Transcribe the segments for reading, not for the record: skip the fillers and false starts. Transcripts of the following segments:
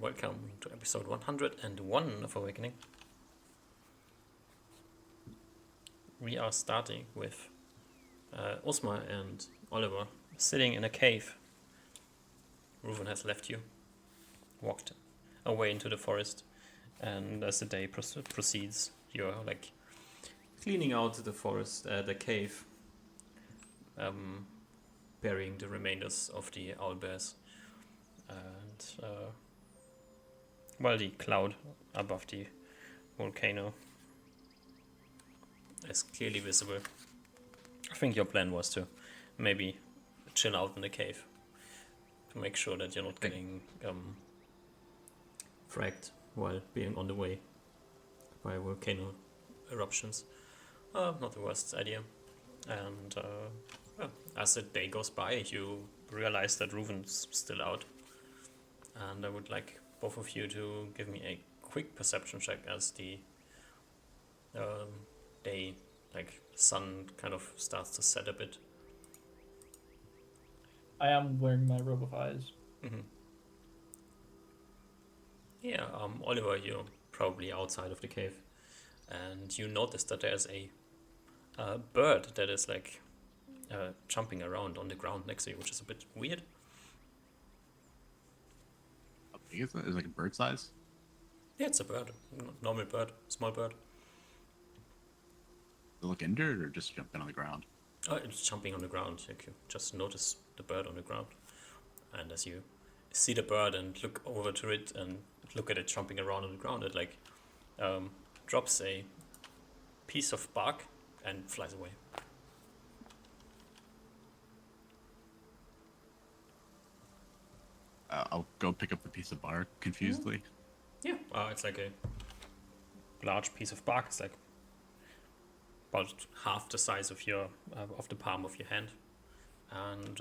welcome to episode 101 of Awakening. We are starting with Osmar and Oliver sitting in a cave. Reuven has left you, walked away into the forest, and as the day proceeds, you're like cleaning out the forest, the cave, burying the remainders of the owlbears. And while the cloud above the volcano is clearly visible, I think your plan was to maybe chill out in the cave to make sure that you're not getting fragged while being on the way by volcano eruptions. Not the worst idea. And as the day goes by, you realize that Reuven's still out. And I would like both of you to give me a quick perception check as the day, like sun, kind of starts to set a bit. I am wearing my robe of eyes. Mm-hmm. Yeah, Oliver, you're probably outside of the cave, and you notice that there's a bird that is like jumping around on the ground next to you, which is a bit weird. How big is it? Is it like a bird size? Yeah, it's a bird, normal bird, small bird. Does it look injured or just jumping on the ground? It's jumping on the ground. You can just notice the bird on the ground, and as you see the bird and look over to it and look at it jumping around on the ground, it like drops a piece of bark and flies away. I'll go pick up the piece of bark confusedly. Yeah, it's like a large piece of bark. It's like about half the size of your of the palm of your hand, and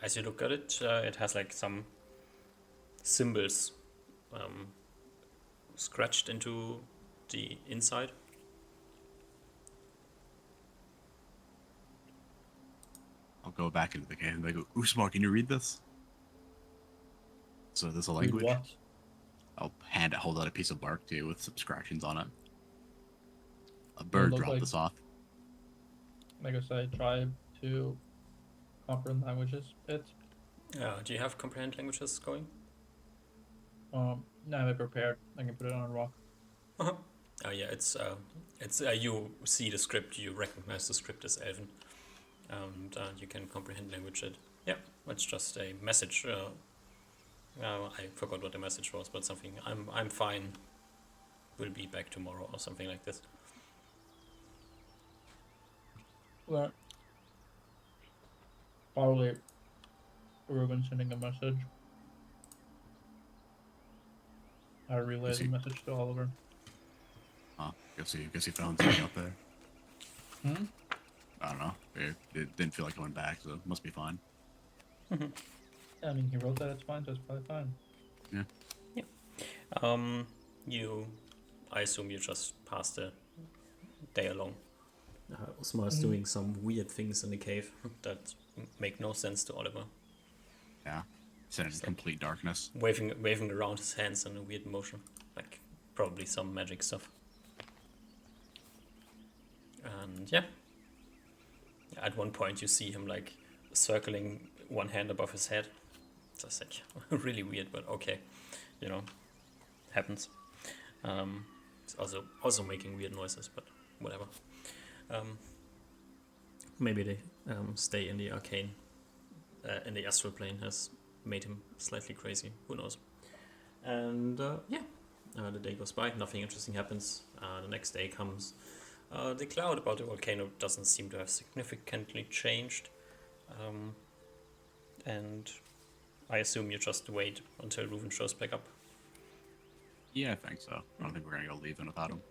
as you look at it, it has like some symbols scratched into the inside. I'll go back into the cave and be like, Usmar, can you read this? So there's a Read language. what? I'll hold out a piece of bark to you with some scratchings on it. A bird look dropped like- this off. Like I say, try to comprehend languages. Do you have comprehend languages going? Now I have it prepared. I can put it on a rock. Oh yeah, it's you see the script, you recognize the script as Elven, and you can comprehend language. Yeah, it's just a message. I forgot what the message was, but something. I'm fine. We'll be back tomorrow or something like this. Well, probably Reuben sending a message. I relay the message to Oliver. Guess he found something out there. Hmm? I don't know. It didn't feel like going back, so it must be fine. I mean, he wrote that it's fine, so it's probably fine. I assume you just passed the day along. Osmar is doing some weird things in the cave that make no sense to Oliver. Yeah. Set in complete darkness. Waving around his hands in a weird motion, like probably some magic stuff. And yeah, at one point you see him like circling one hand above his head. It's just like really weird, but okay, happens. It's also making weird noises, but whatever. Maybe they stay in the arcane, in the astral plane has made him slightly crazy. Who knows? And the day goes by. Nothing interesting happens. The next day comes. The cloud about the volcano doesn't seem to have significantly changed. And I assume you just wait until Reuven shows back up. Yeah, I think so. I don't think we're gonna go leaving without him.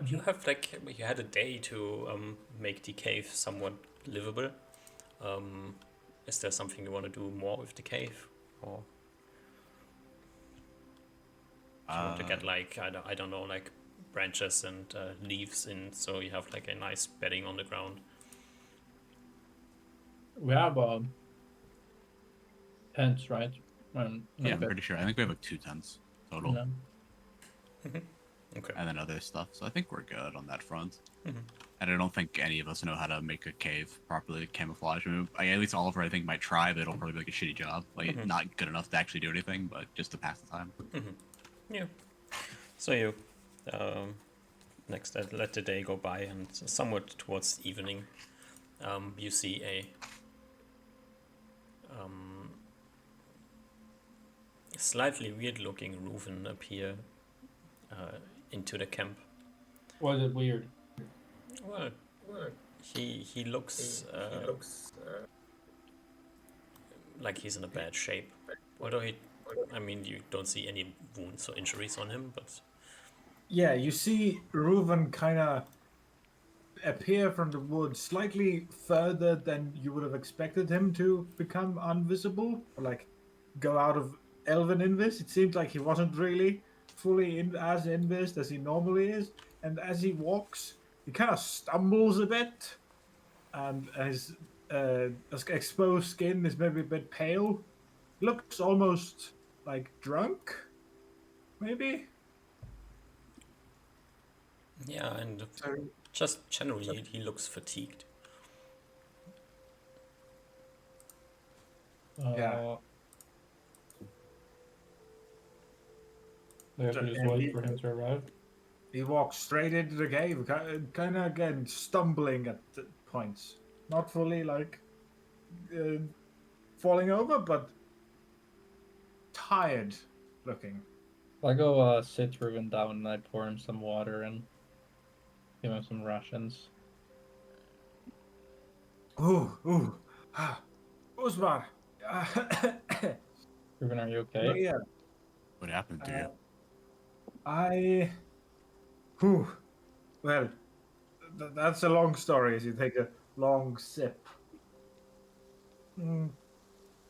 You have you had a day to make the cave somewhat livable. Is there something you want to do more with the cave, or do you want to get like I don't know, like branches and leaves in, so you have like a nice bedding on the ground? We have tents, right? Yeah, I'm pretty sure. I think we have like 2 tents total, No. Okay. and then other stuff. So I think we're good on that front. Mhm. And I don't think any of us know how to make a cave properly camouflage. I mean, at least Oliver, I think, might try, but it'll probably be like a shitty job. Like, not good enough to actually do anything, but just to pass the time. Yeah. So you next let the day go by, and somewhat towards evening, you see a slightly weird-looking Reuven appear into the camp. Was it weird? Well, he looks like he's in a bad shape. Although I mean, you don't see any wounds or injuries on him, but Yeah, you see Reuven kind of appear from the woods slightly further than you would have expected him to become invisible, or like go out of elven invis. It seemed like he wasn't really fully as invis as he normally is, and as he walks, he kind of stumbles a bit, and his exposed skin is maybe a bit pale. Looks almost like drunk, maybe. yeah, and So just generally he looks fatigued. Yeah. They have to just wait for him to arrive. he walks straight into the cave, kind of again stumbling at points, not fully like falling over, but tired looking. I go sit Ruben down and I pour him some water and give him some rations. Ooh, Usmar. Ruben, are you okay? Yeah, What happened to you? I. Whew. Well, that's a long story. As you take a long sip.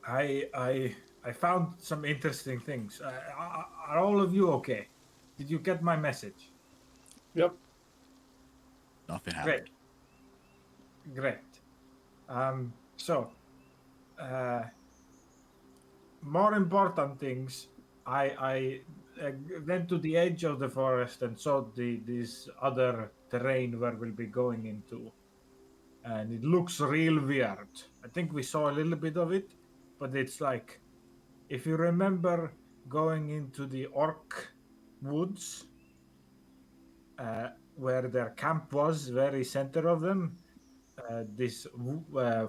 I found some interesting things. Are all of you okay? Did you get my message? Yep. Nothing happened. Great. So, more important things. I went to the edge of the forest and saw this other terrain where we'll be going into, and it looks real weird. I think we saw a little bit of it, but it's like, if you remember going into the orc woods, where their camp was, very center of them, this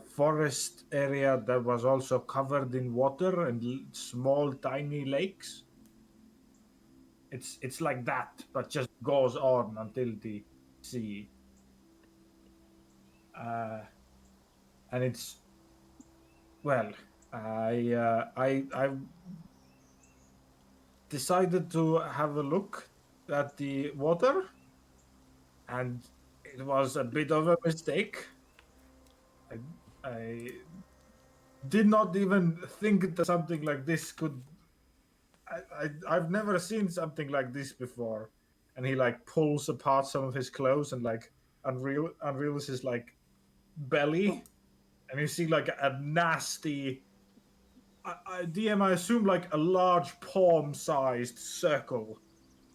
forest area that was also covered in water and small tiny lakes. It's like that, but just goes on until the sea. And it's, well, I decided to have a look at the water, and it was a bit of a mistake. I did not even think that something like this could. I've never seen something like this before. And he like pulls apart some of his clothes and like unreels his like belly, and you see like a nasty. DM, I assume like a large palm-sized circle.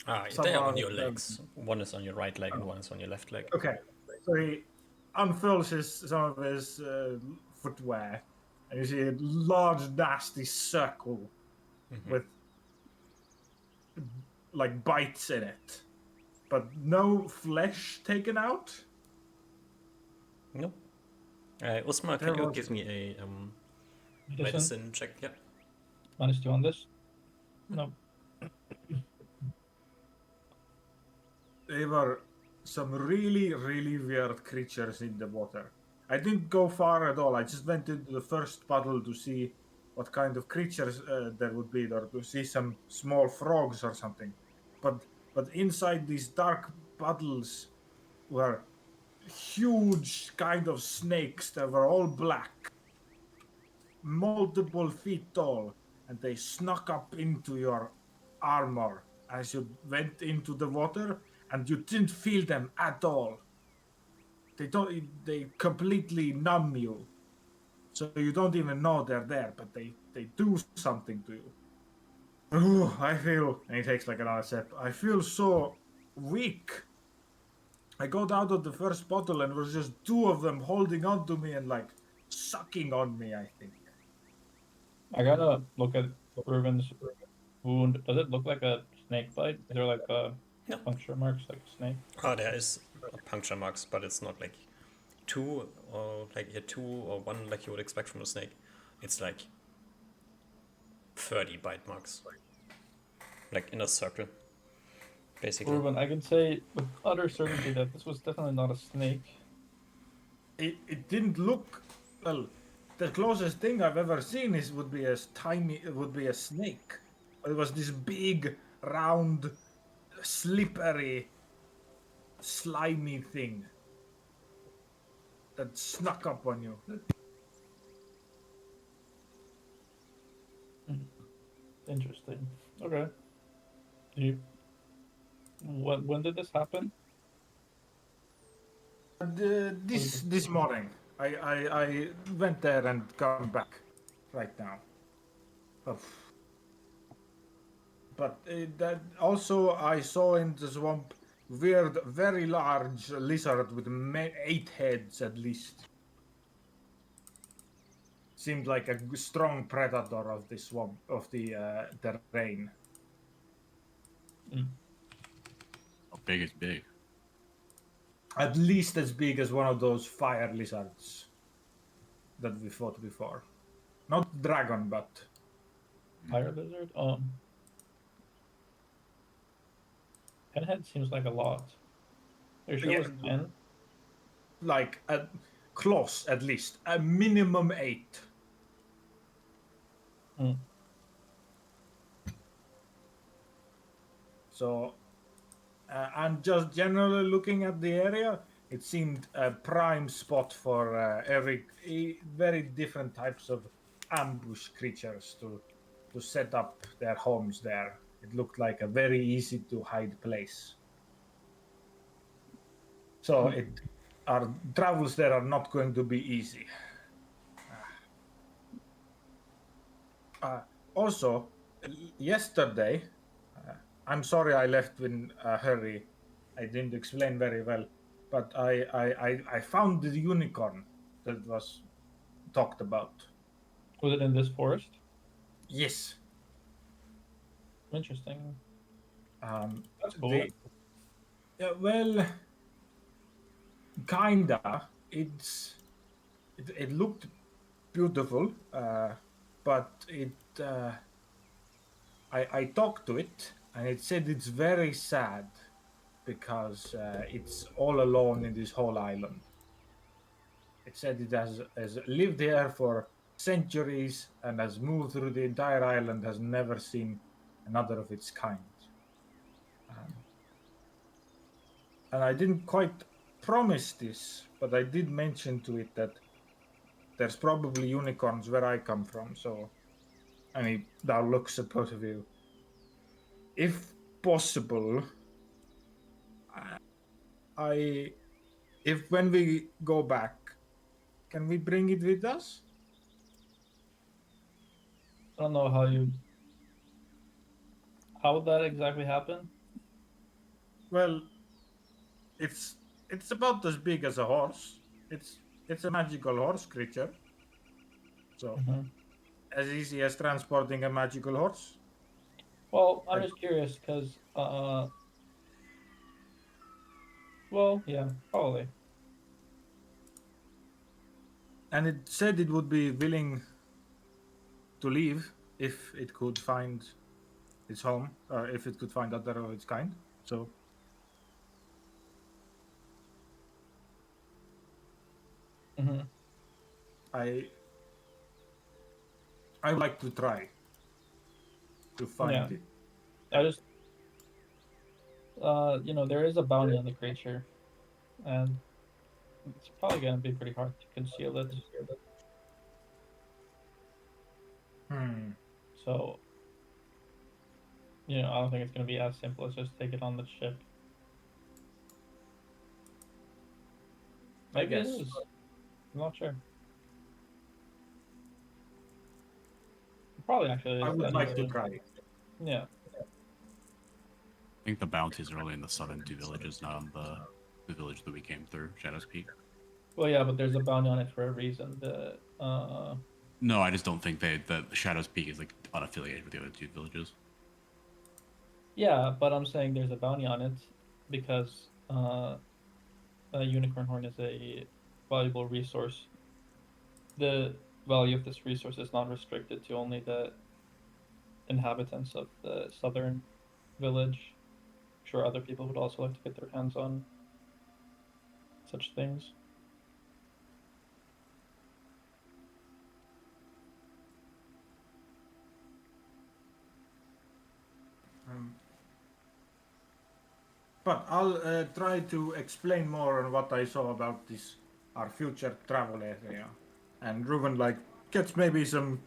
They are on Somehow, your legs. One is on your right leg and one is on your left leg. Okay, so he unfurls some of his footwear, and you see a large, nasty circle with like bites in it, but no flesh taken out. No. Usma, can you give me a medicine check? Yeah. -2 on this? No. They were some really, really weird creatures in the water. I didn't go far at all. I just went into the first puddle to see what kind of creatures there would be, or to see some small frogs or something. But inside these dark puddles were huge kind of snakes that were all black, multiple feet tall, and they snuck up into your armor as you went into the water, and you didn't feel them at all. They completely numb you, so you don't even know they're there, but they they do something to you. Oh, I feel, and he takes like another sip. I feel so weak. I got out of the first bottle and was just two of them holding on to me and like sucking on me, I think. I gotta look at Ruben's wound. Does it look like a snake bite? Is there like No. puncture marks like a snake? Oh, there is a puncture marks, but it's not like two or one like you would expect from a snake. It's like 30 bite marks, like in a circle, basically. Ruben, I can say with utter certainty that this was definitely not a snake. It didn't look well. The closest thing I've ever seen would be a snake. It was this big, round, slippery, slimy thing that snuck up on you. Interesting. Okay. When did this happen? This morning, I went there and come back right now. Oh. But that also I saw in the swamp weird, very large lizard with 8 heads at least. Seemed like a strong predator of the swamp, of the terrain. How big is big? At least as big as one of those fire lizards that we fought before. Not dragon, but Fire lizard? 10 head seems like a lot. Are you sure it was 10? like close at least. A minimum 8. Hmm. So, and just generally looking at the area, it seemed a prime spot for very different types of ambush creatures to set up their homes there. It looked like a very easy to hide place. So our travels there are not going to be easy. Also, yesterday, I'm sorry I left in a hurry. I didn't explain very well, but I found the unicorn that was talked about. Was it in this forest? Yes. Interesting. That's cool. Well, kinda. It looked beautiful, but I talked to it, and it said it's very sad because it's all alone in this whole island. It said it has lived here for centuries and has moved through the entire island, has never seen another of its kind. And I didn't quite promise this, but I did mention to it that there's probably unicorns where I come from, so and he now looks at both of you. If possible, if when we go back, can we bring it with us? I don't know how would that exactly happen? Well, it's about as big as a horse. It's a magical horse creature. So as easy as transporting a magical horse. Well, I'm just curious because well, yeah, probably. And it said it would be willing to leave if it could find its home, or if it could find other of its kind. So I would like to try to find it. I just there is a bounty on the creature, and it's probably gonna be pretty hard to conceal it. So, I don't think it's gonna be as simple as just take it on the ship. I guess. It is. I'm not sure. Probably actually. I Is would like to anything. try. Yeah. I think the bounties are only in the southern two villages, not on the village that we came through, Shadows Peak. Well, yeah, but there's a bounty on it for a reason. No, I just don't think the Shadows Peak is like unaffiliated with the other two villages. Yeah, but I'm saying there's a bounty on it because a unicorn horn is a valuable resource. The value of this resource is not restricted to only the inhabitants of the southern village. I'm sure other people would also like to get their hands on such things. But I'll try to explain more on what I saw about this our future travel area, and Ruben like gets maybe some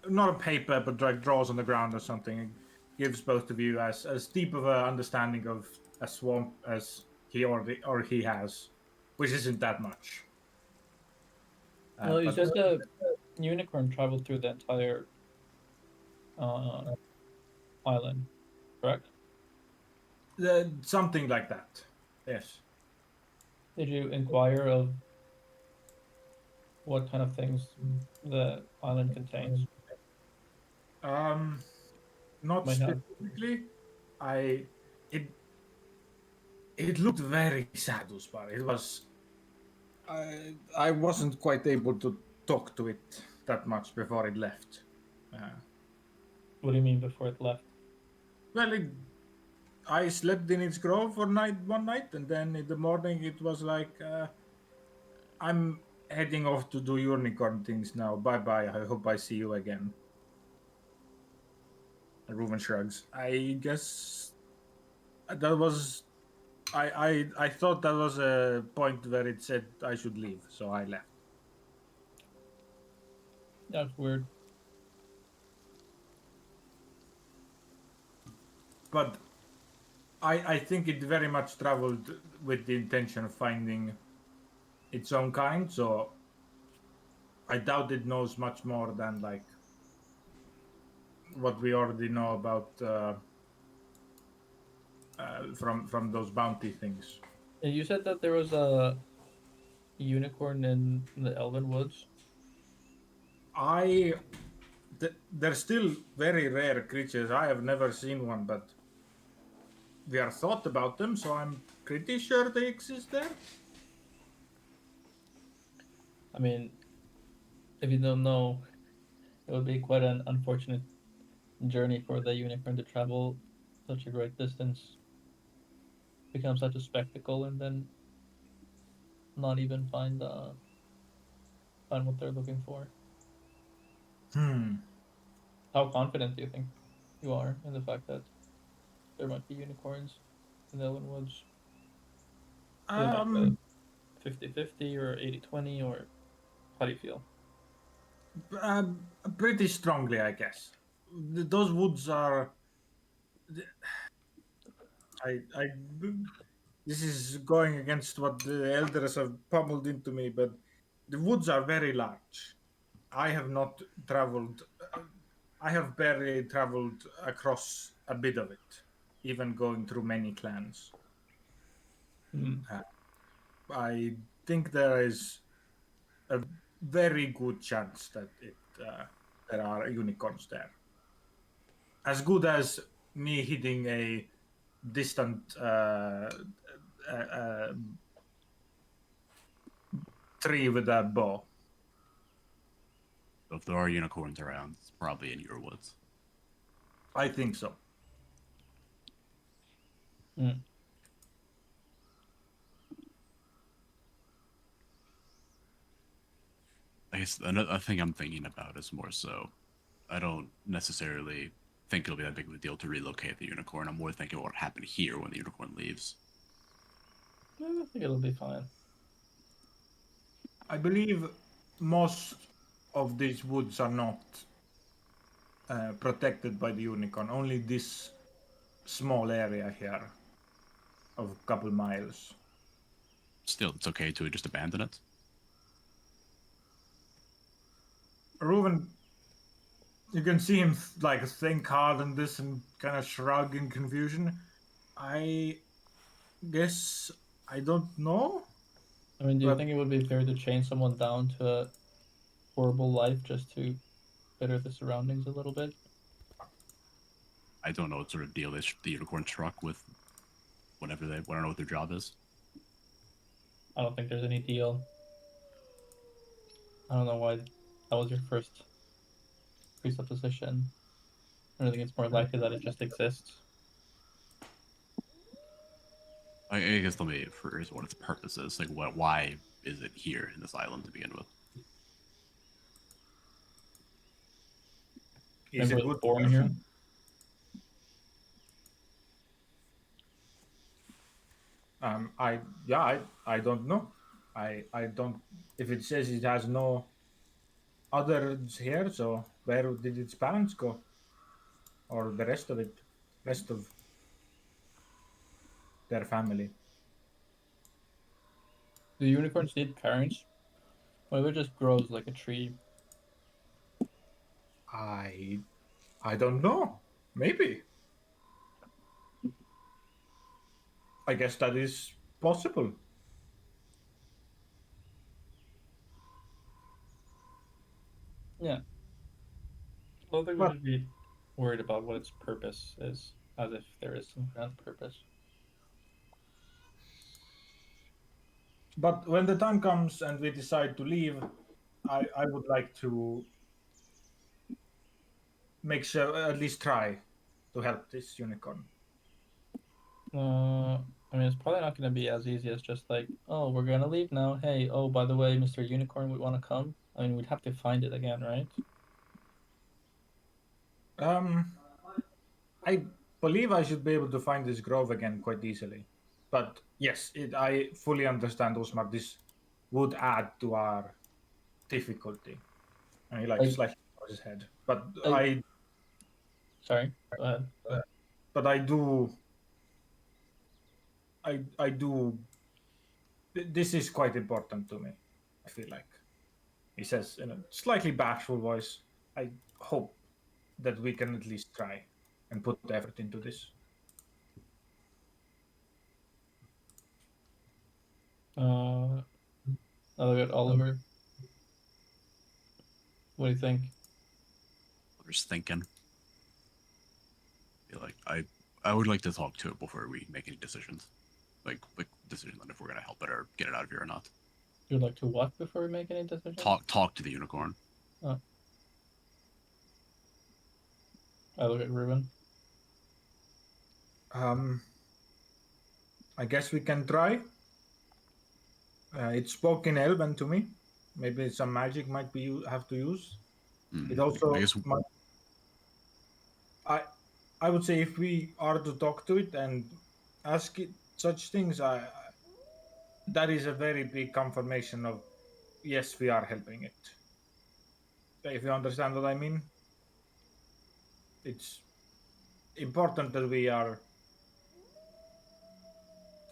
not a paper but like draws on the ground or something, and gives both of you as deep of a understanding of a swamp as he has, which isn't that much. Well, you But said the unicorn traveled through the entire uh, island, correct? something like that. Yes. Did you inquire of what kind of things the island contains? Um, not Might have. specifically. I it it looked very sad, Uspar. It was. I wasn't quite able to talk to it that much before it left. What do you mean before it left? Well, I slept in its grove for one night, and then in the morning it was like, "I'm heading off to do unicorn things now. Bye bye. I hope I see you again." And Reuven shrugs. I guess that was. I thought that was a point where it said I should leave, so I left. That's weird. But I think it very much traveled with the intention of finding its own kind, so I doubt it knows much more than like what we already know about from those bounty things. And you said that there was a unicorn in the Elven Woods. They're still very rare creatures. I have never seen one, but we are thought about them, so I'm pretty sure they exist there. I mean, if you don't know, it would be quite an unfortunate journey for the unicorn to travel such a great distance, become such a spectacle, and then not even find what they're looking for. How confident do you think you are in the fact that there might be unicorns in the Elven Woods? Is it like a 50-50 or 80-20, or how do you feel? Pretty strongly, I guess. Those woods are. I. This is going against what the elders have pummeled into me, but the woods are very large. I have not traveled. I have barely traveled across a bit of it, even going through many clans. I think there is a very good chance that there are unicorns there. As good as me hitting a distant uh, tree with a bow. So if there are unicorns around, it's probably in your woods. I think so. I guess another thing I'm thinking about is more so, I don't necessarily think it'll be that big of a deal to relocate the unicorn. I'm more thinking what happened here when the unicorn leaves. I think it'll be fine. I believe most of these woods are not protected by the unicorn. Only this small area here of a couple miles. Still, it's okay to just abandon it. Reuven, You can see him like think hard on this and kind of shrug in confusion. I guess I don't know. I mean, do you But think it would be fair to chain someone down to a horrible life just to better the surroundings a little bit? I don't know what sort of deal the unicorn struck with whenever they. I don't know what their job is. I don't think there's any deal. I don't know why that was your first presupposition. I think it's more likely that it just exists. I guess let me first what its purpose is. Like, what? Why is it here in this island to begin with? is Maybe it it was good born here. question? I don't know. I don't. If it says it has no others here, so where did its parents go, or the rest of it, rest of their family? Do unicorns need parents? Or if it just grows like a tree? I I don't know. Maybe. I guess that is possible. Yeah. I don't think we But should be worried about what its purpose is, as if there is some grand purpose. but when the time comes and we decide to leave, I would like to make sure at least try to help this unicorn. I mean, it's probably not going to be as easy as just like, oh, we're going to leave now. Hey, oh, by the way, Mr. Unicorn, we want to come. I mean, we'd have to find it again, right? Um, I believe I should be able to find this grove again quite easily. But yes, I fully understand, Osmar. This would add to our difficulty. And he like Like, slightly knows his head. But like, sorry, go ahead. but I do I do this is quite important to me. I feel like he says in a slightly bashful voice. I hope that we can at least try and put effort into this. Uh, I'll look at Oliver. What do you think? I'm just thinking. Feel like I would like to talk to it before we make any decisions. Like decisions on if we're gonna help it or get it out of here or not. You'd like to what before we make any decision? Talk to the unicorn. Oh, I look at Ruben. Um, I guess we can try. It spoke in Elven to me. Maybe some magic might be have to use. It I also guess might. I I would say if we are to talk to it and ask it such things, that is a very big confirmation of yes, we are helping it. If you understand what I mean, it's important that we are.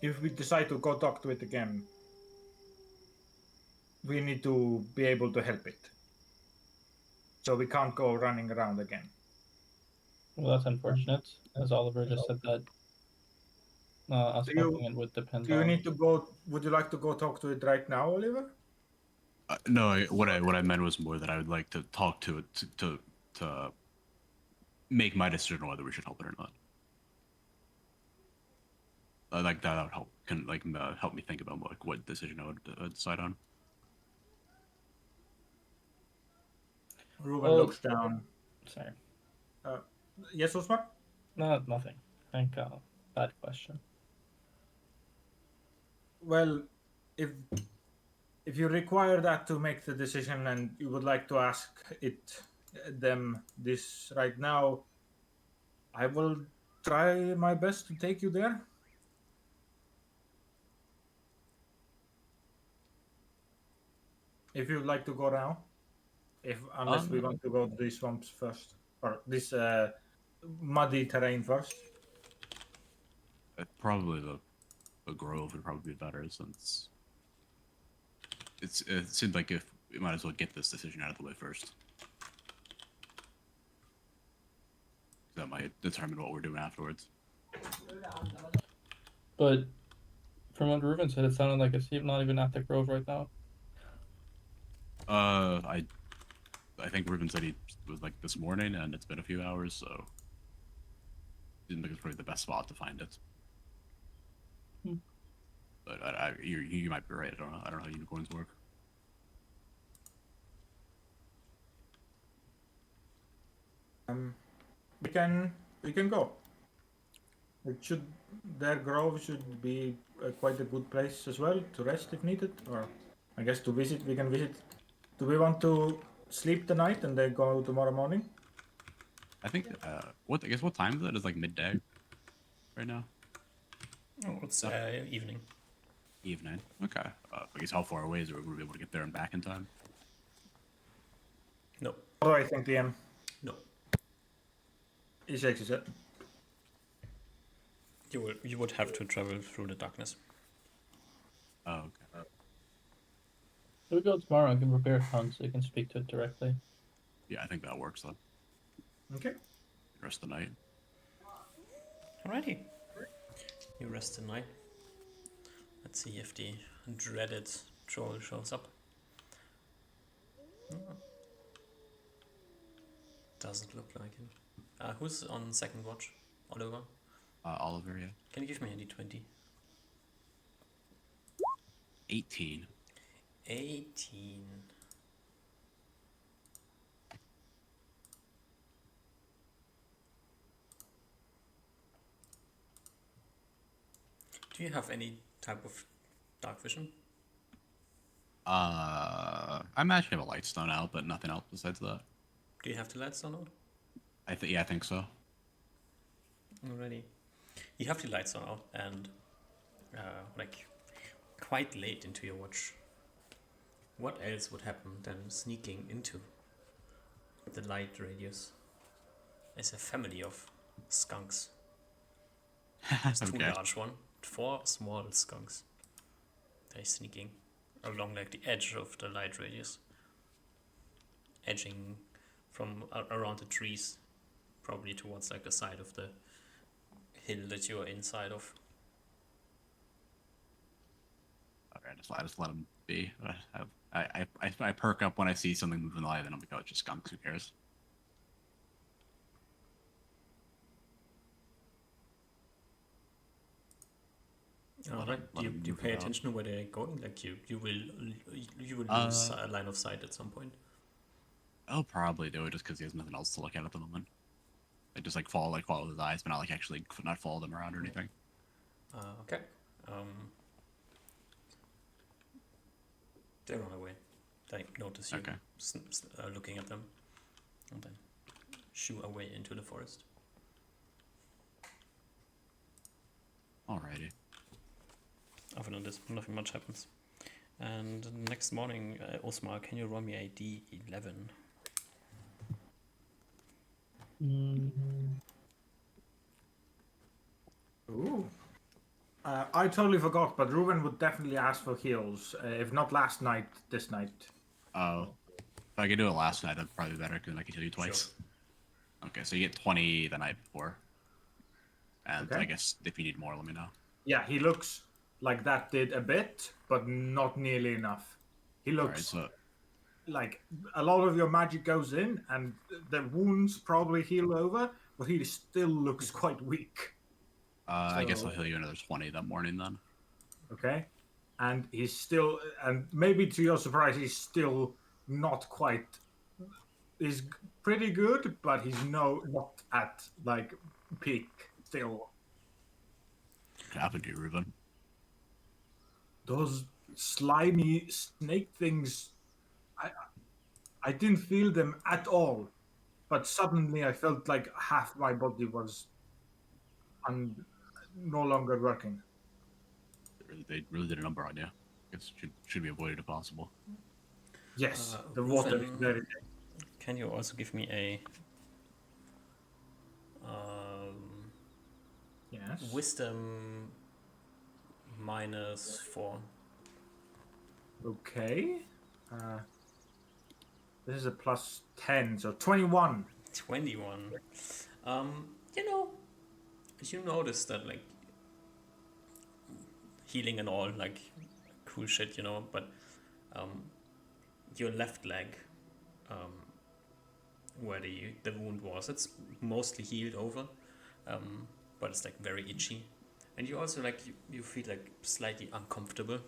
If we decide to go talk to it again, we need to be able to help it. So we can't go running around again. Well, that's unfortunate, as Oliver just said that us Do helping you it would depend do you on. need to go? Would you like to go talk to it right now, Oliver? no. What I meant was more that I would like to talk to it to make my decision on whether we should help it or not. Like that would help help me think about what decision I would decide on. Ruben Well, looks down. sorry, Uh, yes, Osmar? no, nothing. I think bad question. Well, if if you require that to make the decision and you would like to ask them this right now, I will try my best to take you there. If you'd like to go now, if unless we want to go to these swamps first or this muddy terrain first. Probably the grove would probably be better since it seems like if we might as well get this decision out of the way first. that might determine what we're doing afterwards. But from what Ruben said, it sounded like it's not even at the Grove right now. I think Ruben said he was like this morning, and it's been a few hours, so didn't think it's probably the best spot to find it. Hmm. But you might be right. I don't know. I don't know how unicorns work. We can go. It should their grove should be quite a good place as well to rest if needed, or I guess to visit. We can visit. Do we want to sleep the night and then go tomorrow morning? I think I guess what time is it? It's like midday right now. Oh, it's evening. Evening. Okay. I guess how far away is it? We're gonna be able to get there and back in time. No, What do I think, DM? no. He shakes his head. You would have to travel through the darkness. Oh, okay. If we go tomorrow, I can prepare a tongue so you can speak to it directly. Yeah, I think that works then. Okay. Rest of the night. Alrighty. You rest the night. Let's see if the dreaded troll shows up. Doesn't look like it. Who's on second watch? Oliver? Oliver, yeah. Can you give me a d20? 18. 18. Do you have any type of dark vision? I imagine I have a light stone out, but nothing else besides that. Do you have the lights on out? I think so. Already. You have the lights on out and like quite late into your watch. What else would happen than sneaking into the light radius? There's a family of skunks. There's two Okay. large one, 4 small skunks. They're sneaking along like the edge of the light radius, edging from around the trees, probably towards like the side of the hill that you are inside of. Okay, I just let him be. I perk up when I see something moving in the light, and I'm like, oh, it's just skunks. Who cares? Alright, let do him you move pay it out. attention to where they're going? Like you will lose line of sight at some point. I'll probably do it just because he has nothing else to look at the moment. I just follow his eyes, but not actually not follow them around or anything. Okay. They run away. They notice you Okay. looking at them, and then shoo away into the forest. Alrighty. Other than this, nothing much happens. And next morning, Osmar, can you roll me a D11? Ooh. I totally forgot, but Ruben would definitely ask for heals. If not last night, this night. Oh, if I could do it last night, that'd probably be better because I can heal you twice. Okay, so you get 20 the night before. And Okay. I guess if you need more, let me know. Yeah, he looks like that did a bit, but not nearly enough. He Alright, looks so like a lot of your magic goes in, and the wounds probably heal over, but he still looks quite weak. I guess I'll So- heal you another 20 that morning then. Okay, and he's still, and maybe to your surprise, he's still not quite. He's pretty good, but he's not at like peak still. What happened to you, Ruben? Those slimy snake things, I didn't feel them at all, but suddenly I felt like half my body was no longer working. They really did a number on you. Guess should be avoided if possible. Yes, the water is Rufen, very. can you also give me a Yes. wisdom -4? Okay. This is a +10, so 21. 21. you notice that like healing and all like cool shit, but um, your left leg, um, where the wound was, it's mostly healed over, but it's like very itchy, and you also like you feel like slightly uncomfortable,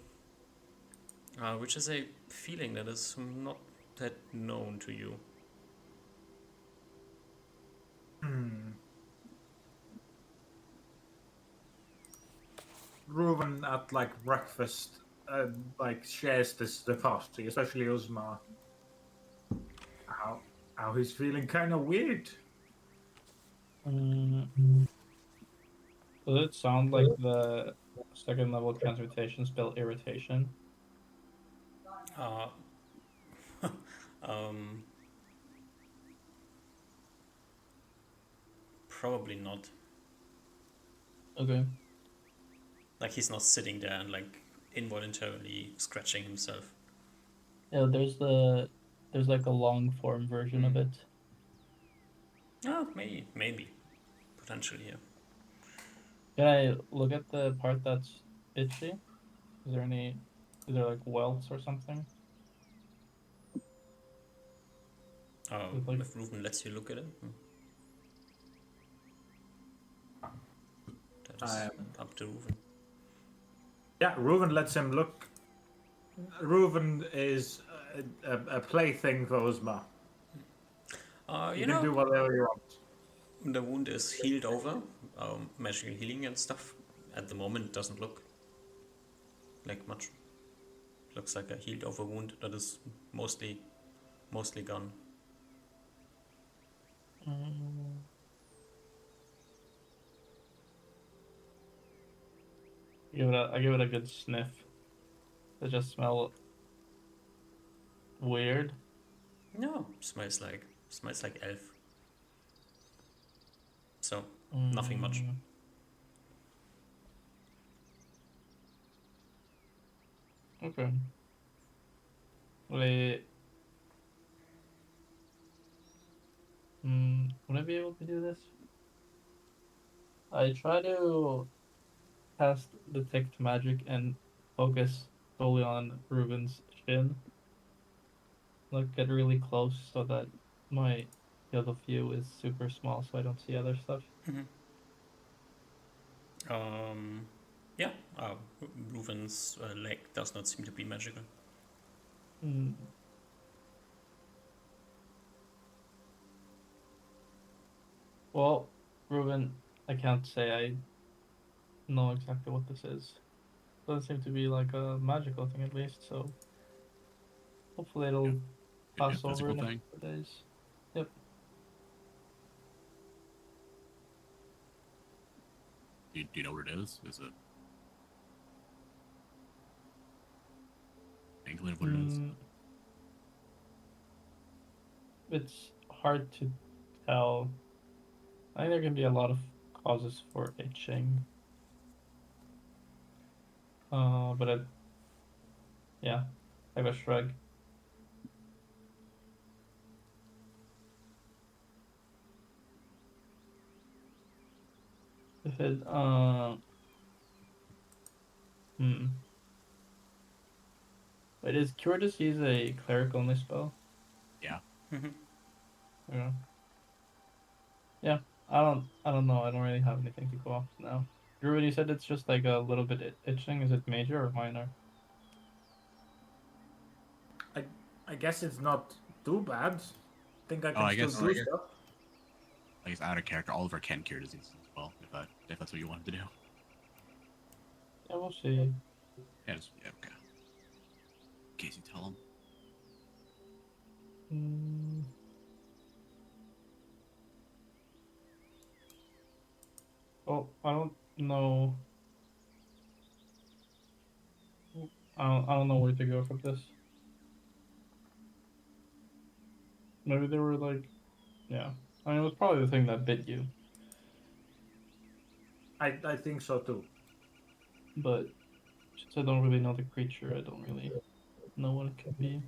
which is a feeling that is not that known to you. Reuven at like breakfast, like shares the thought, especially Uzma, how how he's feeling kind of weird. Mm, does it sound like the second level transmutation spell irritation? Uh, um, Probably not. Okay. Like he's not sitting there and like involuntarily scratching himself. Yeah, there's like a long form version of it. Oh, maybe, potentially, yeah. Can I look at the part that's itchy? Is there like welts or something? With like, If Ruben lets you look at it, that is Um, up to Ruben. yeah, Reuven lets him look. Reuven is a plaything for Uzma. You You can do whatever you want. the wound is healed over, magical healing and stuff. At the moment, it doesn't look like much. Looks like a healed over wound that is mostly gone. mm, I give it a good sniff. It just smell weird. No, smells like elf. So nothing much. Mm, okay. Wait. Would I be able to do this? I try to cast detect magic and focus solely on Ruben's shin. Like get really close so that my field of view is super small so I don't see other stuff. Um, yeah, Ruven's leg does not seem to be magical. Mm. Well, Ruben, I can't say I know exactly what this is. Doesn't seem to be like a magical thing at least, so hopefully Yeah, it'll could be a pass over physical in a thing. couple of days. Yep. Do you know what it is? Is it inkling of what it is? Mm, it's hard to tell. I think there can be a lot of causes for itching. But yeah, I have a shrug. If it hmm. Wait, is Cure Disease a cleric only spell? Yeah. Yeah. Yeah. I don't know. I don't really have anything to go off now. Drew, you said it's just like a little bit itching. Is it major or minor? I I guess it's not too bad. Think I Oh, can still do stuff. I guess out of character, Oliver can cure diseases as well, if that's what you wanted to do. Yeah, we'll see. Yeah, okay. In case you tell him. Mm, well, I don't know. I don't know where to go from this. Maybe they were like, yeah. I mean, it was probably the thing that bit you, I think so too. but since I don't really know the creature, I don't really know what it could be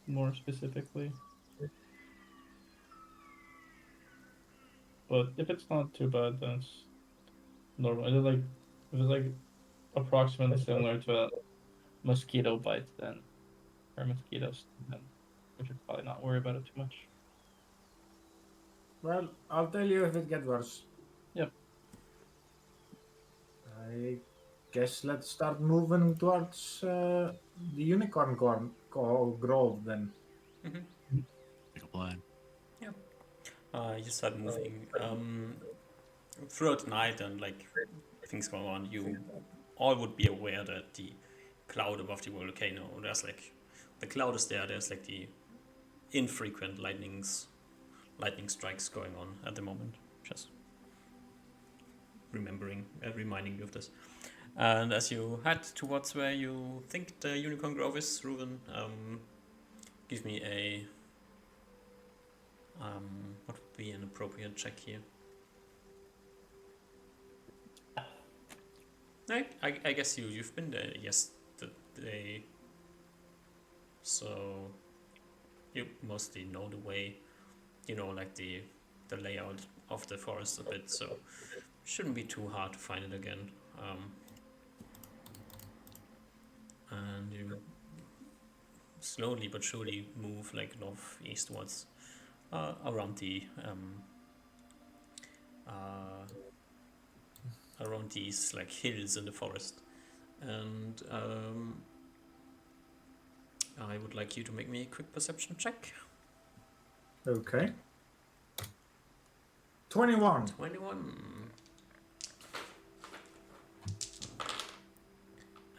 more specifically. but if it's not too bad, then it's normal. Is it like if it's like approximately similar to a mosquito bite, then or mosquitoes, then we should probably not worry about it too much. Well, I'll tell you if it gets worse. Yep. I guess let's start moving towards the grove then. Take a plan. You start moving. Throughout the night and like things going on, you all would be aware that the cloud above the volcano, there's like the cloud is there. There's like the infrequent lightning strikes going on at the moment. Just reminding you of this. And as you head towards where you think the Unicorn Grove is, Reuven, give me a what would be an appropriate check here? I guess you've been there yesterday, so you mostly know the way, you know, like the layout of the forest a bit, so shouldn't be too hard to find it again. And you slowly but surely move like northeastwards around the around these like hills in the forest, and I would like you to make me a quick perception check. Okay. 21. 21.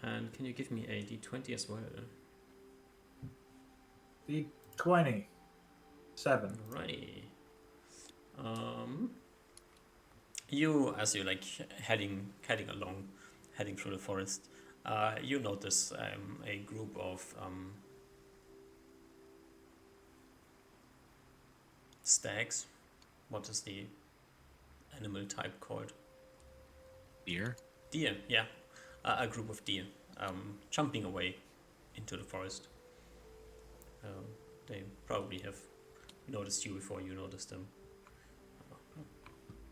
And can you give me a d20 as well? The 27. Right. You, as you're like heading along, heading through the forest, you notice a group of stags. What is the animal type called? Deer? Deer, yeah. A group of deer jumping away into the forest. They probably have noticed you before you noticed them.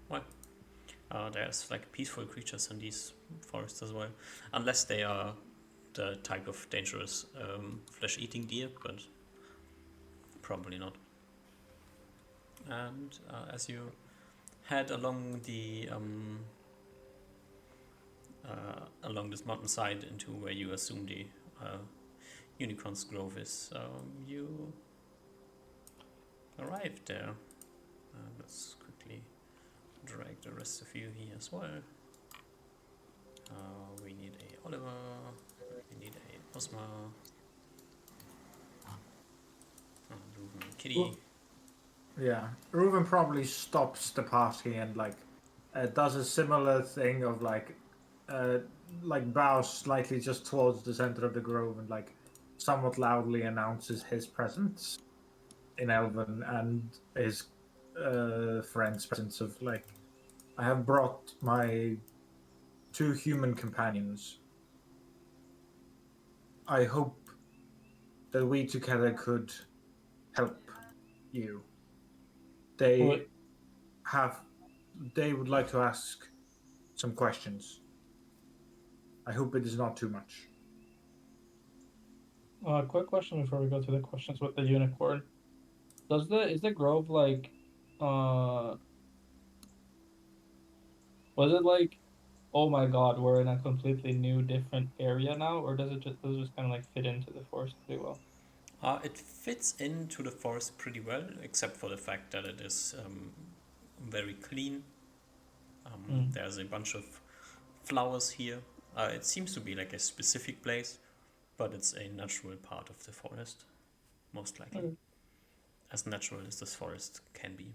Well, there's like peaceful creatures in these forests as well, unless they are the type of dangerous flesh-eating deer, but probably not. And as you head along the along this mountainside into where you assume the Unicorn's Grove is, you arrived there. Let's quickly drag the rest of you here as well. We need a Oliver, we need a Osma, and Kitty. Well, yeah, Reuven probably stops the party and like does a similar thing of like bows slightly just towards the center of the grove and like somewhat loudly announces his presence in Elven and his friend's presence of like, I have brought my 2 human companions. I hope that we together could help you. They would like to ask some questions. I hope it is not too much. Quick question before we go to the questions with the unicorn. Is the grove like was it like, oh my god, we're in a completely new different area now, or does it just kind of like fit into the forest pretty well? It fits into the forest pretty well, except for the fact that it is very clean. There's a bunch of flowers here. It seems to be like a specific place, but it's a natural part of the forest, most likely. Okay. As natural as this forest can be.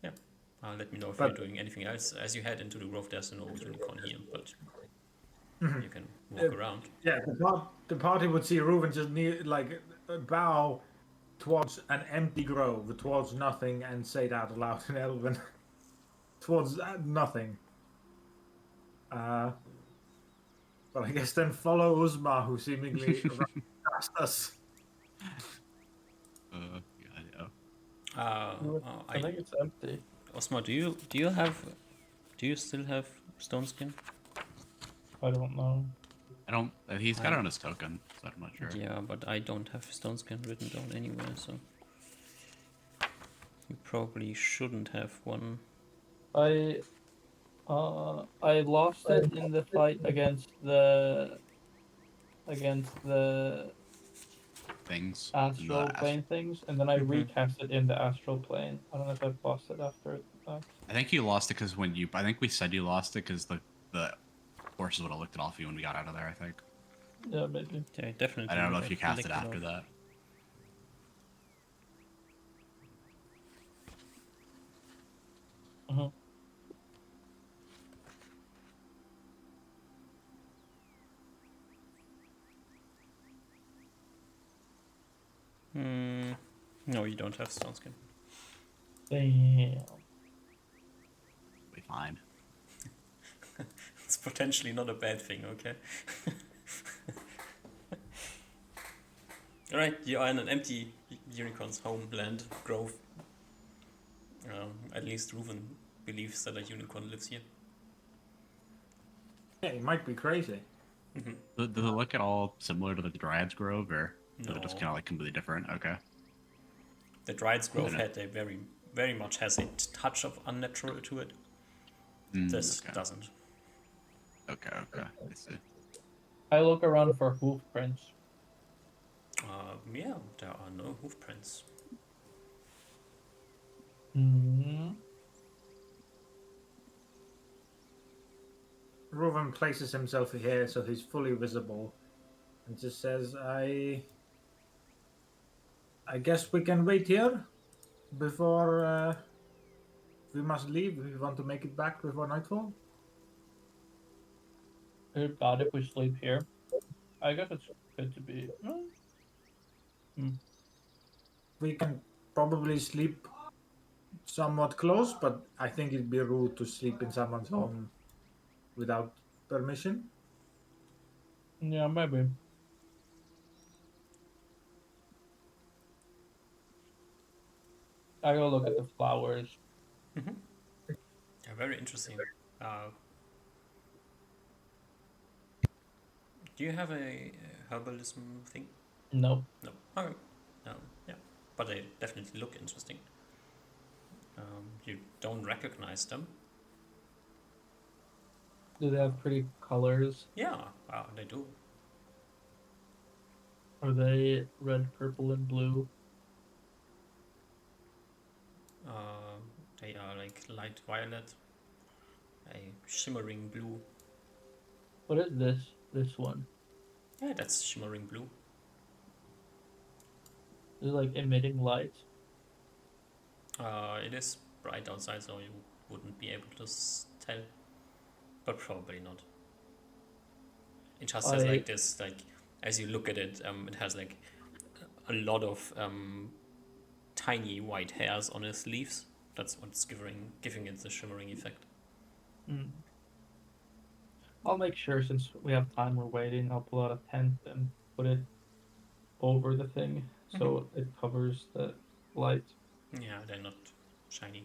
Yeah. Let me know if you're doing anything else. As you head into the grove, there's an old unicorn here, but you can walk around. Yeah, the party would see Reuven just bow towards an empty grove, towards nothing, and say that aloud in Elven. Towards nothing. But I guess then follow Uzma, who seemingly ran past us. I think it's empty. Osmar, do you still have stone skin? I don't know. I don't. He's got it on his token, so I'm not sure. Yeah, but I don't have stone skin written down anywhere, so you probably shouldn't have one. I lost it in the fight against the Things. astral plane things, and then I Mhm. recast it in the astral plane. I don't know if I've lost it after that. I think you lost it because when you. I think we said you lost it because the horses would have licked it off you when we got out of there. I think. Yeah, maybe. Yeah, definitely. I don't know would if you have cast it licked after off. that. Uh-huh. No, you don't have stone skin. Damn. We fine. It's potentially not a bad thing, okay? Alright, you are in an empty unicorn's homeland grove. At least Reuven believes that a unicorn lives here. Yeah, it might be crazy. Does it look at all similar to the Dryad's Grove, or is No. it just kind of like completely different? Okay. The Dryad's Grove No. had a very much has a touch of unnatural to it. This Okay. doesn't. Okay. I see. I look around for hoof prints. Yeah, there are no hoof prints. Hmm. Reuven places himself here so he's fully visible and just says, I guess we can wait here before we must leave. We want to make it back before nightfall. Good God, if we sleep here, I guess it's good to be. We can probably sleep somewhat close, but I think it'd be rude to sleep in someone's home without permission. Yeah, maybe. I go look at the flowers. Yeah, very interesting. Do you have a herbalism thing? Nope. No. Okay. Yeah, but they definitely look interesting. You don't recognize them. Do they have pretty colors? Yeah, they do. Are they red, purple, and blue? They are like light violet, a shimmering blue. What is this? This one? Yeah, that's shimmering blue. Is it like emitting light? It is bright outside, so you wouldn't be able to tell, but probably not. It just has like this, like as you look at it, it has like a lot of tiny white hairs on its leaves. That's what's giving it the shimmering effect. I'll make sure, since we have time, we're waiting. I'll pull out a tent and put it over the thing so it covers the light. Yeah, they're not shiny.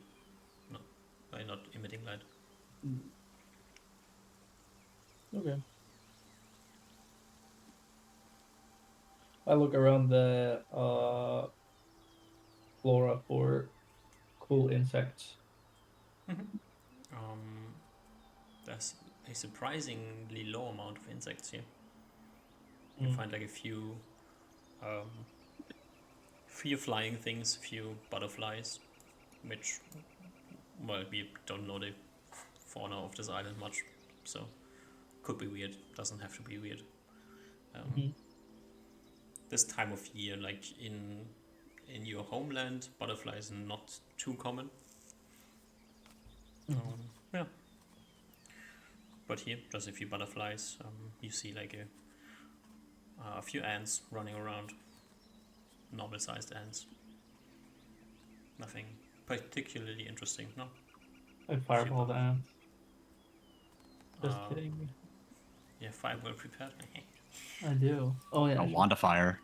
No, they're not emitting light. Okay. I look around the flora for cool insects. There's a surprisingly low amount of insects here. You find like a few flying things, few butterflies, which, well, we don't know the fauna of this island much, so could be weird. Doesn't have to be weird. This time of year, like in your homeland, butterflies are not too common. Yeah. But here, just a few butterflies. You see like a few ants running around. Normal-sized ants. Nothing particularly interesting, no. I fireball the ants. Just kidding. Yeah, fireball prepared. I do. Oh yeah. A wand of fire.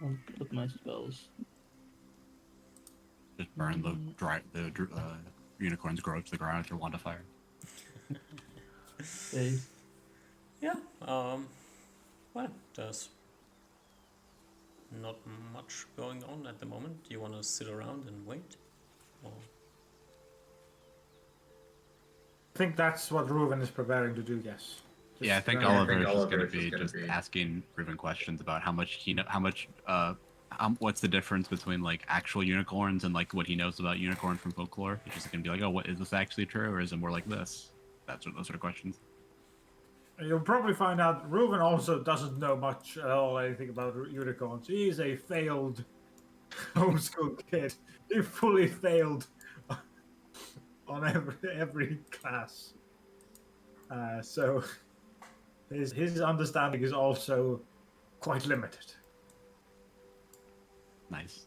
I'll put my spells. Just burn the unicorn's growth to the ground with your wand of fire. Days. Yeah. Well, there's not much going on at the moment. Do you want to sit around and wait? Or... I think that's what Reuven is preparing to do. Yes. Yeah, I think around- Oliver is just going to be just asking Reuven questions about how much what's the difference between like actual unicorns and like what he knows about unicorn from folklore. He's just going to be like, oh, what is this actually true, or is it more like this? Those sort of questions. You'll probably find out Reuven also doesn't know much at all anything about unicorns. He is a failed homeschool kid. He fully failed on every class. So his understanding is also quite limited. Nice.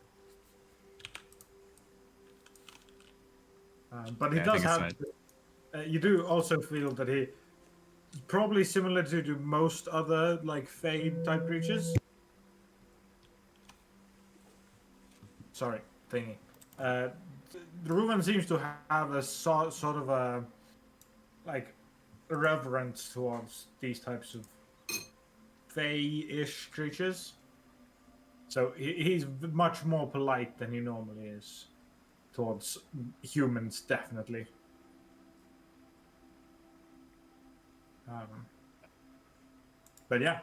But he Yeah, I does think have. it's You do also feel that he probably similar to most other like Fae type creatures. Sorry, thingy. Reuven seems to have a sort of a like reverence towards these types of Fae-ish creatures. So he's much more polite than he normally is towards humans, definitely. But yeah,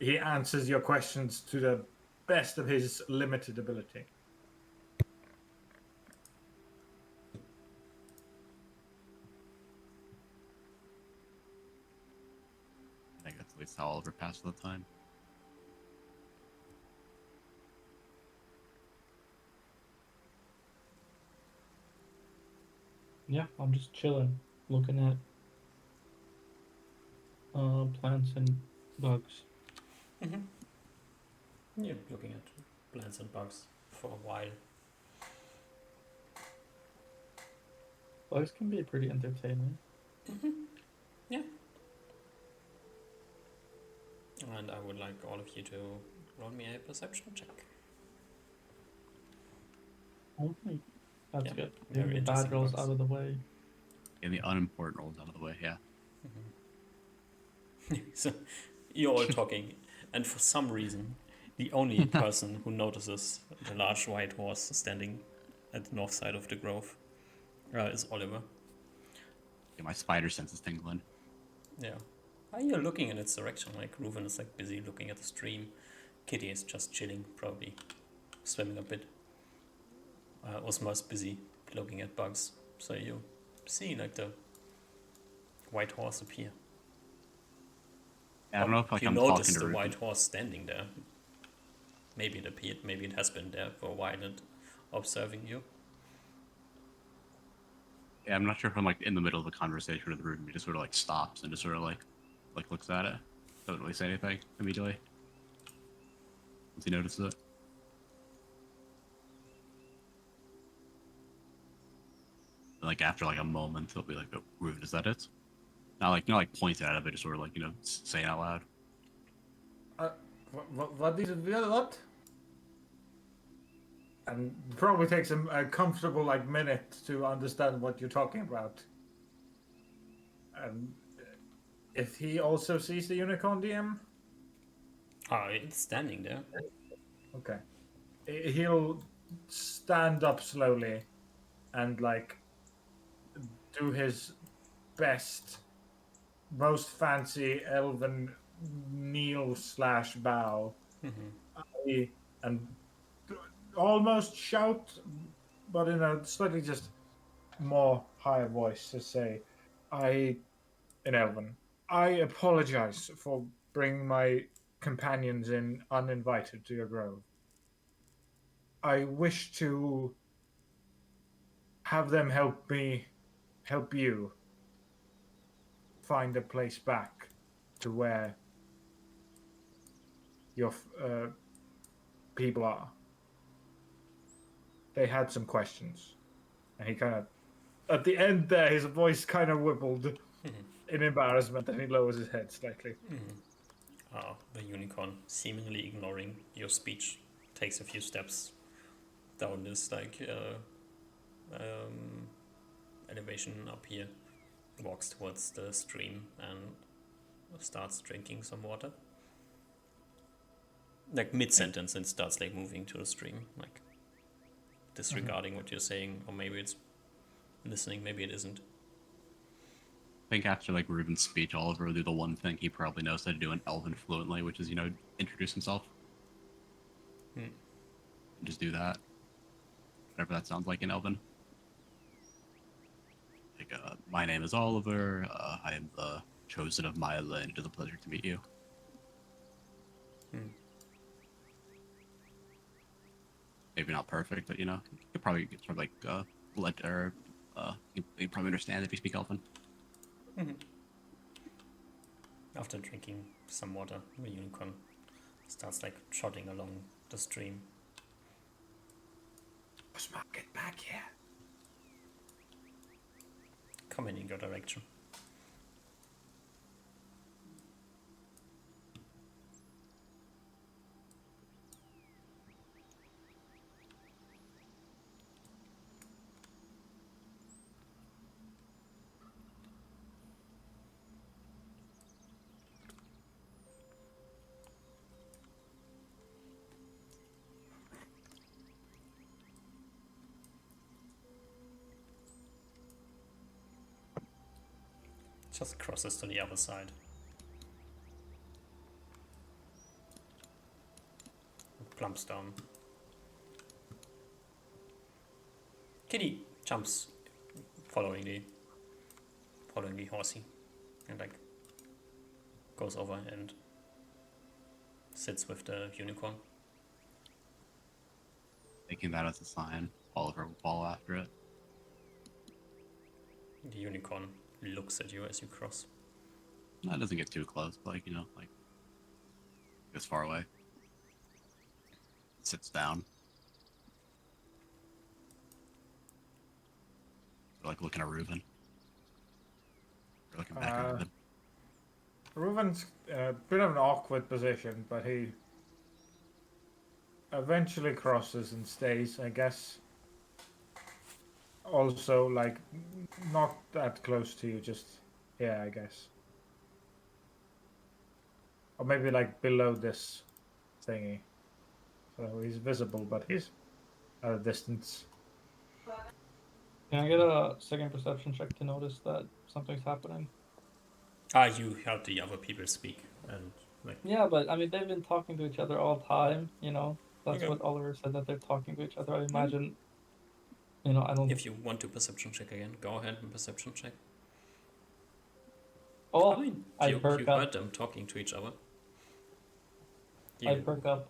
he answers your questions to the best of his limited ability. I think that's at least how Oliver passes the time. Yeah, I'm just chilling, looking at plants and bugs. Yeah, looking at plants and bugs for a while. Bugs can be pretty entertaining. Yeah. And I would like all of you to roll me a perception check. Okay. That's Yeah, good. very Getting the bad interesting rolls bugs. out of the way. And the unimportant rolls out of the way, yeah. So you're all talking, and for some reason, the only person who notices the large white horse standing at the north side of the grove is Oliver. Yeah, my spider sense is tingling. Yeah. You're looking in its direction, like Reuven is like busy looking at the stream. Kitty is just chilling, probably swimming a bit. Osma is busy looking at bugs. So you see like the white horse appear. I don't know if like you I'm talking notice to the Reuven. white horse standing there. Maybe it appeared, maybe it has been there for a while and observing you. Yeah, I'm not sure if I'm like in the middle of a conversation with Reuven. He just sort of like stops and just sort of like looks at it. Doesn't really say anything immediately. Once he notices it. And, like after like a moment, he'll be like, "Oh, Reuven, is that it?" Not like like pointing at it, but just sort of like saying out loud. What is it? What? And probably takes him a comfortable like minute to understand what you're talking about. If he also sees the unicorn DM, It's standing there. okay, he'll stand up slowly and like do his best, most fancy elven kneel / bow, and almost shout, but in a slightly just more higher voice to say, in Elven, I apologize for bringing my companions in uninvited to your grove. I wish to have them help you find a place back to where your people are. They had some questions, and he kind of, at the end there, his voice kind of wibbled in embarrassment, and he lowers his head slightly. The unicorn, seemingly ignoring your speech, takes a few steps down this like elevation up here, walks towards the stream and starts drinking some water. Like mid-sentence and starts like moving to the stream, like disregarding what you're saying, or maybe it's listening, maybe it isn't. I think after like Ruben's speech, Oliver will do the one thing he probably knows how to do in Elven fluently, which is, you know, introduce himself. Just do that. Whatever that sounds like in Elven. Like, my name is Oliver. I am the chosen of my land. It is a pleasure to meet you. Maybe not perfect, but you know, you could probably sort of like you probably understand if you speak Elven. After drinking some water, the unicorn starts like trotting along the stream. Osmar, get back here. Coming in your direction. Just crosses to the other side. Plumps down. Kitty jumps, following the horsey, and like goes over and sits with the unicorn. Taking that as a sign, Oliver will follow after it. The unicorn looks at you as you cross. No, it doesn't get too close, but like, you know, like goes far away. Sits down. Like looking at Reuben. Or looking back at Reuben. Reuben's a bit of an awkward position, but he eventually crosses and stays, I guess. Also, like, not that close to you, just here, I guess. Or maybe like below this thingy. So he's visible, but he's at a distance. Can I get a second perception check to notice that something's happening? You heard the other people speak, and like Yeah, but I mean, they've been talking to each other all the time, you know? That's Okay. what Oliver said, that they're talking to each other. I imagine, you know, I don't... if you want to perception check again, go ahead and perception check. Oh, I mean, I you perk up. heard them talking to each other. I perk up.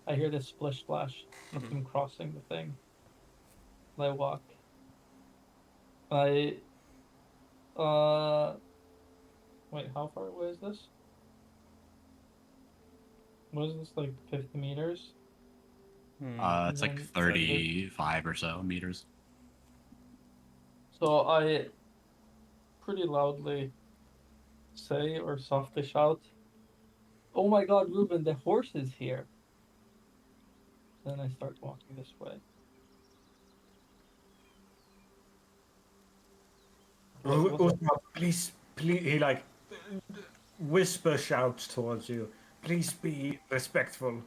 I hear this splish splash of Mhm. them crossing the thing. I walk. Wait, how far away is this? What is this, like 50 meters? It's like Mhm. 35 or so meters. So I pretty loudly say or softly shout, "Oh my god, Ruben, the horse is here!" Then I start walking this way. Osmar, please, he like whisper shouts towards you. Please be respectful.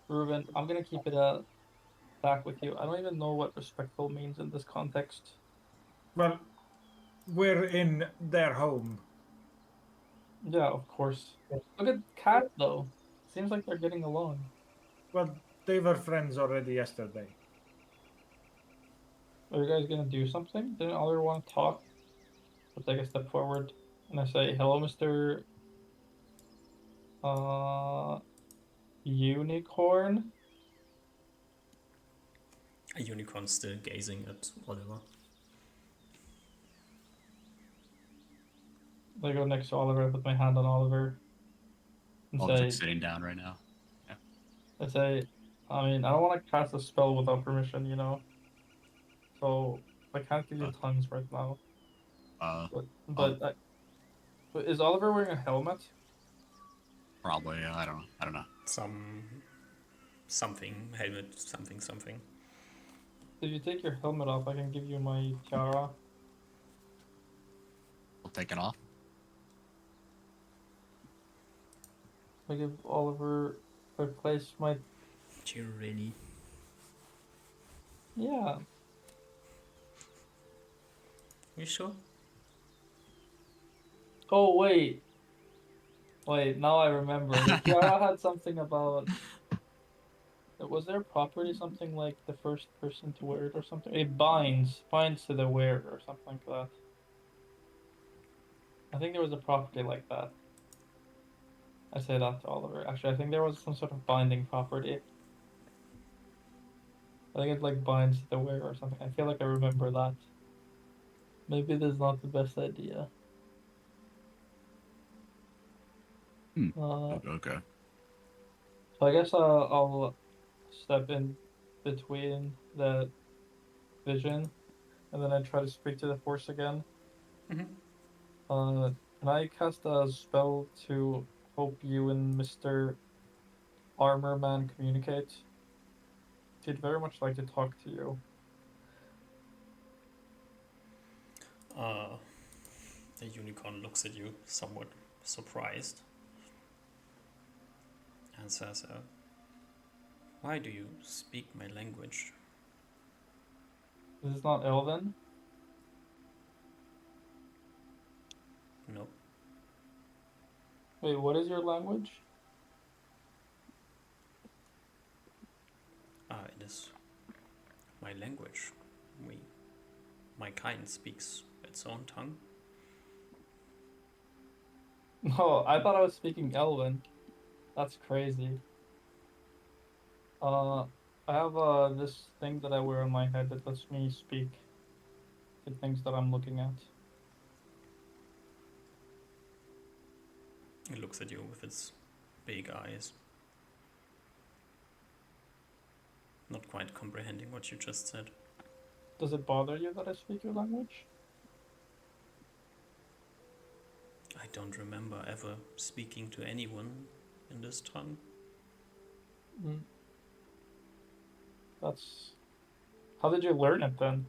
Ruben, I'm gonna keep it back with you. I don't even know what respectful means in this context. Well, we're in their home. Yeah, of course. Look at Cat though. Seems like they're getting along. Well, they were friends already yesterday. Are you guys gonna do something? Didn't Oliver want to talk? I take a step forward and I say, "Hello, Mr. Unicorn." A unicorn still gazing at Oliver. I go next to Oliver, I put my hand on Oliver, and Oliver's like say, sitting down right now. I say, I mean, I don't want to cast a spell without permission, you know? So, I can't give you tons right now. But is Oliver wearing a helmet? Probably. I don't know. Some something helmet, something. If you take your helmet off, I can give you my tiara. We'll take it off. I give Oliver a place my. Do you really? Yeah. You sure? Oh wait. Wait. Now I remember. The tiara had something about. Was there a property something like the first person to wear it or something? It binds to the wearer or something like that. I think there was a property like that. I say that to Oliver. Actually, I think there was some sort of binding property. I think it like binds to the wearer or something. I feel like I remember that. Maybe this is not the best idea. Okay. So I guess I'll step in between the vision, and then I try to speak to the force again. Mm-hmm. Can I cast a spell to help you and Mr. Armor Man communicate? He'd very much like to talk to you. The unicorn looks at you, somewhat surprised, and says, "Why do you speak my language?" This is not Elven. No. Wait, what is your language? It is my language. My kind speaks its own tongue. No, I thought I was speaking Elven. That's crazy. I have this thing that I wear on my head that lets me speak to things that I'm looking at. It looks at you with its big eyes, not quite comprehending what you just said. Does it bother you that I speak your language? I don't remember ever speaking to anyone in this tongue. Mm. That's. How did you learn it then?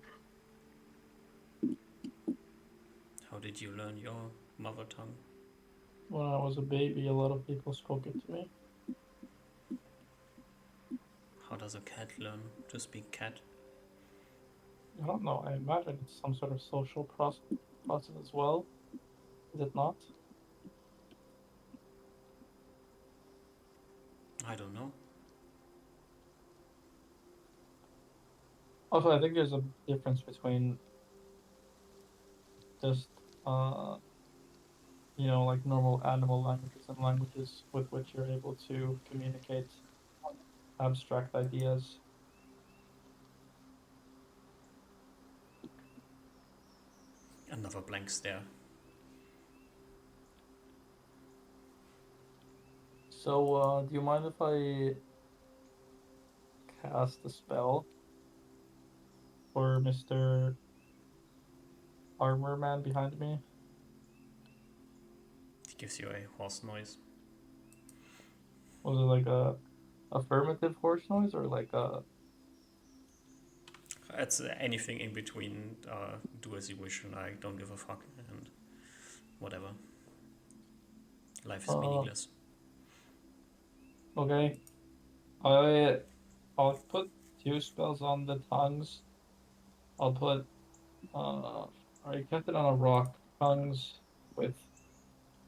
How did you learn your mother tongue? When I was a baby, a lot of people spoke it to me. How does a cat learn to speak cat? I don't know. I imagine it's some sort of social process as well. Is it not? I don't know. Also, I think there's a difference between just, like normal animal languages and languages with which you're able to communicate abstract ideas. Another blank stare. So, do you mind if I cast a spell for Mr. Armor Man behind me? It gives you a horse noise. Was it like a affirmative horse noise or like a? It's anything in between. Do as you wish, and I don't give a fuck, and whatever. Life is meaningless. Okay. I'll put two spells on the tongues. I'll put I kept it on a rock. Tongues with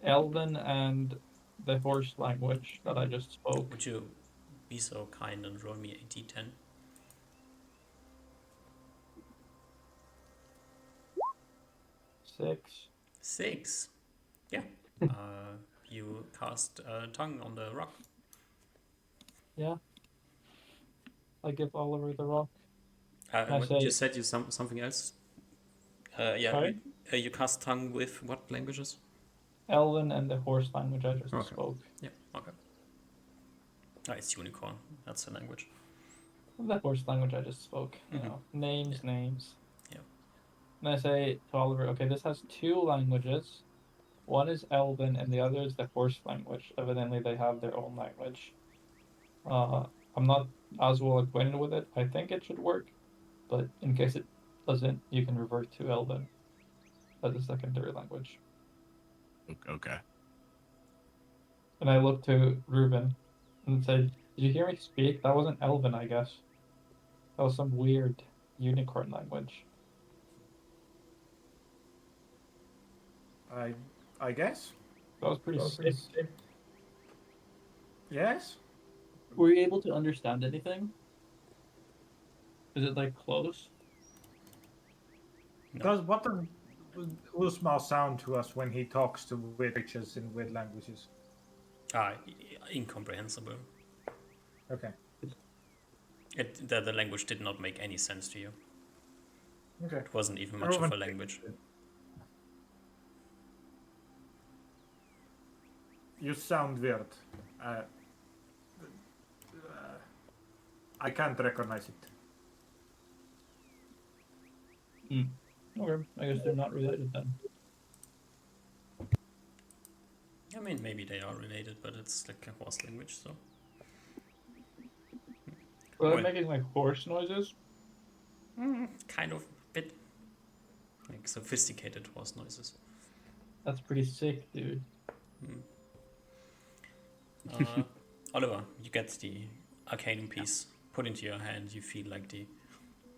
Elven and the horse language that I just spoke. Would you be so kind and roll me a d10? 6. 6. Yeah. You cast tongue on the rock. Yeah. I give Oliver the rock. And what you said you something else? Yeah. Sorry? You cast tongue with what languages? Elven and the horse language I just spoke. Yeah. Okay. It's unicorn. That's the language. The horse language I just spoke. Mm-hmm. Names. Yeah. And I say to Oliver, okay, this has two languages. One is Elven and the other is the horse language. Evidently, they have their own language. I'm not as well acquainted with it. I think it should work, but in case it doesn't, you can revert to Elven as a secondary language. Okay. And I looked to Ruben and said, "Did you hear me speak? That wasn't Elven, I guess. That was some weird unicorn language." I guess. That was pretty sick. Yes. Were you able to understand anything? Is it like close? No. Does what does Usma sound to us when he talks to weird creatures in weird languages? Incomprehensible. Okay. The language did not make any sense to you. Okay. It wasn't even much of a language. You sound weird. I can't recognize it. Okay, I guess they're not related then. I mean, maybe they are related, but it's like a horse language, so. Were they Well- making like horse noises? Kind of bit like sophisticated horse noises. That's pretty sick, dude. Oliver, you get the arcanum piece put into your hand. You feel like the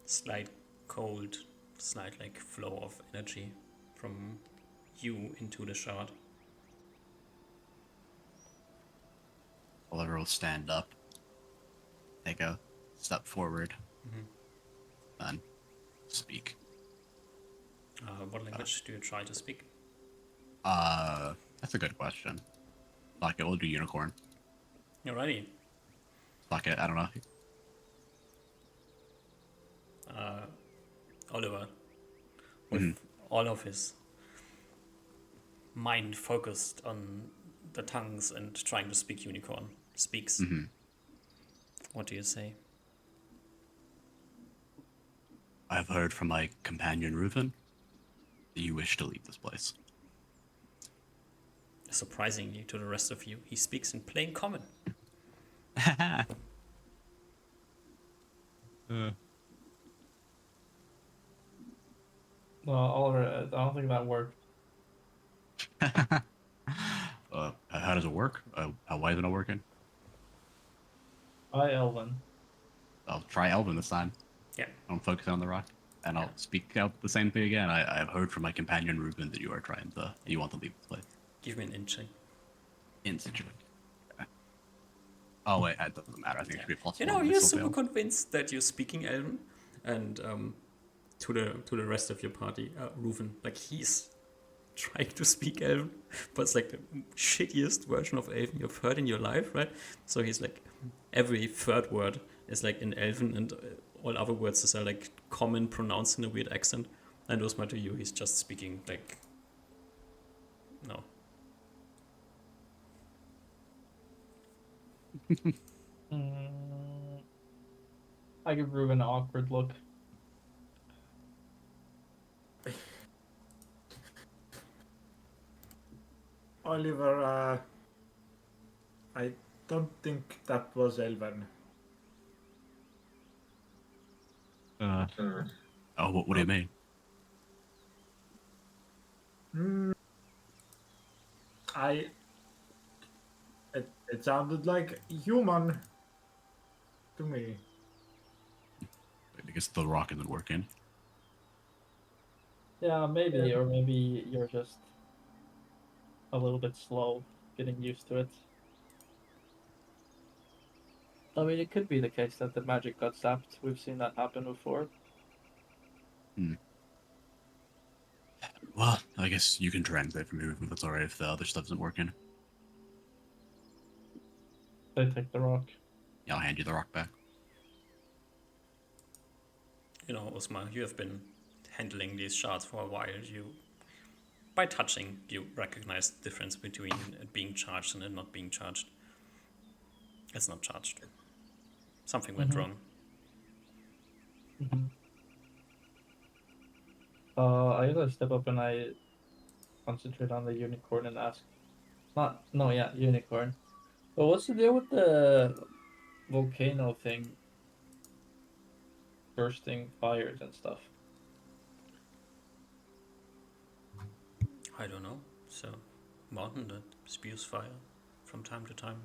slight cold, slight like flow of energy from you into the shard. Oliver will stand up, take a step forward, and speak. What language do you try to speak? That's a good question. Fuck it, we'll do unicorn. Alrighty. Fuck it, I don't know. Oliver, with all of his mind focused on the tongues and trying to speak unicorn, speaks. What do you say? I have heard from my companion Reuven that you wish to leave this place. Surprisingly to the rest of you, he speaks in plain common. No, Oliver, I don't think that worked. How does it work? Why isn't it working? Hi, Elven. I'll try Elven this time. Yeah. I'll focus on the rock, and I'll speak out the same thing again. I have heard from my companion Reuben that you are you want to leave this place. Give me an inching. Instant. Okay. Oh wait, that doesn't matter. I think it should be plus You one. know, but you're still super fail. convinced that you're speaking Elven, and to the rest of your party, Reuven, like he's trying to speak Elven, but it's like the shittiest version of Elven you've heard in your life, right? So he's like, every third word is like in Elven, and all other words are like common, pronounced in a weird accent. And Osmar, to you, he's just speaking like, no. I give Ruben an awkward look. Oliver, I don't think that was Elven. Oh, what do you mean? It sounded like human to me. I guess the rock isn't working. Yeah, maybe, or maybe you're just a little bit slow getting used to it. I mean, it could be the case that the magic got zapped. We've seen that happen before. Well, I guess you can translate for me if it's alright if the other stuff isn't working. They take the rock. Yeah, I'll hand you the rock back. You know, Osmar, you have been handling these shards for a while. By touching, you recognize the difference between it being charged and it not being charged. It's not charged. Something went wrong. I guess I step up and I concentrate on the unicorn and ask, unicorn. But what's the deal with the volcano thing bursting fires and stuff? I don't know. So, mountain that spews fire from time to time.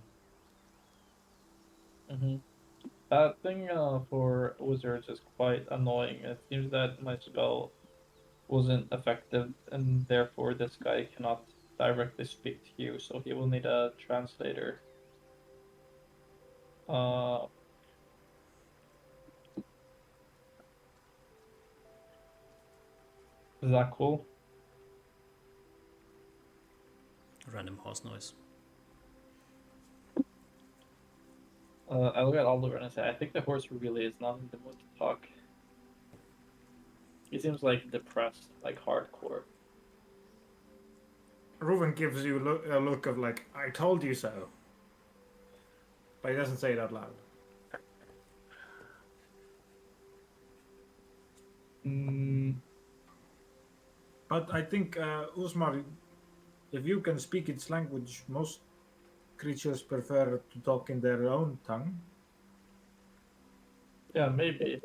Mm-hmm. That thing for wizards is quite annoying. It seems that my spell wasn't effective, and therefore this guy cannot directly speak to you, so he will need a translator. Uh, is that cool? Random horse noise. I look at Oliver and I say, I think the horse really is not in the mood to talk. He seems like depressed, like hardcore. Reuven gives you a look of like, I told you so. But he doesn't say it out loud. Mm, But I think, Usmar, if you can speak its language, most creatures prefer to talk in their own tongue. yeah, maybe.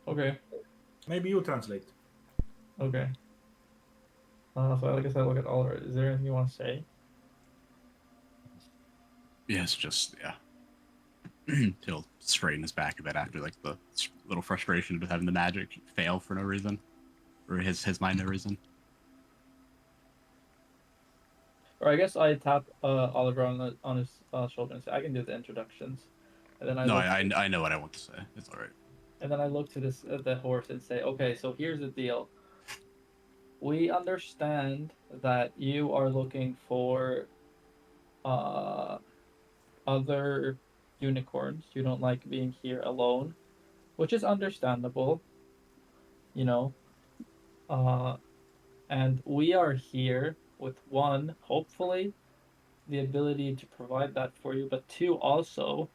Okay, Maybe you translate. okay. So like I said, I look at Oliver. Is there anything you want to say? Yeah, it's just yeah. He'll straighten his back a bit after like the little frustration with having the magic fail for no reason, or his mind no reason. Or I guess I tap Oliver on his shoulder and say, I can do the introductions. And then I No, look I know what I want to say. It's all right. and then I look to this the horse and say, okay, so here's the deal. We understand that you are looking for uh other unicorns. You don't like being here alone, which is understandable, you know. Uh and we are here with one, hopefully, the ability to provide that for you, but two, also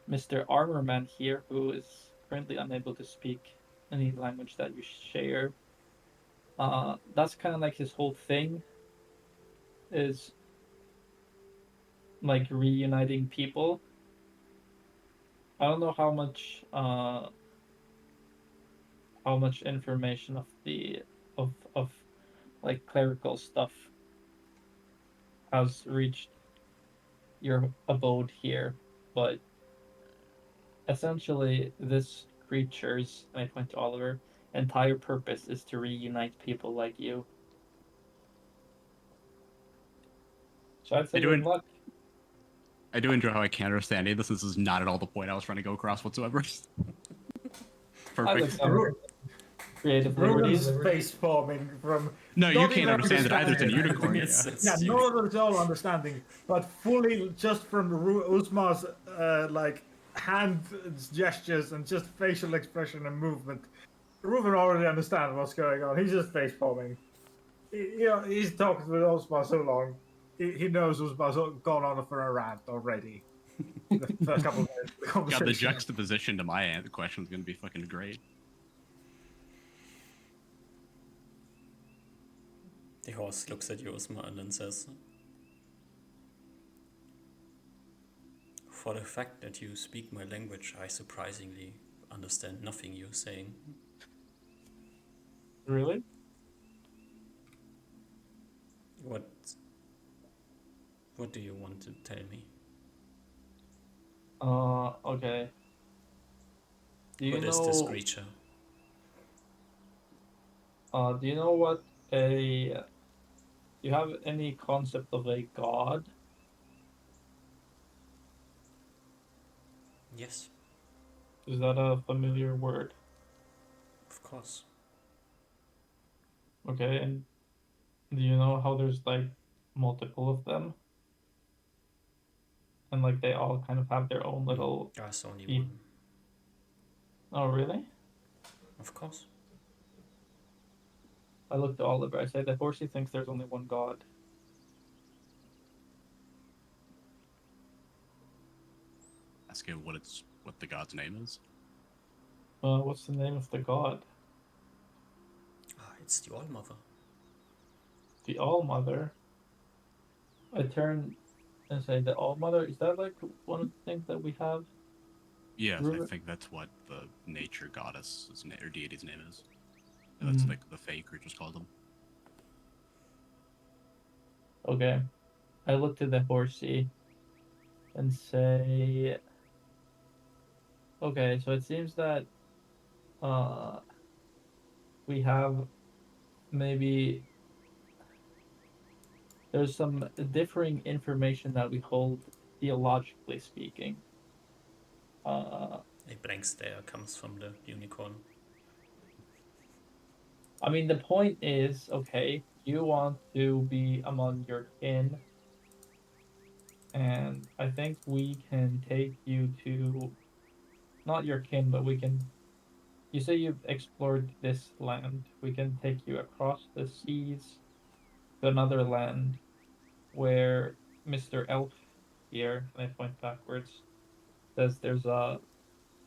Mr. Armorman here, who is currently unable to speak any language that you share. That's kind of like his whole thing is like reuniting people. I don't know how much information of the of like clerical stuff has reached your abode here, but essentially this creature's, and I point to Oliver, entire purpose is to reunite people like you. So I'd say I do, good luck. I do enjoy how I can't understand any of this. This is not at all the point I was trying to go across whatsoever. I took Perfect. some creative liberties. Reuven's face forming from No, you not can't even understand it either. It's a understanding. unicorn. Yeah. Yeah, not at all understanding, but fully just from Usmar's like hand gestures and just facial expression and movement. Reuven already understands what's going on. He's just face forming. He's talked with Usmar so long. He knows Usmar's gone on for a rant already. The first couple of minutes of the God, conversation. the juxtaposition to my question is going to be fucking great. The horse looks at you, Osma, and then says, for the fact that you speak my language, I surprisingly understand nothing you're saying. Really? What do you want to tell me? Okay. Do you What is this creature? Do you know what a? Do you have any concept of a god? Yes, Is that a familiar word? of course. Okay, and do you know how there's like multiple of them? And like they all kind of have their own little. There's only e- one. Oh, really? Of course. I looked at Oliver. I say the horsey thinks there's only one god. Ask him what the god's name is. What's the name of the god? It's the All-Mother. The All Mother. I turn and say the All Mother. Is that like one of the things that we have? Yes, I Ruben? think that's what the nature goddess's name or deity's name is. Mm. That's like the fake creatures called them. Okay. I look to the horsey and say, okay, so it seems that uh we have maybe there's some differing information that we hold theologically speaking. Uh A blank stare comes from the unicorn. I mean the point is, okay, you want to be among your kin, and I think we can take you to not your kin, but we can you say you've explored this land. We can take you across the seas to another land where Mr. Elf here, and I point backwards, says there's a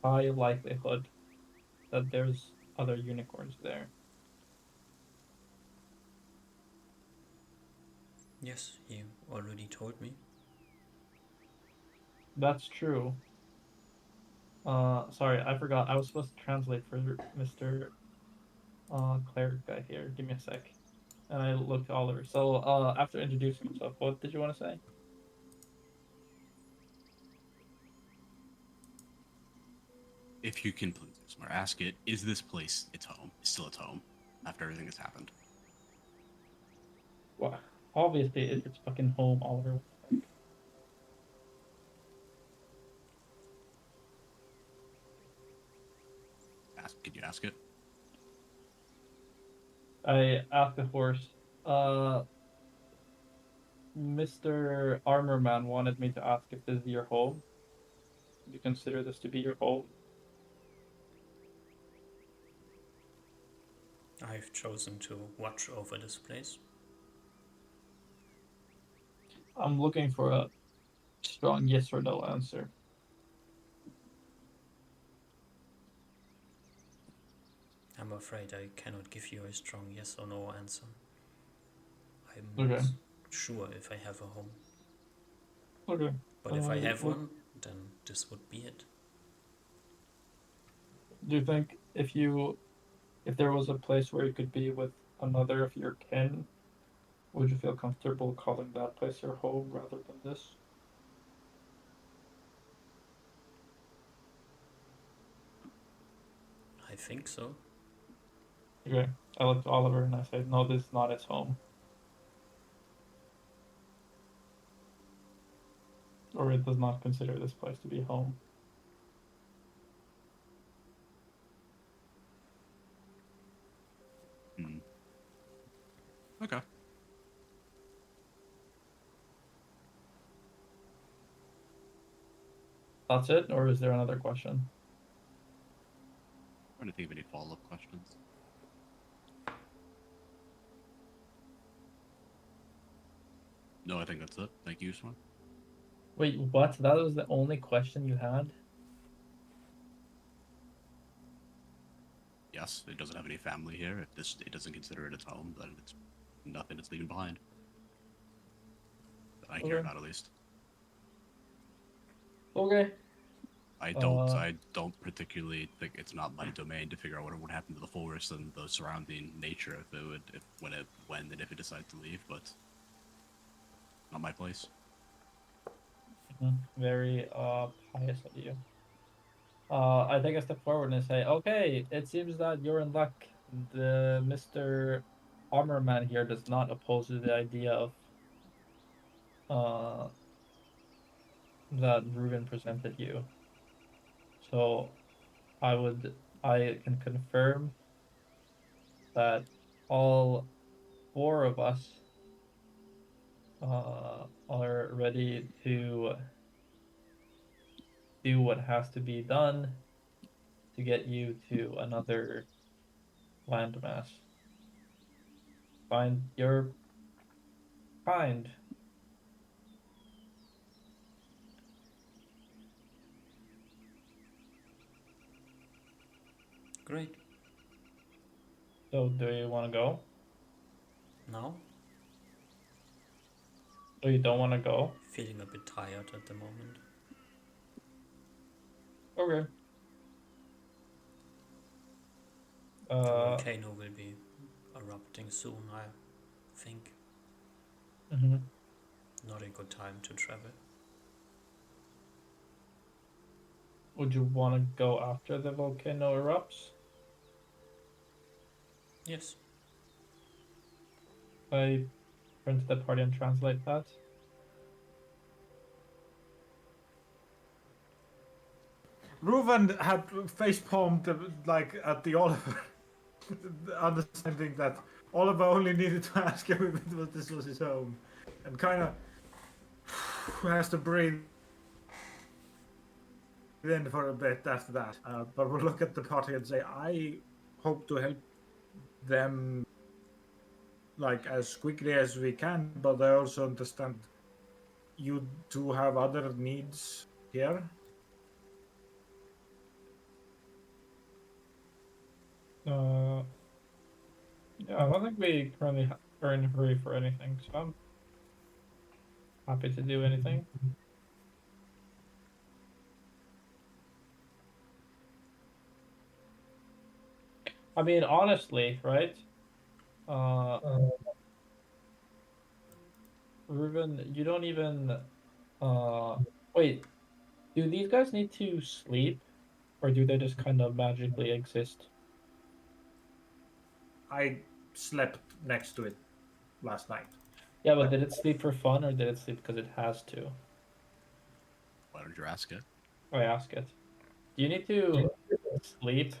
high likelihood that there's other unicorns there. Yes, you already told me. That's true. Sorry, I forgot. I was supposed to translate for Mr. Cleric guy here. Give me a sec. And I looked to Oliver. So, after introducing himself, what did you want to say? If you can please, Usmar, ask it, is this place its home? Is still its home after everything has happened? Well, obviously, it's its fucking home, Oliver. Can you ask it? I asked the horse. Mr. Armorman wanted me to ask if this is your home. Do you consider this to be your home? I've chosen to watch over this place. I'm looking for a strong yes or no answer. I'm afraid I cannot give you a strong yes or no answer. I'm Okay. not sure if I have a home. Okay. But if I have look, one, then this would be it. do you think if there was a place where you could be with another of your kin, would you feel comfortable calling that place your home rather than this? I think so. Okay. I looked to Oliver and I said, no, this is not its home. Or it does not consider this place to be home. Hmm. Okay. That's it, or is there another question? Trying to think of any follow-up questions. No, I think that's it. Thank you, Usman. Wait, what? That was the only question you had? Yes, it doesn't have any family here. If it doesn't consider it its home, then it's nothing it's leaving behind. That I care Okay. about, at least. Okay. I don't particularly think it's not my domain to figure out what would happen to the forest and the surrounding nature if it would, when and if it decides to leave, but not my place. Very pious of you. I take a step forward and say, okay, it seems that you're in luck. The Mr. Armorman here does not oppose to the idea of uh that Ruben presented you. So I can confirm that all four of us are ready to do what has to be done to get you to another landmass. Find your kind. Great. So do you want to go? Now? So you don't want to go? Feeling a bit tired at the moment. Okay. The volcano will be erupting soon, I think. Mhm. Not a good time to travel. Would you want to go after the volcano erupts? Yes. I turn to the party and translate that. Reuven had face palmed like at the Oliver, understanding that Oliver only needed to ask him if this was his home, and kind of has to breathe in for a bit after that. But we'll look at the party and say, I hope to help them like as quickly as we can, but I also understand you do have other needs here. Yeah, I don't think we currently are in a hurry for anything, so I'm happy to do anything. I mean, honestly, right? Uh, Ruben, you don't even. Wait. Do these guys need to sleep, or do they just kind of magically exist? I slept next to it last night. Yeah, but did it sleep for fun, or did it sleep because it has to? Why don't you ask it? I ask it. Do you need to sleep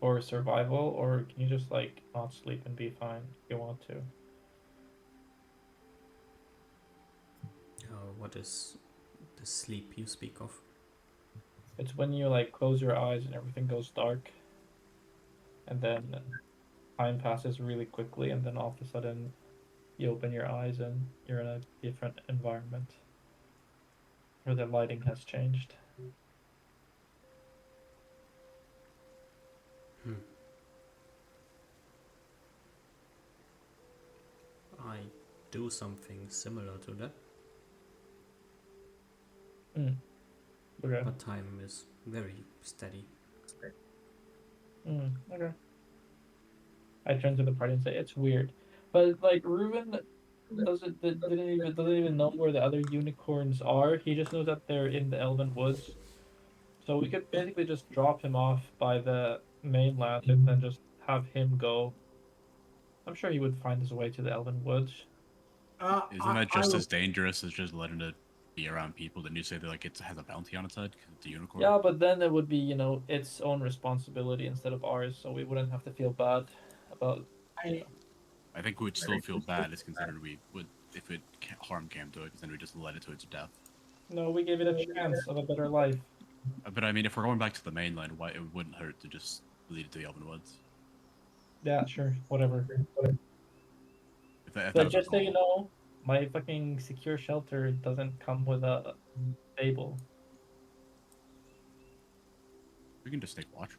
for survival, or can you just like not sleep and be fine if you want to? What is the sleep you speak of? It's when you like close your eyes and everything goes dark, and then time passes really quickly, and then all of a sudden you open your eyes and you're in a different environment where the lighting has changed. I do something similar to that, Okay. but time is very steady. Okay. I turn to the party and say it's weird, but like Ruben doesn't even know where the other unicorns are. He just knows that they're in the Elven Woods. So we could basically just drop him off by the mainland and then just have him go. I'm sure he would find his way to the Elven Woods. Isn't that I just will. as dangerous as just letting it be around people? Then you say that like it has a bounty on its head because it's a unicorn. Yeah, but then it would be, its own responsibility instead of ours, so we wouldn't have to feel bad about. I, I think we'd still feel bad as considered we would if it harm came to it, because then we just led it to its death. No, we gave it a chance of a better life. But I mean, if we're going back to the mainland, why it wouldn't hurt to just lead it to the Elven Woods? Yeah, sure, whatever. If that But was our just so you goal. know, my fucking secure shelter doesn't come with a stable. We can just take watch.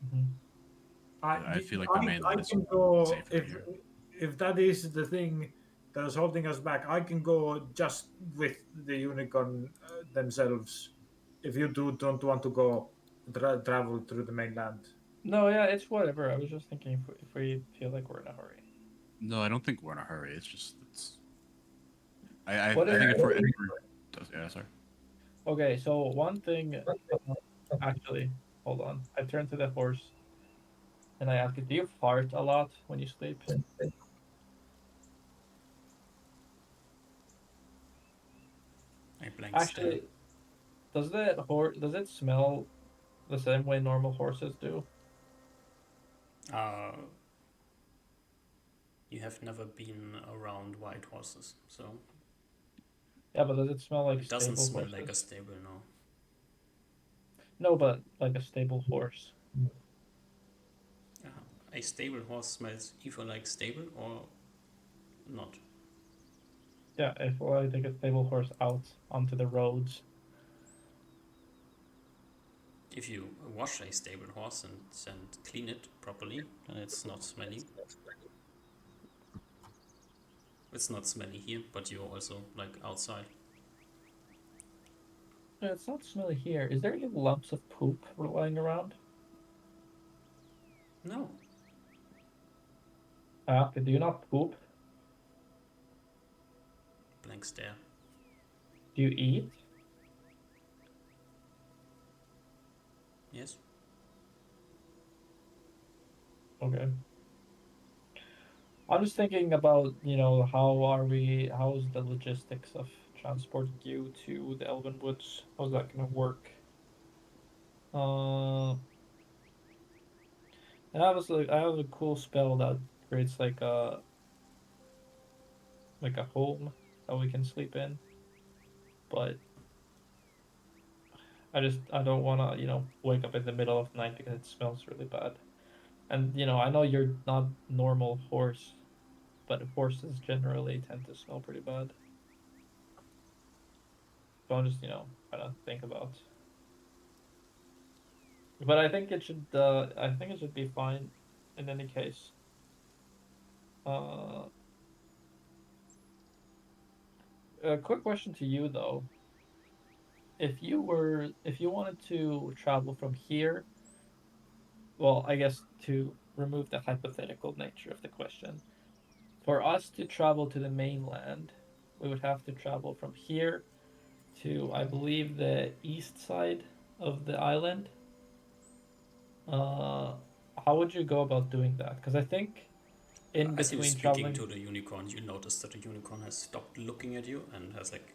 Mhm. I feel like the mainland I is can go safer than here. if that is the thing that is holding us back. I can go just with the unicorn themselves. If you don't want to go travel through the mainland. No, yeah, it's whatever. I was just thinking if we feel like we're in a hurry. No, I don't think we're in a hurry. It's just it's. I What if? think if we're yeah, sorry. Okay, so one thing, actually, hold on. I turn to the horse and I ask it, do you fart a lot when you sleep? A blank stare. Actually, does it smell the same way normal horses do? Uh, you have never been around white horses, so Yeah, but does it smell like it doesn't stable smell like a horses? stable, no. No, but like a stable horse. Uh, a stable horse smells either like stable or not. Yeah, if I take a stable horse out onto the roads. If you wash a stable horse and clean it properly, then it's not smelly. It's not smelly here, but you're also like outside. It's not smelly here. Is there any lumps of poop lying around? No. Do you not poop? Blank stare. Do you eat? Yes. Okay. I'm just thinking about, how's the logistics of transporting you to the Elven Woods? How's that gonna work? And I have a cool spell that creates like a home that we can sleep in. But I don't wanna, wake up in the middle of the night because it smells really bad. And I know you're not normal horse, but horses generally tend to smell pretty bad. So I'm just, trying to think about. But I think it should be fine in any case. Uh, a quick question to you though. If you wanted to travel from here, well, I guess to remove the hypothetical nature of the question, for us to travel to the mainland, we would have to travel from here to, I believe, the east side of the island. Uh, how would you go about doing that? Because I think in As you were between speaking traveling, to the unicorn, you notice that the unicorn has stopped looking at you and has like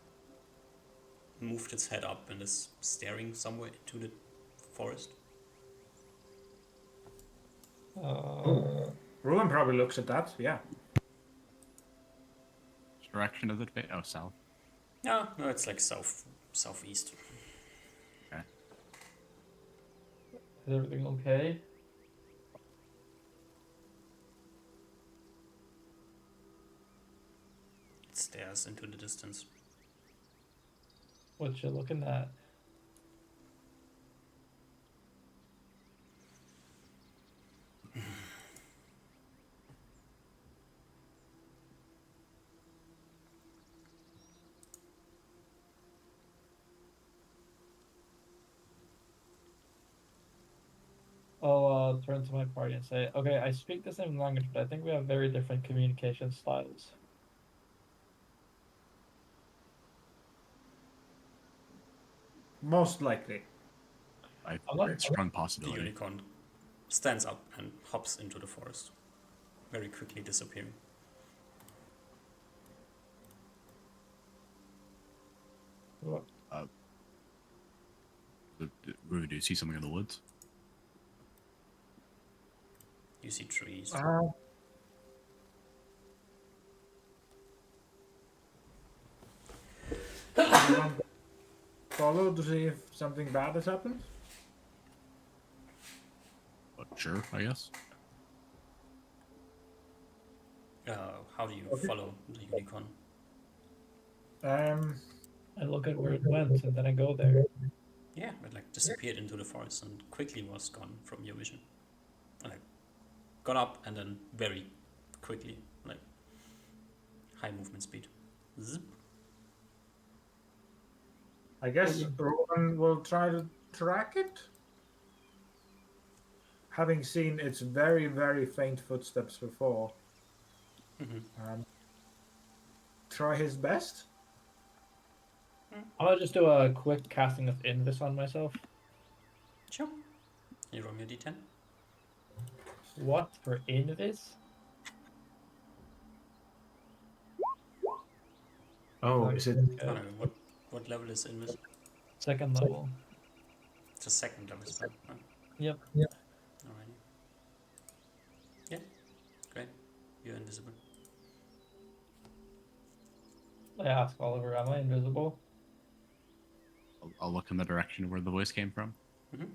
moved its head up and is staring somewhere into the forest. Ruin probably looks at that. Yeah. Which direction does it face? Oh, south. No, it's like southeast. Okay. is everything okay? It stares into the distance. What you looking at? I'll turn to my party and say, okay, I speak the same language, but I think we have very different communication styles. Most likely. I I'm not- strong The possibility. unicorn stands up and hops into the forest, very quickly disappearing. Ruby, do you see something in the woods? You see trees. You want to follow to see if something bad has happened? Sure, I guess. How do you follow the unicorn? I look at where it went and then I go there. Yeah, it like disappeared into the forest and quickly was gone from your vision. And like gone up and then very quickly, like high movement speed. Zip. I guess Rowan will try to track it. Having seen its very, very faint footsteps before, try his best. I'm gonna just do a quick casting of Invis on myself. Sure. You roll me a d10. What for Invis? Oh, is it? I don't know, what level is Invis? Second level. It's a second level spell. Right? Yep. Alrighty. Yeah, great. You're invisible. I ask Oliver, am I invisible? I'll look in the direction where the voice came from. Mm-hmm.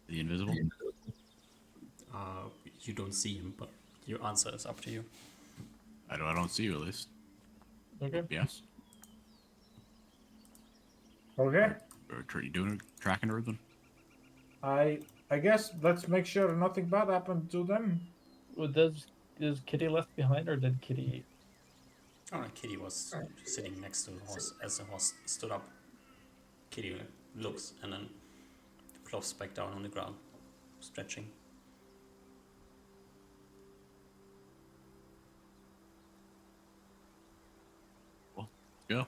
The invisible. You don't see him, but your answer is up to you. I don't see you at least. Okay. Yes. Okay. Are you doing a tracking or something? I guess let's make sure nothing bad happened to them. Well, is Kitty left behind or did Kitty Oh, Kitty was sitting next to the horse. As the horse stood up, Kitty looks and then plops back down on the ground, stretching. Well, go.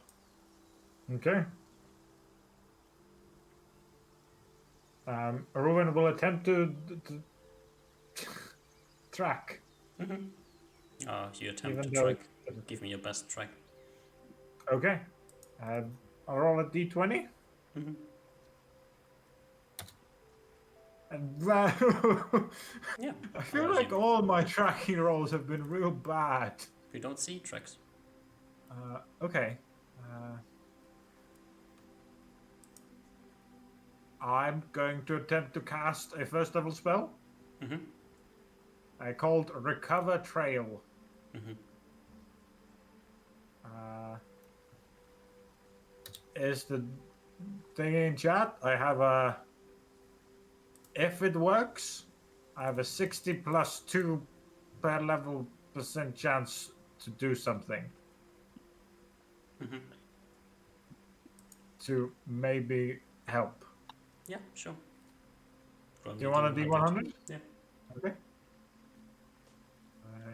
Okay. Ruben will attempt to track. You attempt Even to though track. it's- Give me your best track. Okay. I'll roll a d20. And Yeah. I feel like all my tracking rolls have been real bad. You don't see tracks. Okay. I'm going to attempt to cast a first level spell. I called Recover Trail. Is the thing in chat? I have a. If it works, I have a 60 plus 2 per level % chance to do something. To maybe help. Yeah, sure. Do you want a D100? Yeah. Okay.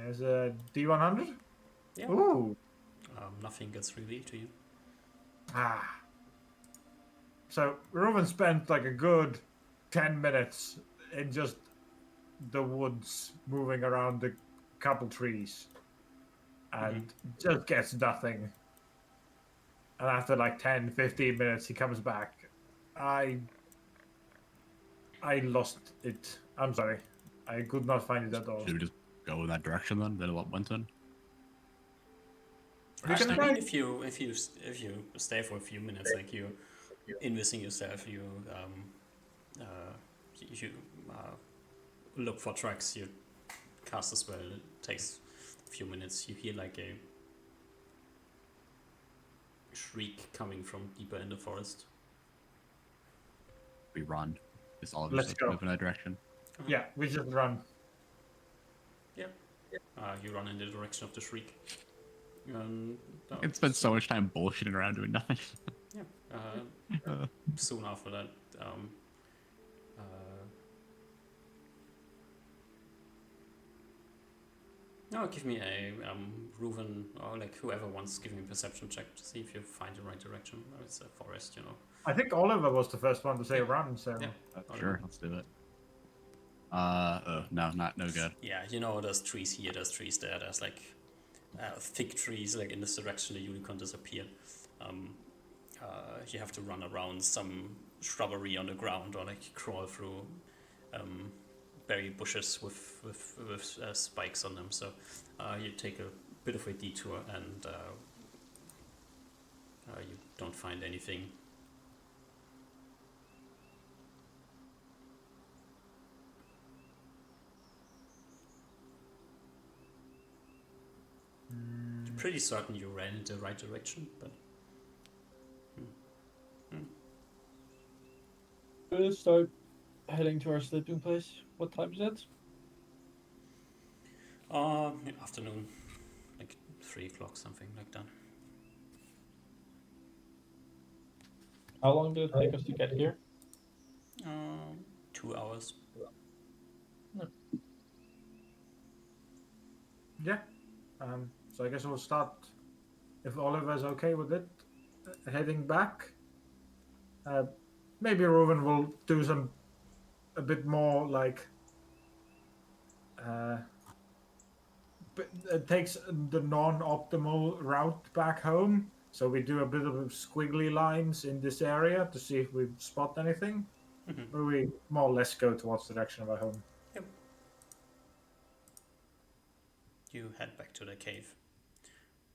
There's a D100? Yeah. Ooh. Nothing gets revealed to you. Ah. So Reuven spent like a good 10 minutes in just the woods, moving around the couple trees, and just gets nothing. And after like 10-15 minutes, he comes back. I lost it. I'm sorry. I could not find it at all. Should we just go in that direction then? That what went in? We can I try. mean, if you stay for a few minutes, like you investing yourself, you look for tracks, you cast a spell. It takes a few minutes. You hear like a shriek coming from deeper in the forest. We run. Is all of Let's us go. move in that direction? Yeah, we just run. Yeah. You run in the direction of the shriek. And, It's spent so much time bullshitting around doing nothing. yeah. Soon after that, no, give me a Reuven or like whoever wants, give me a perception check to see if you find the right direction. It's a forest, you know. I think Oliver was the first one to say Yeah. run, so Yeah. Sure, let's do it. No, no good. Yeah, you know, there's trees here, there's trees there, there's like thick trees like in this direction the unicorn disappeared. You have to run around some shrubbery on the ground or like crawl through berry bushes with spikes on them. So you take a bit of a detour and you don't find anything. You're pretty certain you ran in the right direction, but Let's start heading to our sleeping place. What time is it? afternoon, like 3 o'clock, something like that. How long did it take us to get here? 2 hours. yeah. So I guess we'll start, if Oliver's okay with it, heading back. Maybe Reuven will do a bit more like. But it takes the non-optimal route back home, so we do a bit of squiggly lines in this area to see if we spot anything. But we more or less go towards the direction of our home. Yep. You head back to the cave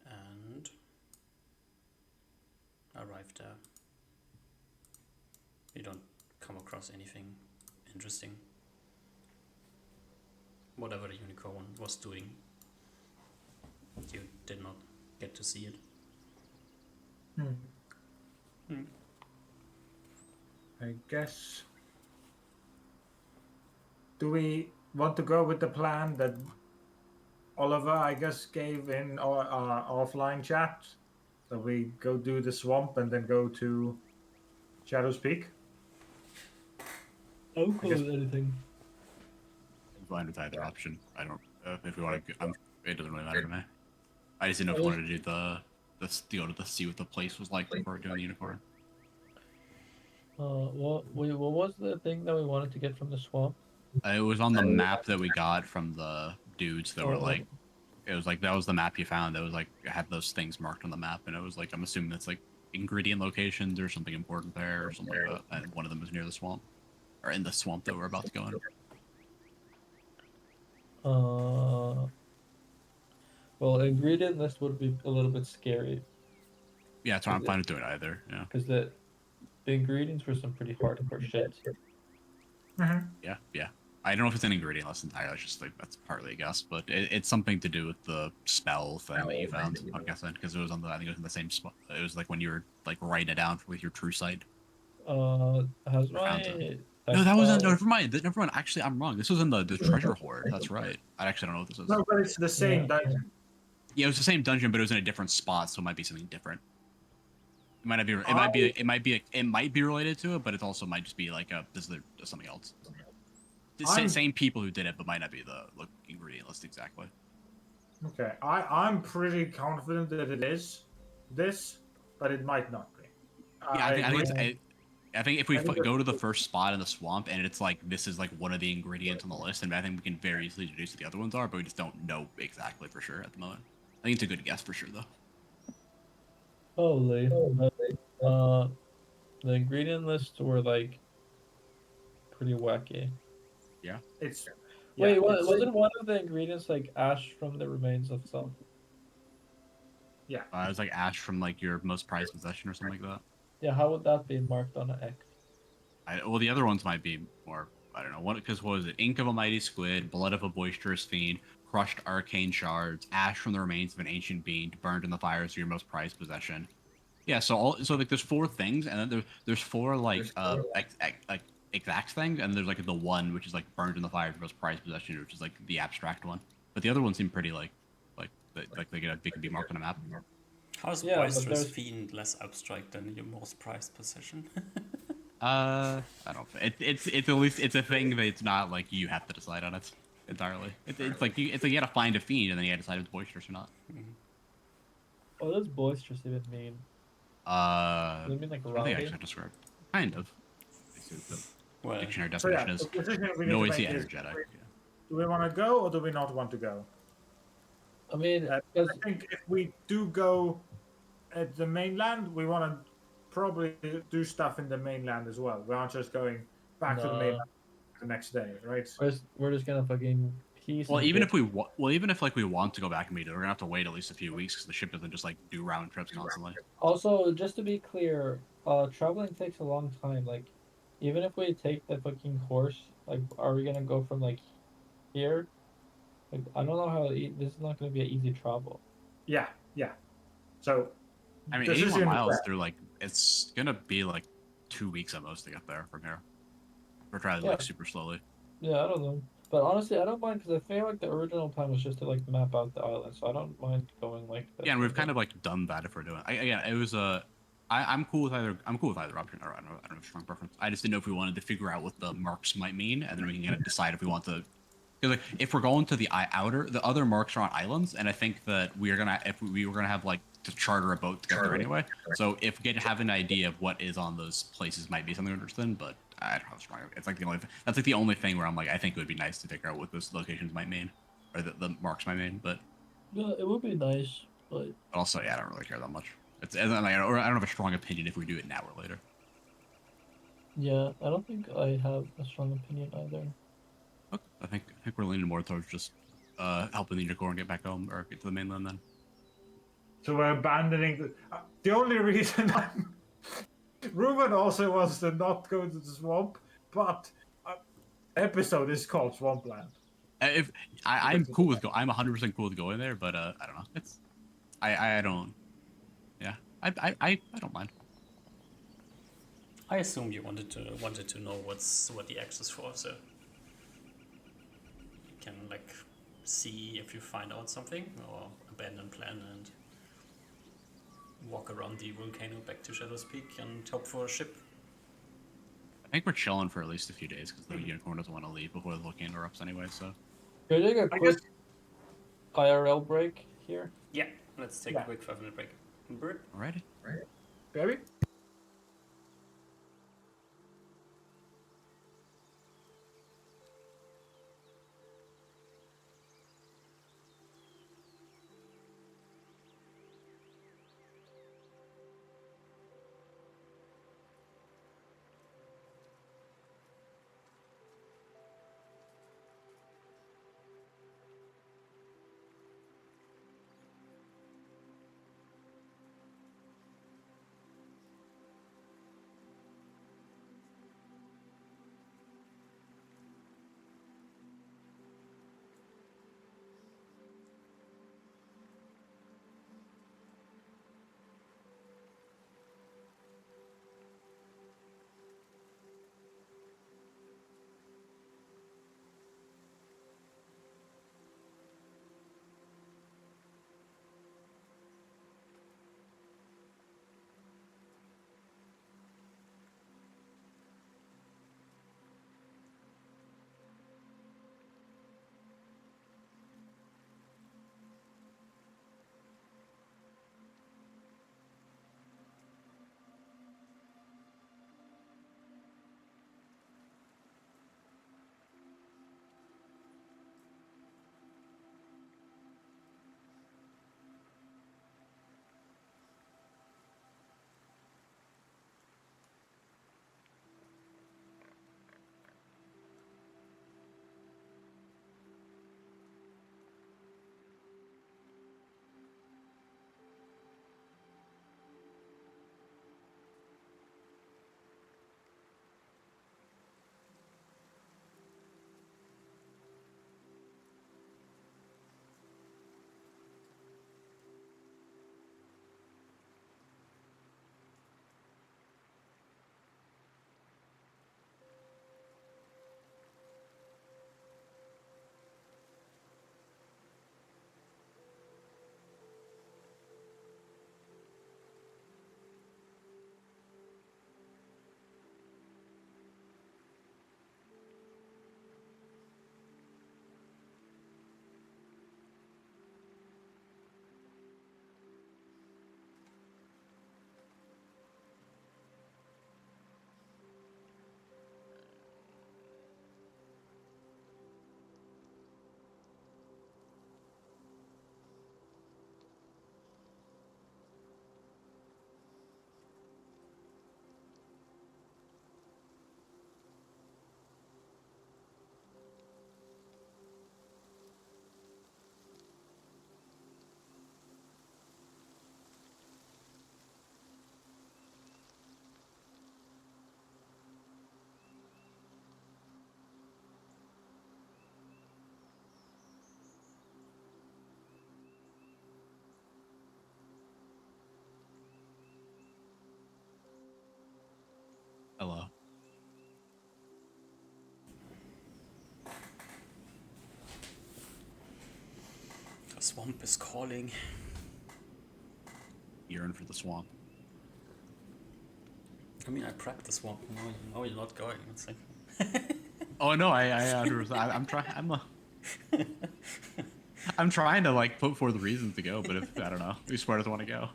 and arrive there. You don't come across anything interesting. Whatever the unicorn was doing, you did not get to see it. I guess. Do we want to go with the plan that Oliver, I guess, gave in our offline chat that we go do the swamp and then go to Shadow's Peak. I'm cool with anything. I'm fine with either option. I don't. If we want to, it doesn't really matter to me. I just didn't know if we wanted to do the go to see what the place was like before doing the unicorn. What was the thing that we wanted to get from the swamp? It was on the map that we got from the dudes that were like, it was like that was the map you found. That was like it had those things marked on the map, and it was like I'm assuming that's like ingredient locations or something important there or something like that. And one of them was near the swamp, or in the swamp that we're about to go in. Well, ingredient list would be a little bit scary Yeah, that's why I'm fine with doing either. Yeah. because the ingredients were some pretty hardcore shit. Yeah, yeah. I don't know if it's an ingredient list entirely. It's just like that's partly a guess, but it's something to do with the spell thing that you found. I'm guessing because it was on the I think it was in the same spot. It was like when you were like writing it down with your true sight. Has Found my No, that was no. Never mind. Never mind. Actually, I'm wrong. This was in the treasure hoard. That's right. I actually don't know what this is. No, but it's the same Yeah. dungeon. Yeah, it was the same dungeon, but it was in a different spot, so it might be something different. It might not be. It might be. It might be. It might be related to it, but it also might just be like this is something else. The same people who did it, but might not be the ingredient list exactly. Okay, I'm pretty confident that it is this, but it might not be. Yeah, I think if we I think go to the first spot in the swamp and it's like this is like one of the ingredients on the list, and I think we can very easily deduce what the other ones are, but we just don't know exactly for sure at the moment. I think it's a good guess for sure though. Holy. The ingredient lists were like pretty wacky. Yeah. It's Wait, wasn't one of the ingredients like ash from the remains of some? yeah. It was like ash from like your most prized possession or something like that. Yeah, how would that be marked on an X? Well, the other ones might be more. I don't know what because what was it? Ink of a mighty squid, blood of a boisterous fiend, crushed arcane shards, ash from the remains of an ancient being, burned in the fires of your most prized possession. Yeah, so like there's four things, and then there's four like like exact things, and there's like the one which is like burned in the fire of your most prized possession, which is like the abstract one. But the other ones seem pretty like they could be marked on a map. How is Yeah, but Boisterous there's- Fiend less abstract than your most prized possession? I don't. It's at least it's a thing that it's not like you have to decide on it entirely. It's like you gotta find a fiend and then you gotta decide if it's boisterous or not. What does boisterous even mean? Does it mean like I think rowdy? actually describe kind of. The Well, dictionary So yeah, definition is the decision we need to noisy, make is: energetic. Yeah. do we want to go or do we not want to go? I mean, I 'cause- think if we do go at the mainland, we want to probably do stuff in the mainland as well. We aren't just going back to the Nah. mainland the next day, right? we're just gonna fucking piece. Well, and even dip. if even if like we want to go back immediately, we're gonna have to wait at least a few weeks because the ship doesn't just like do round trips constantly. Also, just to be clear, traveling takes a long time. Like, even if we take the fucking horse, like, are we gonna go from like here? Like, I don't know how this is not gonna be an easy travel. Yeah, yeah. So I mean, decision 81 miles. is- They're like it's gonna be like 2 weeks at most to get there from here. We're traveling like Yeah. super slowly. Yeah, I don't know. But honestly, I don't mind because I feel like the original plan was just to like map out the island, so I don't mind going like. Yeah, and we've kind of like done that if we're doing. Again, it was I'm cool with either. I'm cool with either option. Or I don't have a strong preference. I just didn't know if we wanted to figure out what the marks might mean, and then we can kind of decide if we want to. Because like, if we're going to the other marks are on islands, and I think that we were gonna have like to charter a boat to get there anyway. So if we have an idea of what is on those places might be something we're interested in, but I don't know how strong. It's like that's like the only thing where I'm like I think it would be nice to figure out what those locations might mean, or the marks might mean, but. Yeah, it would be nice, but Also, yeah, I don't really care that much. I don't have a strong opinion if we do it now or later. yeah, I don't think I have a strong opinion either. Okay. I think we're leaning more towards just helping the unicorn get back home or get to the mainland then. So we're abandoning the only reason Ruben also wants to not go to the swamp, but episode is called Swampland. If I'm cool with I'm 100% cool with going there, but I don't know. It's I don't. Yeah, I don't mind. I assume you wanted to know what the X is for, so you can like see if you find out something, or abandon plan and walk around the volcano back to Shadow's Peak and hope for a ship? I think we're chilling for at least a few days because the unicorn doesn't want to leave before the volcano erupts anyway. So Can we take a I quick guess IRL break here? Yeah, let's take Yeah. a quick 5-minute break. Bert? alrighty. Barry. Hello. The swamp is calling. You're in for the swamp. I mean, I prepped the swamp. Now you're not going. It's like, Oh no, I understand. I'm trying. I'm trying to like put forth reasons to go, but if I don't know, if Spartans want to go,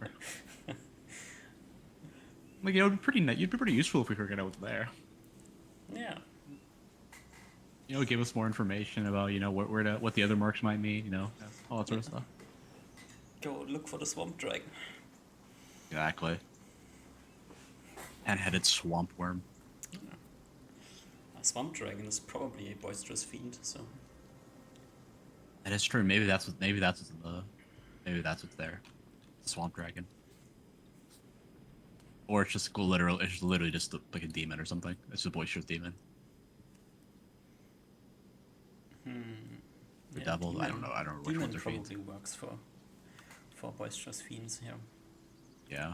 like it'd be pretty. You'd be pretty useful if we figured out what's there. yeah. You know, give us more information about what the other marks might mean. You know, all that sort of stuff. Go look for the swamp dragon. Exactly. Ten-headed swamp worm. A swamp dragon is probably a boisterous fiend, so. That is true. Maybe that's what's there. Swamp dragon. Or it's just literally just like a demon or something. It's a boisterous demon. The devil. I don't know. I don't know which Demon ones are fiends. probably works for boisterous fiends here. Yeah.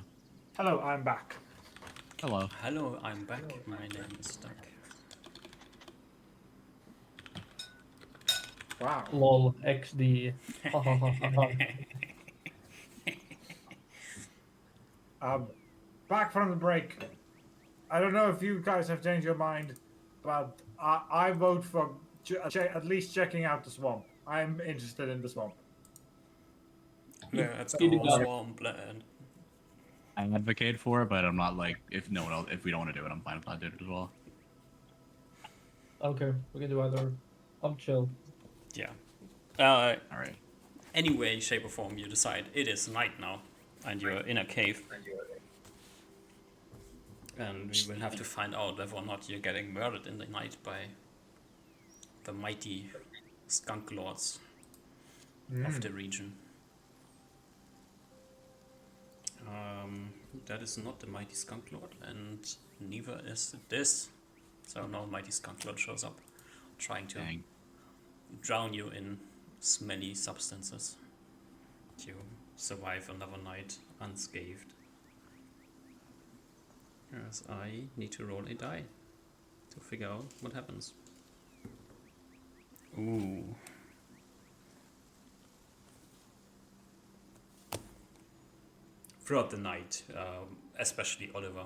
Hello, I'm back. Hello. Hello, I'm back. My name is Doug. Wow. Lol, XD. Back from the break. I don't know if you guys have changed your mind, but I vote for at least checking out the swamp. I'm interested in the swamp. Let's You go got it. Swampland. I advocate for it, but I'm not like if no one else if we don't want to do it, I'm fine with not doing it as well. Okay, we can do either. I'm chill. Yeah. All right. Any way, shape, or form you decide, it is night now, and you're in a cave. And we will have to find out whether or not you're getting murdered in the night by the mighty skunk lords of the region. That is not the mighty skunk lord, and neither is this. So no mighty skunk lord shows up, trying to Dang. drown you in smelly substances to survive another night unscathed. As I need to roll a die to figure out what happens. Ooh. Throughout the night, especially Oliver,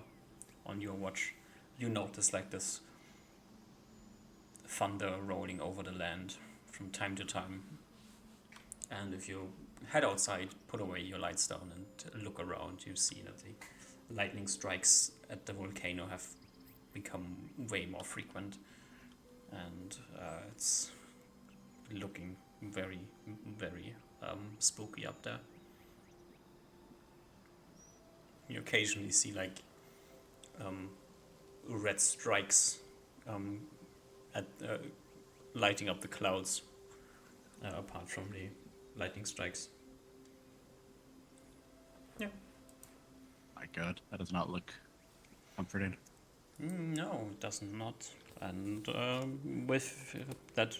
on your watch, you notice like this thunder rolling over the land from time to time. And if you head outside, put away your lights down and look around, you see that the lightning strikes at the volcano have become way more frequent. And it's looking very, very spooky up there. You occasionally see like red strikes at lighting up the clouds, apart from the lightning strikes. Yeah. My God, that does not look comforting. No, it does not. And with that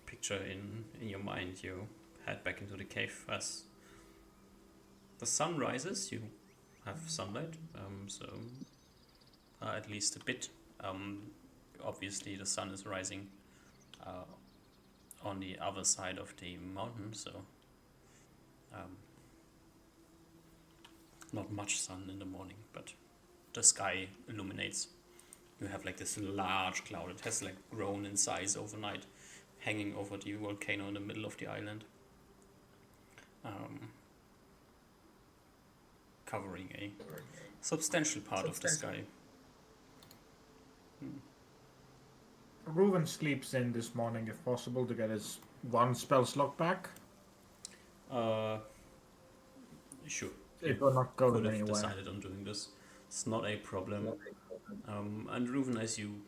picture in your mind, you head back into the cave. As the sun rises, you have sunlight, so at least a bit. Obviously, the sun is rising on the other side of the mountain, so not much sun in the morning, but the sky illuminates. You have like this large cloud. It has like grown in size overnight, hanging over the volcano in the middle of the island, covering a substantial part of the sky. Reuven sleeps in this morning if possible to get his one spell slot back. Sure. It will not go Could have anywhere. decided on doing this. It's not a problem. And Reuven, as you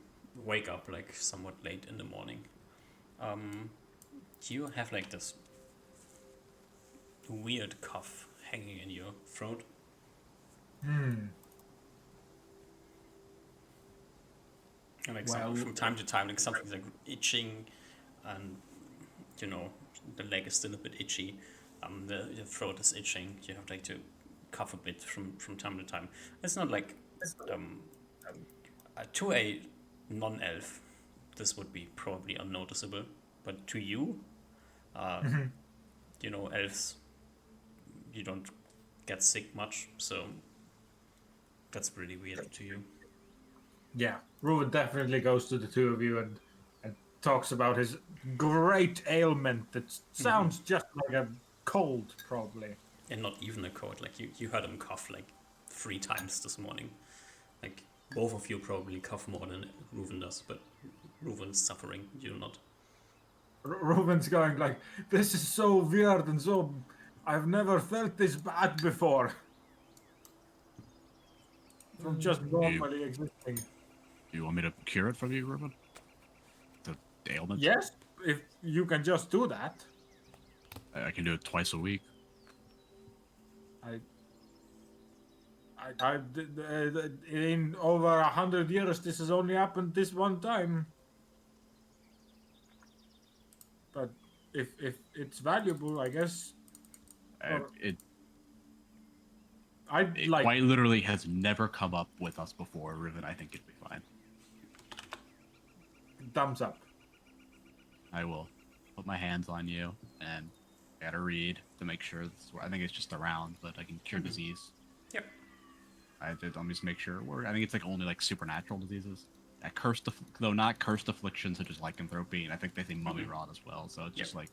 wake up like somewhat late in the morning, you have like this weird cough hanging in your throat. And like from time to time, like something's like itching, and you know the leg is still a bit itchy. The throat is itching. You have like to cough a bit from time to time. It's not like to a non-elf, this would be probably unnoticeable, but to you, you know, elves, you don't get sick much, so that's pretty weird to you. Yeah, Reuven definitely goes to the two of you and talks about his great ailment that sounds just like a cold, probably. And not even a cold. Like you heard him cough like 3 times this morning. Like both of you probably cough more than Reuven does, but Reuven's suffering. You're not. Reuven's going like, this is so weird and so... I've never felt this bad before. From just normally existing. Do you want me to cure it from you, Ruben? The ailment? Yes, if you can just do that. I can do it twice a week. In over 100 years, this has only happened this one time. But if it's valuable, I guess. It like. quite literally has never come up with us before, Riven. I think it'd be fine. Thumbs up. I will put my hands on you, and I gotta read to make sure. I think it's just around, but I can cure disease. Yep. Let me just make sure. I think it's like only like supernatural diseases. Though not cursed afflictions such as lycanthropy, and I think they say mummy rot as well. So it's just like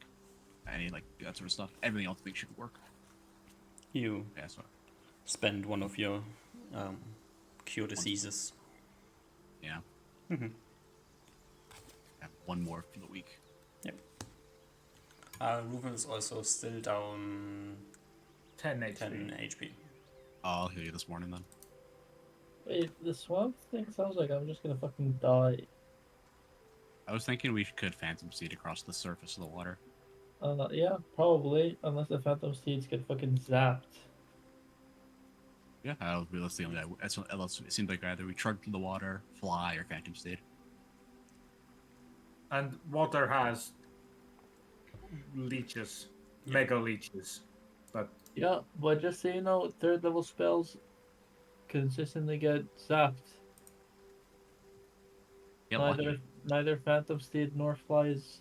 any like that sort of stuff. Everything else I think should work. You Yeah, so spend one of your cure diseases. yeah. Mm-hmm. Have one more for the week. Yep. Ruben is also still down 10 HP. 10 HP. I'll heal you this morning then. Wait, the swamp thing sounds like I'm just gonna fucking die. I was thinking we could phantom seed across the surface of the water. Yeah, probably, unless the phantom seeds get fucking zapped. Yeah, that's the only. It seems like either we trudge through the water, fly, or phantom seed. And water has leeches, mega leeches. But Yeah, but just so you know, third level spells consistently get zapped. Get lucky. Neither phantom seed nor flies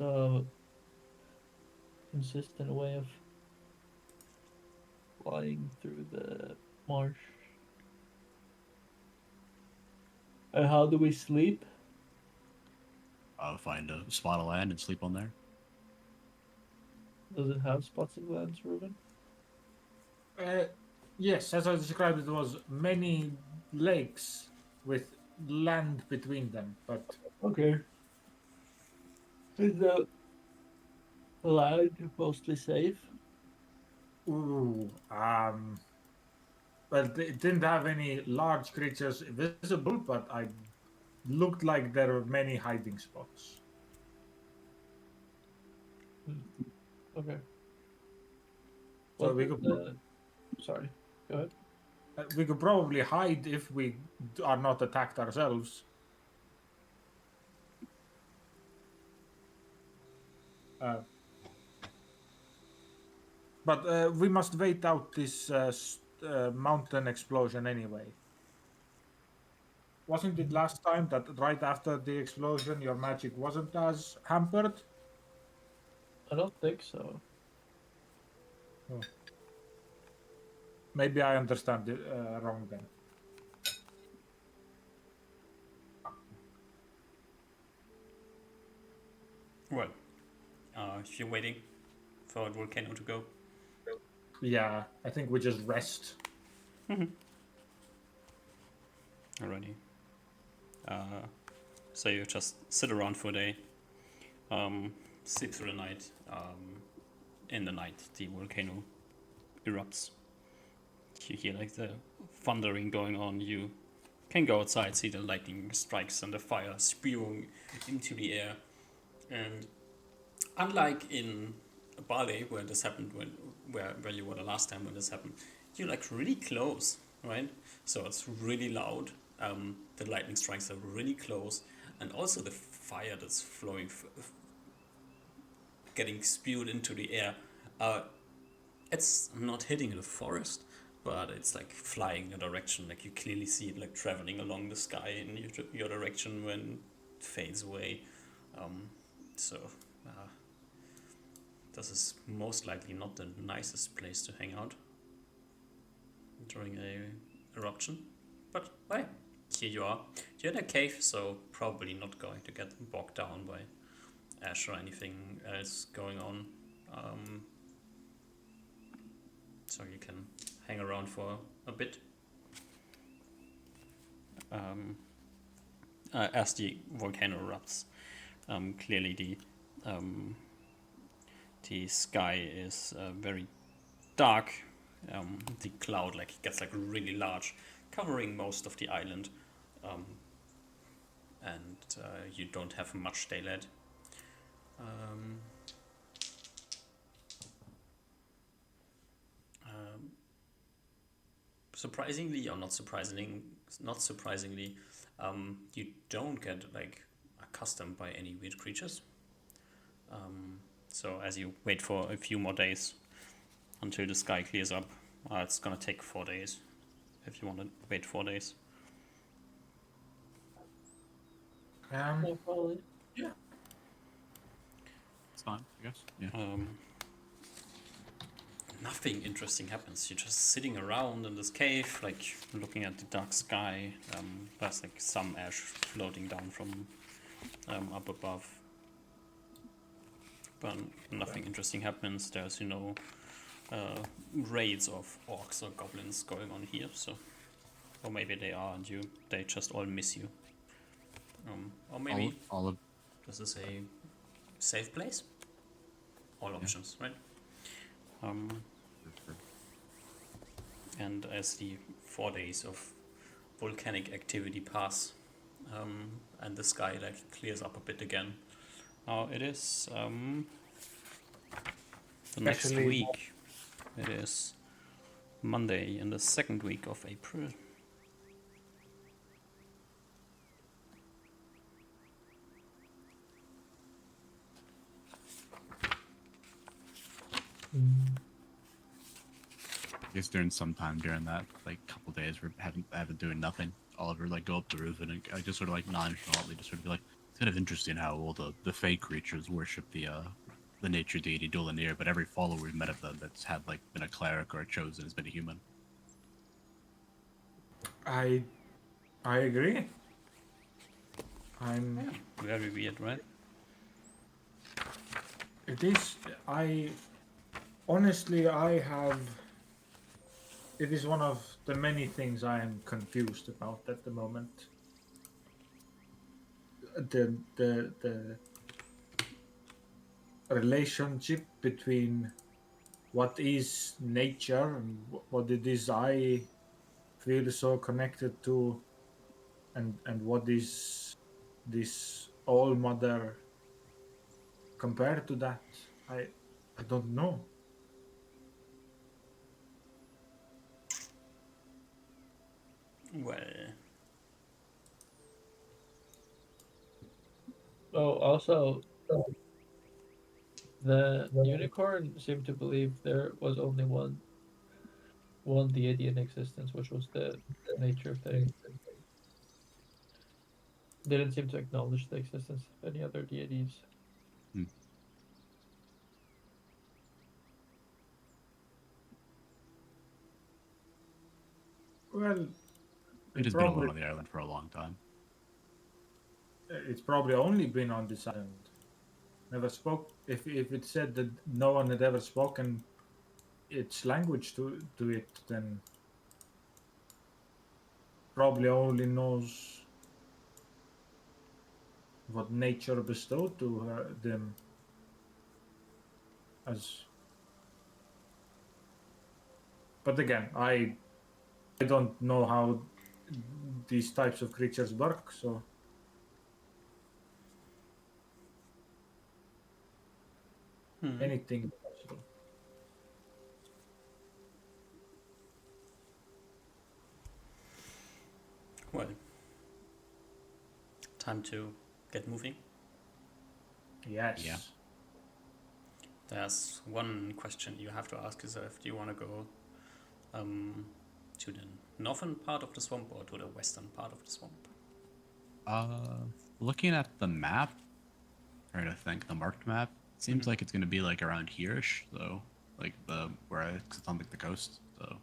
consistent way of flying through the marsh. And how do we sleep? Find a spot of land and sleep on there. Does it have spots of lands, Ruben? yes, as I described, it was many lakes with land between them. But Okay. Is the land mostly safe? ooh, well, it didn't have any large creatures visible, but I looked like there were many hiding spots. Okay. So What we was could Sorry, go ahead. we could probably hide if we are not attacked ourselves. But we must wait out this mountain explosion anyway. Wasn't it last time that right after the explosion your magic wasn't as hampered? I don't think so. Oh. Maybe I understand it wrong then. Well, if you're waiting for the volcano to go. Yeah, I think we just rest. Alrighty. So you just sit around for a day, sleep through the night. In the night, the volcano erupts. You hear like the thundering going on. You can go outside, see the lightning strikes and the fire spewing into the air. And unlike in Bali, where this happened, where you were the last time when this happened, you're like really close, right? So it's really loud. The lightning strikes are really close, and also the fire that's flowing, getting spewed into the air. It's not hitting the forest, but it's like flying in a direction. Like you clearly see it like traveling along the sky in your direction when it fades away. So this is most likely not the nicest place to hang out during a eruption. But hey, here you are. You're in a cave, so probably not going to get bogged down by ash or anything else going on. So you can hang around for a bit. As the volcano erupts, clearly the sky is very dark. The cloud gets really large, covering most of the island, and you don't have much daylight. Surprisingly, or not surprisingly, you don't get accustomed by any weird creatures. So as you wait for a few more days until the sky clears up, it's gonna take 4 days if you want to wait 4 days. Yeah, probably. Yeah. fine, I guess. Yeah. Nothing interesting happens. You're just sitting around in this cave, like looking at the dark sky. There's like some ash floating down from up above, but nothing interesting happens. There's raids of orcs or goblins going on here. So, or maybe they are, and they just all miss you. Or maybe all of this is a safe place. All options, right? And as the 4 days of volcanic activity pass, and the sky like clears up a bit again, now it is the next Actually- week. It is Monday in the second week of April. I guess during some time during that like couple days we're having doing nothing. Oliver like go up the roof and I just sort of like nonchalantly just sort of be like, it's kind of interesting how all the fake creatures worship the nature deity Dolanir, but every follower we've met of them that's had like been a cleric or a chosen has been a human. I agree. I'm. Very weird, right? It is. Honestly, I have. It is one of the many things I am confused about at the moment. The relationship between what is nature and what it is I feel so connected to, and what is this all mother compared to that. I don't know. Well, Oh, also, the unicorn seemed to believe there was only one deity in existence, which was the nature thing. Didn't seem to acknowledge the existence of any other deities. Well, It has been alone on the island for a long time. it's probably only been on this island. Never spoke. If it said that no one had ever spoken its language to it, then probably only knows what nature bestowed to them as. But again, I don't know how these types of creatures work, so anything is possible. well, time to get moving. Yes. Yeah. There's one question you have to ask yourself. Do you want to go to the northern part of the swamp or to the western part of the swamp? Looking at the map, trying to think, the marked map, it seems like it's gonna be like around here-ish, though. Like it's on like the coast, so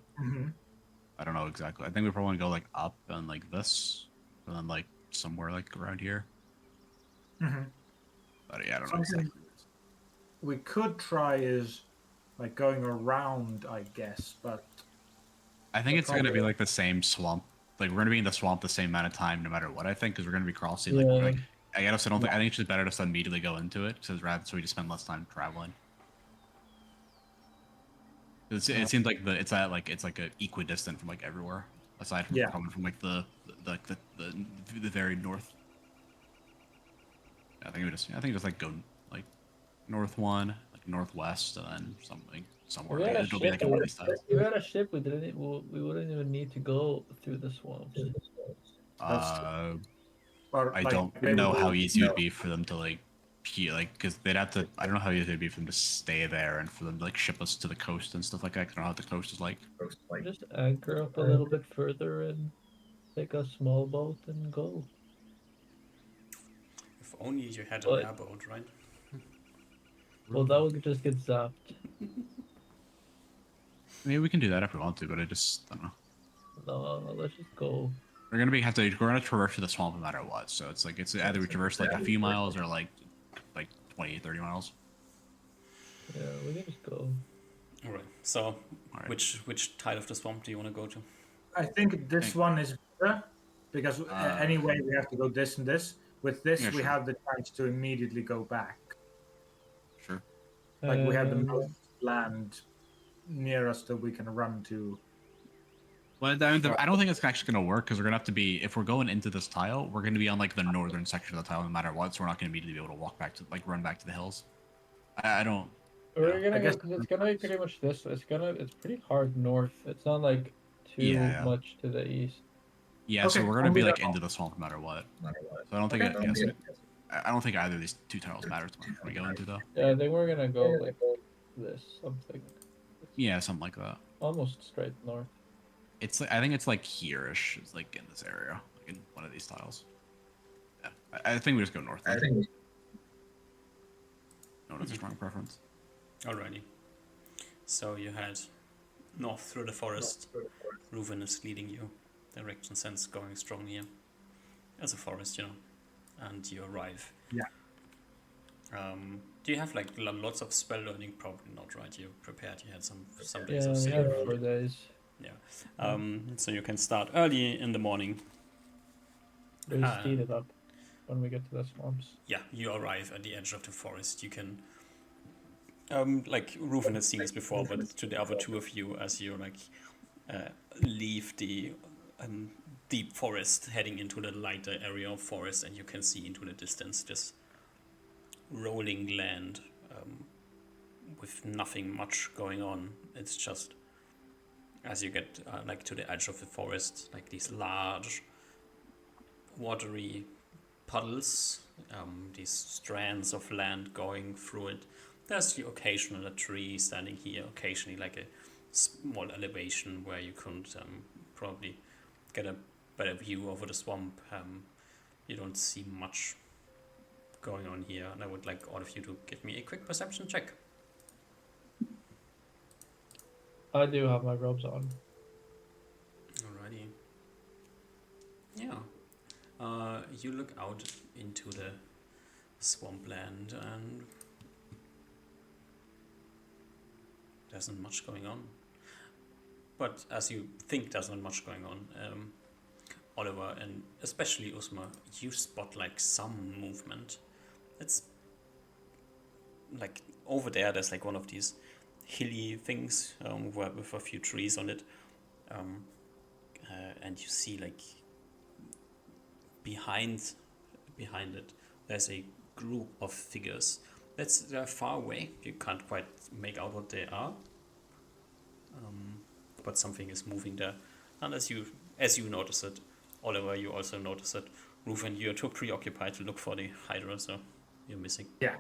I don't know exactly. I think we probably want to go like up and like this, and then like somewhere like around here. But yeah, I don't know Something exactly. we could try is like going around, I guess, but I think it's gonna be like the same swamp. Like we're gonna be in the swamp the same amount of time, no matter what. I think because we're gonna be crossing. Like, Yeah. I guess I don't think. I think it's just better to immediately go into it, so we just spend less time traveling. It seems like it's like a equidistant from like everywhere, aside from coming from like the very north. I think just like go like north one, like northwest, and then somewhere. We had a It'll be ship. like a northeast side. We had a ship. We wouldn't even need to go through the swamps. or I like, don't maybe know we- how easy it would be for them to like because they'd have to. I don't know how easy it'd be for them to stay there and for them to like ship us to the coast and stuff like that. I don't know how the coast is like. Just anchor up a little bit further and take a small boat and go. If only you had an But- airboat, right? Well, that would just get zapped. Maybe we can do that if we want to, but I don't know. No, let's just go. We're gonna traverse the swamp no matter what. So it's like it's either we traverse like a few miles or like 20, 30 miles. Yeah, we can just go. All right. So, All right. which tile of the swamp do you want to go to? I think this one is better because anyway we have to go this and this. With this, Yeah, we sure. have the chance to immediately go back. Sure. Like we have the Uh, most land near us that we can run to. Well, I don't think it's actually going to work because we're going to have to be, if we're going into this tile, we're going to be on like the northern section of the tile no matter what, so we're not going to immediately be able to walk back to, like, run back to the hills. I don't. We're Yeah. gonna I go guess- because it's gonna be pretty much this. It's pretty hard north. It's not like too much to the east. Yeah, so Okay, we're going to I'll be do like that. into the swamp no matter what. So I don't think I don't think either of these two tiles matters when we go into though. Yeah, I think we're gonna go like this, something. Yeah, something like that. Almost straight north. It's like, I think it's like here-ish. It's like in this area, like in one of these tiles. Yeah, I think we just go north. Then. No, that's a strong preference. Alrighty. So you head north through the forest. Reuven is leading you. Direction sense going strong here. As a forest, you know. And you arrive. Yeah. Do you have like lots of spell learning? Probably not, right? You prepared. You had some days Yeah, of we sitting have around. 4 days. Yeah. So you can start early in the morning. We just speed it up when we get to the swamps. Yeah, you arrive at the edge of the forest. You can, like Reuven has seen this before, but to the other two of you, as you like leave the deep forest, heading into the lighter area of forest, and you can see into the distance this rolling land with nothing much going on. It's just as you get like to the edge of the forest, like these large watery puddles, these strands of land going through it. There's the occasional tree standing here, occasionally like a small elevation where you could probably get a better view over the swamp. You don't see much going on here, and I would like all of you to give me a quick perception check. I do have my robes on. Alrighty. Yeah. You look out into the swampland and there isn't much going on. But as you think there's not much going on, Oliver and especially Usma, you spot like some movement. It's like over there's like one of these hilly things with a few trees on it. And you see like behind it there's a group of figures they're far away. You can't quite make out what they are, but something is moving there. And as you notice it, Oliver, you also notice it. Reuven, you're too preoccupied to look for the Hydra, so you're missing. Yeah.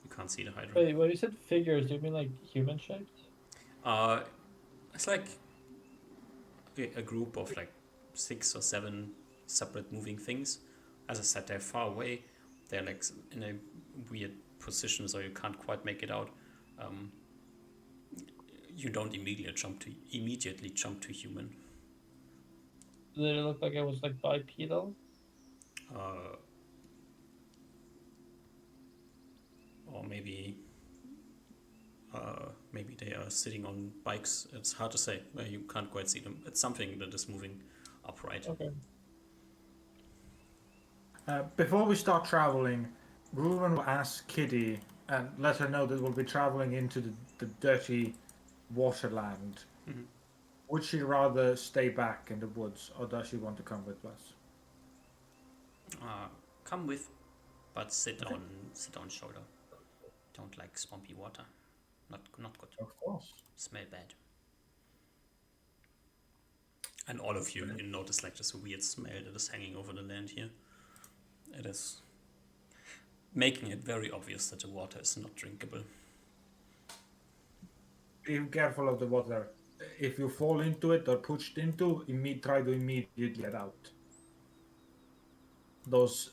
You can't see the Hydra. Wait, when you said figures, do you mean like human shaped? It's like a group of like 6 or 7 separate moving things. As I said, they're far away. They're like in a weird position, so you can't quite make it out. You don't immediately jump to human. Did it look like it was like bipedal? Or maybe they are sitting on bikes. It's hard to say. You can't quite see them. It's something that is moving upright. Okay. Before we start traveling, Reuven will ask Kitty and let her know that we'll be traveling into the dirty waterland. Mhm. Would she rather stay back in the woods, or does she want to come with us? Come with, but sit on shoulder. Don't like swampy water. Not good. Of course. Smell bad. And all of you notice like this weird smell that is hanging over the land here. It is making it very obvious that the water is not drinkable. Be careful of the water. If you fall into it or pushed into, try to immediately get out. those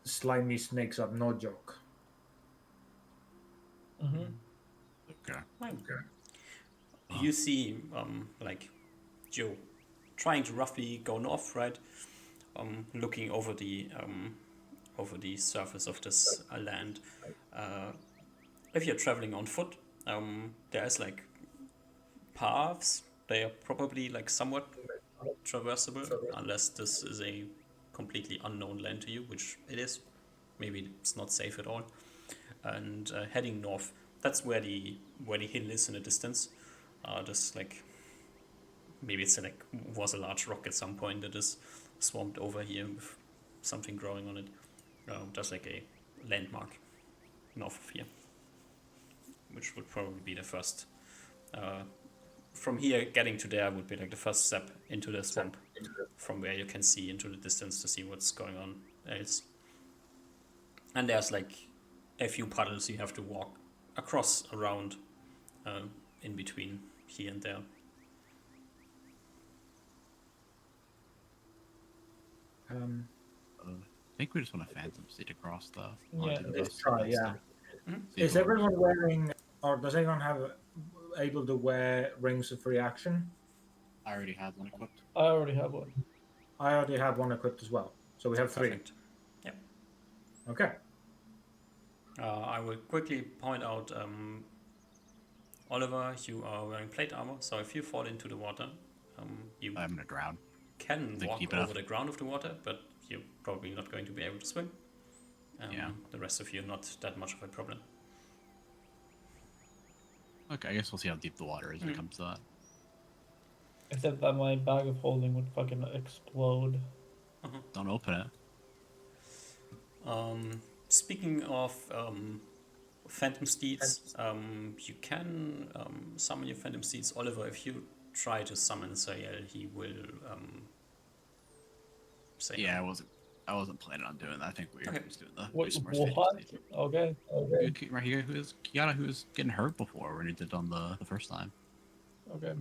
slimy snakes are no joke. Mm-hmm. Okay. You see, like Joe, trying to roughly go north, right? Looking over the surface of this land. If you're traveling on foot, there's like paths. They are probably like somewhat traversable, unless this is a completely unknown land to you, which it is. Maybe it's not safe at all. And heading north, that's where the hill is in the distance. Just like maybe it's like was a large rock at some point that is swamped over here with something growing on it. Just like a landmark north of here, which would probably be the first. From here, getting to there would be like the first step into the swamp, from where you can see into the distance to see what's going on else. And there's like a few puddles you have to walk across, around, in between here and there. I think we just want to phantom seed across the. Yeah. Let's try, yeah. See Is what- everyone wearing, or does anyone have able to wear rings of reaction? I already have one equipped. I already have one. I already have one equipped as well, so we have three. Perfect. Yep. Okay. I will quickly point out, Oliver, you are wearing plate armor, so if you fall into the water, you I'm gonna drown. can Like, walk keep it over up. the ground of the water, but you're probably not going to be able to swim. Yeah. The rest of you, not that much of a problem. Okay, I guess we'll see how deep the water is when it comes to that. Except that my bag of holding would fucking explode. Don't open it. Speaking of phantom steeds, you can summon your phantom steeds. Oliver, if you try to summon Sayel, he will say Yeah, no. I wasn't planning on doing that. I think we were Okay. just doing the Wait, some more what? phantom seed. Okay. Right here, Kiana, who was getting hurt before when he did on the first time. Okay.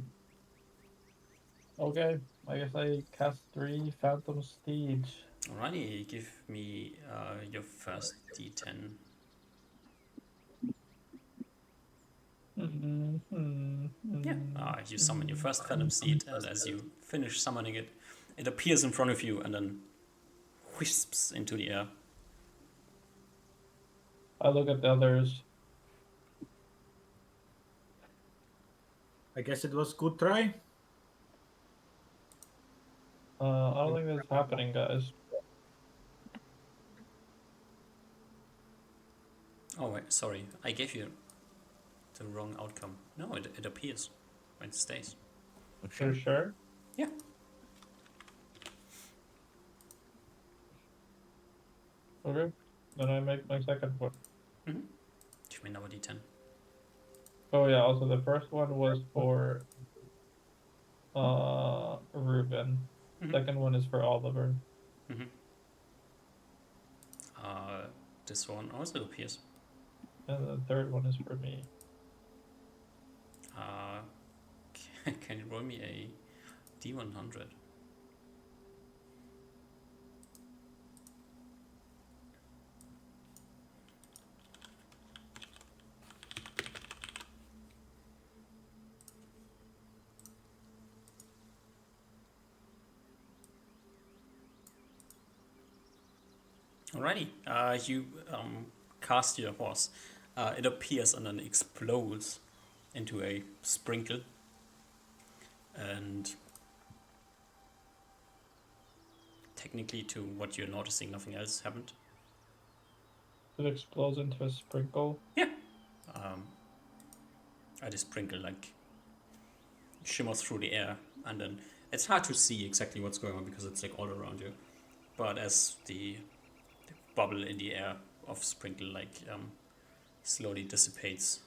Okay. I guess I cast 3 Phantom Steeds. Alrighty, give me your first D10. Yeah, you summon your first phantom steed, and as you finish summoning it, it appears in front of you and then wisps into the air. I look at the others. I guess it was good try. I don't think that's happening, guys. Oh wait, sorry, I gave you the wrong outcome. No, it appears. It stays. Oh, For sure. Yeah. Okay. Then I make my second one. Give me another D10. Oh yeah, also the first one was for Ruben. Second one is for Oliver. This one also appears. And the third one is for me. Can you roll me a D100? Alrighty, you cast your horse. It appears and then explodes into a sprinkle. And technically, to what you're noticing, nothing else happened. It explodes into a sprinkle. Yeah. The sprinkle like shimmers through the air, and then it's hard to see exactly what's going on because it's like all around you. But as the bubble in the air of sprinkle slowly dissipates,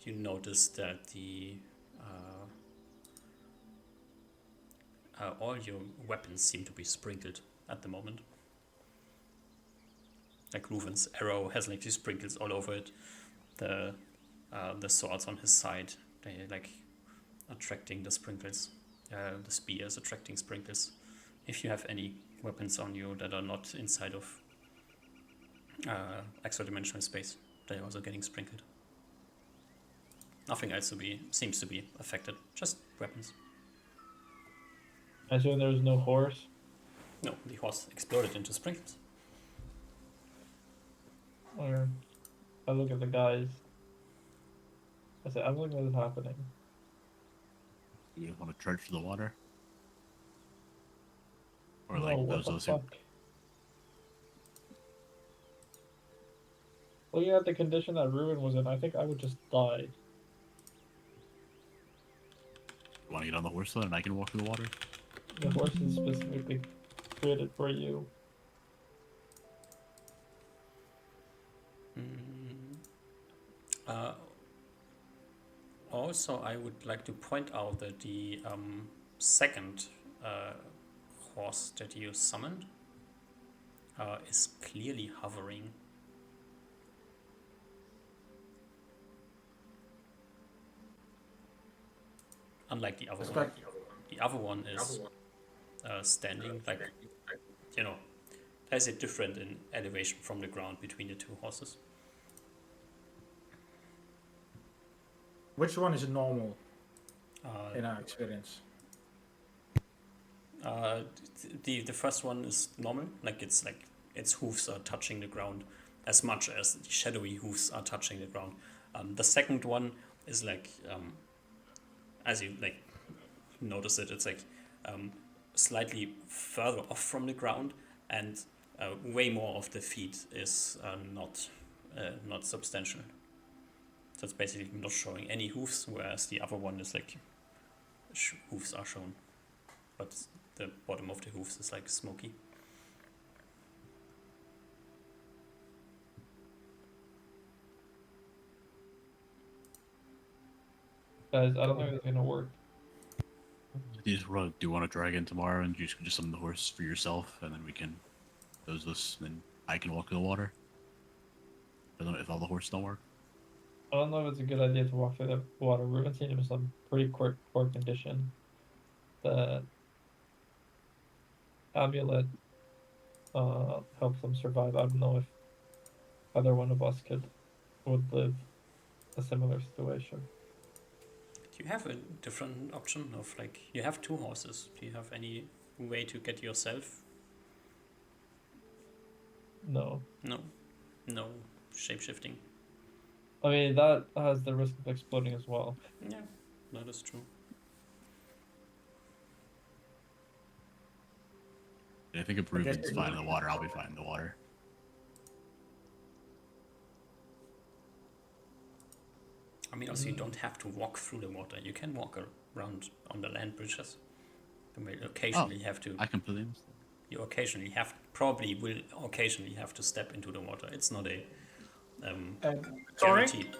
you notice that the all your weapons seem to be sprinkled at the moment. Like Reuven's arrow has like these sprinkles all over it. The swords on his side, they like attracting the sprinkles. The spear is attracting sprinkles. If you have any weapons on you that are not inside of extra-dimensional space. They're also getting sprinkled. Nothing else seems to be affected. Just weapons. I assume there was no horse. No, the horse exploded into sprinkles. Or I look at the guys. I said, I'm looking at what's happening. You want to charge for the water? Or No, like what the those who fuck? Looking at the condition that Ruben was in, I think I would just die. want to get on the horse then, and I can walk through the water. The horse is specifically created for you. Also, I would like to point out that the second horse that you summoned is clearly hovering. Unlike the other one. The other one is standing, like, you know, there's a difference in elevation from the ground between the two horses. Which one is normal in our experience? The first one is normal, like its hoofs are touching the ground as much as the shadowy hoofs are touching the ground. The second one is like, as you like notice it, it's like slightly further off from the ground, and way more of the feet is not substantial. So it's basically not showing any hoofs, whereas the other one is like hoofs are shown, but the bottom of the hoofs is like smoky. Guys, I don't think it's gonna work. Do you want to drag in tomorrow and you just summon the horse for yourself, and then we can then I can walk through the water. I don't know if all the horses don't work. I don't know if it's a good idea to walk through the water. Ruben seemed in some pretty poor condition. The amulet helps them survive. I don't know if either one of us would live a similar situation. Do you have a different option of, like, you have two horses? Do you have any way to get yourself? No. No shape-shifting. I mean, that has the risk of exploding as well. Yeah, that is true. I think if Ruben's fine in the water, I'll be fine in the water. I mean, also, you don't have to walk through the water. You can walk around on the land bridges. You may occasionally have to. I completely understand. You occasionally probably will occasionally have to step into the water. It's not a Sorry? guarantee,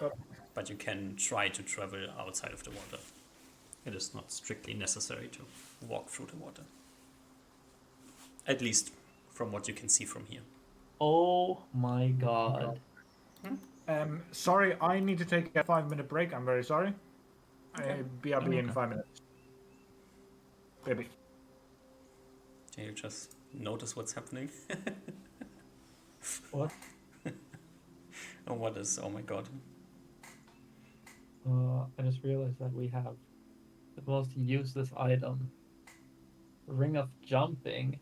but you can try to travel outside of the water. It is not strictly necessary to walk through the water. At least from what you can see from here. Oh my god. Sorry, I need to take a 5-minute break. I'm very sorry. I'll be in 5 minutes. Maybe. Can you just notice what's happening? What? Oh, what is? Oh my god. I just realized that we have the most useless item. Ring of Jumping.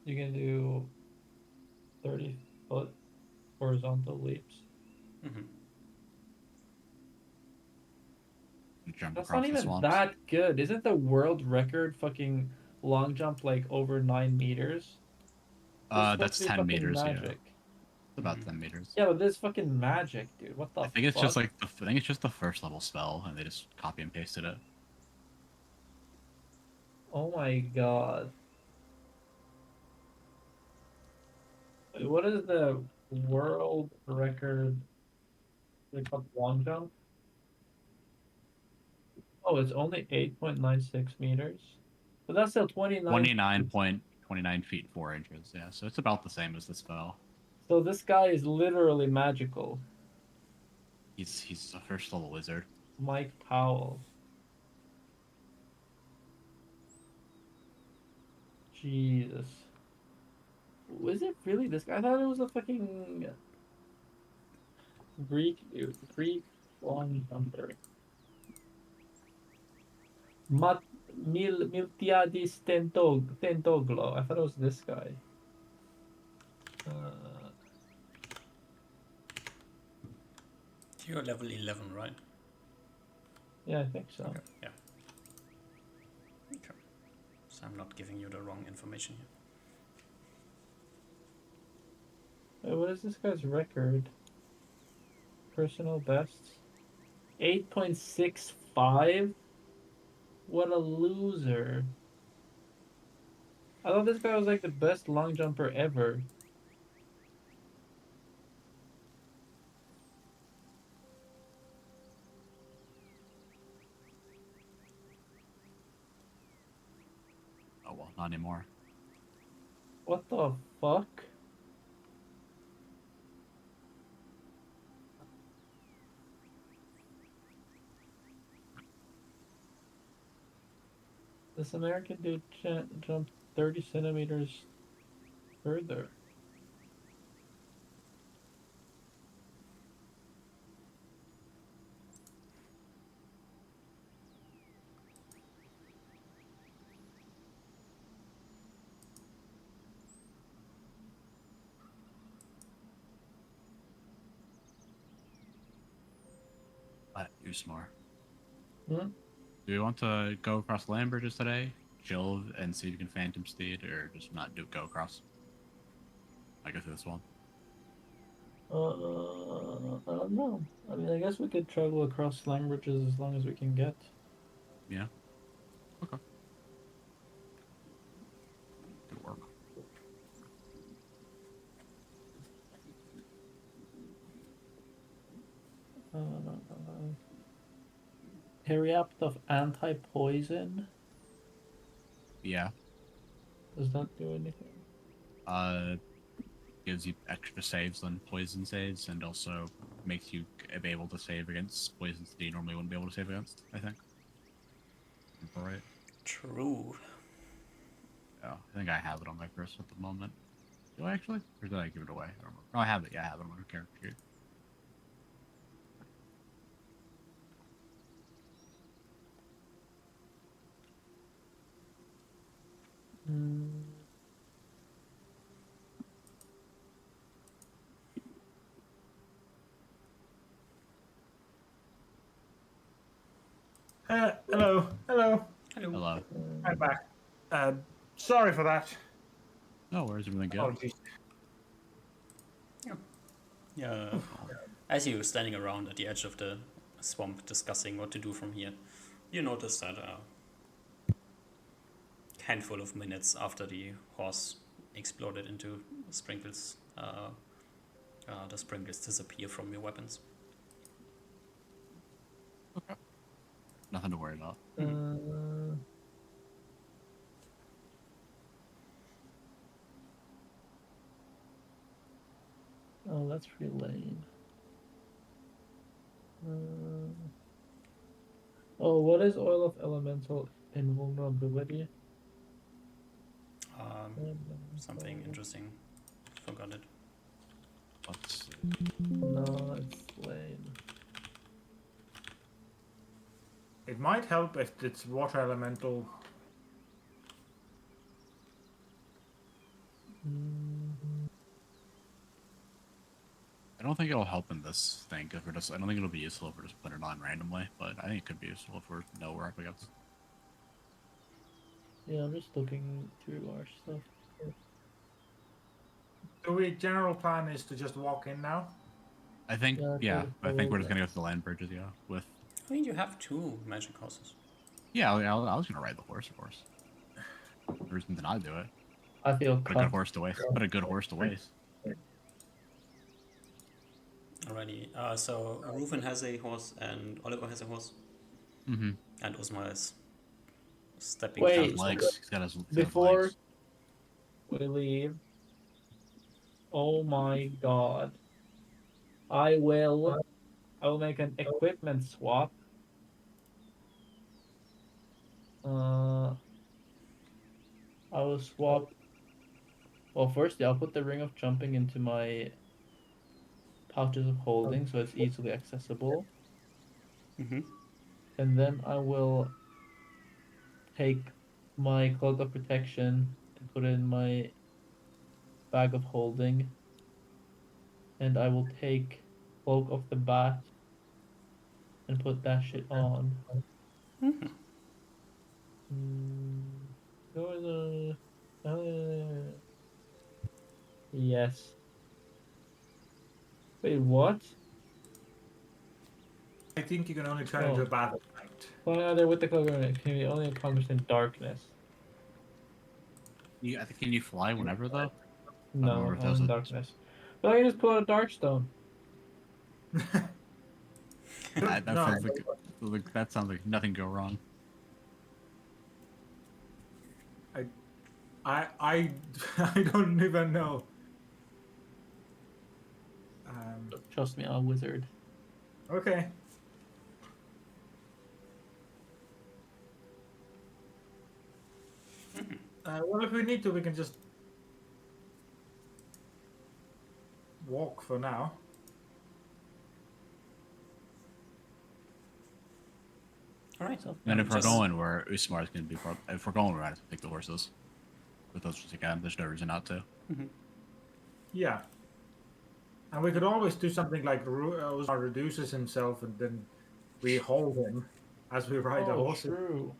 You can do 30-foot horizontal leaps. Mm-hmm. Jump That's across not the even swamps. that good. Isn't the world record fucking long jump like over 9 meters? That's 10 meters. Magic. Yeah, it's about 10 meters. Yeah, but this is fucking magic, dude. What the I think it's fuck? just like I think it's just the first level spell, and they just copy and pasted it. Oh my god. Wait, what is the world record? They called long jump? Oh, it's only 8.96 meters. But that's still 29.29 feet 4 inches. Yeah, so it's about the same as the spell. So this guy is literally magical. He's a first level wizard. Mike Powell. Jesus. Was it really this guy? I thought it was a fucking Greek long jumper. Miltiadis Tentoglo. I thought it was this guy. You're level 11, right? Yeah, I think so. Okay, yeah. Okay. So I'm not giving you the wrong information here. Wait, what is this guy's record? Personal bests? 8.65? What a loser. I thought this guy was like the best long jumper ever. Oh well, not anymore. What the fuck? This American dude jumped 30 centimeters further. But you're smart. Hmm? Do we want to go across the land bridges today? Chill and see if you can phantom steed, or just not go across? I guess this one. I don't know. I mean, I guess we could travel across land bridges as long as we can get. Yeah. Okay. Good work. Periapt of anti-poison. Yeah. Does that do anything? Gives you extra saves on poison saves, and also makes you be able to save against poisons that you normally wouldn't be able to save against, I think. Right. True. Yeah, I think I have it on my person at the moment. Do I actually? Or did I give it away? I don't remember. Oh, I have it. Yeah, I have it on my character sheet. Hello. Hello. Hello. I'm back. Sorry for that. No, where's everything go? Apologies. Yeah. As you were standing around at the edge of the swamp discussing what to do from here, you notice that a handful of minutes after the horse exploded into sprinkles, the sprinkles disappear from your weapons. Okay. Nothing to worry about. Oh, that's pretty lame. Oh, what is Oil of Elemental Invulnerability? Something interesting. Forgot it. Let's see. No, it's lame. It might help if it's water elemental. I don't think it'll help in this thing if we're just. I don't think it'll be useful if we're just putting it on randomly, but I think it could be useful if we know we're up against. Yeah, I'm just looking through our stuff. So the general plan is to just walk in now? I think, Yeah, I think we're just gonna go to the land bridges, yeah. With, I mean, you have 2 magic horses. yeah, I was gonna ride the horse, of course. The reason to not do it. I feel Put a good horse to waste. Put a good horse to waste. Alrighty. So Reuven has a horse and Oliver has a horse. Mm-hmm. And Uzma is stepping Wait. down. His legs. He's got his Before legs. we leave, oh my god. I will make an equipment swap. I will will swap. Well, firstly, I'll put the ring of jumping into my pouches of holding so it's easily accessible. Mm-hmm. And then I will take my cloak of protection and put it in my bag of holding. And I will take cloak of the bat and put that shit on. Mm-hmm. Go the yes. Wait, what? I think you can only turn into a bat at night. Flying out there with the cloak can be only accomplished in darkness. I think can you fly whenever though? I don't No, remember if that only was in a darkness. But I can just pull out a darkstone. that No, sounds like that sounds like nothing go wrong. I I don't even know. Trust me, I'm a wizard. Okay. Well, if we need to, we can just walk for now. All right. And if we're Just- going where Usmar is going to be, if we're going, we're going to take the horses. With those just again, there's no reason not to. Yeah. And we could always do something like Ozar reduces himself and then we hold him as we ride the Oh, horses. true.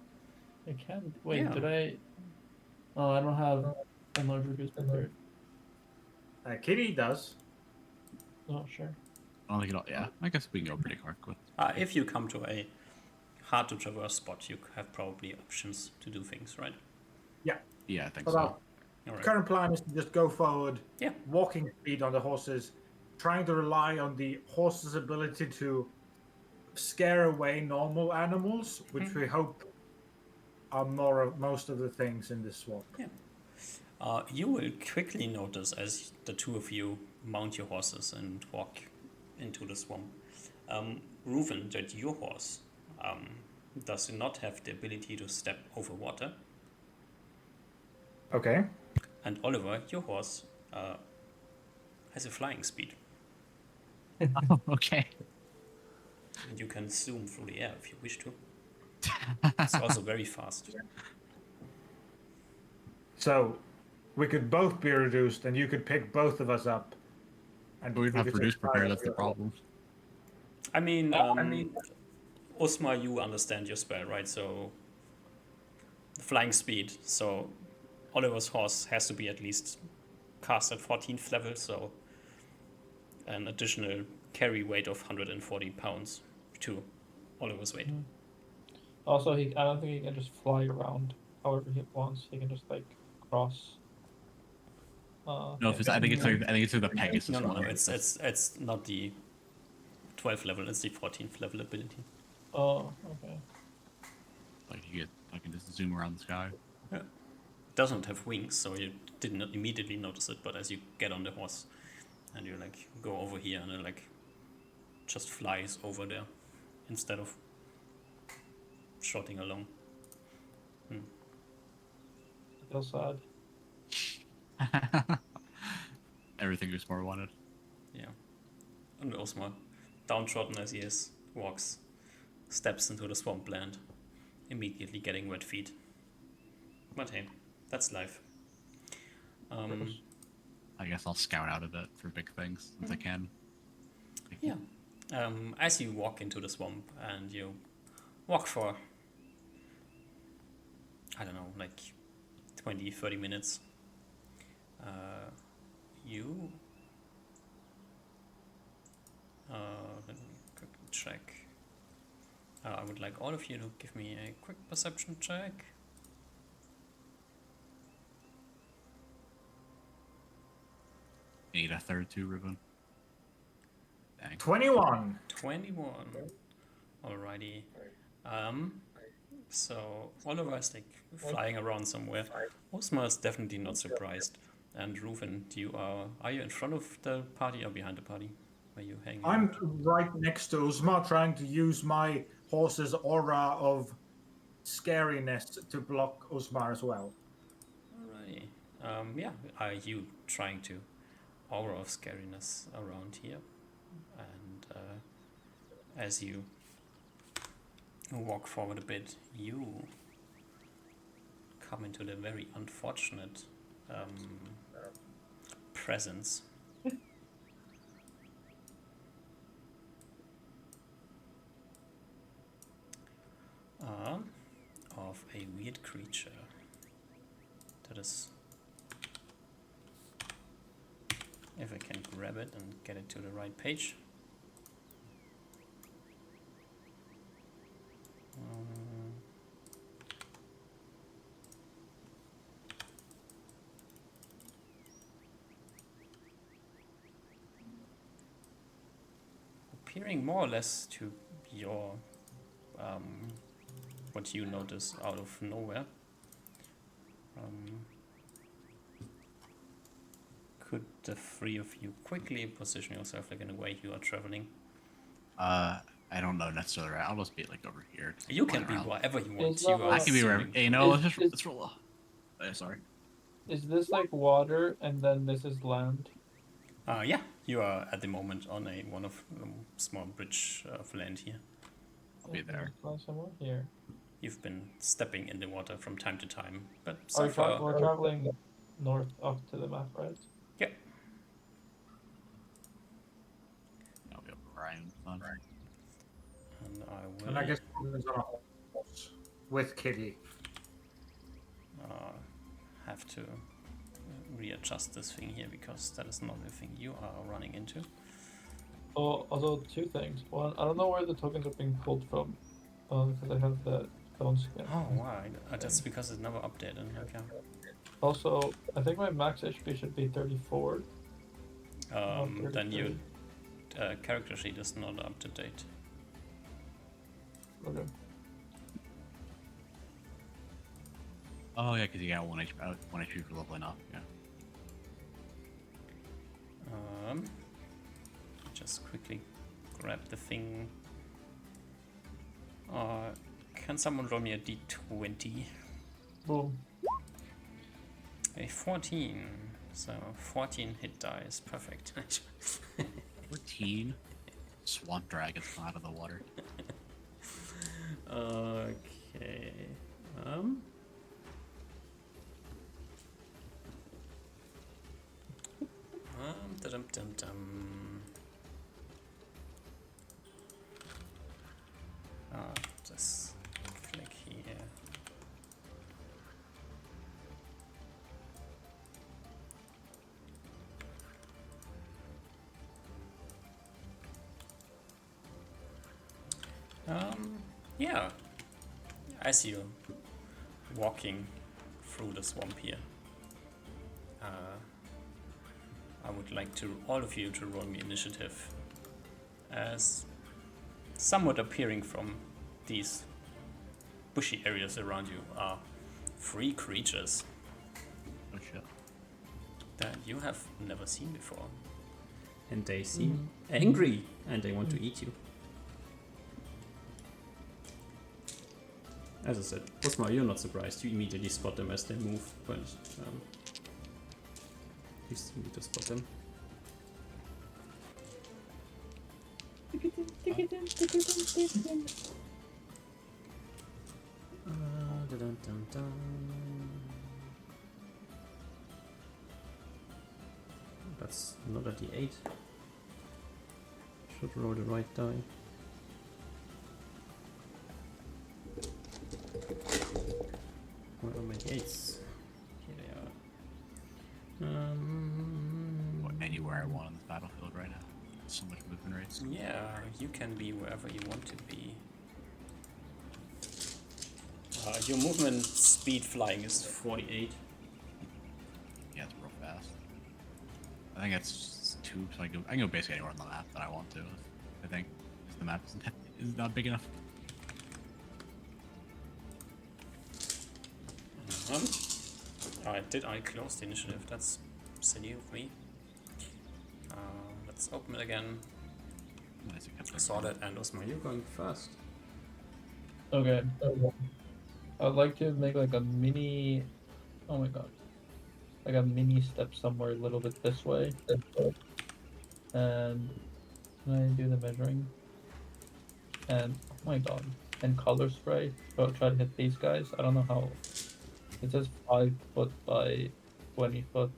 I can. Wait, Yeah. did I? Oh, I don't have enlarge reduce prepared. Kitty does. Oh, sure. I don't think it all, yeah, I guess we can go pretty quick with. if you come to a hard to traverse spot, you have probably options to do things, right? Yeah, I think But so. All right. current plan is to just go forward, Yeah. walking speed on the horses, trying to rely on the horse's ability to scare away normal animals, which we hope are most of the things in this swamp. Yeah. You will quickly notice as the two of you mount your horses and walk into the swamp, Reuven, that your horse does not have the ability to step over water, Okay. and Oliver, your horse, has a flying speed. Okay. And you can zoom through the air if you wish to. It's also very fast. So we could both be reduced and you could pick both of us up. And But we don't have could produce just fly prepared, up that's the your- problem. I mean, Osmar, you understand your spell, right? So, flying speed. So, Oliver's horse has to be at least cast at 14th level, so an additional carry weight of 140 pounds to Oliver's weight. Also, I don't think he can just fly around however he wants. He can just like cross. No, I think it's like the Pegasus No, one. it's not the 12th level. It's the 14th level ability. Oh, okay. Like I can just zoom around the sky. Yeah. Doesn't have wings, so you did not immediately notice it. But as you get on the horse, and you like go over here, and it like just flies over there instead of trotting along. I feel sad. Everything Usmar wanted. Yeah. And Osmar, downtrodden as he is, walks, steps into the swampland, immediately getting wet feet. But hey, that's life. I guess I'll scout out a bit for big things since I can. Yeah. As you walk into the swamp and you walk for, I don't know, like 20, 30 minutes, you... let me quickly check. I would like all of you to give me a quick perception check. Need a third too, Ribbon. Dang. 21. 21. Alrighty. So Oliver is like flying around somewhere. Osmar is definitely not surprised. And Reuven, are you in front of the party or behind the party? Where you hanging? I'm right next to Uzma, trying to use my horse's aura of scariness to block Uzma as well. Alrighty. Yeah, are you trying to aura of scariness around here? And as you walk forward a bit, you come into the very unfortunate presence of a weird creature that is, if I can grab it and get it to the right page. Appearing more or less to your what you notice out of nowhere. Could the three of you quickly position yourself like in a way you are traveling? I don't know necessarily. Right. I'll just be like over here. You can be around. wherever you want. Is, You are I can be wherever. zooming Hey, you through. know, Is- let's roll off. Sorry. Is this like water and then this is land? Yeah, you are at the moment on one of small bridge of land here. I'll be there. Find somewhere here. You've been stepping in the water from time to time, but Are so we far, we're traveling north up to the map, right? yeah. I'll be over Ryan. Fun. And I will And I guess Reuven's on a horse with Kitty. have to readjust this thing here because that is not the thing you are running into. Oh, also two things. One, I don't know where the tokens are being pulled from, because I have the stone skin. Oh, why? That's because it's never updated. Okay. Also, I think my max HP should be 34. not Then your 33. character sheet is not up to date. Okay. Oh yeah, because you got 1 HP. 1 HP for leveling up. Yeah. Just quickly grab the thing. Can someone roll me a d20? Boom. A 14. So 14 hit dice. Perfect. 14. Swamp dragons come out of the water. Okay. Dum-dum-dum-dum. Just click here. Yeah. As you're walking through the swamp here, I would like all of you to roll me initiative, as somewhat appearing from these bushy areas around you are 3 creatures Oh shit. that you have never seen before. And they seem angry and they want to eat you. As I said, Osmar, you're not surprised. You immediately spot them as they move, but you still need to spot them. Dun-dun-dun-dun. That's not a d8. Should roll the right die. Where are my d8s? Here they are. Anywhere I want on this battlefield right now. So much movement rates. Yeah, you can be wherever you want to be. Your movement speed flying is 48. Yeah, it's real fast. I think that's 2, so I can go basically anywhere on the map that I want to. I think if the map is not big enough. Did I close the initiative? That's silly of me. Let's open it again. Nice, I saw that, and Osmar, you're going first. Okay. I'd like to make like a mini. Oh my god. like a mini step somewhere a little bit this way. And can I do the measuring? And oh my god. And color spray. So try to hit these guys. I don't know how. It says 5 foot by 20 foot.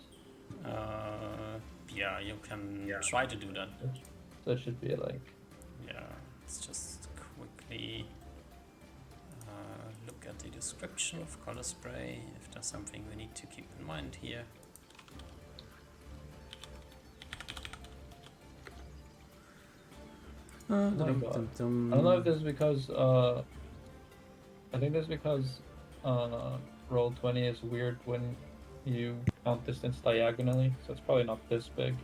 Yeah, you can try to do that. So it should be like. Yeah, let's just quickly look at the description of color spray, if there's something we need to keep in mind here. Oh my god. I don't know if this is because I think this is because Roll20 is weird when you count distance diagonally, so it's probably not this big.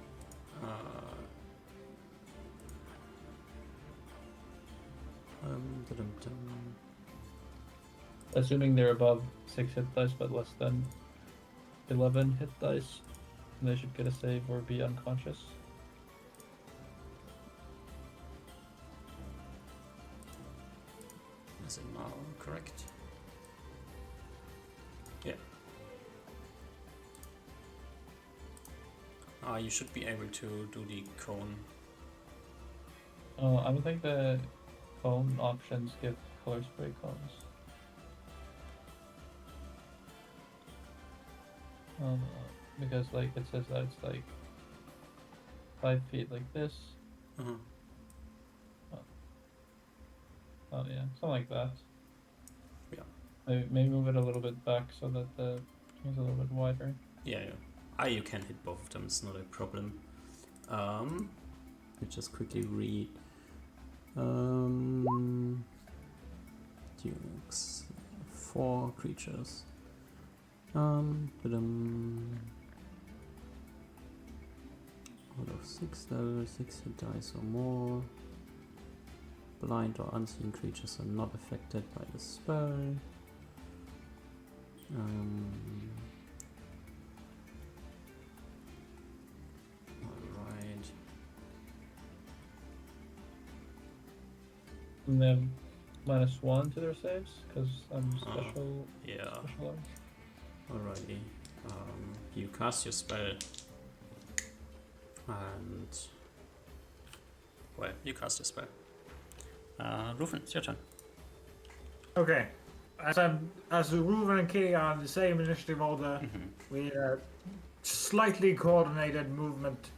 Assuming they're above 6 hit dice but less than 11 hit dice, they should get a save or be unconscious. Is it now correct? Yeah. You should be able to do the cone. I don't think the cone options give color spray cones. Because like it says that it's like 5 feet like this. Uh-huh. Oh yeah, something like that. Yeah. Maybe move it a little bit back so that the thing's a little bit wider. Yeah. You can hit both of them, it's not a problem. Let me just quickly read. Dukes. 4 creatures. Out of 6 levels, 6 hit dice or more. Blind or unseen creatures are not affected by the spell. Alright. And they have -1 to their saves because I'm special. Yeah. Specialized. Alrighty. You cast your spell. And... well, you cast your spell. Rufin, it's your turn. Okay. As Reuven and Kitty are in the same initiative order, we slightly coordinated movement,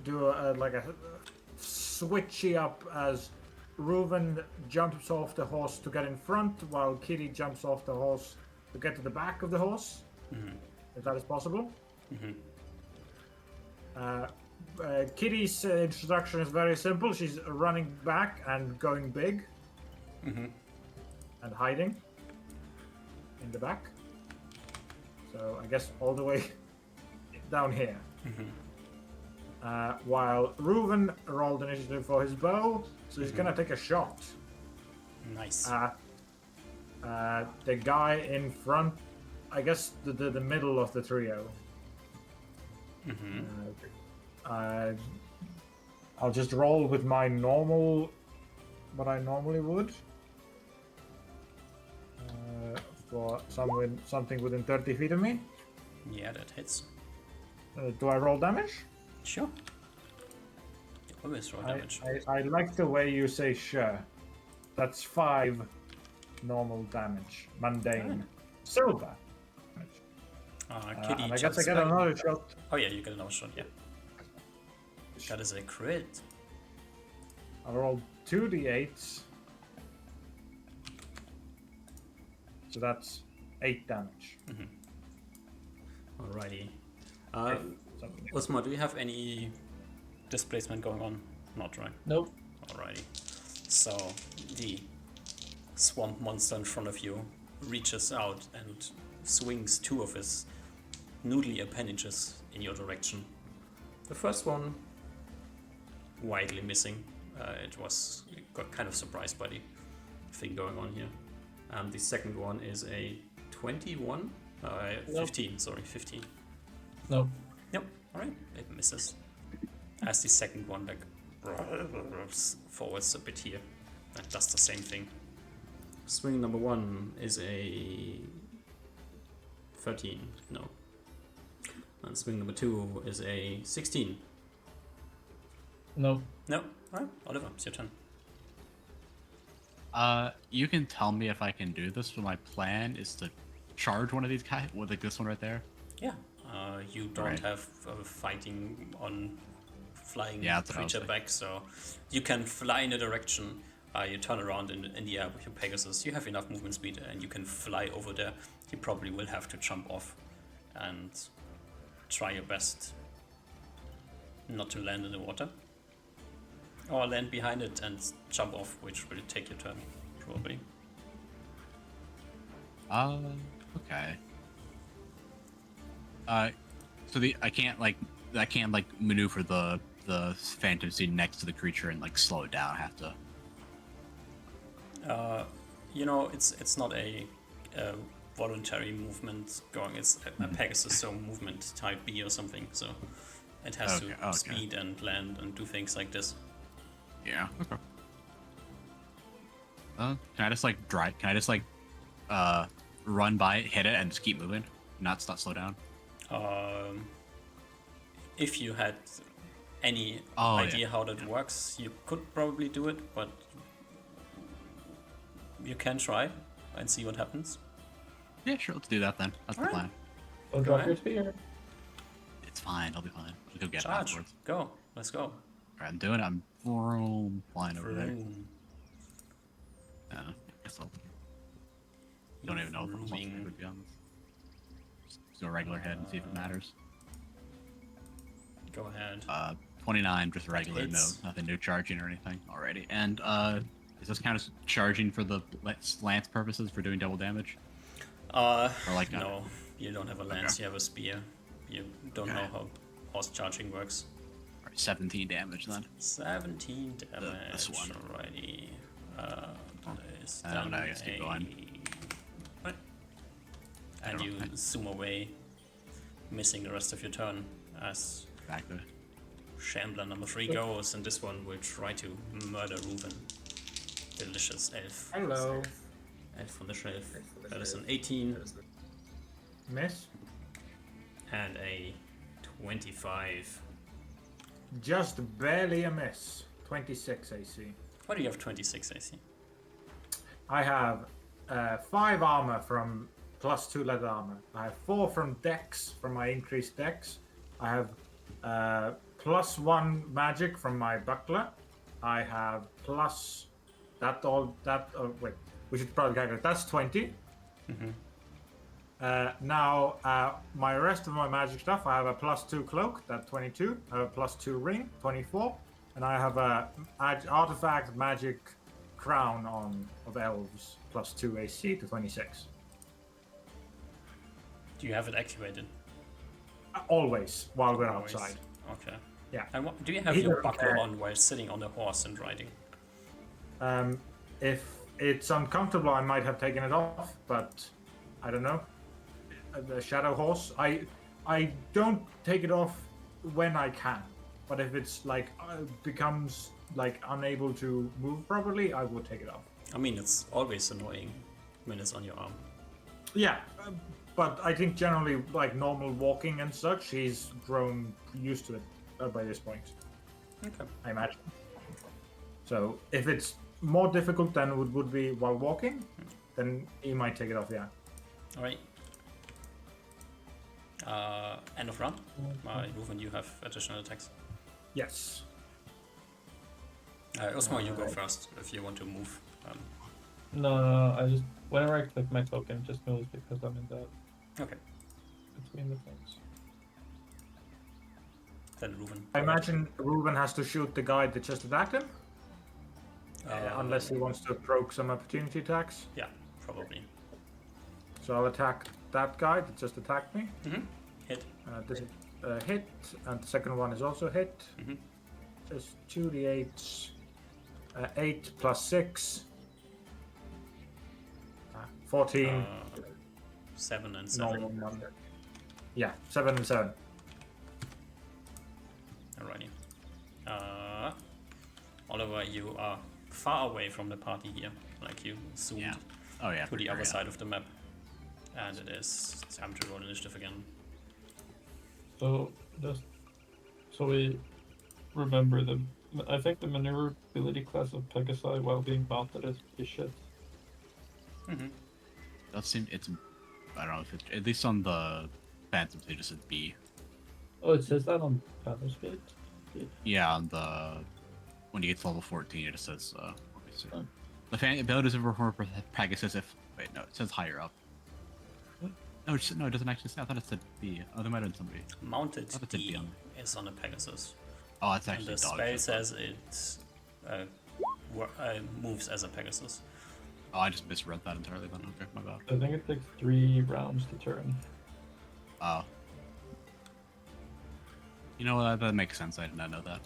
do like a switchy up as Reuven jumps off the horse to get in front, while Kitty jumps off the horse to get to the back of the horse, if that is possible. Kitty's introduction is very simple. She's running back and going big, and hiding in the back. So I guess all the way down here. While Reuven rolled initiative for his bow, so he's gonna take a shot. Nice. The guy in front, I guess the middle of the trio. I'll just roll with my normal, what I normally would. For something within 30 feet of me. Yeah, that hits. Do I roll damage? Sure. You always roll damage. I like the way you say sure. That's 5 normal damage. Mundane. Silver damage. Kitty And I guess jumps I get back. another shot. Oh yeah, you get another shot, yeah. That is a crit. I rolled 2d8s. So that's 8 damage. Alrighty. Something. Osma, do you have any displacement going on? Not right. Nope. Alrighty. So the swamp monster in front of you reaches out and swings 2 of his noodly appendages in your direction. The first one widely missing. You got kind of surprised by the thing going on here. And the second one is a 21? 15, sorry, 15. Nope. Yep, alright, it misses. As the second one like forwards a bit here. That does the same thing. Swing number 1 is a 13, no. And swing number 2 is a 16. Nope. No? Alright, Oliver, it's your turn. You can tell me if I can do this, but my plan is to charge one of these guys, with like this one right there. Yeah. You don't Right. have fighting on flying Yeah, that's what I was creature thinking. back, so you can fly in a direction. You turn around in the air with your Pegasus. You have enough movement speed, and you can fly over there. You probably will have to jump off and try your best not to land in the water, or land behind it and jump off, which will take your turn probably. Okay. So I can't maneuver the phantom seed next to the creature and like slow it down. I have to. It's not a voluntary movement going. It's a Pegasus, so movement type B or something. So it has to Okay. speed and land and do things like this. Yeah. Okay. Can I just like drive? Can I just like run by it, hit it, and just keep moving? Not slow down. If you had any Oh, idea yeah. how that works, you could probably do it, but you can try and see what happens. Yeah, sure. Let's do that then. That's the Alright. plan. Don't Go drop ahead. your spear. It's fine. I'll be fine. I'll go get it Charge. afterwards. Go. Let's go. Alright, I'm doing it. I'm flying over there. Vroom. I guess I'll. Don't even know if I'm Vrooming. supposed to be on this. Just go regular head and see if it matters. Go ahead. 29, just regular, no, hits. nothing new charging or anything already. And is this kind of charging for the lance purposes for doing double damage? Or like No, you don't have a lance. Okay. You have a spear. You don't know Okay. how horse charging works. Alright, 17 damage then. 17 damage. this one. Alrighty. That is I don't know, I done guess keep a- going. What? I And don't you know. zoom away, missing the rest of your turn as Exactly. Shambler number 3 goes, and this one will try to murder Reuven. Delicious elf. Hello. Elf on the shelf. That is an 18 Miss. and a 25. Just barely a miss. 26 AC. Why do you have 26 AC? I have 5 armor from +2 leather armor. I have 4 from dex, from my increased dex. I have +1 magic from my buckler. I have plus wait, we should probably calculate. That's 20. Now, my rest of my magic stuff, I have a +2 cloak, that's 22. I have a +2 ring, 24. And I have a artifact magic crown of elves, +2 AC to 26. Do you have it activated? Always, while we're Always? outside. Okay. Yeah. And do you have Either your buckler care. on while sitting on the horse and riding? If it's uncomfortable, I might have taken it off, but I don't know. The shadow horse, I don't take it off when I can, but if it's like becomes like unable to move properly, I would take it off. I mean, it's always annoying when it's on your arm. Yeah, but I think generally like normal walking and such, he's grown used to it by this point, Okay. I imagine. So if it's more difficult than it would be while walking, then he might take it off. Yeah. All right. End of round. Reuven, you have additional attacks. Yes. Osmo, you go first if you want to move. No, I just whenever I click my token, it just moves because I'm in that Okay. between the things. Then Reuven. I imagine Reuben has to shoot the guy that just attacked him, unless he wants to provoke some opportunity attacks. Yeah, probably. So I'll attack that guy that just attacked me. Hit. This is a hit, and the second one is also hit. Mhm. Just 2d8s. 8 plus 6. 14. 7 and 7. Normal number. Yeah, 7 and 7. Alrighty. Oliver, you are far away from the party here. Like you zoomed Yeah. Oh yeah. to for the sure, other yeah. side of the map. And it is time to roll initiative again. So just so we remember I think the maneuverability class of Pegasi while being mounted is pretty shit. Mm-hmm. That seems it's. I don't know if it's at least on the Phantoms they just said B. Oh, it says that on Phantom Speed? Yeah, on the when you get to level 14, it just says. Let me see. Oh. The abilities of perform Pegasus if wait no, it says higher up. No, no, it doesn't actually say. I thought it said B. Oh, they might have done some B. Mounted thought it said D B on is on a Pegasus. Oh, that's And actually the dog spell shit. says it moves as a Pegasus. Oh, I just misread that entirely then. Okay, my bad. I think it takes 3 rounds to turn. Oh. You know what? That makes sense. I did not know that.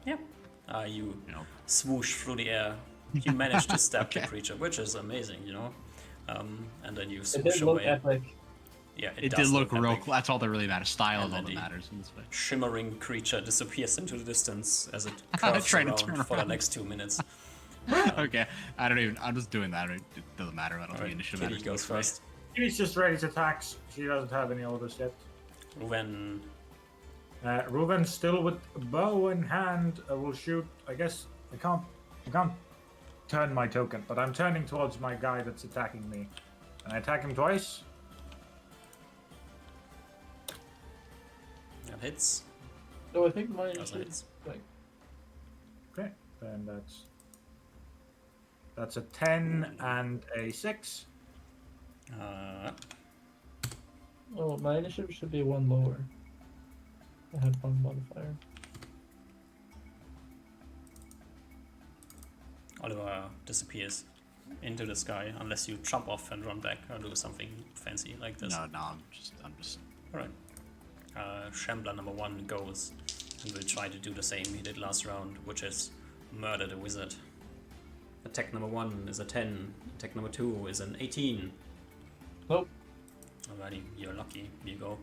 Yeah. You You know. swoosh through the air. You manage to stab Okay. the creature, which is amazing, you know. And then you It swoosh did look away. epic. Yeah, It does did look real epic. cool. That's all that really matters. Style And is all then that the matters in this way. Shimmering creature disappears into the distance as it curves Trying to around turn for the around. next 2 minutes. Okay, I don't even. I'm just doing that. It doesn't matter. I don't think Alright, initiative Kitty matters. too goes much for me. first. She's just ready to attack. She doesn't have any orders yet. When Reuven still with bow in hand will shoot. I guess I can't turn my token, but I'm turning towards my guy that's attacking me, and I attack him twice. that hits, No, I think mine doesn't hit. is like Okay, then that's a 10 and a 6. oh, my initiative should be 1 lower. I had 1 modifier. Oliver disappears into the sky unless you jump off and run back or do something fancy like this. No, I'm just. Alright. Shambler number 1 goes and will try to do the same he did last round, which is murder the wizard. Attack number 1 is a 10. Attack number 2 is an 18. Nope. Alrighty, you're lucky. You go.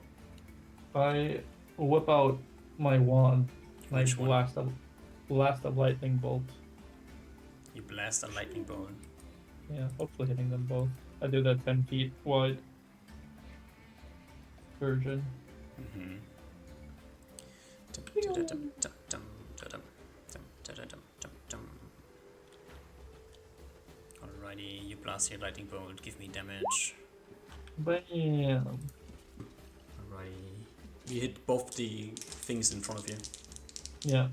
I whip out my wand, like Which one? blast a lightning bolt. You blast a lightning bolt. Yeah, hopefully hitting them both. I do that 10 feet wide version. Mm-hmm. Alrighty, you blast your lightning bolt. Give me damage. Bam! Alrighty. You hit both the things in front of you. Yeah.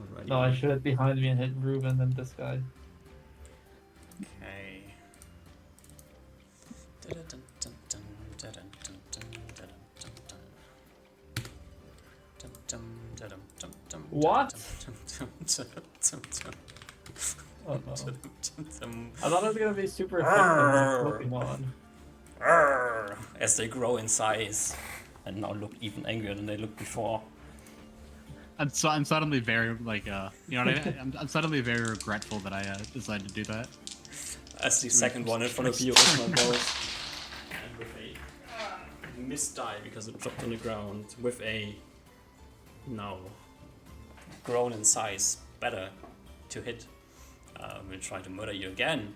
Alrighty. No, I should hit behind me and hit Reuben and this guy. Okay. What? Oh no. I thought it was gonna be super effective with Pokemon. As they grow in size and now look even angrier than they looked before. I'm suddenly very like you know what I mean? I'm suddenly very regretful that I decided to do that. As the second one in front of you is my goes. And with a missed die because it dropped on the ground with a now grown in size, better to hit. We'll try to murder you again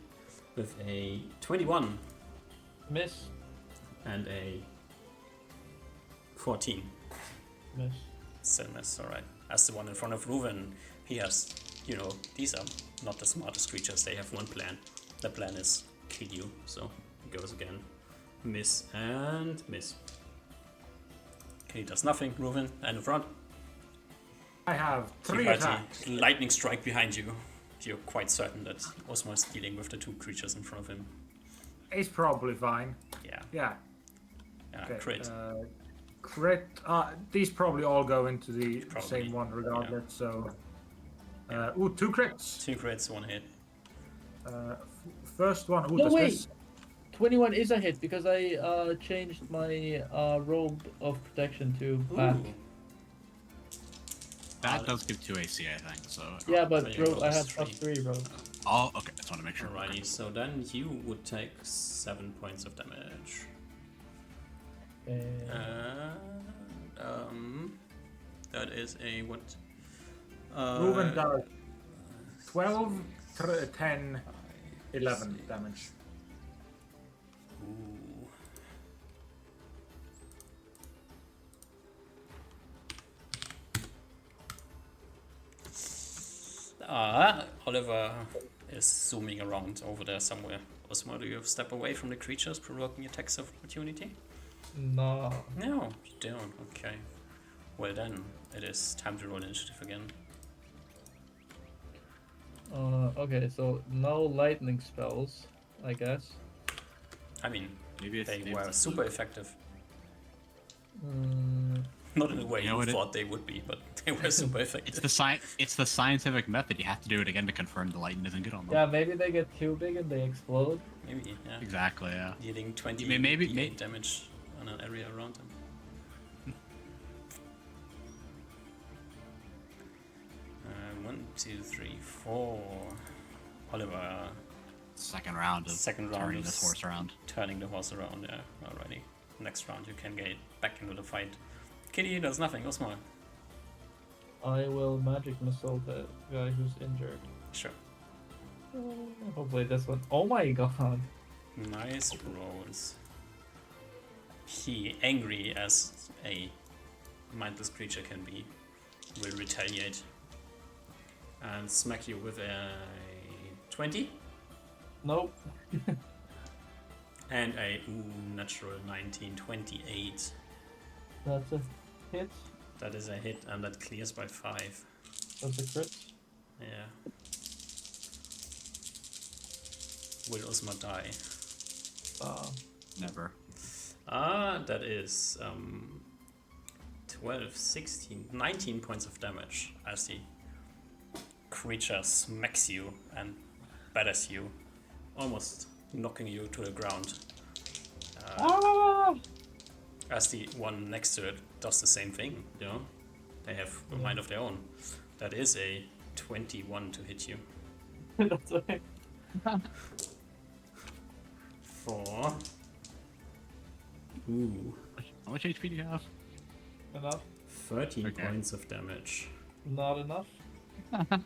with a 21 Miss. and a 14. Miss. Still miss, alright. As the one in front of Reuven, he has, you know, these are not the smartest creatures, they have one plan. The plan is kill you, so he goes again. Miss and miss. Okay, does nothing, Reuven, and in front. I have You 3 heard attacks. the lightning strike behind you. You're quite certain that Osmo is dealing with the 2 creatures in front of him. He's probably fine. Yeah, Yeah. okay. Crit. Crit. These probably all go into the Probably, same one regardless. So. Ooh, 2 crits. 2 crits, 1 hit. First one. Ooh, No, does wait. this? 21 is a hit because I changed my robe of protection to black. Ooh. That does give 2 AC, I think. So. Yeah, but So your robe I is had 3. +3 robe. Oh, okay. Just want to make sure. Alrighty, so then you would take 7 points of damage. And That is a what? Reuven does 12, 10, 11 damage. Ooh. Oliver is zooming around over there somewhere. Osmo, do you step away from the creatures provoking attacks of opportunity? No. No, you don't. Okay. Well then, it is time to roll initiative again. Okay, so no lightning spells, I guess. I mean, Maybe it's, they maybe were it's a super fluke. effective. Mm, Not in the way You know you what thought they would be, but they were super effective. It's the scientific method. You have to do it again to confirm the lightning isn't good on them. yeah, maybe they get too big and they explode. Maybe, yeah. Exactly. Yeah. Dealing 20 Maybe- D8 damage on an area around them. 1, 2, 3, 4. Oliver, Second round of Second round turning is- this horse around. turning the horse around, yeah, alrighty. Next round you can get back into the fight. Kitty does nothing, Osmo. I will magic missile the guy who's injured. Sure. Hopefully this one. Oh my god. Nice rolls. He, angry as a mindless creature can be, will retaliate and smack you with a 20 Nope. and a natural 19, 28. That's a hit. That is a hit and that clears by 5. That's a crit. Yeah. Will Osma die? Never. That is 12, 16, 19 points of damage as the creature smacks you and batters you, almost knocking you to the ground. As the one next to it does the same thing, you know? They have a mind of their own. That is a 21 to hit you. That's okay. For... Ooh, How much HP do you have? Enough? 13 Okay. points of damage. Not enough? Okay.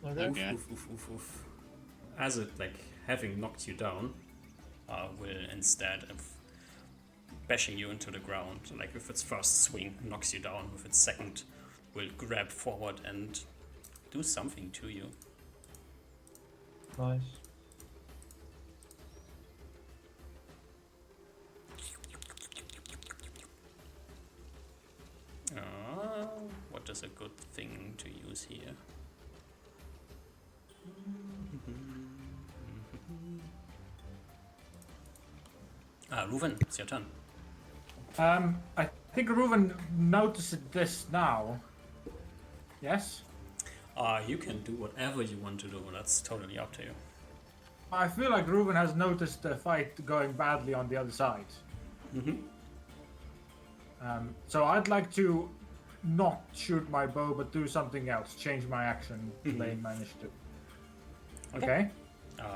Okay. Oof, oof, oof, oof. As it, like, having knocked you down, will instead of bashing you into the ground, like with its first swing knocks you down, with its second will grab forward and do something to you. Nice. What is a good thing to use here? Reuven, it's your turn. I think Reuven noticed this now. Yes? You can do whatever you want to do, that's totally up to you. I feel like Reuven has noticed the fight going badly on the other side. So I'd like to not shoot my bow, but do something else. Change my action, delaying my initiative. Okay?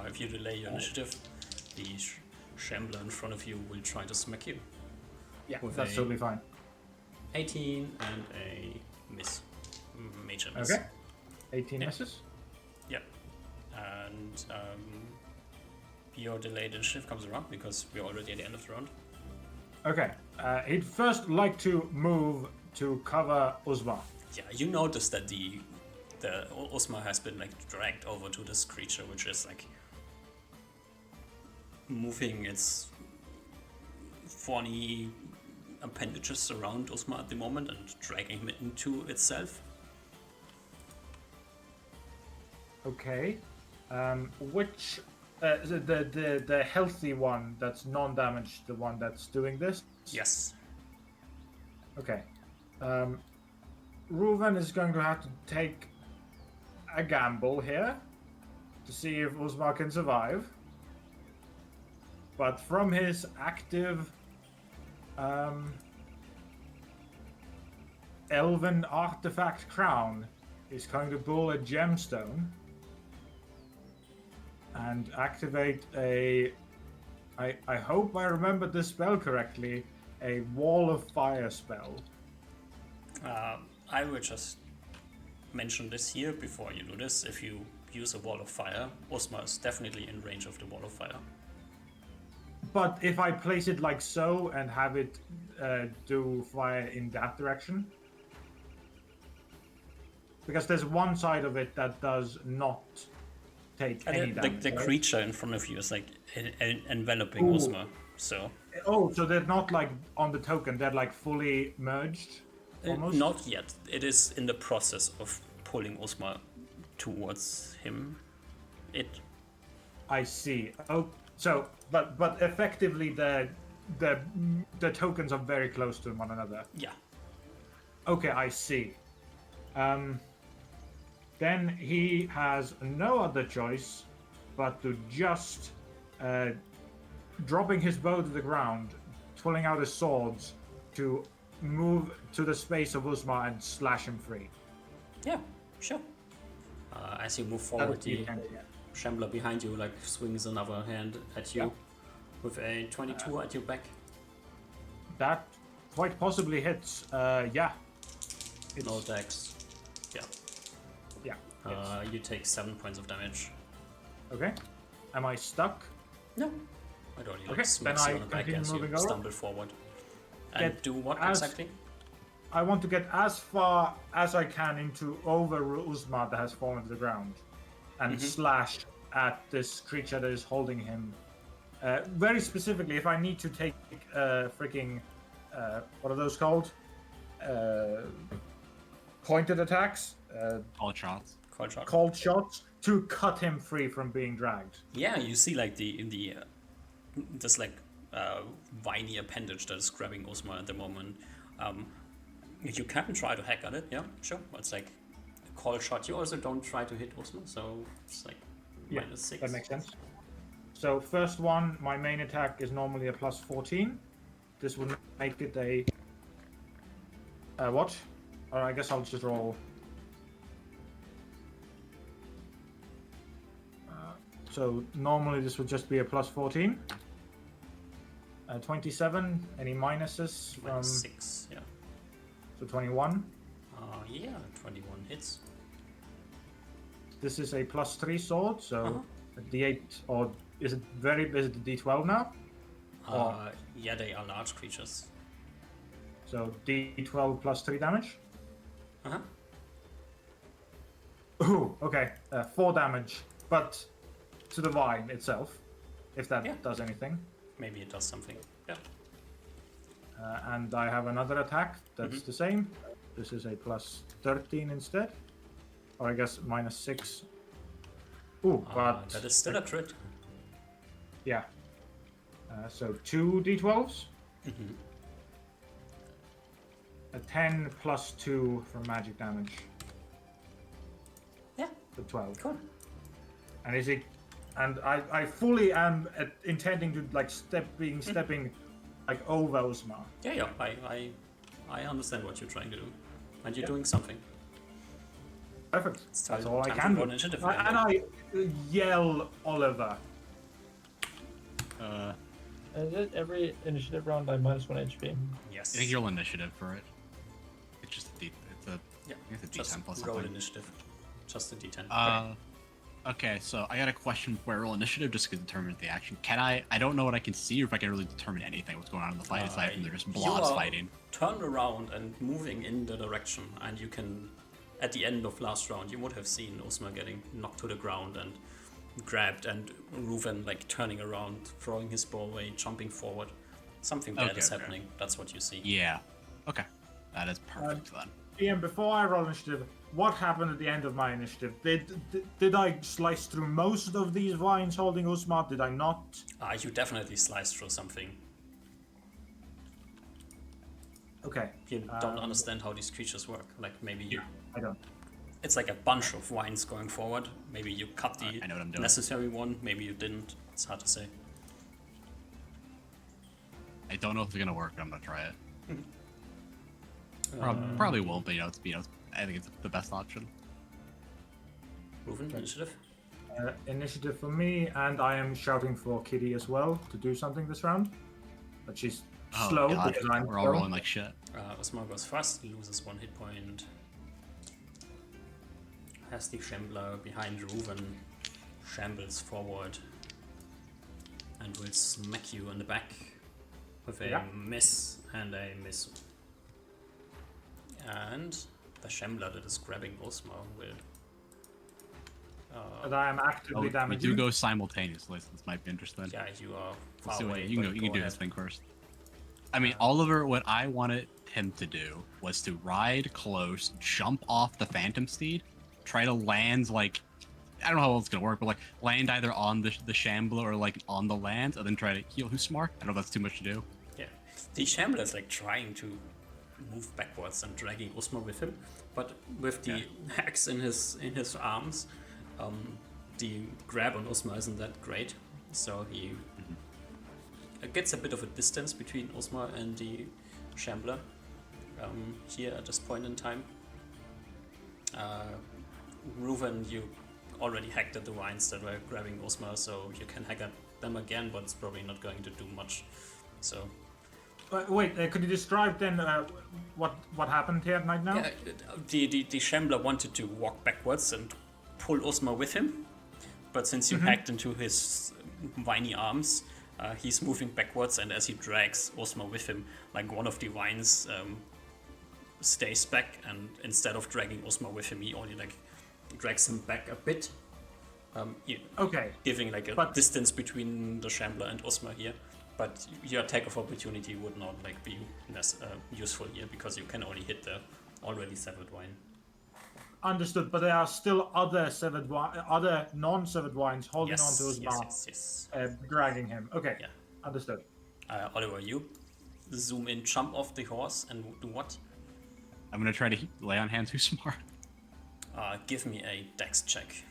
If you delay your initiative, the shambler in front of you will try to smack you. Yeah, With that's a- totally fine. 18 and a miss. Major miss. Okay. 18 Yeah. misses. Yep. And your delayed initiative comes around because we're already at the end of the round. Okay. He'd first like to move to cover Uzma. Yeah, you notice that the Osma has been like dragged over to this creature, which is like moving its thorny appendages around Osma at the moment and dragging him into itself. Okay. Which the healthy one that's non-damaged, the one that's doing this? Yes. Okay. Reuven is going to have to take a gamble here to see if Uzma can survive. But from his active elven artifact crown, he's going to pull a gemstone and activate a... I hope I remember this spell correctly. A wall of fire spell. I will just mention this here before you do this. If you use a wall of fire, Osma is definitely in range of the wall of fire. But if I place it like so and have it do fire in that direction, because there's one side of it that does not take any And damage. the right? creature in front of you is like enveloping Ooh. Osma. So Oh, so they're not like on the token; they're like fully merged, almost. not yet. It is in the process of pulling Osma towards him. I see. Oh, so but effectively, the tokens are very close to one another. Yeah. Okay, I see. Then he has no other choice but to just dropping his bow to the ground, pulling out his swords to move to the space of Uzma and slash him free. Yeah, sure. As you move That forward, would be the kind of, yeah. shambler behind you like swings another hand at you Yeah. with a 22 at your back. That quite possibly hits. Yeah. It's, No dex. Yeah. Yeah. Yes. You take 7 points of damage. Okay. Am I stuck? No. I don't like Okay, smacks then you I on the back continue as you moving over. stumble forward. And Get do what as- exactly? I want to get as far as I can into over Uzma that has fallen to the ground and slash at this creature that is holding him. Very specifically, if I need to take freaking what are those called? Pointed attacks, All shots. Cold shot. called shots to cut him free from being dragged. Yeah, you see like the this like viney appendage that is grabbing Osma at the moment. You can try to hack at it, yeah, sure. It's like a call shot. You also don't try to hit Osma, so it's like Yeah, -6. that makes sense. So first one, my main attack is normally a plus 14. This would make it a what? I guess I'll just roll. So normally this would just be a plus 14. 27. Any minuses from? -6, yeah. So 21. Yeah, 21 hits. This is a plus 3 sword, so Uh-huh. a D8, or is it the D12 now? Yeah, they are large creatures. So D12 plus 3 damage. Uh-huh. Ooh, okay. 4 damage, but to the vine itself, if that Yeah. does anything. Maybe it does something. Yeah. And I have another attack that's the same. This is a plus 13 instead. Or I guess minus 6. Ooh, but That is still a crit. yeah. So 2 D12s. A 10 plus 2 from magic damage. Yeah, So 12. cool. And is it? And I fully am intending to like stepping like over Osma. Yeah, I understand what you're trying to do. And you're doing something. Perfect. It's That's time- all I time to can roll do. initiative And again. I yell Oliver. Is it every initiative round I -1 HP? Yes. I think you roll initiative for it. It's just a D. It's a. Yeah, I think it's a just D10 plus roll something. initiative. Just a D10. Okay, so I got a question before I roll initiative just to determine the action. Can I don't know what I can see or if I can really determine anything what's going on in the fight aside from they're just You blobs are fighting. Turned around and moving in the direction, and you can, at the end of last round, you would have seen Osma getting knocked to the ground and grabbed, and Reuven like turning around, throwing his bow away, jumping forward. Something bad Okay, is okay. happening. That's what you see. Yeah. Okay. That is perfect then. Ian, before I roll initiative, what happened at the end of my initiative? Did I slice through most of these vines holding Osma? Did I not? You definitely sliced through something. Okay. You don't understand how these creatures work. Like maybe you, I don't. it's like a bunch of vines going forward. Maybe you cut the I know what I'm doing. necessary one. Maybe you didn't. It's hard to say. I don't know if it's gonna work, but I'm gonna try it. Probably won't, but I think it's the best option. Reuven, initiative. Initiative for me, and I am shouting for Kitty as well to do something this round. But she's Oh, slow God. because I'm We're all slow. rolling like shit. Osma goes first, loses 1 hit point. Has the Shambler behind Reuven, shambles forward, and will smack you in the back with a Yeah. miss and a miss. And the Shambler that is grabbing Osmar will. But I am actively we damaging. do go simultaneously. So this might be interesting. Yeah, you are Let's far see what- away. you can but go. You can do ahead. this thing first. I mean, Oliver, what I wanted him to do was to ride close, jump off the Phantom Steed, try to land like, I don't know how well it's gonna work, but like land either on the Shambler or like on the land, and then try to heal Husmar. I don't know if that's too much to do. Yeah, the Shambler is like trying to move backwards and dragging Osmar with him, but with the axe in his arms, the grab on Osmar isn't that great, so he gets a bit of a distance between Osmar and the Shambler here at this point in time. Reuven, you already hacked at the vines that were grabbing Osmar, so you can hack at them again, but it's probably not going to do much. So. Wait, could you describe then what happened here right now? Yeah, the Shambler wanted to walk backwards and pull Osmar with him, but since you hacked into his viney arms, he's moving backwards, and as he drags Osmar with him, like one of the vines stays back, and instead of dragging Osmar with him, he only like drags him back a bit. Okay. Giving like a distance between the Shambler and Osmar here. But your attack of opportunity would not like be useful here because you can only hit the already severed vine. Understood, but there are still other other non-severed wines holding on to his mouth, yes. dragging him. Okay, Yeah. understood. Oliver, you zoom in, jump off the horse, and do what? I'm gonna try to lay on hands Husmar. Give me a dex check.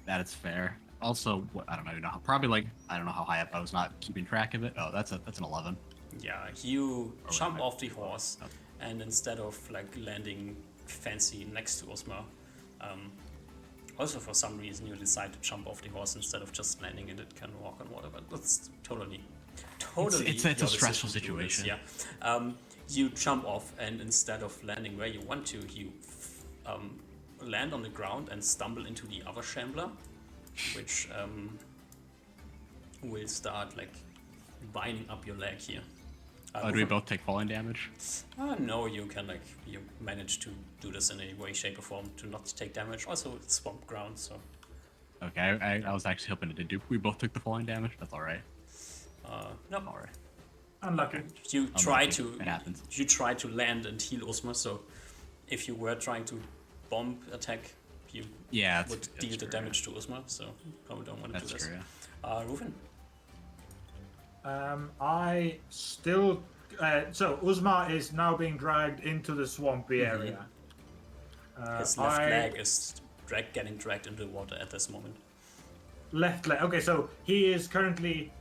That is fair. Also, I don't know, probably like, I don't know how high up I was not keeping track of it. Oh, that's an 11. Yeah, you jump right. off the horse, and instead of like landing fancy next to Osmar, also for some reason you decide to jump off the horse instead of just landing and it can walk on water, but that's totally It's your a stressful decision to do this, situation. Yeah, you jump off, and instead of landing where you want to, you land on the ground and stumble into the other Shambler, which will start like binding up your leg here. Do we both take falling damage? No, you can like you manage to do this in a way, shape, or form to not take damage. Also, it's swamp ground, so. Okay, I was actually hoping it did. We both took the falling damage. That's all right. No. All right. Unlucky. You try to. It happens. You try to land and heal Osmar. So, if you were trying to bomb attack, you would deal the damage to Osmar. So, probably don't want to do this. True, yeah. Reuven. I still. So Uzma is now being dragged into the swampy area. His left leg is getting dragged into the water at this moment. Left leg. Okay, so he is currently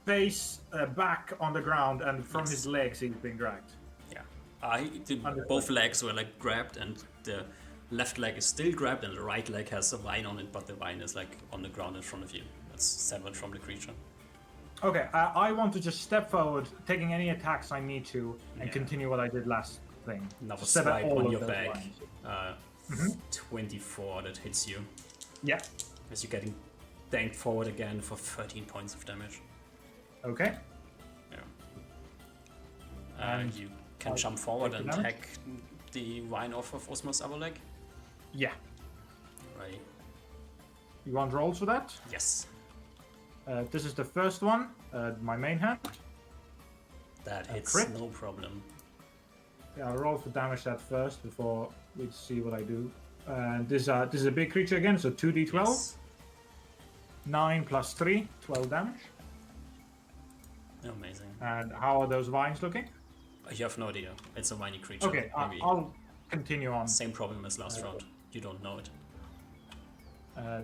face back on the ground, and from his legs he's being dragged. Yeah. Both legs were like grabbed, and the left leg is still grabbed, and the right leg has a vine on it, but the vine is like on the ground in front of you. It's severed from the creature. Okay, I want to just step forward, taking any attacks I need to, and continue what I did last thing. Another Sever swipe all on of your those back. lines. 24 that hits you. Yeah. As you're getting banked forward again for 13 points of damage. Okay. Yeah. You can jump forward take and the damage? hack the vine off of Osmar's other leg. Yeah. Right. You want rolls for that? Yes. This is the first one, my main hand. That hits crit? no problem. Yeah, I'll roll for damage that first before we see what I do. This is a big creature again, so 2d12. Yes. 9 plus 3, 12 damage. Amazing. And how are those vines looking? You have no idea. It's a viney creature. Okay, Maybe I'll continue on. same problem as last round. You don't know it.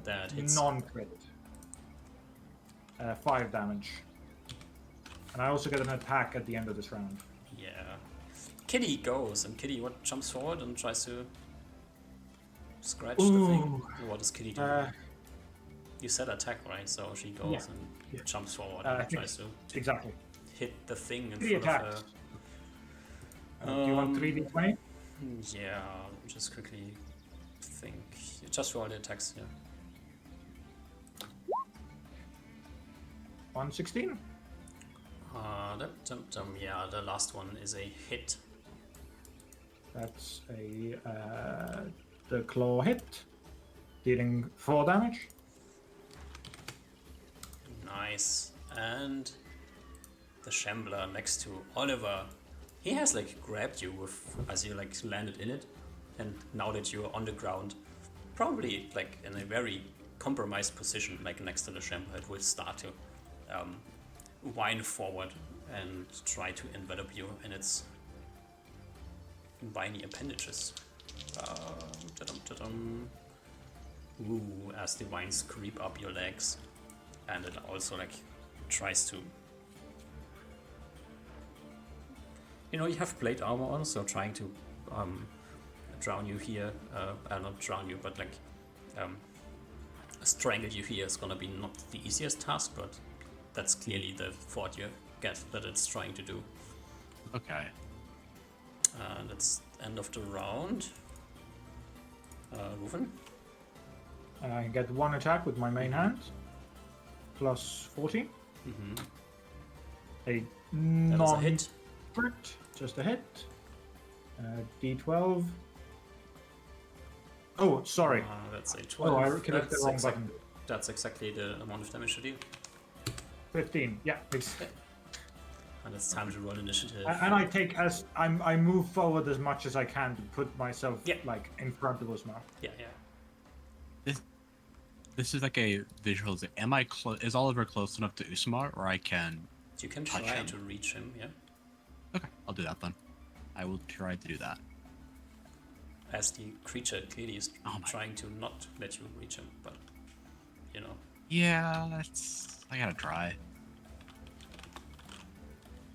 That hits. Non-crit. 5 damage. And I also get an attack at the end of this round. Yeah. Kitty goes, and Kitty jumps forward and tries to scratch the thing. What does Kitty do? You said attack, right? So she goes and jumps forward and tries to Exactly. hit the thing in Kitty front of attacks. her. Do you want 3d20? Yeah, just quickly think. Just roll the attacks, yeah. 116? Yeah, the last one is a hit. That's a the claw hit, dealing 4 damage. Nice. And the shambler next to Oliver, he has like grabbed you with as you like landed in it, and now that you're on the ground, probably like in a very compromised position, like next to the shambler, it will start to wind forward and try to envelop you in its viney appendages. Ta-dum. Ooh, as the vines creep up your legs, and it also like tries to. You know, you have plate armor on, so trying to drown you here, not drown you, but like strangle you here is gonna be not the easiest task, but that's clearly the thought you get that it's trying to do. Okay. That's end of the round. Ruven? I get 1 attack with my main hand, plus 14. Mm-hmm. A That is a hit. non-crit, just a hit. D12. Oh, sorry. That's a 12. Oh, I clicked the wrong button. That's exactly the amount of damage to deal. 15. Yeah, please. And it's time to roll initiative. And I take as I move forward as much as I can to put myself like in front of Usma. Yeah. This is like a visual. Am I close? Is Oliver close enough to Usmar, or I can? You can touch try him? to reach him, yeah. Okay, I'll do that then. I will try to do that. As the creature clearly is Oh my- trying to not let you reach him, but you know. Yeah, I gotta try.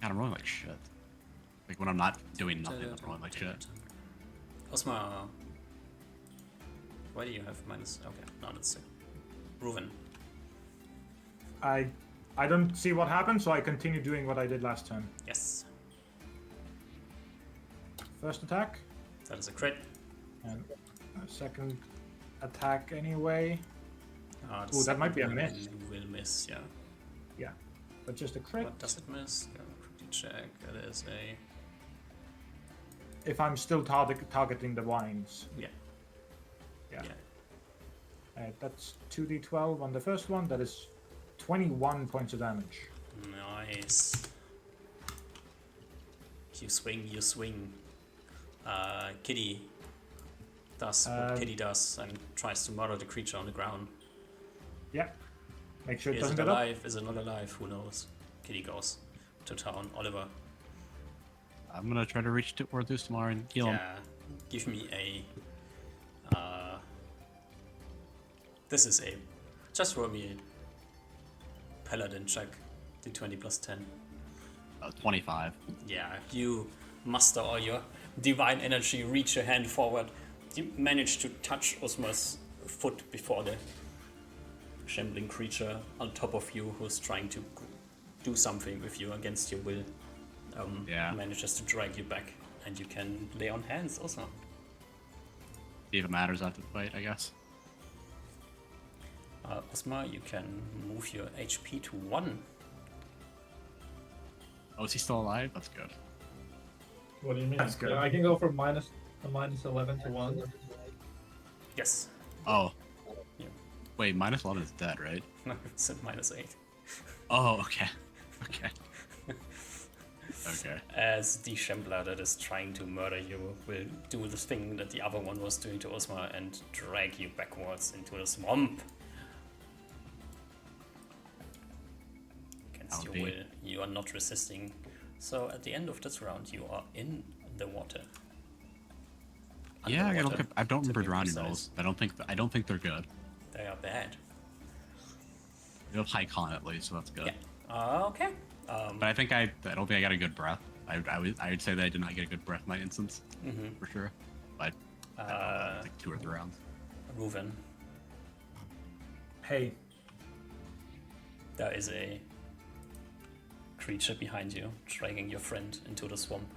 God, I'm rolling like shit. Like when I'm not doing nothing, I'm rolling like shit. Osma, why do you have minus? Okay, now that's it. Ruven. I don't see what happened, so I continue doing what I did last turn. Yes, First attack, that is a crit. and a second attack anyway. The Ooh, that might be a second miss. one will miss, yeah. Yeah, but just a crit. What does it miss? Quickly check. It is a If I'm still targeting the vines. yeah. Yeah. That's 2d12 on the first one. That is 21 points of damage. Nice. You swing. Kitty does what Kitty does and tries to murder the creature on the ground. Yeah. Make sure it Is doesn't it get up. alive? Is it not alive? Who knows? Kitty goes to town. Oliver. I'm gonna try to reach toward Usmar and heal him. Yeah. Give me a. This is a. Just roll me a paladin check. D20 plus 10. 25. Yeah, you muster all your divine energy, reach your hand forward. You manage to touch Osma's foot before the shambling creature on top of you, who's trying to do something with you against your will, manages to drag you back, and you can lay on hands also. See if it matters after the fight, I guess. Osma, you can move your HP to 1. Oh, is he still alive? That's good. What do you mean? That's good. Yeah, I can go from minus 11 to 1. Yes. Oh. Yeah. Wait, minus 11 is dead, right? No, it's at minus 8. Oh, okay. Okay. Okay. As the shambler that is trying to murder you will do the thing that the other one was doing to Osma and drag you backwards into the swamp. Against your will, you are not resisting. So at the end of this round, you are in the water. Yeah, I gotta Underwater, look at, I don't to remember be drowning precise. those. I don't think they're good. They are bad. They have high con at least, so that's good. Yeah. Okay. But I don't think I got a good breath. I would say that I did not get a good breath in my instance, for sure. But I don't know, like 2 or 3 rounds. Ruven, Hey, there is a creature behind you, dragging your friend into the swamp.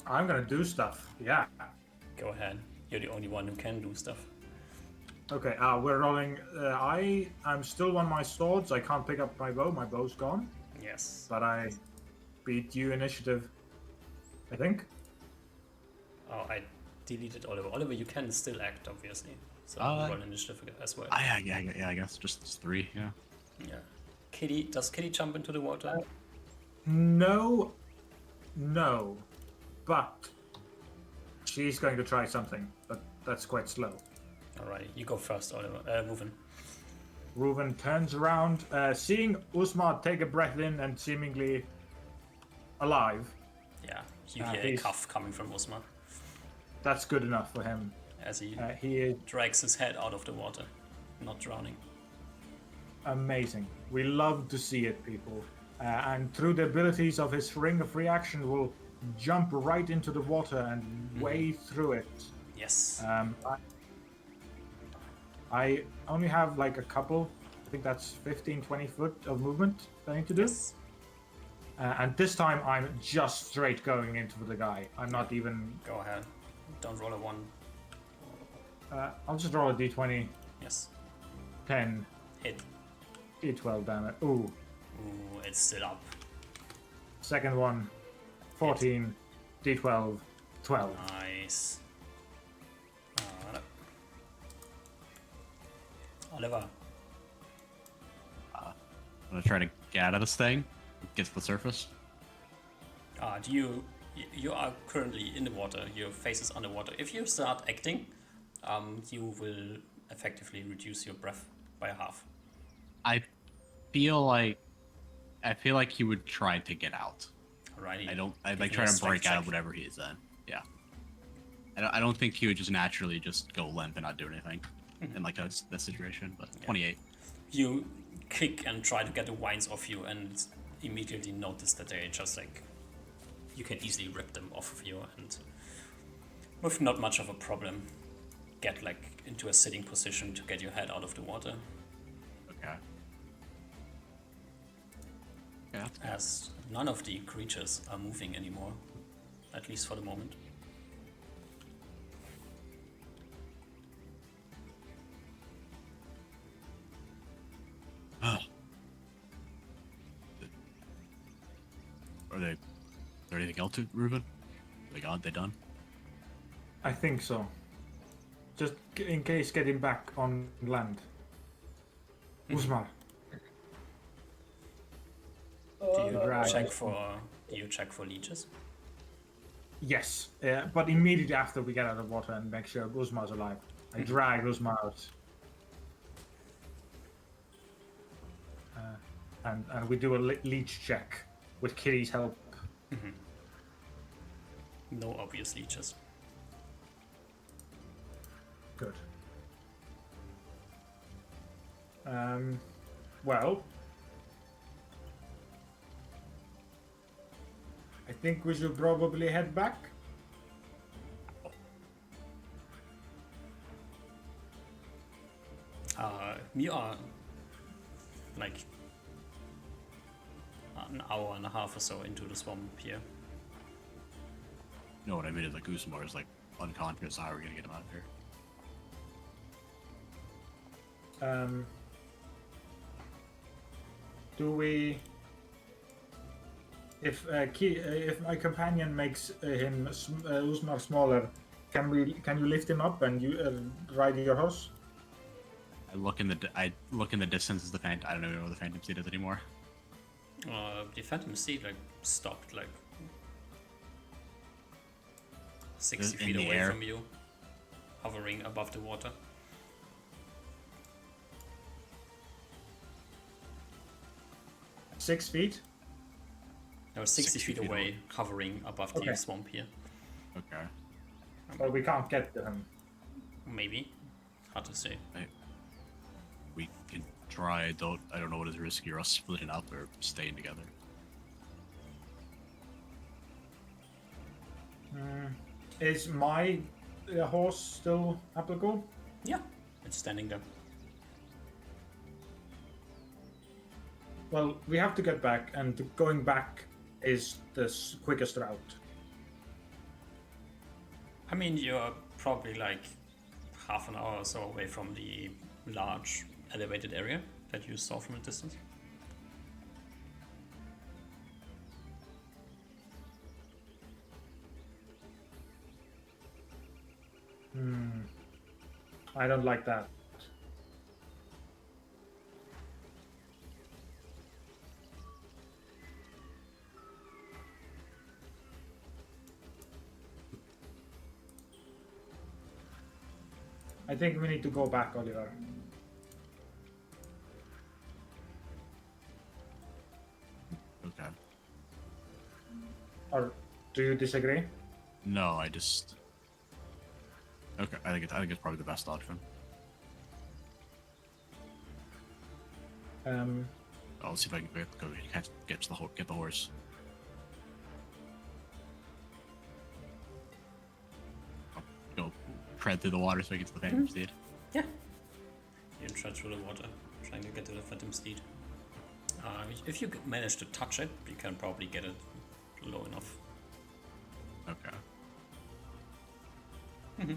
I'm gonna do stuff. Yeah. Go ahead. You're the only one who can do stuff. Okay, we're rolling. I'm still on my swords. I can't pick up my bow. My bow's gone. Yes. But I beat you initiative, I think. Oh, I deleted Oliver. Oliver, you can still act, obviously. So roll initiative as well. Yeah, I guess just 3. Yeah. Yeah. Kitty, does Kitty jump into the water? No, but she's going to try something, but that's quite slow. Alright, you go first, Oliver. Reuven. Reuven turns around, seeing Usma take a breath in and seemingly alive. Yeah, you hear a cough coming from Usma That's good enough for him. as he He drags his head out of the water, not drowning. amazing. We love to see it, people. And through the abilities of his ring of reaction, will jump right into the water and wade through it. Yes. I only have like a couple, I think that's 15, 20 foot of movement I need to do. Yes. And this time I'm just straight going into the guy. I'm not even... Go ahead. Don't roll a 1. I'll just roll a d20, Yes. 10, Hit. d12 damage. Ooh. Ooh, it's still up. Second one, 14, d12, 12. Nice. Oliver. I'm gonna try to get out of this thing, get to the surface. You are currently in the water. Your face is underwater. If you start acting, you will effectively reduce your breath by a half. I feel like he would try to get out. Alrighty. I'd Give like me try a to strength break out check. of whatever he is in. Yeah. I don't think he would just naturally just go limp and not do anything in like this situation. But 28. You kick and try to get the vines off you, and immediately notice that they just like you can easily rip them off of you, and with not much of a problem, get like into a sitting position to get your head out of the water. Okay. Yeah. That's good. As none of the creatures are moving anymore, at least for the moment. Is there anything else to Reuven? They gone? They done? I think so. Just in case getting back on land. Usmar. Do you Right. check for leeches? Yes, but immediately after we get out of the water and make sure Usmar's alive. I drag Usmar out. And we do a leech check with Kitty's help. No obvious leeches. Good. Well, I think we should probably head back. We are like an hour and a half or so into the swamp here. No, what I mean is like Usmar is like unconscious. How are we gonna get him out of here? Do we? If my companion makes him Usmar smaller, can you lift him up and you ride your horse? I look in the distance as the Phantom. I don't even know where the Phantom Seat is anymore. The Phantom Seed like stopped like 60 In feet the away air. from you, hovering above the water. 6 feet. No, 60 feet 60 feet away, hovering above the Okay. swamp here. Okay. But we can't get to him. Maybe. Hard to say. We can try. I don't know what is riskier, us splitting up or staying together. Is my horse still applicable? Yeah, it's standing there. Well, we have to get back, and going back is the quickest route. I mean, you're probably like half an hour or so away from the large elevated area that you saw from a distance. I don't like that. I think we need to go back, Oliver. Okay. Or do you disagree? No, I just. Okay, I think it's probably the best option. I'll see if I can go get the horse. I'll go tread through the water so I get to the phantom steed. Yeah. You tread through the water, trying to get to the phantom steed. If you manage to touch it, you can probably get it low enough. Okay.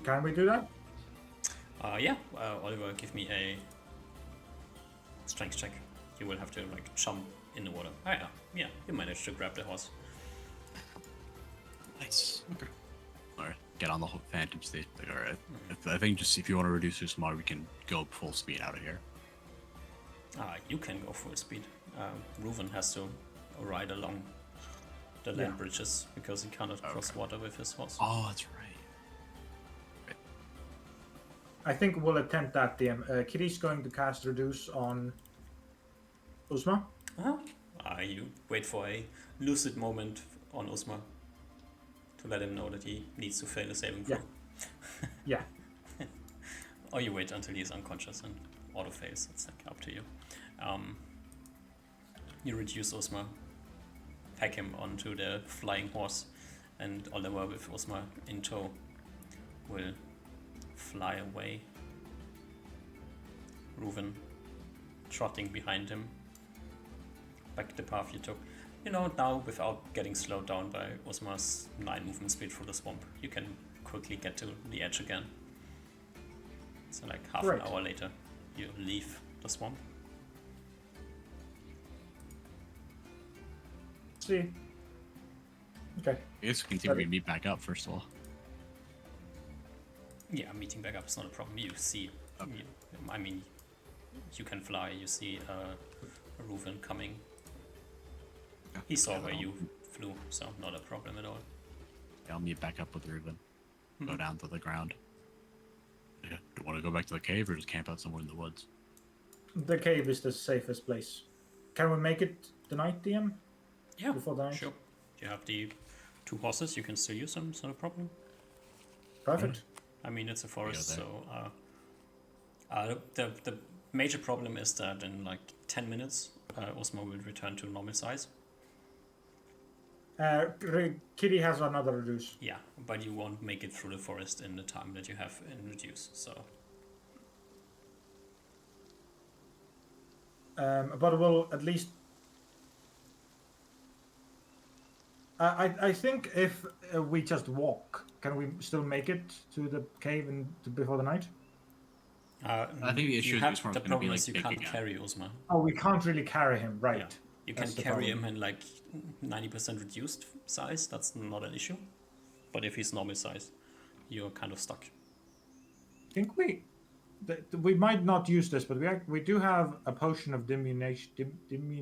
Can we do that? Yeah. Oliver, give me a strength check. You will have to like jump in the water. Oh, yeah. You managed to grab the horse. Nice. Okay. Alright, get on the phantom steed. Like, alright. I think just if you want to reduce your smart, we can go full speed out of here. You can go full speed. Reuven has to ride along the land bridges because he cannot cross water with his horse. Oh, that's right. I think we'll attempt that, DM. Kitty's going to cast Reduce on Uzma. You wait for a lucid moment on Uzma to let him know that he needs to fail a saving throw. Yeah. Or you wait until he's unconscious and auto fails. It's like up to you. You reduce Uzma, pack him onto the flying horse, and Oliver with Uzma in tow will fly away. Reuven trotting behind him, back the path you took. You know, now without getting slowed down by Uzma's 9 movement speed through the swamp, you can quickly get to the edge again. So like half an hour later, you leave the swamp. See. Okay. I guess we can see if we can meet back up first of all. Yeah, meeting back up is not a problem. You see, you can fly. You see Reuven coming. He saw where you flew, so not a problem at all. Yeah, I'll meet back up with Reuven. Go down to the ground. Yeah. Do you want to go back to the cave or just camp out somewhere in the woods? The cave is the safest place. Can we make it tonight, DM? Yeah, Before the night? sure. You have the 2 horses. You can still use them. It's not a problem. Perfect. I mean, it's a forest, there. so the major problem is that in like 10 minutes, Osmo will return to normal size. Kitty has another Reduce. Yeah, but you won't make it through the forest in the time that you have in reduce. So But we'll at least. I think if we just walk, can we still make it to the cave before the night? I think the issue is the problem is you can't carry Osma. Oh, we can't really carry him, right? Yeah. You can carry him in like 90% reduced size. That's not an issue. But if he's normal size, you're kind of stuck. I think we might not use this, but we do have a potion of diminution.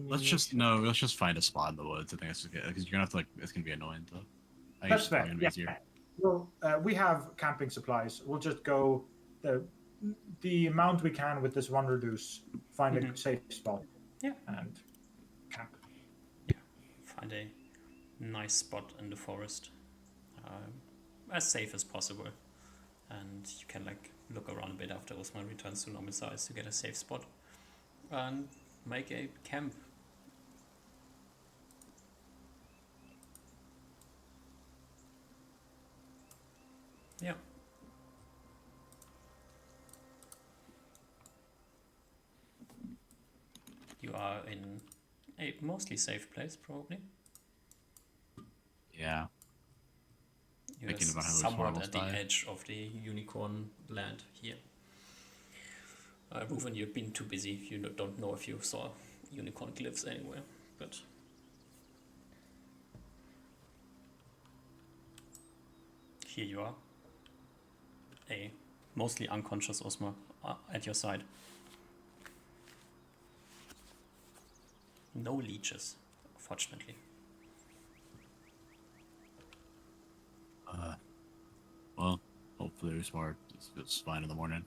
Let's just find a spot in the woods. I think that's good because you're gonna have to it's gonna be annoying though. That's fair. Yeah. Well, we have camping supplies. We'll just go the amount we can with this one Reduce. Find a safe spot. Yeah. And camp. Yeah. Find a nice spot in the forest, as safe as possible, and you can look around a bit after Osman returns to normal size to get a safe spot and make a camp. Yeah. You are in a mostly safe place, probably. Yeah. You're Thinking about how those somewhat horrible at the die. edge of the unicorn land here. Reuven, you've been too busy. You don't know if you saw unicorn glyphs anywhere, but here you are. A mostly unconscious Osma at your side. No leeches, fortunately. Well, hopefully Usmar is fine in the morning.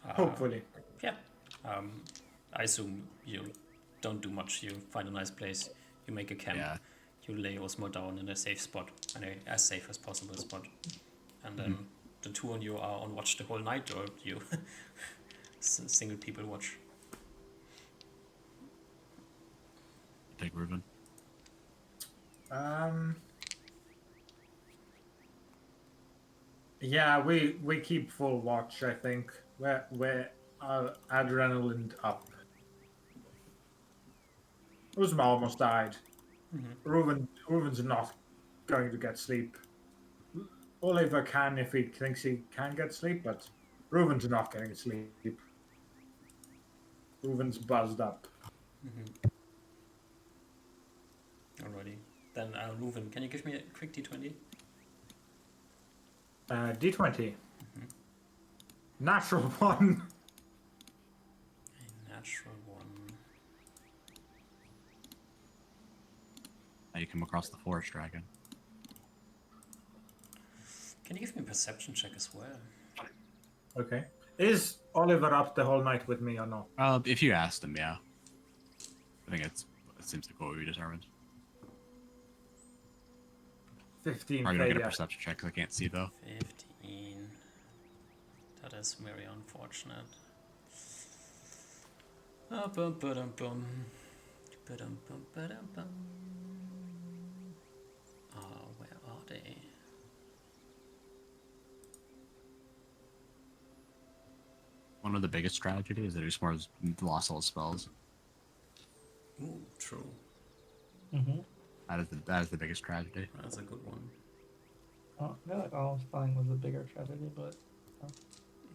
Hopefully. Yeah. I assume you don't do much. You find a nice place, you make a camp, Yeah. you lay Osmo down in a safe spot, as safe as possible spot, and then the two of you are on watch the whole night, or you single people watch. Take Reuben. Yeah, we keep full watch. I think we're adrenaline up. Uzma almost died. Reuven's not going to get sleep. Oliver can if he thinks he can get sleep, but Reuven's not getting sleep. Reuven's buzzed up. Alrighty. Then, Reuven, can you give me a quick D20? D20. Natural one. A natural one. Now you come across the forest dragon. Can you give me a perception check as well? Okay. Is Oliver up the whole night with me or not? If you asked him, yeah. I think it seems like what we determined. 15 Probably don't get a failure. perception check because I can't see though. 15. That is very unfortunate. Bum, ba-dum, bum. Ba-dum, bum, ba-dum, bum. Where are they? One of the biggest tragedies is that Usmar's lost all his spells. Ooh, true. Mm-hmm. That is the biggest tragedy. That's a good one. Oh, I feel like all spelling was a bigger tragedy, but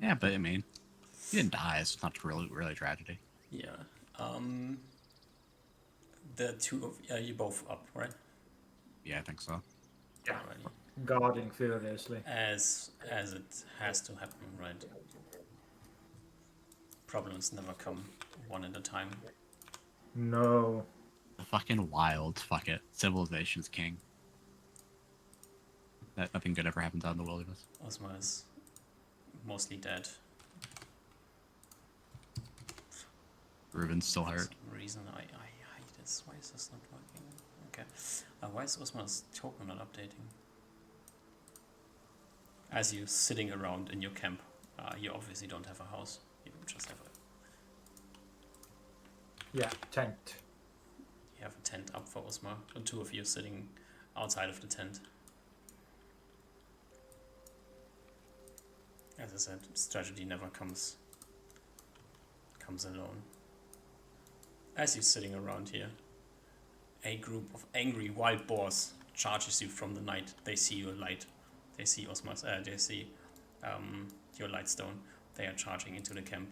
Yeah, but I mean, he didn't die. So it's not really a tragedy. Yeah. The two of you both up, right? Yeah, I think so. Yeah. Alrighty. Guarding furiously. As it has to happen, right? Problems never come one at a time. No. The fucking wild. Fuck it. Civilization's king. Nothing good ever happens out in the wilderness. Osma is mostly dead. Reuben's still For hurt. some reason I hate this. Why is this not working? Okay. Why is Osma's token not updating? As you're sitting around in your camp, you obviously don't have a house. You just have Yeah, tent. you have a tent up for Osma. The two of you sitting outside of the tent. As I said, strategy never comes alone. As you're sitting around here, a group of angry wild boars charges you from the night. They see your light. They see Osma's. They see your lightstone. They are charging into the camp.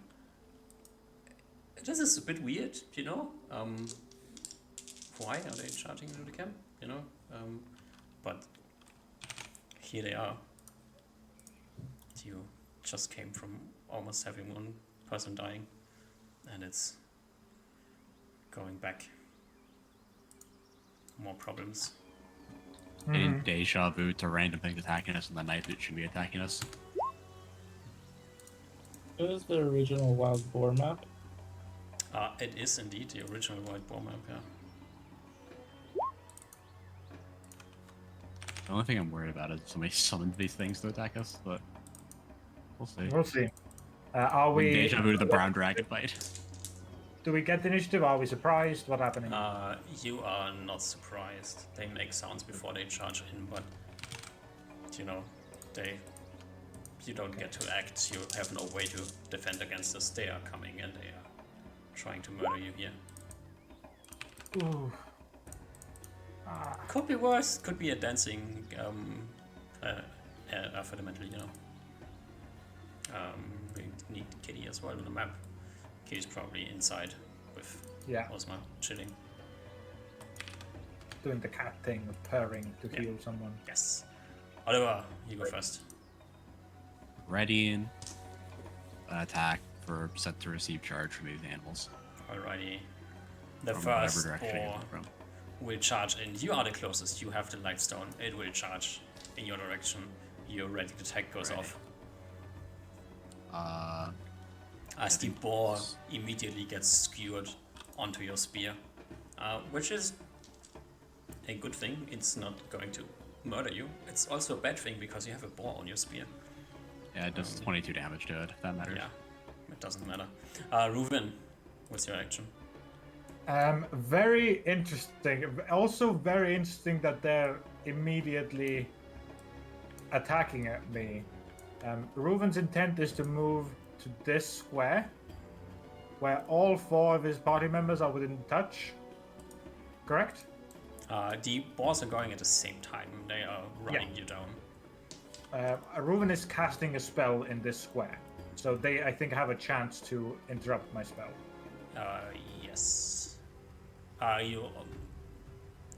This is a bit weird, you know. Why are they charging into the camp? You know, but here they are. You just came from almost having one person dying, and it's going back. More problems. A deja vu to random things attacking us in the night that should be attacking us. it was the original wild boar map. It is indeed the original white boar map, yeah. The only thing I'm worried about is somebody summoned these things to attack us, but we'll see. We'll see. Are we? Deja vu to the brown dragon fight. Do we get the initiative? Are we surprised? What's happening? You are not surprised. They make sounds before they charge in, but you know, you don't get to act. You have no way to defend against us. They are coming and they are trying to murder you here. Ooh. Could be worse. Could be a dancing fundamental, you know. We need Kitty as well on the map. Kitty's probably inside with Yeah. Osma chilling. doing the cat thing of purring to Yeah. heal someone. Yes. Oliver, you go first. Readying an attack for set to receive charge from these animals. Alrighty. The From whatever first direction it boar comes from. will charge in. You are the closest. You have the lightstone. It will charge in your direction. Your ready attack goes Ready. off. I As the think boar it's- immediately gets skewered onto your spear, which is a good thing. It's not going to murder you. It's also a bad thing because you have a boar on your spear. Yeah, it does 22 damage to it, if that matters. Yeah, it doesn't matter. Reuven, what's your action? Very interesting. Also very interesting that they're immediately attacking at me. Reuven's intent is to move to this square, where all 4 of his party members are within touch. Correct? The boars are going at the same time. They are running you down. Reuven is casting a spell in this square, so they, I think, have a chance to interrupt my spell. Yes.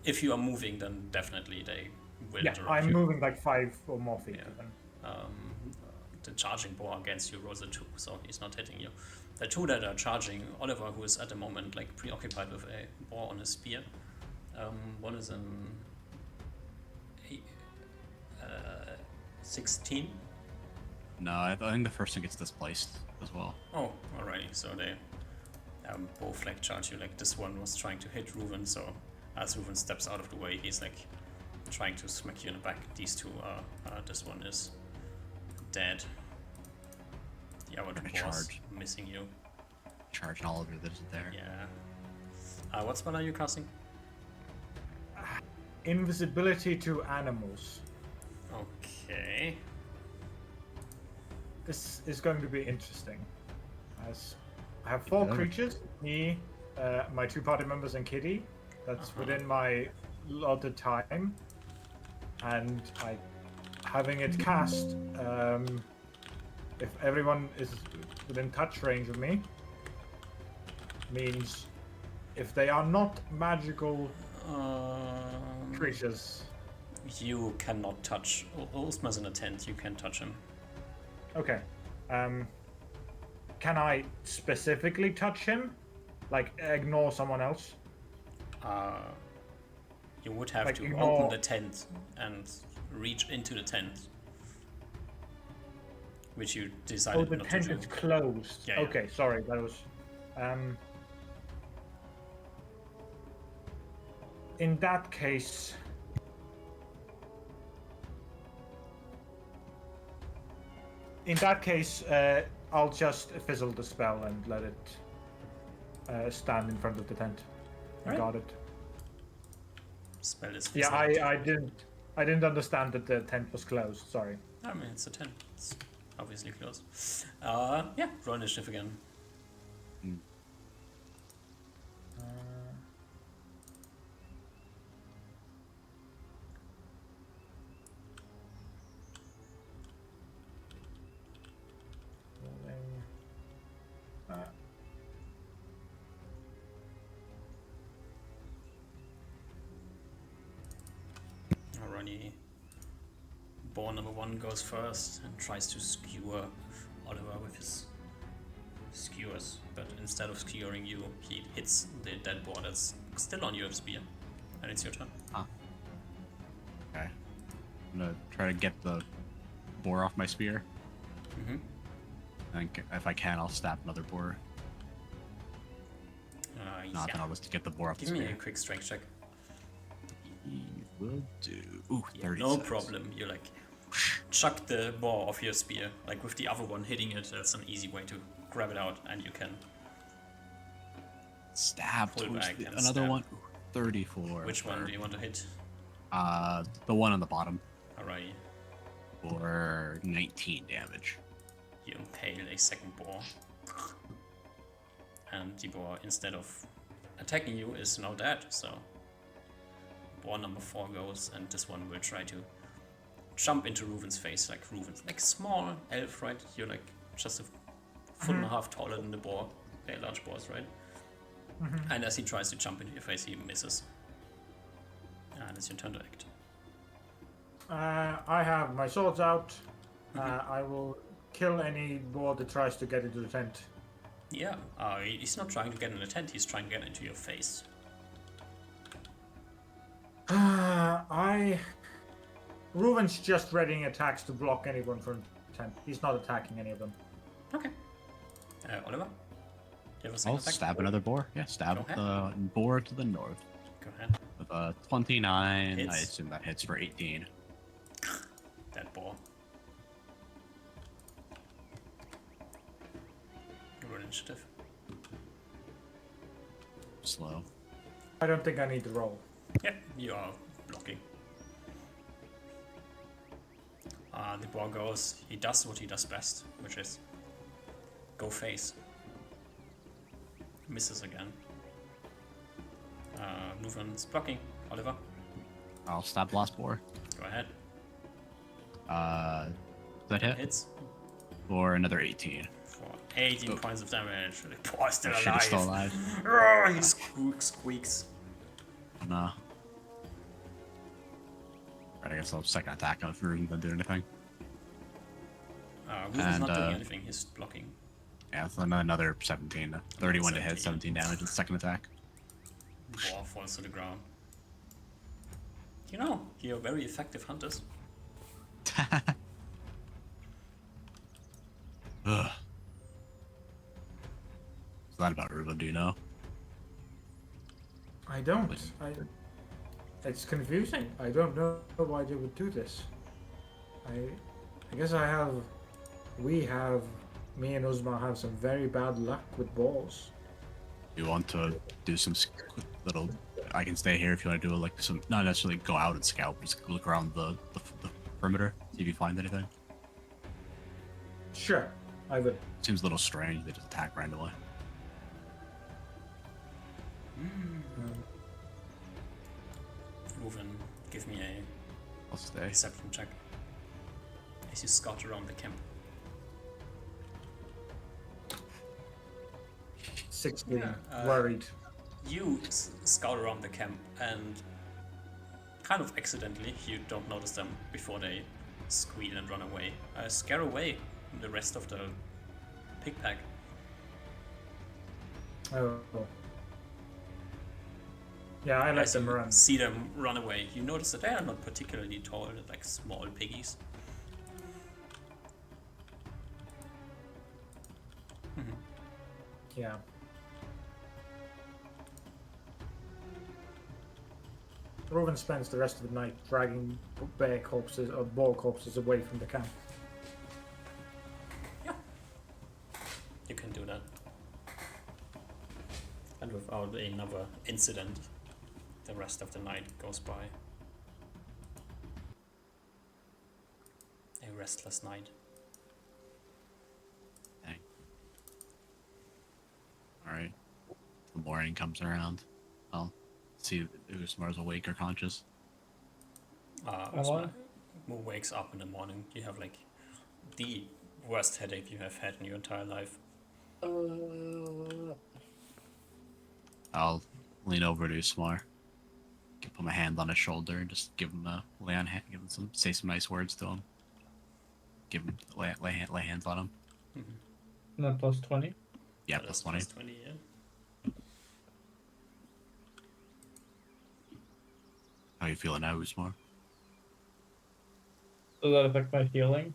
If you are moving, then definitely they will Yeah, interrupt I'm you. moving like 5 or more feet. Yeah. Even. The charging boar against you rolls a 2, so he's not hitting you. The 2 that are charging, Oliver, who is at the moment like preoccupied with a boar on his spear. One is an 16. No, I think the first one gets displaced as well. Oh, alrighty. So they both like charge you. Like this one was trying to hit Reuven, so as Reuven steps out of the way, he's like trying to smack you in the back. These 2 are. This one is dead. The other 2 Gonna boars charge. missing you. Charging all of it that isn't there. Yeah. What spell are you casting? Invisibility to animals. Okay. This is going to be interesting. As I have 4 creatures, me, my 2 party members, and Kitty. That's within my allotted time, and having it cast. If everyone is within touch range of me, means if they are not magical creatures. You cannot touch. Ulsma's in a tent. You can touch him. Okay. Can I specifically touch him? Like ignore someone else? You would have Like to ignore- open the tent and reach into the tent, which you Oh, decided the not to tent do. is closed. Yeah, yeah. Okay, sorry, that was. In that case. I'll just fizzle the spell and let it stand in front of the tent. I Alright. got it. Spell is Yeah, fizzled. I didn't understand that the tent was closed. Sorry. I mean, it's a tent. It's obviously close. Yeah, roll initiative again. Rolling. Alrighty. Boar number 1 goes first and tries to skewer Oliver with his skewers, but instead of skewering you, he hits the dead boar that's still on your spear. And it's your turn. Okay. I'm gonna try to get the boar off my spear. Mm-hmm. And if I can, I'll stab another boar. Not then Yeah. I'll just get the boar off the Give me a spear. quick strength check. Will do. Ooh, Yeah, 30. no problem. You like chuck the boar off your spear, like with the other one hitting it. That's an easy way to grab it out, and you can. Stab. Pull towards back and another stab. one. Ooh, 34. Which one do you want to hit? The one on the bottom. Alrighty. For 19 damage. You impale a second boar. And the boar, instead of attacking you, is now dead, so boar number 4 goes, and this one will try to jump into Reuven's face, like Reuven's like small elf, right? You're like just a foot and a half taller than the boar. They're large boars, right? And as he tries to jump into your face, he misses. And it's your turn to act. I have my swords out. I will kill any boar that tries to get into the tent. Yeah, he's not trying to get in the tent, he's trying to get into your face. Reuven's just readying attacks to block anyone from the tent. He's not attacking any of them. Okay. Oliver? Do you have a I'll second attack? stab another boar. Yeah, stab Go the boar to the north. Go ahead. With 29, Hits. I assume that hits for 18. That boar. Roll initiative. Slow. I don't think I need to roll. Yeah, you are blocking. The boar goes, he does what he does best, which is go face. Misses again. Movements blocking. Oliver, I'll stab the last boar. go ahead. That hit Hits for another 18. for 18 points of damage. The boar is still That shit alive. is still alive. Roar, he squeaks. No. Right, I guess I'll second attack on if Ruben doesn't do anything. Ruben's And, not doing anything, he's blocking. Yeah, so another 17. 31 to hit, 17 17. damage with the second attack. Boar falls to the ground. You know, you're very effective hunters. Ugh. What's that about Ruben, do you know? I don't. It's confusing. I don't know why they would do this. I guess me and Uzma have some very bad luck with balls. You want to do some little... I can stay here if you want to do like some... Not necessarily go out and scout, but just look around the perimeter, see if you find anything. Sure, I would. Seems a little strange, they just attack randomly. Ruben, give me a I'll stay. perception check. As you scout around the camp. 16. Yeah, Worried. You scout around the camp and kind of accidentally, you don't notice them before they squeal and run away. Scare away the rest of the pig pack. Oh. Yeah, I let As them you run. see them run away, you notice that they are not particularly tall, they're like small piggies. Yeah. Reuven spends the rest of the night dragging bear corpses or boar corpses away from the camp. Yeah, you can do that. And without another incident, the rest of the night goes by. A restless night. Dang. Alright. The morning comes around. I'll see if Usmar's awake or conscious. Osman, who wakes up in the morning, you have like the worst headache you have had in your entire life. I'll lean over to Usmar, put my hand on his shoulder, and just give him say some nice words to him. Give him lay hands on him. Not plus 20. Yeah, That is plus 20. plus 20, yeah. How you feeling now, Usmar? Does that affect my healing?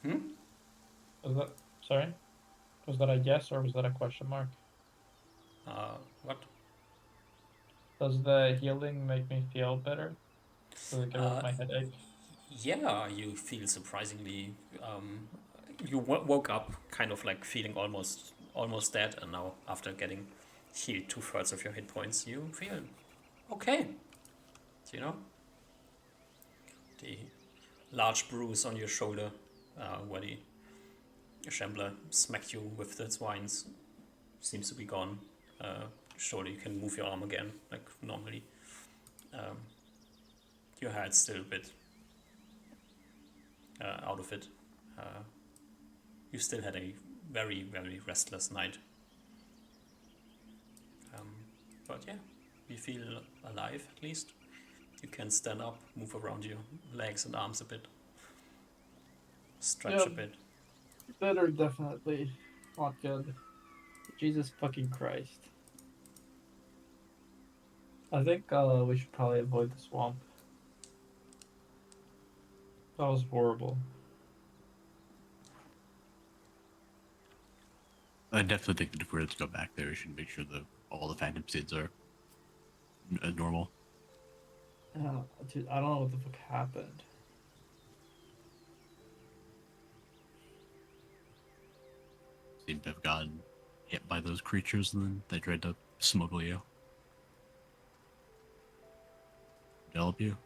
Was that sorry? Was that a yes or was that a question mark? What? Does the healing make me feel better? Does it get rid of my headache? Yeah, you feel surprisingly. You woke up kind of like feeling almost dead, and now after getting healed 2/3 of your hit points, you feel okay. You know, the large bruise on your shoulder, where the shambler smacked you with the swines, seems to be gone. Surely you can move your arm again like normally. Your head's still a bit out of it. You still had a very, very restless night. But yeah, you feel alive at least. You can stand up, move around your legs and arms a bit, stretch a Yeah. bit. Better, definitely. Not good. Jesus fucking Christ. I think we should probably avoid the swamp. That was horrible. I definitely think that if we were to go back there, we should make sure that all the phantom seeds are normal. Dude, I don't know what the fuck happened. Seem to have gotten hit by those creatures, and then they tried to smuggle you, develop you.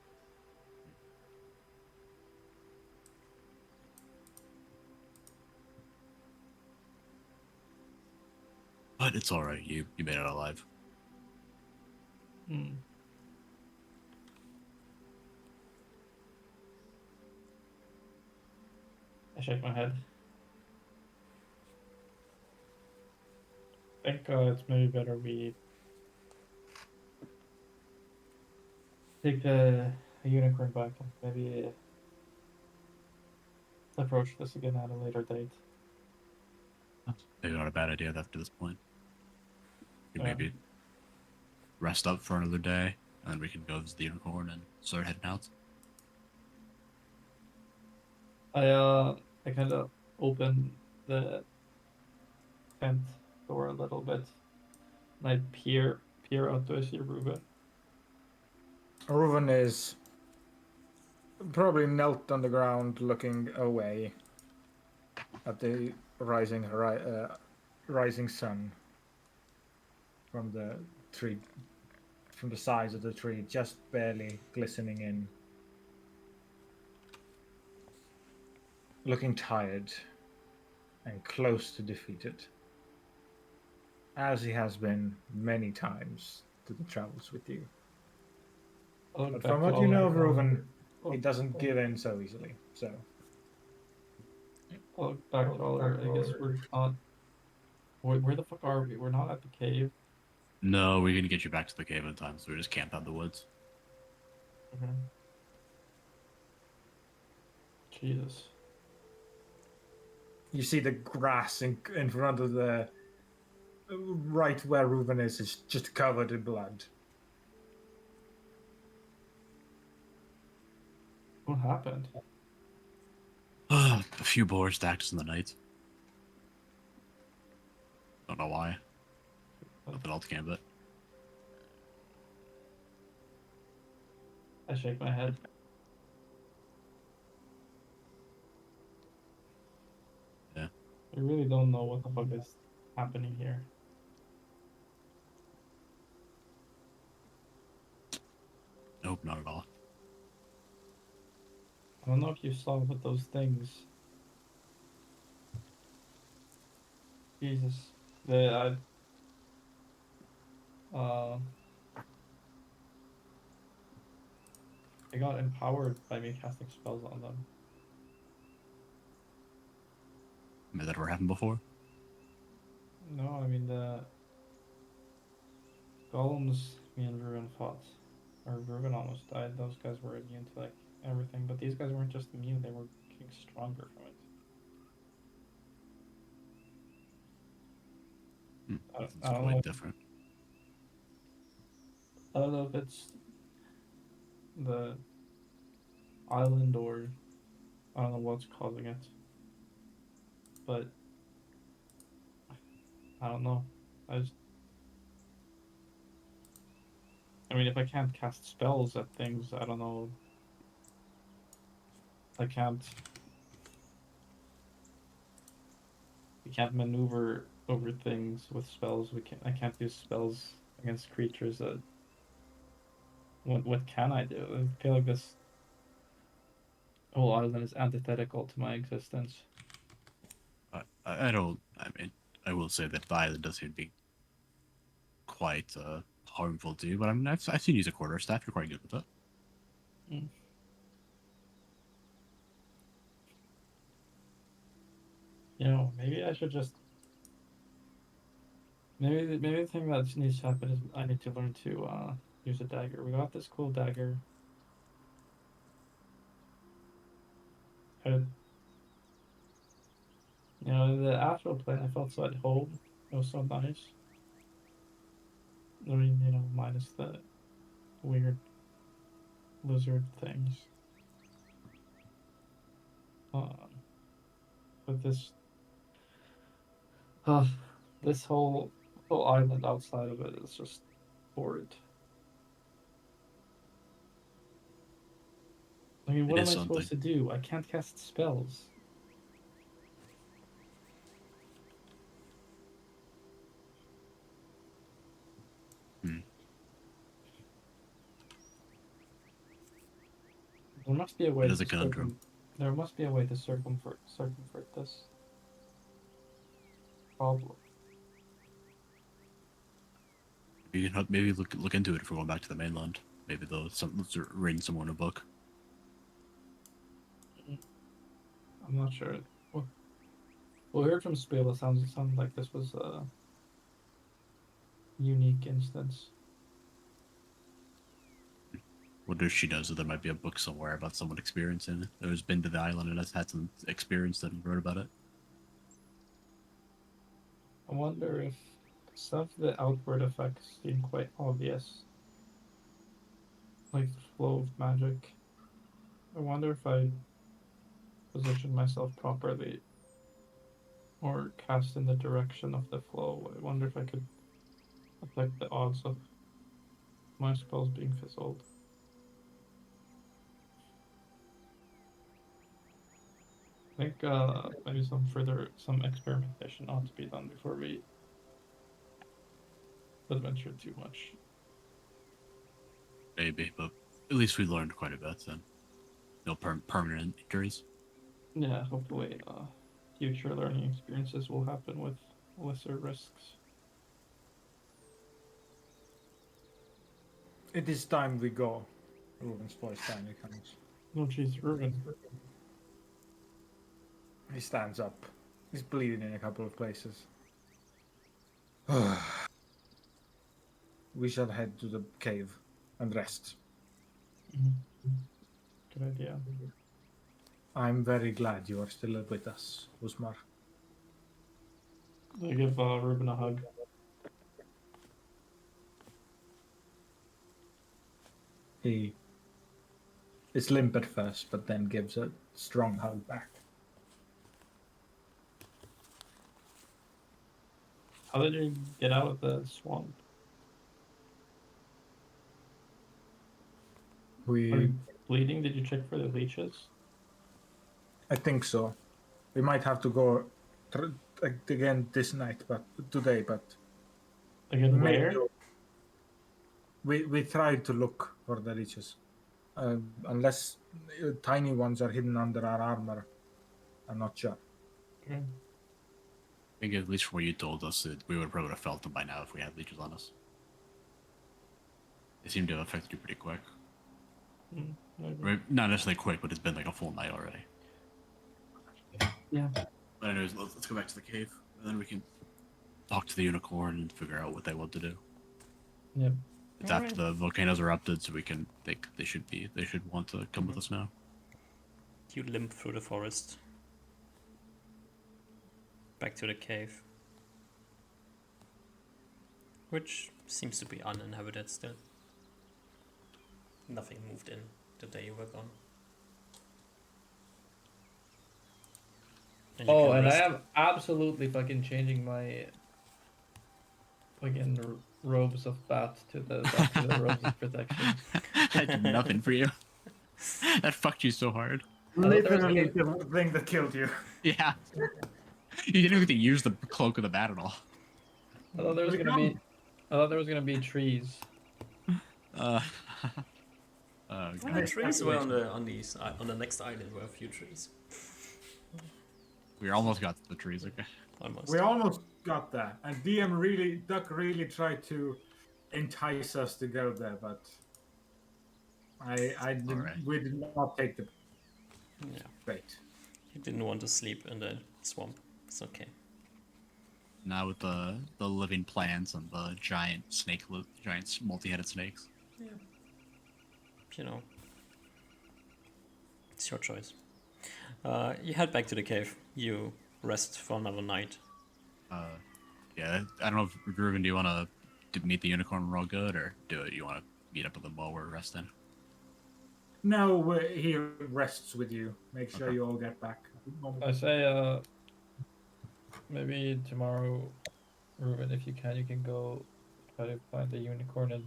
But it's all right. You made it alive. Hmm. I shake my head. I think it's maybe better we take the unicorn back and maybe approach this again at a later date. Maybe not a bad idea after this point. You Yeah. maybe rest up for another day, and then we can go visit the unicorn and start heading out. I kind of open the tent door a little bit, and I peer out to see Ruben. Reuven is probably knelt on the ground looking away at the rising sun from the tree, from the sides of the tree, just barely glistening in. Looking tired and close to defeated, as he has been many times to the travels with you. I look But back from to what you know of Oliver. Reuven, Oh, he doesn't give in so easily. So I look back to Oliver. I guess we're not. Where the fuck are we? We're not at the cave. No, we can get you back to the cave in time, so we just camp out in the woods. Jesus. you see the grass in front of the right where Reuven is just covered in blood. What happened? A few boars attacked us in the night. Don't know why. Nothing else can but. I shake my head. Yeah. I really don't know what the fuck is happening here. Nope, not at all. I don't know if you saw, but those things. Jesus. Uh, I got empowered by me casting spells on them. Has that ever happened before? No, I mean the golems me and Ruben fought. Or Ruben almost died. Those guys were immune to like everything, but these guys weren't just immune, they were getting stronger from it. It's I don't quite know. different. I don't know if it's the island or I don't know what's causing it. But I don't know. I mean, if I can't cast spells at things, I don't know. I can't. We can't maneuver over things with spells. We can't. I can't use spells against creatures. That. What can I do? I feel like this whole island is antithetical to my existence. I don't. I mean, I will say that the island does seem to be quite harmful too. But I mean, I've seen you use a quarter staff. You're quite good with it. Mm. You know, maybe I should just Maybe the thing that needs to happen is I need to learn to use a dagger. We got this cool dagger. And, you know, the astral plane I felt so at home. It was so nice. I mean, you know, minus the weird lizard things. But uh, this whole island outside of it is just horrid. I mean, what It am is I something. supposed to do? I can't cast spells. Hmm. There must be a way It is a conundrum. There must be a way to circumvert this problem. You can maybe look into it if we're going back to the mainland. Maybe they'll reading someone a book. I'm not sure. Well, we heard from Spiel. It sounded like this was a unique instance. What if she knows that there might be a book somewhere about someone experiencing it, who's been to the island and has had some experience and wrote about it? I wonder if some of the outward effects seem quite obvious, like the flow of magic. I wonder if I position myself properly or cast in the direction of the flow. I wonder if I could affect the odds of my spells being fizzled. I think maybe some experimentation ought to be done before we adventure too much. Maybe, but at least we learned quite a bit then. No permanent injuries. Yeah, hopefully future learning experiences will happen with lesser risks. It is time we go. Ruben's voice finally comes. Oh jeez, Ruben. He stands up. He's bleeding in a couple of places. We shall head to the cave and rest. Good idea. I'm very glad you are still with us, Usmar. I give Ruben a hug. He is limp at first, but then gives a strong hug back. How did you get out of the swamp? Are you bleeding? Did you check for the leeches? I think so. We might have to go again this night, but today. But Again, maybe where? we tried to look for the leeches, unless tiny ones are hidden under our armor. I'm not sure. Okay. I think at least from what you told us, that we would probably have felt them by now if we had leeches on us. They seem to have affected you pretty quick. Not necessarily quick, but it's been like a full night already. Yeah. But anyways, let's go back to the cave, and then we can talk to the unicorn and figure out what they want to do. Yep. It's after the volcanoes erupted, so we can they should want to come with us now. You limp through the forest. Back to the cave. Which seems to be uninhabited still. Nothing moved in the day you were gone. And you Oh, can and I rest. am absolutely fucking changing my fucking robes of bat to the robes of protection. That did nothing for you. That fucked you so hard. Literally the thing that killed you. Yeah. You didn't even get to use the cloak of the bat at all. I thought there was gonna be trees. Oh, Well, God. the trees were on the next island were a few trees. We almost got to the trees. Okay. Almost. We almost got that, and Duck really tried to entice us to go there, but we did not take the Yeah. bait. You didn't want to sleep in the swamp. It's okay. Now with the living plants and the giant giant multi-headed snakes. Yeah. You know, it's your choice. You head back to the cave. You rest for another night. Yeah, I don't know if Ruben, do you want to meet the unicorn real good, or do it? You want to meet up with them while we're resting? No, he rests with you. Make sure Okay. you all get back. I say, maybe tomorrow, Ruben, if you can go try to find the unicorn and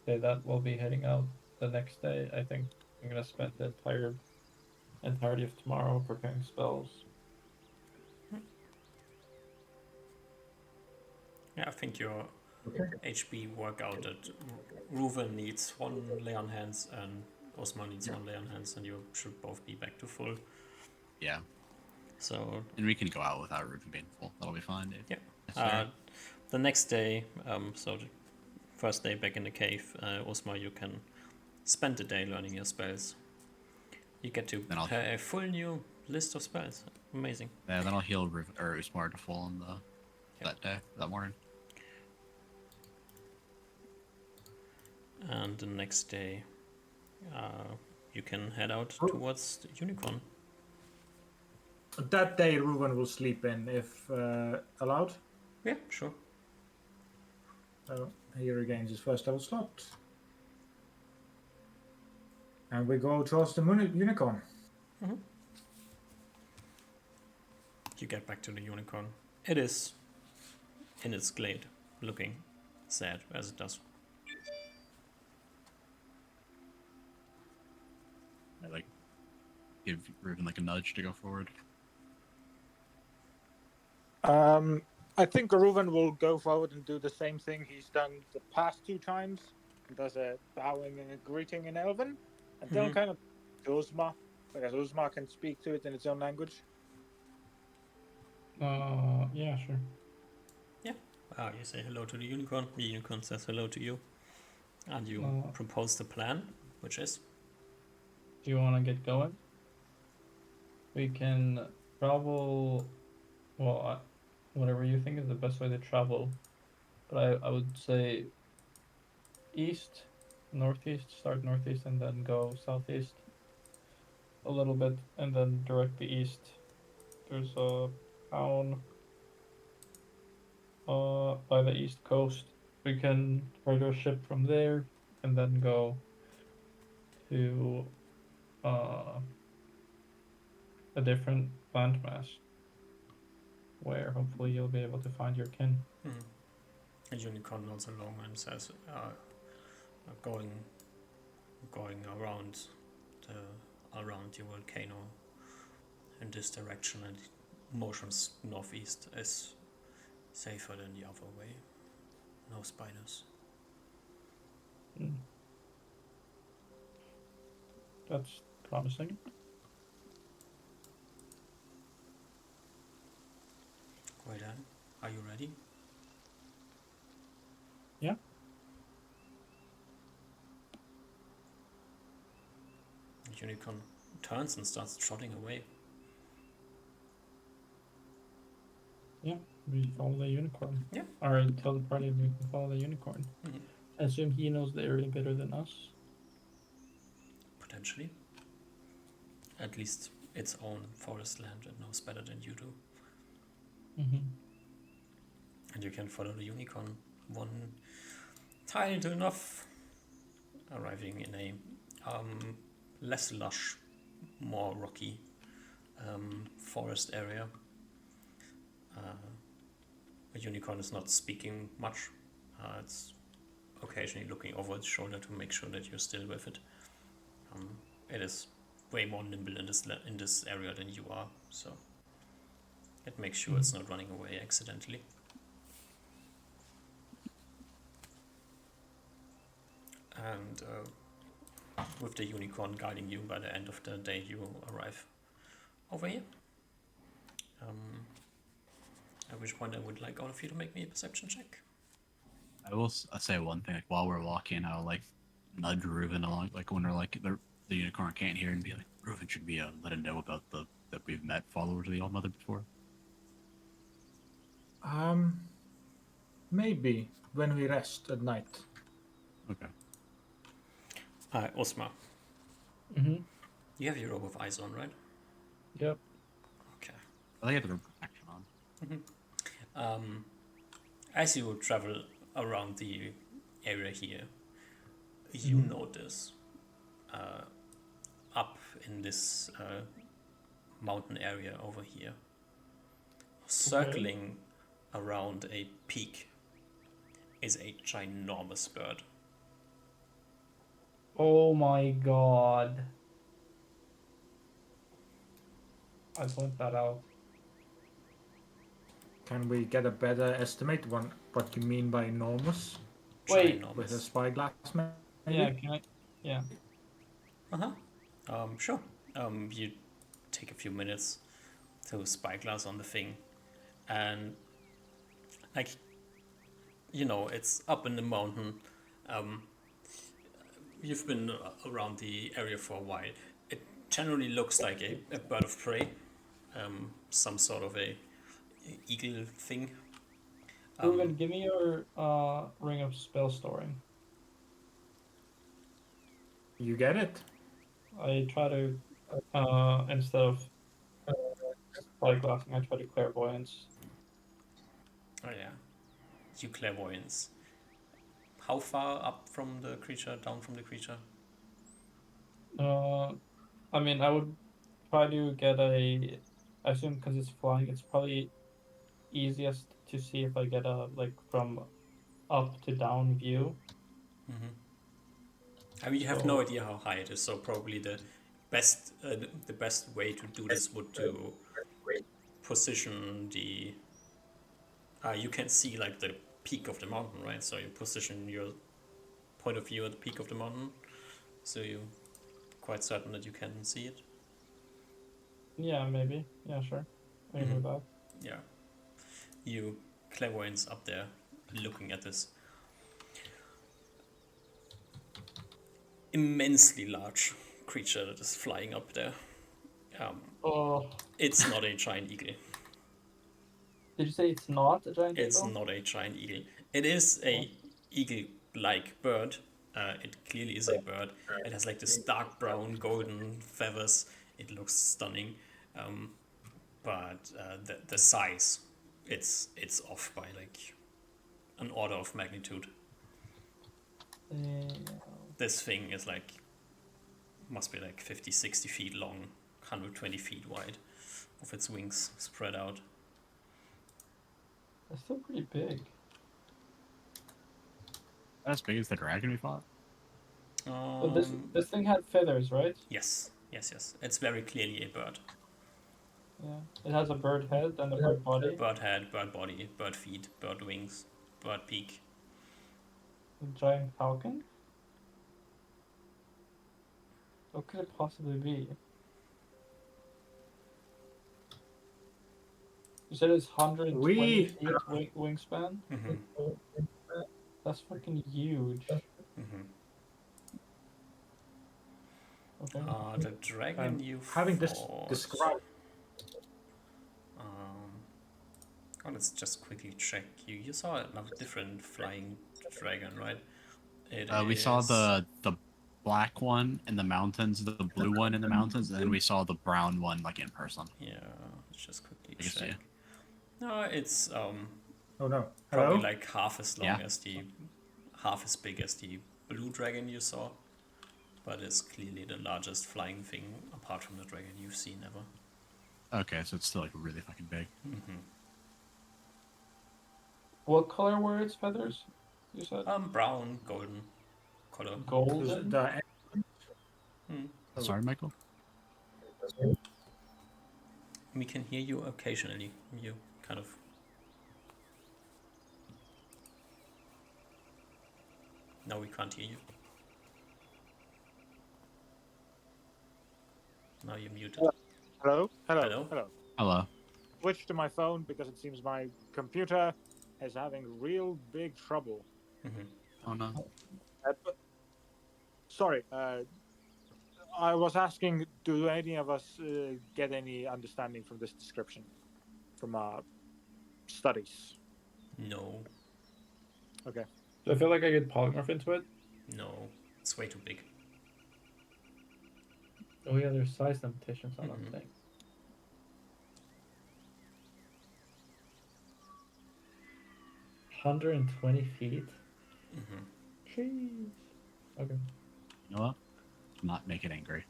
say that we'll be heading out the next day. I think I'm gonna spend the entirety of tomorrow preparing spells. Yeah, I think your Okay. HB work out that Reuven needs one lay on hands and Osman needs one lay on hands, and you should both be back to full. Yeah, So and we can go out without Ruben being full. That'll be fine. yeah. Necessary. The next day, so the first day back in the cave, Osman, you can spend the day learning your spells. You get to Then I'll- prepare a full new list of spells. Amazing. Yeah, then I'll heal Ruben or Usmar to full on that morning. And the next day, you can head out Oh. towards the unicorn. That day, Ruben will sleep in if allowed. Yeah, sure. So he regains his first level slot. And we go towards the unicorn. You get back to the unicorn. It is in its glade, looking sad as it does. I like give Ruben like a nudge to go forward. I think Reuven will go forward and do the same thing he's done the past 2 times. He does a bowing and a greeting in Elven, and then kind of to Uzma, because Uzma can speak to it in its own language. Yeah, sure. You say hello to the unicorn says hello to you, and you Uh, propose the plan, which is Do you want to get going? We can travel. Well, whatever you think is the best way to travel. But I would say east, northeast, start northeast and then go southeast a little bit and then directly east. There's a town by the east coast. We can charter a ship from there and then go to a different landmass where hopefully you'll be able to find your kin. a unicorn nods along and says, going around the volcano in this direction and motions northeast is safer than the other way. No spiders. That's promising. Well then, are you ready? Yeah. The unicorn turns and starts trotting away. Yeah, we follow the unicorn. Yeah. Or tell the party we can follow the unicorn. Mhm. I assume he knows the area better than us. Potentially. At least its own forest land and knows better than you do. Mm-hmm. And you can follow the unicorn one tile to enough, arriving in a less lush, more rocky forest area. A unicorn is not speaking much. It's occasionally looking over its shoulder to make sure that you're still with it. It is way more nimble in this area than you are, so it makes sure it's not running away accidentally. And with the unicorn guiding you, by the end of the day you arrive over here. At which point I would like all of you to make me a perception check. I will say one thing. Like while we're walking, I'll like nudge Reuven along. Like when we're like the unicorn can't hear, and be like, Reuven should be let him know about that we've met followers of the All Mother before. Maybe when we rest at night. Okay. Osma, Mm-hmm. you have your robe of eyes on, right? Yep. Okay. I think I have the protection on. As you travel around the area here, you notice up in this mountain area over here, circling around a peak, is a ginormous bird. Oh my god. I point that out. Can we get a better estimate on what you mean by enormous Wait. with a Ginormous. spyglass? Maybe? Yeah, can I? Yeah. Sure. You take a few minutes to spyglass on the thing, and like, it's up in the mountain. Um, you've been around the area for a while. It generally looks like a bird of prey, some sort of a eagle thing. Ruben, give me your ring of spell storing. You get it? I try to instead of spyglassing, I try to clairvoyance. Oh yeah, you clairvoyance. How far up from the creature, down from the creature? I mean, I would try to get a. I assume because it's flying, it's probably easiest to see if I get a like from up to down view. I mean, you have no So idea how high it is, so probably the best way to do this would to position the. You can see like the peak of the mountain, right? So you position your point of view at the peak of the mountain, so you're quite certain that you can see it. yeah, maybe. Yeah, sure. I can do that. Yeah, you clairvoyance up there, looking at this immensely large creature that is flying up there. Oh, It's not a giant eagle. did you say it's not a giant It's eagle? not a giant eagle. It is a eagle-like bird. It clearly is a bird. It has like this dark brown, golden feathers. It looks stunning, but the size, it's off by like an order of magnitude. This thing is like must be like 50, 60 feet long, 120 feet wide, of its wings spread out. That's still pretty big. As big as the dragon we fought? But this thing had feathers, right? Yes. It's very clearly a bird. Yeah. It has a bird head and a bird body. Bird head, bird body, bird feet, bird wings, bird beak. A giant falcon? What could it possibly be? You said it's 120 feet wingspan? That's fucking huge. Okay. The dragon you Having this fought. described. Let's just quickly check. You saw another different flying dragon, right? We saw the black one in the mountains, the blue one in the mountains, and then we saw the brown one like in person. Yeah, let's just quickly I can see check. it. No, it's Oh no! probably Hello? like half as long Yeah. half as big as the blue dragon you saw, but it's clearly the largest flying thing apart from the dragon you've seen ever. Okay, so it's still like really fucking big. What color were its feathers? You said Brown, golden color. golden. Sorry, Michael? We can hear you occasionally. You kind of. No, we can't hear you. Now you're muted. Hello? Hello? Hello? Hello? Hello. Switch to my phone because it seems my computer is having real big trouble. Oh no. Sorry, I was asking, do any of us get any understanding from this description? From studies? No, Okay. Do I feel like I could polymorph into it? no, it's way too big. Oh yeah, there's size limitations on Mhm. that thing. 120 feet. Mm-hmm. Jeez. Okay. You know what? Not make it angry.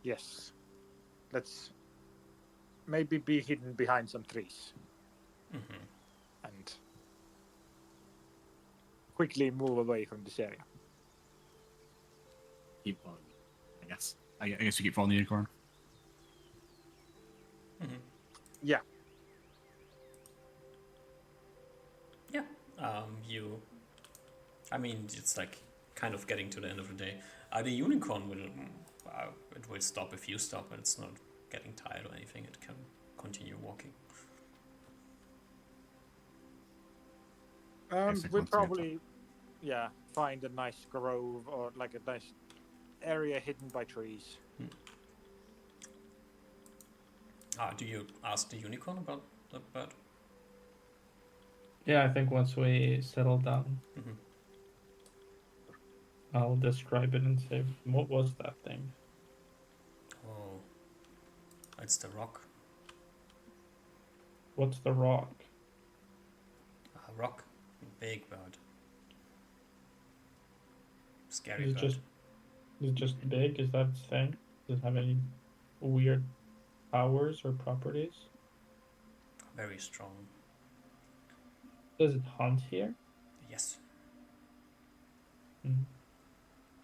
Yes. Let's maybe be hidden behind some trees Mm-hmm. and quickly move away from this area. Keep following me. I guess. I guess you keep following the unicorn. Mm-hmm. Yeah. Yeah. You. I mean, it's like kind of getting to the end of the day. The unicorn will. It will stop if you stop, and it's not getting tired or anything. It can continue walking. Basic We'll once you get probably, yeah, find a nice grove or like a nice area hidden by trees. Do you ask the unicorn about the bird? Yeah, I think once we settle down, Mm-hmm. I'll describe it and say, what was that thing? Oh, it's the rock. What's the rock? Rock, big bird. Scary Is it bird. just is it just big? Is that its thing? Does it have any weird powers or properties? Very strong. Does it hunt here? Yes, Hmm.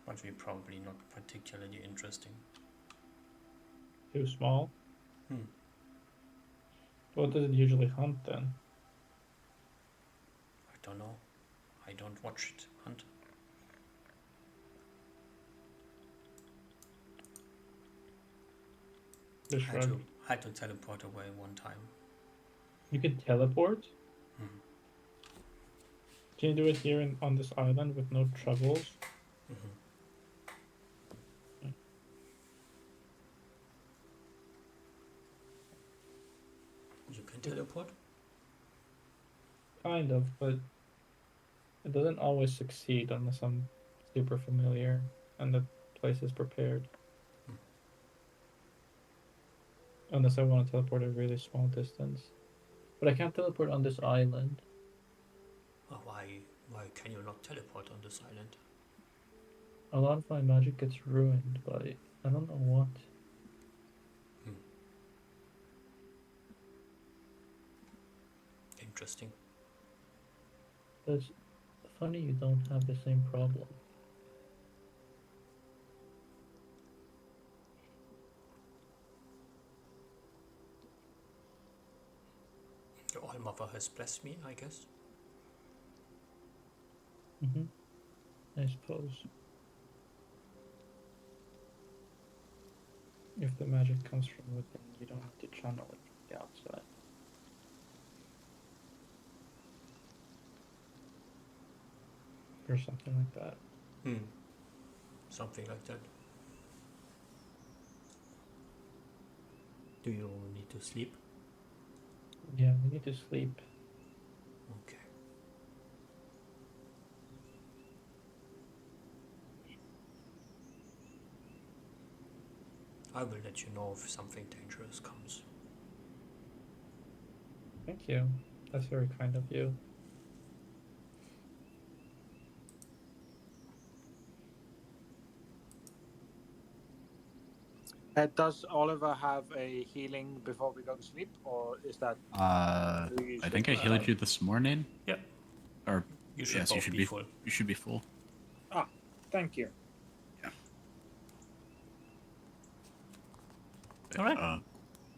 but probably not particularly interesting. Too small? Hmm. What does it usually hunt then? I don't know. I don't watch it hunt. The shrug. Had to teleport away one time. You can teleport? Hmm. Can you do it here on this island with no troubles? Mm-hmm. You can teleport? Kind of, but it doesn't always succeed unless I'm super familiar and the place is prepared. Hmm. Unless I want to teleport a really small distance. But I can't teleport on this island. Why can you not teleport on this island? A lot of my magic gets ruined by I don't know what. Hmm. Interesting. It's funny you don't have the same problem. The All-Mother has blessed me, I guess. I suppose. If the magic comes from within, you don't have to channel it from the outside. Or something like that. Hmm. Something like that. Do you need to sleep? Yeah, we need to sleep. Okay. I will let you know if something dangerous comes. Thank you. That's very kind of you. Does Oliver have a healing before we go to sleep, or is that? I think I healed you this morning. Yep. Or You should yes, both you should be be full. You should be full. Ah, thank you. All right.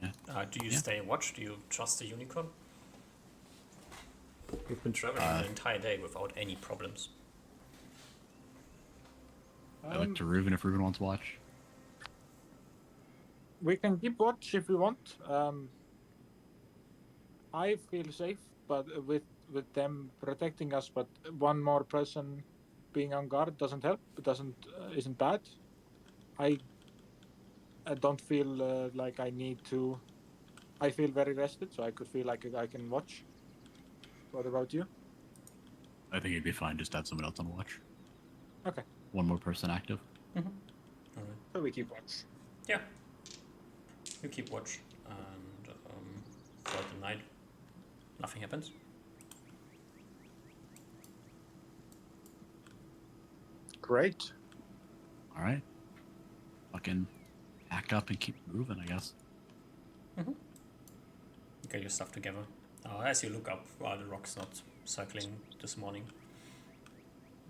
Yeah. Do you Yeah. stay and watch? Do you trust the unicorn? We've been traveling the entire day without any problems. I look to Reuben if Reuben wants to watch. We can keep watch if we want. I feel safe, but with them protecting us, but one more person being on guard doesn't help. It doesn't isn't bad. I don't feel like I need to. I feel very rested, so I could feel like I can watch. What about you? I think it'd be fine just to have someone else on watch. Okay, One more person active. Mm-hmm. All right. so we keep watch. Yeah. You keep watch, and throughout the night, nothing happens. Great. All right. Fucking pack up and keep moving, I guess. Get your stuff together. As you look up, while the rock's not circling this morning,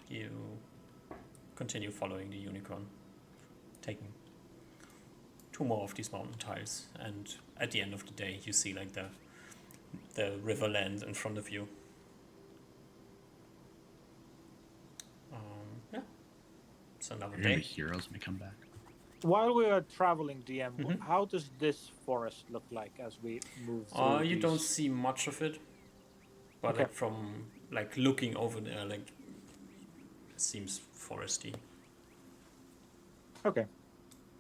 you continue following the unicorn, taking 2 more of these mountain tiles, and at the end of the day, you see like the river land in front of you. Yeah, it's another You're gonna be day. heroes when we come back. While we are traveling, DM, Mhm. how does this forest look like as we move through? You don't these- see much of it, but Okay. like from like looking over there, like it seems foresty. Okay.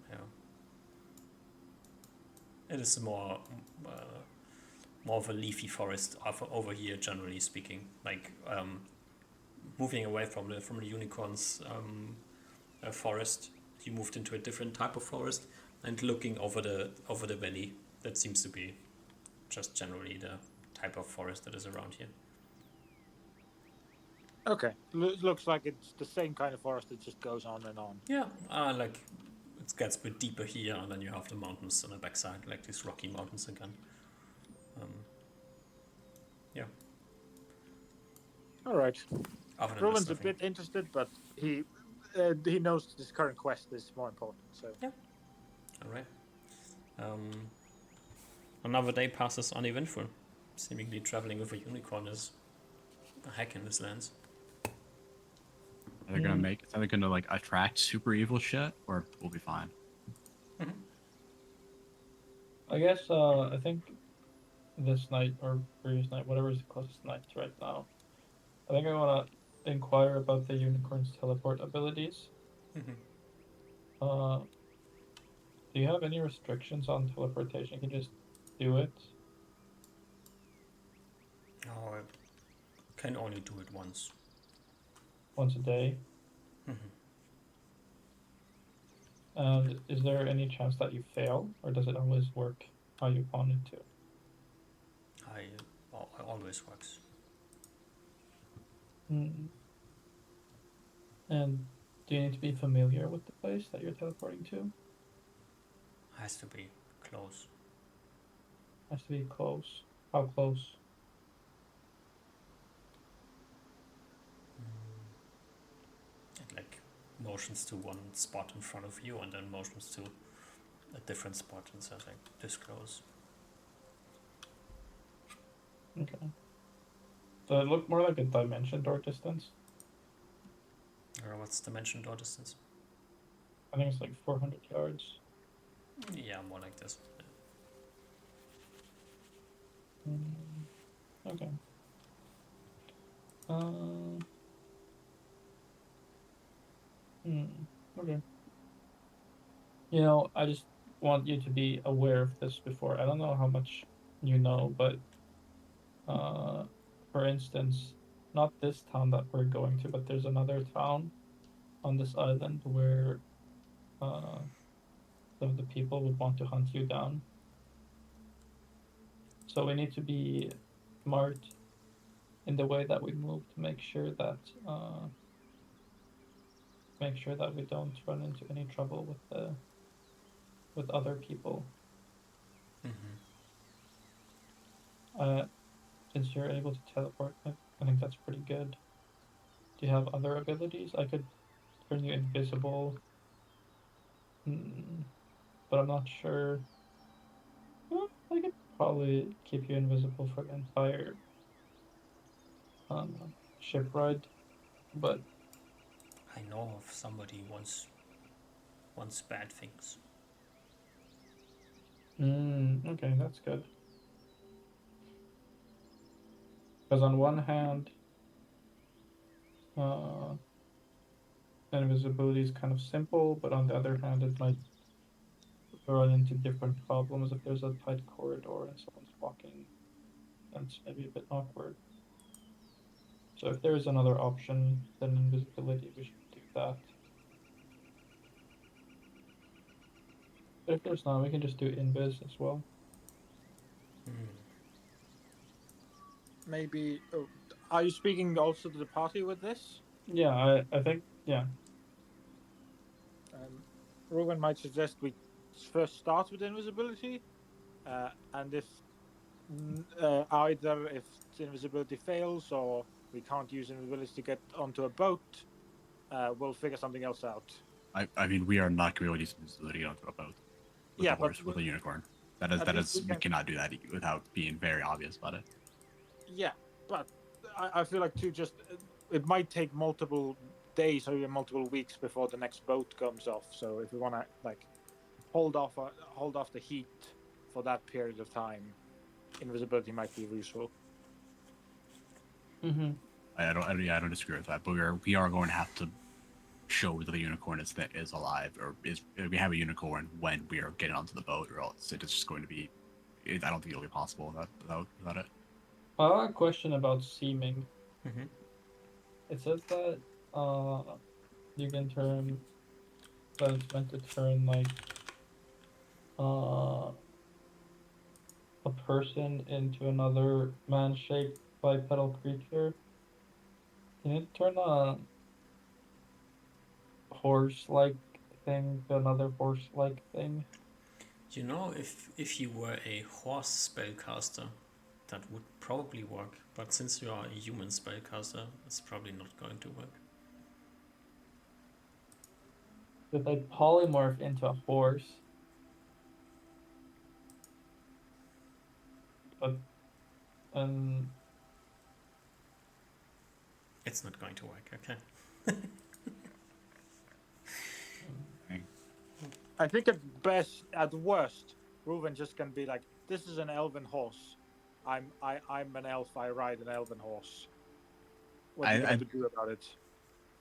Yeah. It is more of a leafy forest over here, generally speaking. Like moving away from the unicorns forest, you moved into a different type of forest, and looking over the valley, that seems to be just generally the type of forest that is around here. Okay. Looks like it's the same kind of forest that just goes on and on. Yeah, like it gets a bit deeper here, and then you have the mountains on the backside, like these rocky mountains again. Yeah. All right. Other than Ruben's this, a bit interested, but he knows this current quest is more important. So all right. Another day passes uneventful. Seemingly traveling with a unicorn is a hack in this lands. Are they gonna make? Are they gonna like attract super evil shit, or we'll be fine? I guess I think this night or previous night, whatever is the closest night right now, I think I want to inquire about the unicorn's teleport abilities. Uh, do you have any restrictions on teleportation? You can just do it. Oh, I can only do it once. Once a day. And is there any chance that you fail, or does it always work how you want it to? It always works. Mm. And do you need to be familiar with the place that you're teleporting to? Has to be close. Has to be close. How close? It like motions to one spot in front of you, and then motions to a different spot, and says like this close. Okay. So it looked more like a dimension door distance. Or what's dimension door distance? I think it's like 400 yards. Yeah, more like this. Okay. Okay. You know, I just want you to be aware of this before. I don't know how much you know, but for instance, not this town that we're going to, but there's another town on this island where some of the people would want to hunt you down. So we need to be smart in the way that we move to make sure that we don't run into any trouble with other people. Since you're able to teleport, I think that's pretty good. Do you have other abilities? I could turn you invisible, but I'm not sure. Well, I could probably keep you invisible for the entire ship ride, but I know of somebody wants bad things. okay, that's good. Because on one hand, invisibility is kind of simple, but on the other hand, it might run into different problems if there's a tight corridor and someone's walking. That's maybe a bit awkward. So if there's another option than invisibility, we should do that. But if there's not, we can just do invis as well. Maybe. Oh, are you speaking also to the party with this? Yeah, I think, yeah. Ruben might suggest we first start with invisibility, and if either if invisibility fails or we can't use invisibility to get onto a boat, we'll figure something else out. I mean, we are not going to be able to use invisibility onto a boat with Yeah, a horse, but with a unicorn. That at least is, we cannot do that without being very obvious about it. Yeah, but I feel like it might take multiple days or even multiple weeks before the next boat comes off. So if we want to like hold off the heat for that period of time, invisibility might be useful. Mm-hmm. I don't disagree with that, but we are going to have to show that the unicorn is alive, or we have a unicorn when we are getting onto the boat, or else it is just going to be. I don't think it'll be possible without it. I have a question about seeming. Mm-hmm. It says that you can turn that it's meant to turn like a person into another man-shaped bipedal creature. Can it turn a horse-like thing to another horse-like thing? You know, if you were a horse spellcaster, that would probably work. But since you are a human spellcaster, it's probably not going to work. If they polymorph into a horse, but and It's not going to work. Okay. I think at worst, Ruven just can be like, "This is an elven horse. I'm an elf. I ride an elven horse. What are you going to do about it?"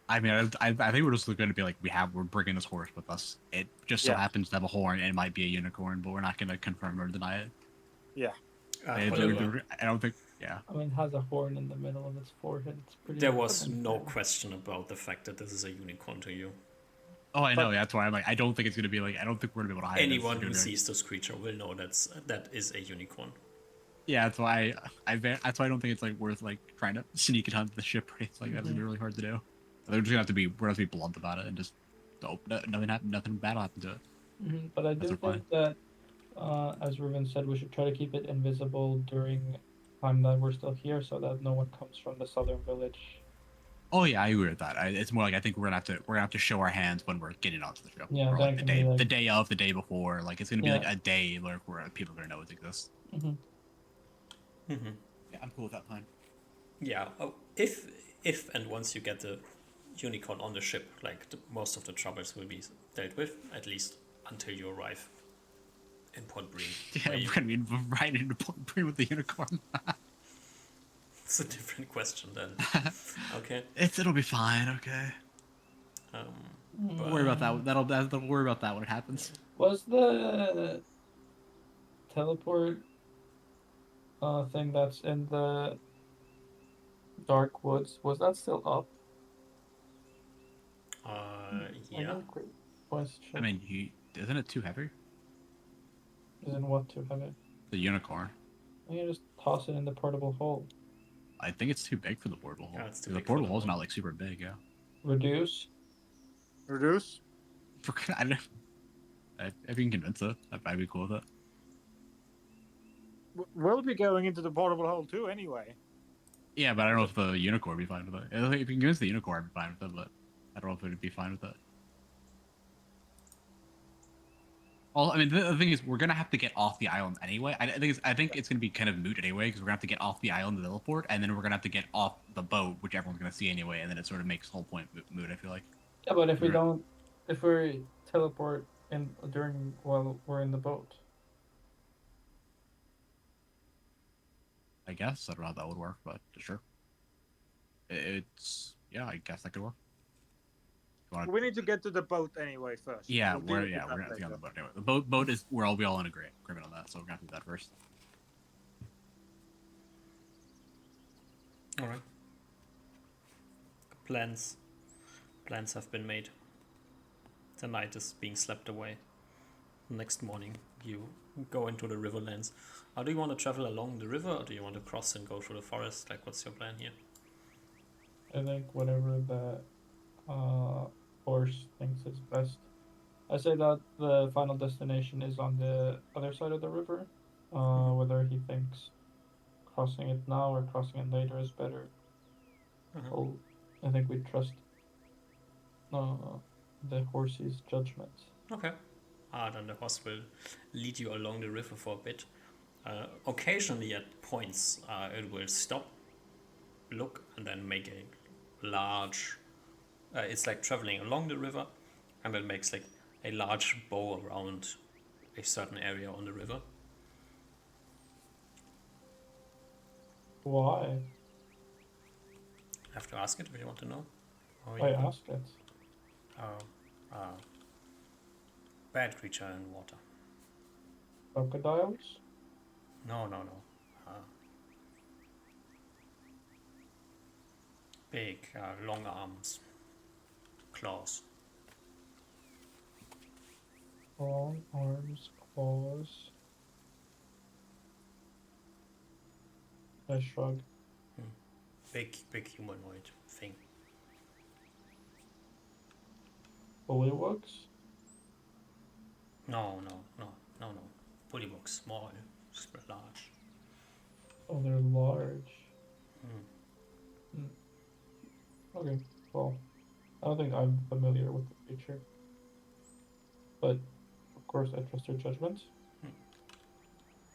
I mean, I think we're just going to be like, we're bringing this horse with us. It just so happens to have a horn, and it might be a unicorn, but we're not going to confirm or deny it. Yeah. I don't think. Yeah. I mean, it has a horn in the middle of its forehead. It's pretty. There was no question about the fact that this is a unicorn to you. Oh, I know. That's why I'm like, I don't think it's going to be like, I don't think we're going to be able to hide Anyone who sees this creature will know that is a unicorn. Yeah, that's why I don't think it's like worth like trying to sneak it onto the ship. Right? It's like that's gonna be really hard to do. We're just gonna have to be blunt about it and just nothing bad will happen to it. Mm-hmm. But I do think that, as Ruben said, we should try to keep it invisible during time that we're still here, so that no one comes from the southern village. Oh yeah, I agree with that. It's more like I think we're gonna have to show our hands when we're getting onto the ship. Yeah, or like the day of, the day before. Like it's gonna be like a day where people are gonna know it exists. Mm-hmm. Mm-hmm. Yeah, I'm cool with that plan. Yeah. Oh, if and once you get the unicorn on the ship, like most of the troubles will be dealt with, at least until you arrive in Port Breen. Yeah, we're gonna be right into Port Breen with the unicorn. It's a different question then. Okay. It'll be fine. Okay. Don't worry about that. Don't worry about that when it happens. Was the teleport thing that's in the dark woods, was that still up? Yeah. I mean, isn't it too heavy? Isn't what too heavy? The unicorn. I can just toss it in the portable hole. I think it's too big for the portable hole. Yeah, it's too the big portable for the hole's hole. not like super big, yeah. Reduce? I don't, if you can convince it, I'd be cool with it. We'll be going into the portable hole too, anyway. Yeah, but I don't know if the unicorn would be fine with it. If you can convince the unicorn, I'd be fine with it, but I don't know if it would be fine with it. Well, I mean, the thing is, we're gonna have to get off the island anyway. I think it's gonna be kind of moot anyway, because we're gonna have to get off the island to the teleport, and then we're gonna have to get off the boat, which everyone's gonna see anyway, and then it sort of makes the whole point moot. I feel like. Yeah, but if we teleport in while we're in the boat. I guess I don't know how that would work, but sure. I guess that could work. We need to get to the boat anyway first. Yeah, We'll deal with we're that gonna have to get on later. the boat anyway. The boat is we're all in agreement on that, so we're gonna do that first. All right. Plans have been made. The night is being slept away. Next morning, you go into the riverlands. Do you want to travel along the river, or do you want to cross and go through the forest? Like, what's your plan here? I think whatever the horse thinks is best. I say that the final destination is on the other side of the river. Whether he thinks crossing it now or crossing it later is better. Well, I think we trust the horse's judgment. Okay. Then the horse will lead you along the river for a bit. Occasionally, at points, it will stop, look, and then make a large. It's like traveling along the river, and it makes like a large bow around a certain area on the river. Why? I have to ask it if you want to know. I asked it. Bad creature in water. Crocodiles? No. Big, long arms, claws. Long arms, claws. I shrug. Big humanoid thing. Bullywugs? No. Bullywugs, small, large. Oh, they're large. Okay, well, I don't think I'm familiar with the creature. But, of course, I trust your judgment.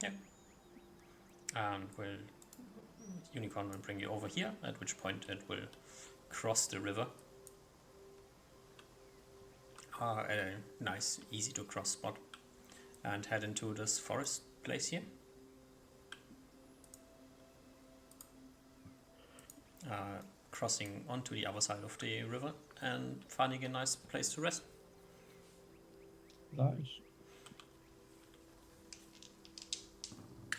Yeah. And Unicorn will bring you over here, at which point it will cross the river. At a nice, easy to cross spot. And head into this forest place here. Crossing onto the other side of the river and finding a nice place to rest. Nice.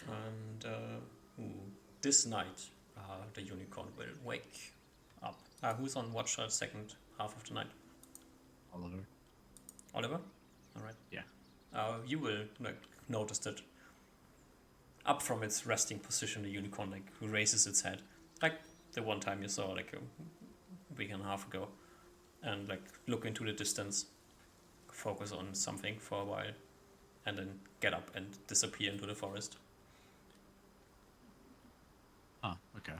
And this night, the unicorn will wake up. Who's on watch the second half of the night? Oliver. Oliver? Alright. Yeah. You will notice that up from its resting position, the unicorn raises its head. Like the one time you saw a week and a half ago. And look into the distance, focus on something for a while, and then get up and disappear into the forest. Oh, okay.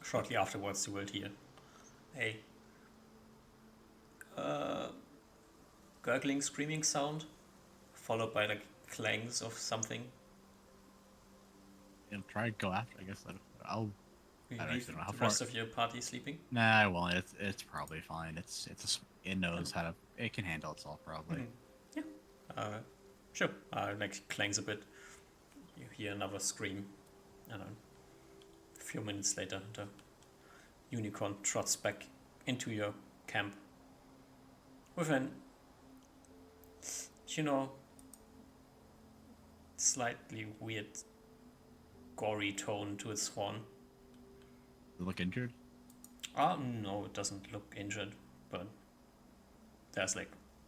Shortly afterwards, you will hear a gurgling, screaming sound, followed by clangs of something. Yeah, try to go after. I guess I'll. You I leave actually don't know how the far. rest of your party sleeping. Nah, I won't. It's probably fine. It knows how to. It can handle itself probably. Yeah. Sure. Clangs a bit. You hear another scream, and a few minutes later, the unicorn trots back into your camp with an, slightly weird, gory tone to its horn. Does it look injured? No, it doesn't look injured, but there's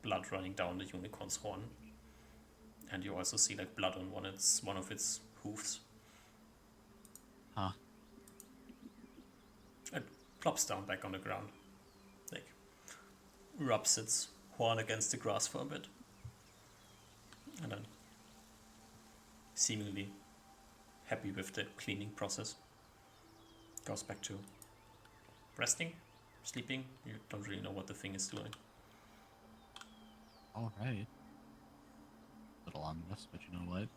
blood running down the unicorn's horn, and you also see blood on one of its hoofs. Huh. It plops down back on the ground, rubs its horn against the grass for a bit, and then, seemingly happy with the cleaning process, goes back to resting, sleeping. You don't really know what the thing is doing. All right. Little ominous, but you know what?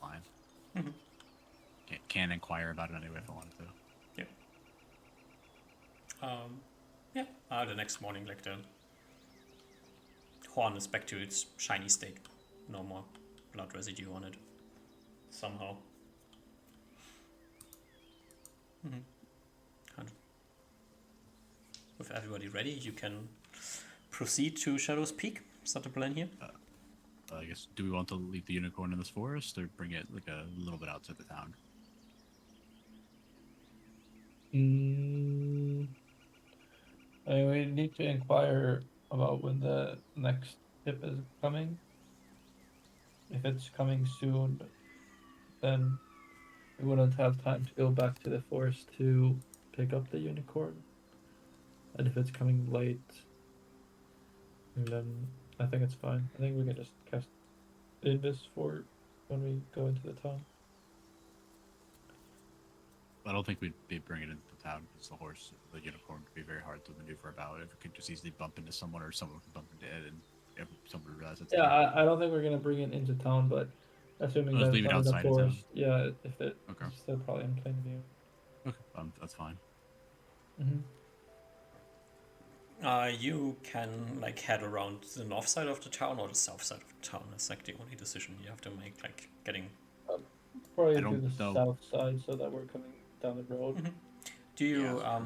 Fine. Can inquire about it anyway if I wanted to. Yeah. The next morning, the horn is back to its shiny state. No more blood residue on it. Somehow. everybody ready, you can proceed to Shadow's Peak. Is that the plan here? I guess, do we want to leave the unicorn in this forest or bring it like a little bit outside the town? I mean, we need to inquire about when the next ship is coming. If it's coming soon, then we wouldn't have time to go back to the forest to pick up the unicorn. And if it's coming late, then I think it's fine. I think we can just cast Invis for when we go into the town. I don't think we'd be bringing it into town because the unicorn would be very hard to maneuver about. If it could just easily bump into someone or someone could bump into it and if someone would realize it's Yeah, I don't think we're gonna bring it into town, but assuming Let's that leave it's it not in the outside of town. forest, yeah, if it, Okay. it's still probably in plain view. Okay, that's fine. Mm-hmm. You can like head around the north side of the town or the south side of the town. That's like the only decision you have to make. Like getting. Probably I to don't the know. south side so that we're coming down the road. Mhm. Do you Yeah.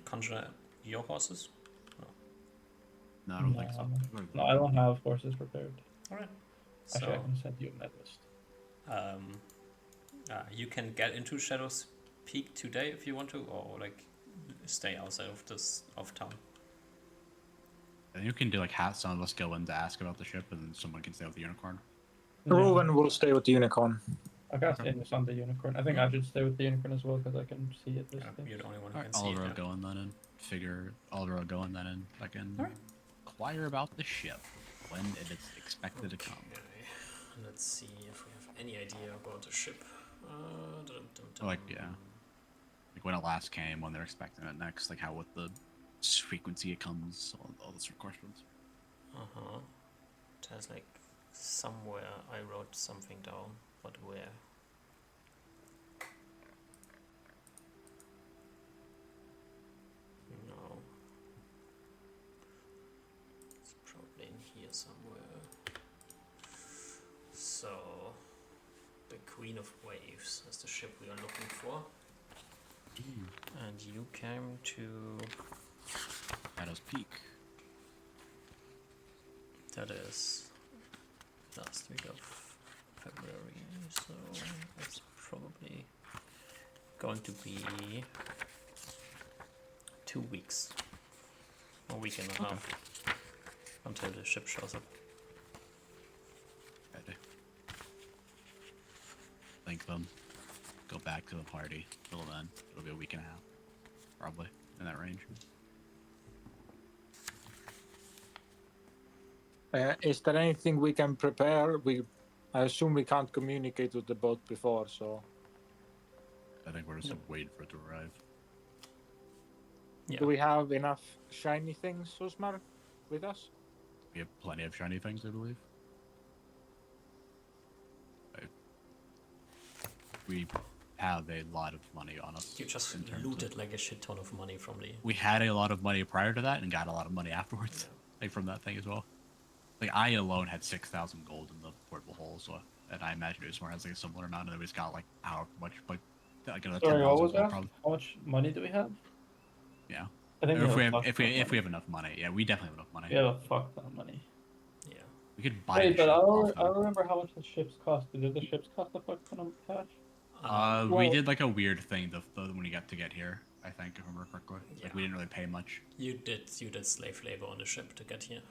conjure your horses? No, I don't think so. No, I don't have horses prepared. All right. Actually, I So can send you a med list. you can get into Shadow's Peak today if you want to, or like stay outside of town. And you can do like some of us go in to ask about the ship, and then someone can stay with the unicorn. Reuven will stay with the unicorn. I cast Invis on the unicorn. I think I should stay with the unicorn as well because I can see it. You're the only one who Alright, can see it. Oliver Yeah. will go in then and figure. Oliver will go in then and I can Alright. inquire about the ship when it is expected to come. Okay. Let's see if we have any idea about the ship. Like like when it last came, when they're expecting it next, like how with the frequency it comes, all those sort of questions. There's like somewhere I wrote something down, but where? No. It's probably in here somewhere. So, the Queen of Waves is the ship we are looking for. And you came to... Shadow's Peak. That is last week of February, so it's probably going to be 2 weeks. A week and a half until the ship shows up. Okay. Thank them. Go back to the party. Till then, it'll be a week and a half, probably in that range. Is there anything we can prepare? I assume we can't communicate with the boat before, so I think we're just waiting for it to arrive. Yeah. do we have enough shiny things, Osmar, with us? We have plenty of shiny things, I believe. We have a lot of money on us. You just in terms looted of, like a shit ton of money from the... we had a lot of money prior to that and got a lot of money afterwards, like from that thing as well. Like I alone had 6,000 gold in the portable hole, so and I imagine Usmar has like a similar amount, and then we just got like how much, like another Sorry, 10,000 what was gold that? probably. How much money do we have? Yeah. I think Or we if we have enough money, yeah, we definitely have enough money. We have a fuck ton of money. Yeah. We could buy. Wait, a but ship I off don't, I them. don't remember how much the ships cost. Did the ships cost a fuck ton of cash? We well- did like a weird thing when you got to get here. I think, if I remember correctly. Yeah. Like we didn't really pay much. You did slave labor on the ship to get here.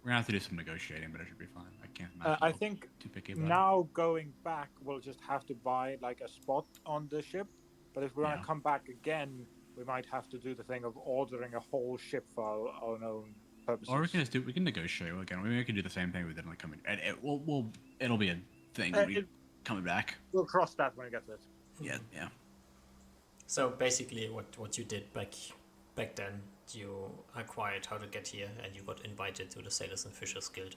We're gonna have to do some negotiating, but it should be fine. I can't imagine. I they'll think be too picky about it. now going back, we'll just have to buy like a spot on the ship. But if we want Yeah. to come back again, we might have to do the thing of ordering a whole ship for our own purposes. Or we can just we can negotiate again. Maybe we can do the same thing we did like coming. And it'll be a thing when we coming back. We'll cross that when we get to it. Yeah, yeah. So basically, what you did back then, you acquired how to get here, and you got invited to the Sailors and Fishers Guild.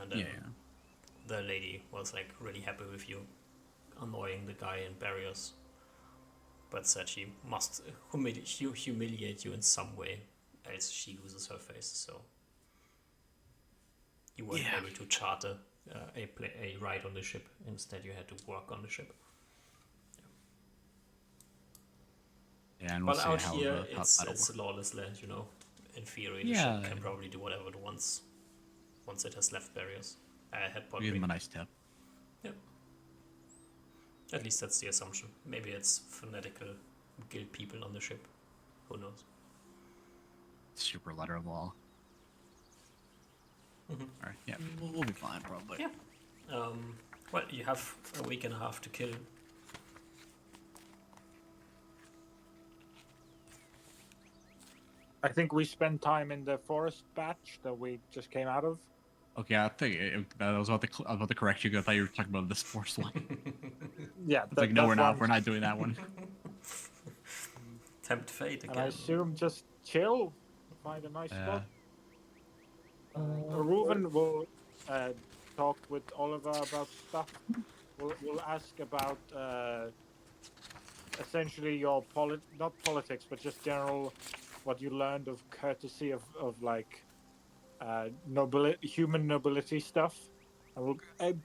And then the lady was like really happy with you, annoying the guy in barriers, but said she must humiliate you in some way, else she loses her face. So you weren't able to charter a ride on the ship. Instead, you had to work on the ship. Yeah, and we'll But see out how here, how it's that'll a work. lawless land, you know. In theory, the Yeah. ship can probably do whatever it wants once it has left barriers. Headport Give them ring. a nice tip. Yep. At least that's the assumption. Maybe it's fanatical guild people on the ship. Who knows? Super letter of law. Mhm. All right, yeah, we'll be fine probably. Yeah. Well, you have a week and a half to kill. I think we spent time in the forest batch that we just came out of. Okay, I think I was about to correct you. I thought you were talking about this force one. Yeah, It's like no, we're not. one. We're not doing that one. Tempt fate And I again. assume just chill, find a nice Yeah. spot. Reuven will talk with Oliver about stuff. We'll ask about essentially your not politics, but just general what you learned of courtesy of like nobility, human nobility stuff, and we'll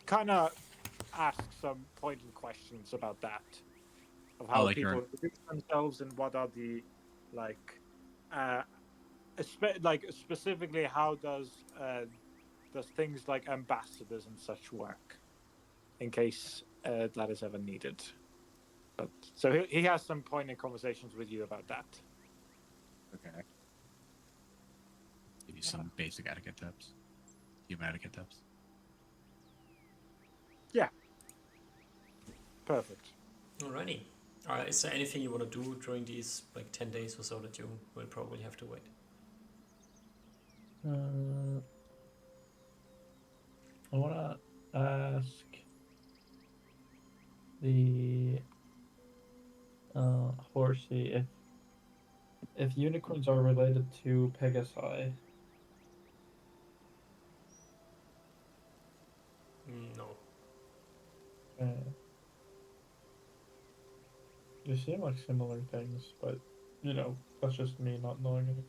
kind of ask some pointed questions about that, of how like people your- introduce themselves and what are the like, specifically how does things like ambassadors and such work, in case that is ever needed. But so he has some pointed conversations with you about that. Okay. Give you some basic etiquette tips. Human etiquette tips. Yeah. Perfect. Alrighty. Is there anything you want to do during these like 10 days or so that you will probably have to wait? I want to ask the Horsey if unicorns are related to Pegasi. No. They seem like similar things, but you know, that's just me not knowing anything.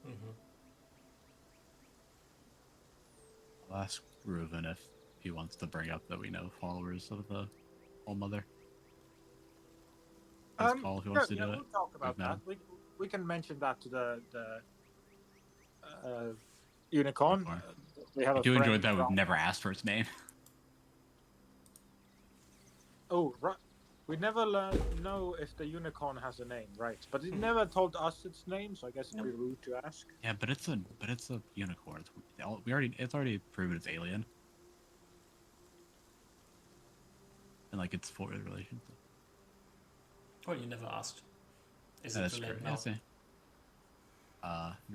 Mm-hmm. I'll ask Reuven if he wants to bring up that we know followers of the All Mother. His call if he wants to do we'll it. talk about that. We can mention that to the unicorn. We have I a do enjoy friend that we've from- never asked for its name. Oh, right. We never know if the unicorn has a name, right? But it never told us its name, so I guess it'd be rude to ask. Yeah, but it's a unicorn. It's already proven it's alien. And like it's for relation. Well, you never asked. Is That it is too true. late now? Yes,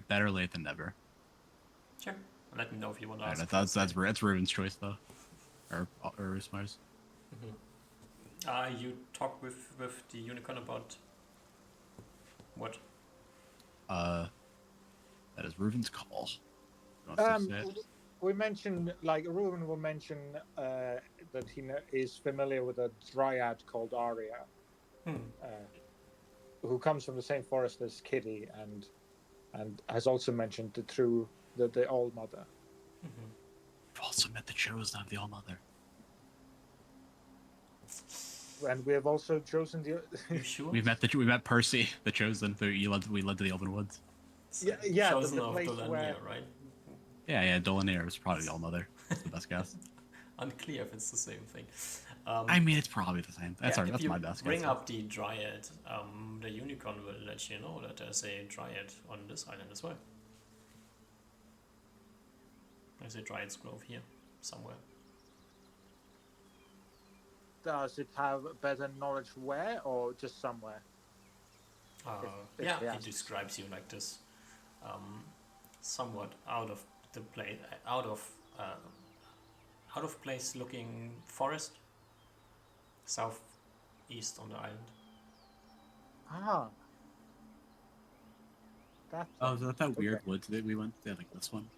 better late than never. Sure. Let me know if you want to Alright, ask. that's Reuven's choice though, or Usmar's. You talk with the unicorn about what? That is Reuven's call. He wants to say it. We mentioned, like, Reuven will mention that he is familiar with a dryad called Arya, who comes from the same forest as Kitty, and has also mentioned the All Mother. We've also met the chosen of the All Mother. And we have also chosen the. You sure? We met Percy, the chosen. We led to the Elven Woods. Yeah, Chosen the of place Dolania, where. right? Yeah, Dolanair was probably the All Mother. That's the best guess. Unclear if it's the same thing. I mean, it's probably the same. That's if you my best bring guess. up the dryad, the unicorn will let you know that there's a dryad on this island as well. There's a dryad's grove here, somewhere. Does it have better knowledge where, or just somewhere? If Yeah, he it asks. describes you like this, somewhat out of the place, out of place looking forest, southeast on the island. Ah. That. Oh, is that weird Okay. woods that we went? Yeah, like this one.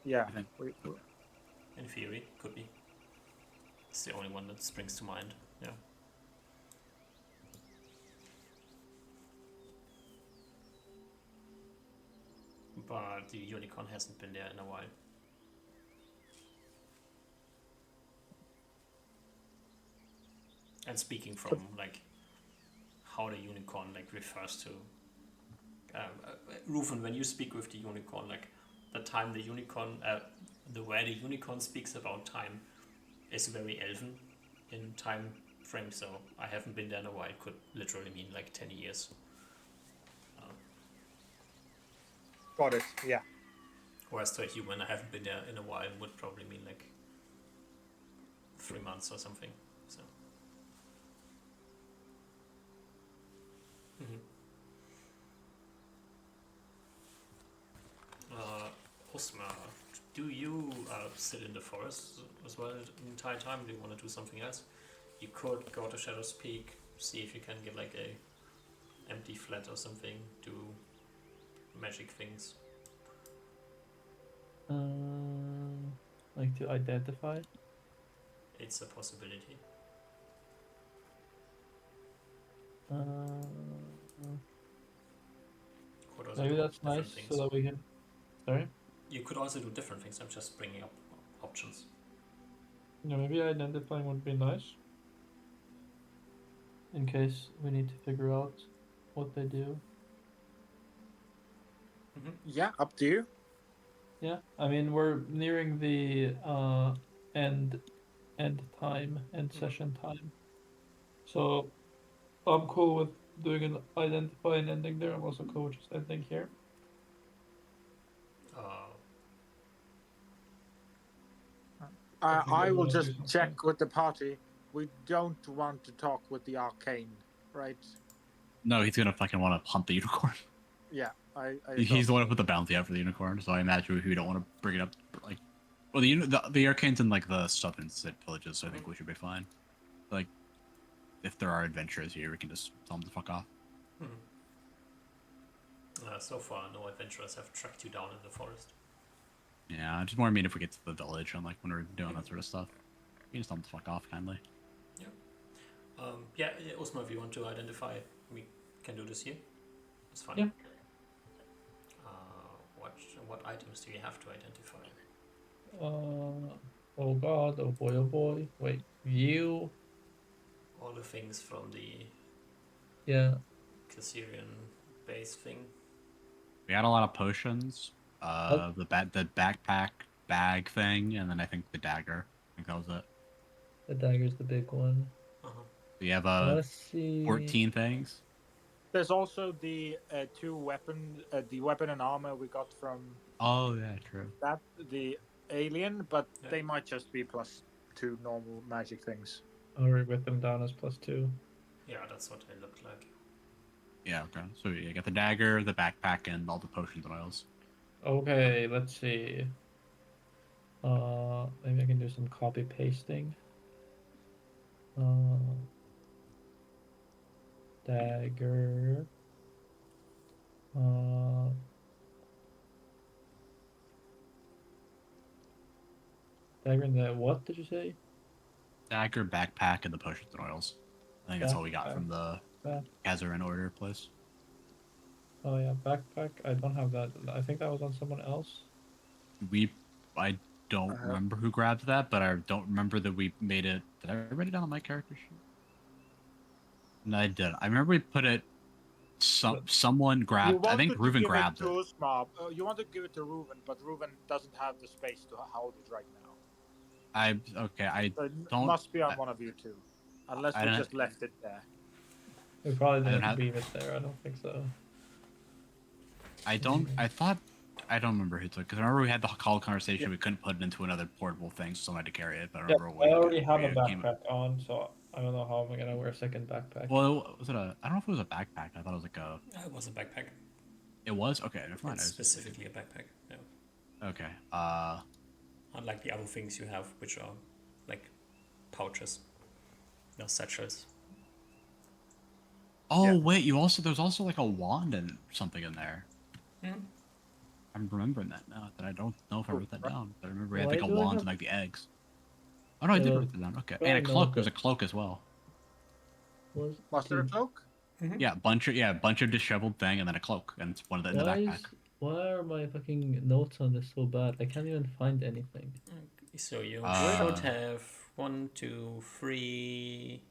Yeah. I think. In theory, could be. It's the only one that springs to mind. Yeah. But the unicorn hasn't been there in a while. And speaking from like how the unicorn like refers to Rufin, when you speak with the unicorn, like the time the unicorn, the way the unicorn speaks about time is very elven in time frame. So I haven't been there in a while. It could literally mean like 10 years. Got it. Yeah. Whereas to a human, I haven't been there in a while would probably mean like 3 months or something. So. Osma, do you sit in the forest as well the entire time? Do you want to do something else? You could go to Shadow's Peak, see if you can get like a empty flat or something, do magic things. Like to identify. It's a possibility. Could also Maybe do that's different nice, things. so that we can. Sorry. You could also do different things. I'm just bringing up options. Yeah, maybe identifying would be nice. In case we need to figure out what they do. Yeah, up to you. Yeah, I mean we're nearing the end time, end session time. So I'm cool with doing an identify and ending there. I'm also cool with just ending here. I will wanna do just something. check with the party. We don't want to talk with the arcane, right? No, he's gonna fucking want to hunt the unicorn. Yeah, I He's the thought one who put the bounty out for the unicorn, so I imagine we don't want to bring it up. Like, well, the arcane's in like the southern villages, so I think we should be fine. Like, if there are adventurers here, we can just tell them to fuck off. So far, no adventurers have tracked you down in the forest. Yeah, I just more mean if we get to the village and like when we're doing that sort of stuff. You can just tell them to fuck off, kindly. Yeah, Osma, if you want to identify, we can do this here. It's fine. Yeah. What items do you have to identify? Oh god, oh boy, oh boy. Wait, view. All the things from the Yeah. Cassirian base thing. We had a lot of potions. The backpack bag thing, and then I think the dagger. I think that was it. The dagger's the big one. We have Let's see. 14 things. there's also the two weapon, the weapon and armor we got from Oh yeah, true. that the alien, but Yeah. they might just be +2 normal magic things. I'll rewrite them down as +2. Yeah, that's what they looked like. Yeah, okay. So you got the dagger, the backpack, and all the potions and oils. Okay, let's see. Maybe I can do some copy pasting. Dagger. Dagger in the what did you say? Dagger, backpack, and the potions and oils. I think that's all we got from the Kazarin order place. Oh yeah, backpack. I don't have that. I think that was on someone else. I don't remember who grabbed that, but I don't remember that we made it. Did I write it down on my character sheet? No, I did. I remember we put it. Someone grabbed. I think Reuven grabbed it. You want to give it to Reuven, but Reuven doesn't have the space to hold it right now. I So it don't. must be on one of you two, unless we just left it there. We probably didn't leave it there. I don't think so. I don't remember who took it. Because I remember we had the call conversation. Yeah. We couldn't put it into another portable thing, so someone had to carry it. But I remember I already have a backpack on, so I don't know how am I gonna wear a second backpack. Well, was it a? I don't know if it was a backpack. I thought it was like a. It was a backpack. It was okay. Never mind. It's specifically a backpack. Yeah. Okay. Unlike the other things you have, which are like pouches, no satchels. Oh yeah. Wait, there's also like a wand and something in there. Mm-hmm. I'm remembering that now. That I don't know if I wrote that down. But I remember we had like a wand and like the eggs. Oh no, I did write that down. Okay, and a cloak. There's a cloak as well. Was there a cloak? Mm-hmm. Yeah, bunch of disheveled thing, and then a cloak, and it's one of in the backpack. Why are my fucking notes on this so bad? I can't even find anything. So you should have 1, 2, 3,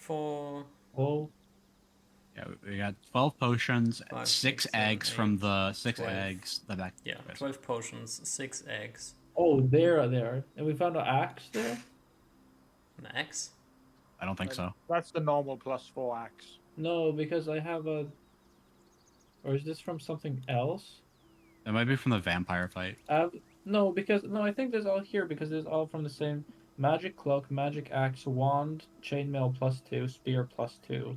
4. Oh, Yeah, we got 12 potions, 5, 6 6, 7, eggs from 8, the 6 12. eggs. The back. Yeah, 12 potions, 6 eggs, oh, there. And we found an axe there? an axe. I don't think so. That's the normal +4 axe. No, because I have a. Or is this from something else? It might be from the vampire fight. No, because no, I think this all here because it's all from the same magic cloak, magic axe, wand, chainmail +2, spear +2.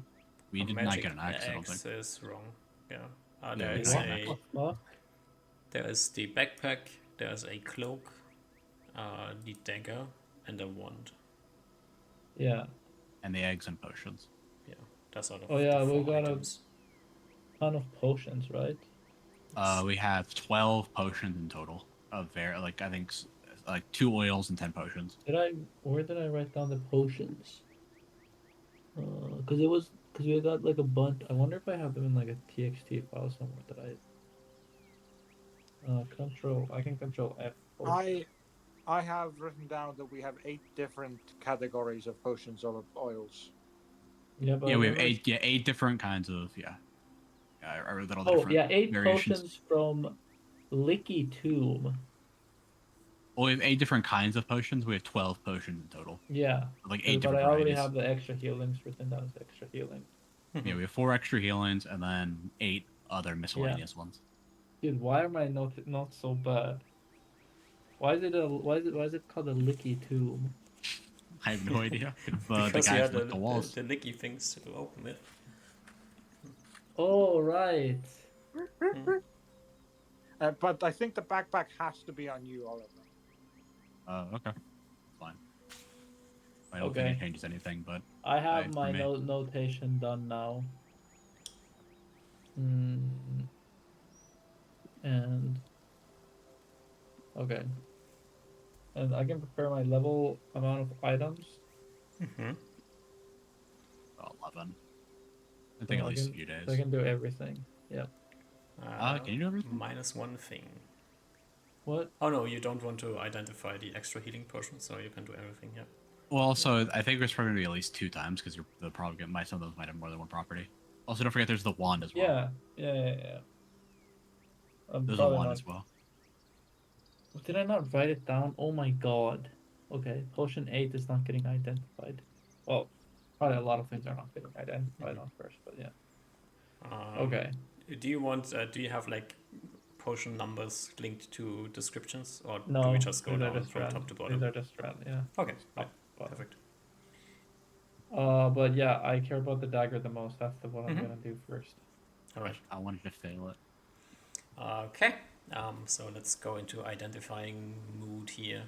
We A did not magic get an axe, I don't think. axe is wrong. Yeah. Yeah, There we is did not get an What axe. the fuck? there is the backpack, there's a cloak, the dagger, and a wand. Yeah. And the eggs and potions. Yeah, that's out of Oh yeah, the we 4 got items. a ton of potions, right? We have 12 potions in total. Like I think like 2 oils and 10 potions. Where did I write down the potions? Because we got like a bunch. I wonder if I have them in like a txt file somewhere that I can control F. I have written down that we have 8 different categories of potions or oils. Yeah, but Yeah, I we have remember. 8 different kinds of I wrote that all the Oh different yeah, 8 variations. potions from Licky Tomb. Well, we have 8 different kinds of potions. We have 12 potions in total. Yeah, Like 8 but I different already varieties. have the extra healings written down as extra healing. Yeah, we have 4 extra healings and then 8 other miscellaneous ones. Dude, why am I not so bad? Why is it called a Licky Tomb? I have no idea. It's the Because you guys had lick the walls. the licky things to open it. Oh right. But I think the backpack has to be on you, Oliver. Okay. Fine. I don't think it changes anything, but I have for my me. notation done now. And okay. And I can prepare my level amount of items. Mm-hmm. 11. I think So at least a few days. So I can do everything. Yep. Can you do everything? Minus 1 thing. What? Oh no, you don't want to identify the extra healing potion, so you can do everything, yeah. Well, also, I think there's probably going to be at least 2 times because some of those might have more than one property. Also, don't forget there's the wand as well. Yeah. There's a wand as well. Did I not write it down? Oh my god. Okay, potion 8 is not getting identified. Well, probably a lot of things are not getting identified on first, but yeah. Okay. Do you have like potion numbers linked to descriptions, or No, do we just go these are down just from top to bottom? These are just random, yeah. Okay, Top, bottom. perfect. But yeah, I care about the dagger the most. That's what I'm gonna do first. All right. I wanted to fail it. Okay. So let's go into identifying mood here.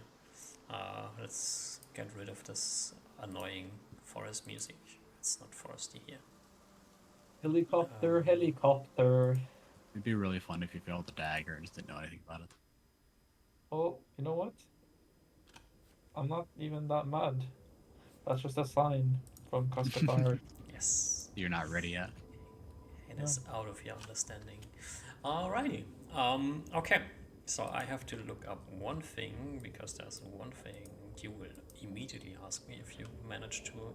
Let's get rid of this annoying forest music. It's not foresty here. Helicopter. It'd be really fun if you failed the dagger and just didn't know anything about it. Oh, you know what? I'm not even that mad. That's just a sign from Custafire. Yes. You're not ready yet. It is out of your understanding. Alrighty. Okay. So I have to look up one thing, because there's one thing you will immediately ask me if you manage to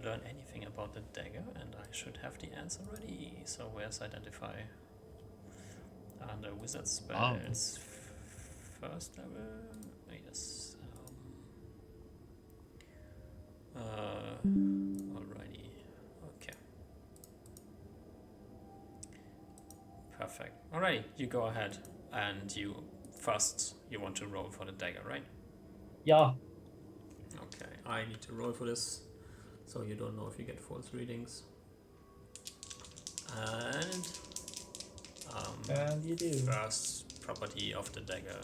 learn anything about the dagger, and I should have the answer ready. So where's identify? Under wizard spells, first level. Yes. Alrighty. Okay. Perfect. Alrighty, you go ahead, and you want to roll for the dagger, right? Yeah. Okay, I need to roll for this, so you don't know if you get false readings. And you do. First property of the dagger.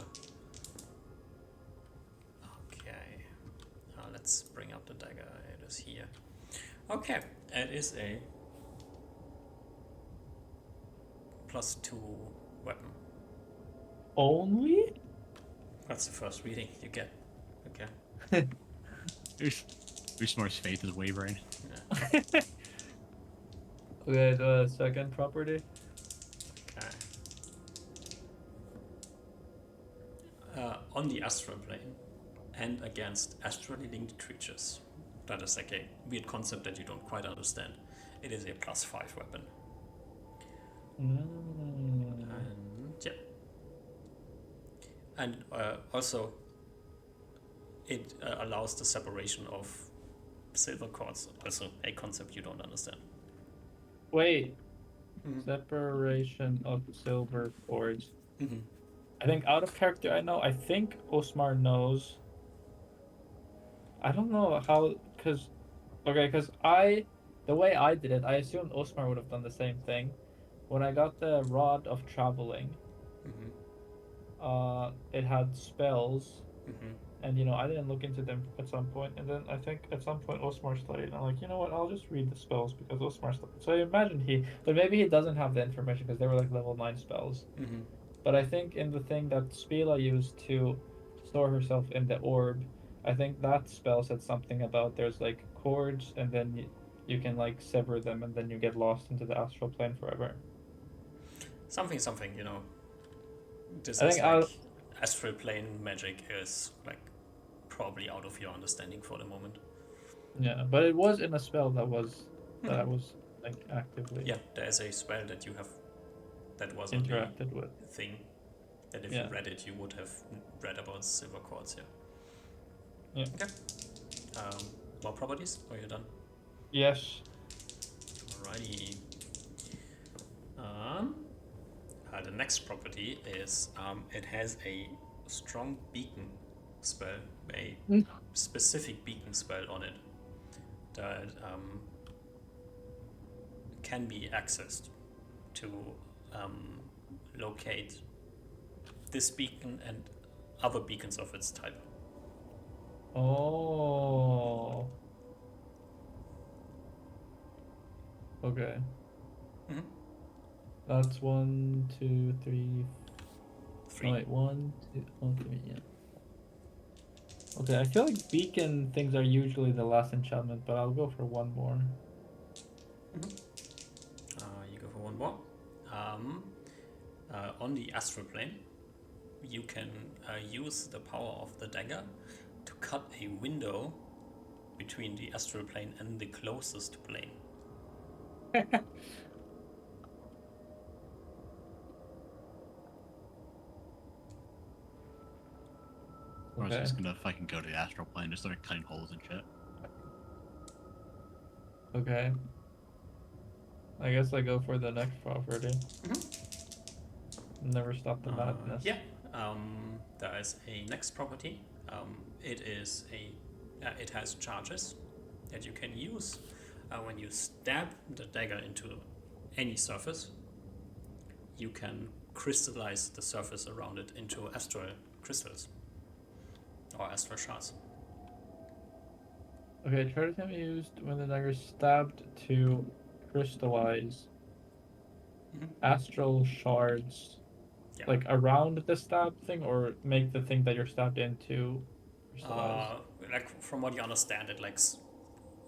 Okay, let's bring up the dagger. It is here. Okay, it is a +2 weapon. Only? That's the first reading you get. Okay. Usmore's faith is wavering. Yeah. Okay, the second property. Okay. On the astral plane and against astrally linked creatures, that is like a weird concept that you don't quite understand. It is a +5 weapon. And yeah. And also, it allows the separation of silver cords, also a concept you don't understand. Wait, separation of silver cords. Mm-hmm. I think out of character, I know. I think Osmar knows. I don't know how, because the way I did it, I assumed Osmar would have done the same thing. When I got the Rod of Traveling, it had spells, and I didn't look into them at some point, and then I think at some point Osmar studied, and I'm like, you know what, I'll just read the spells because Osmar studied. So I imagine but maybe he doesn't have the information because they were like level 9 spells. But I think in the thing that Spela used to store herself in the orb, I think that spell said something about there's like cords, and then you can like sever them, and then you get lost into the astral plane forever. Something, This I is think like astral plane magic is like probably out of your understanding for the moment. Yeah, but it was in a spell that I was like actively Yeah, there is a spell that you have that was on interacted with. the thing that if you read it, you would have read about silver quartz. Yeah. Okay. More properties? Or you're done? Yes. Alrighty. The next property is it has a strong beacon spell, a specific beacon spell on it that can be accessed to locate this beacon and other beacons of its type. Oh. Okay. That's 1, 2, 3. 3. Oh, wait, 1, 2, 1, 3. Yeah. Okay, I feel like beacon things are usually the last enchantment, but I'll go for one more. You go for one more. On the astral plane, you can use the power of the dagger to cut a window between the astral plane and the closest plane. I was just gonna fucking go to the astral plane and start cutting holes and shit. Okay. I guess I go for the next property. Never stop the madness. Yeah. There is a next property. It has charges that you can use when you stab the dagger into any surface. You can crystallize the surface around it into astral crystals or astral shards. Okay, charges can be used when the dagger is stabbed to crystallize astral shards, like around the stab thing, or make the thing that you're stabbed into crystallize. Like from what you understand, it like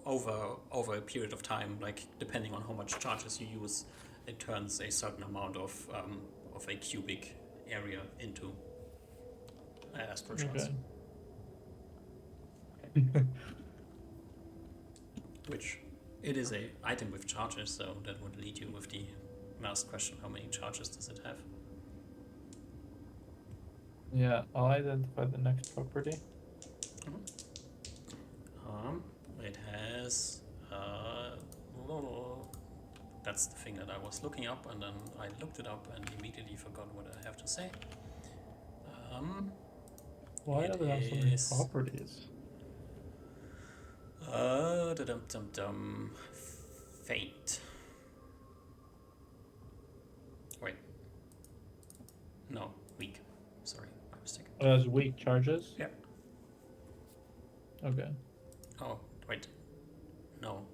over a period of time, like depending on how much charges you use, it turns a certain amount of a cubic area into astral shards. Which it is a item with charges, so that would lead you with the last question: how many charges does it have? Yeah, I'll identify the next property. It has. That's the thing that I was looking up, and then I looked it up and immediately forgot what I have to say. Why do they have so many properties? Fate. Wait. No, weak. Sorry, my mistake. Oh, it has weak charges? Yeah. Okay. Oh, wait. No.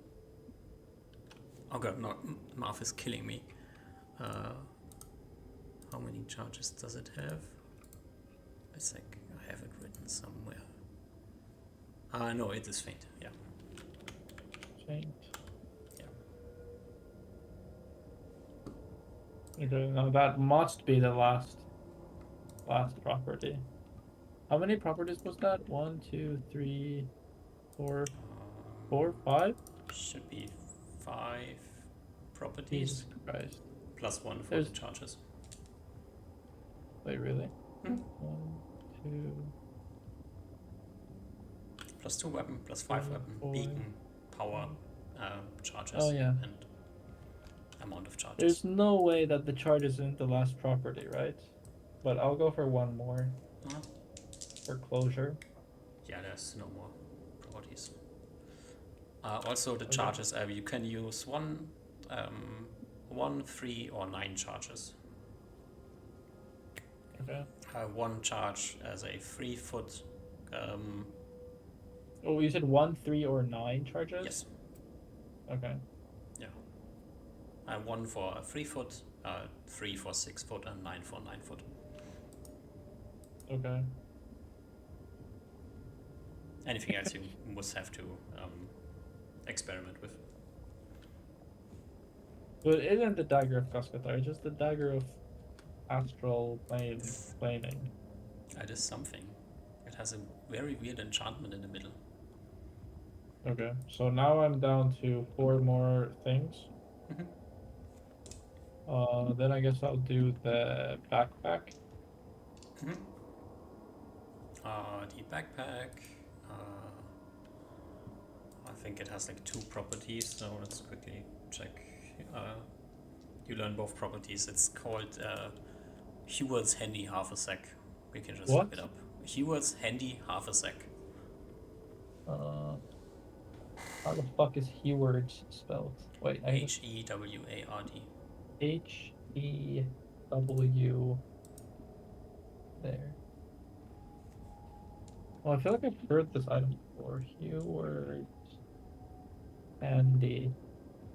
Oh god, no, math is killing me. How many charges does it have? It's like I have it written somewhere. No, it is faint, yeah. Faint. Yeah. Okay, now that must be the last property. How many properties was that? 1, 2, 3, 4. 4, 5? Should be 5 properties Jesus Christ. plus 1 for There's- the charges. Wait, really? Hmm. 1, 2, Plus 2 weapon, plus 5 3, weapon, 4. beacon, power, charges, Oh, yeah. and amount of charges. There's no way that the charge isn't the last property, right? But I'll go for one more Uh, for closure. yeah, there's no more properties. Also, the Okay. charges, you can use 1, 3, or 9 charges. Okay. 1 charge as a 3 foot. Oh, you said 1, 3, or 9 charges? Yes. Okay. Yeah. 1 for a 3 foot, 3 for 6 foot, and 9 for 9 foot. Okay. Anything else you must have to experiment with. But it isn't the dagger of Cascatar, it's just the dagger of astral planing. That is something. It has a very weird enchantment in the middle. Okay, so now I'm down to 4 more things. Mhm. Then I guess I'll do the backpack. The backpack. I think it has like 2 properties, so let's quickly check. You learn both properties. It's called Heward's Handy Half a Sec. We can just What? look it up. Heward's Handy Half a Sec. How the fuck is Heward spelled? Wait, Heward. Hew. There. Well, I feel like I've heard this item before. Heward. Handy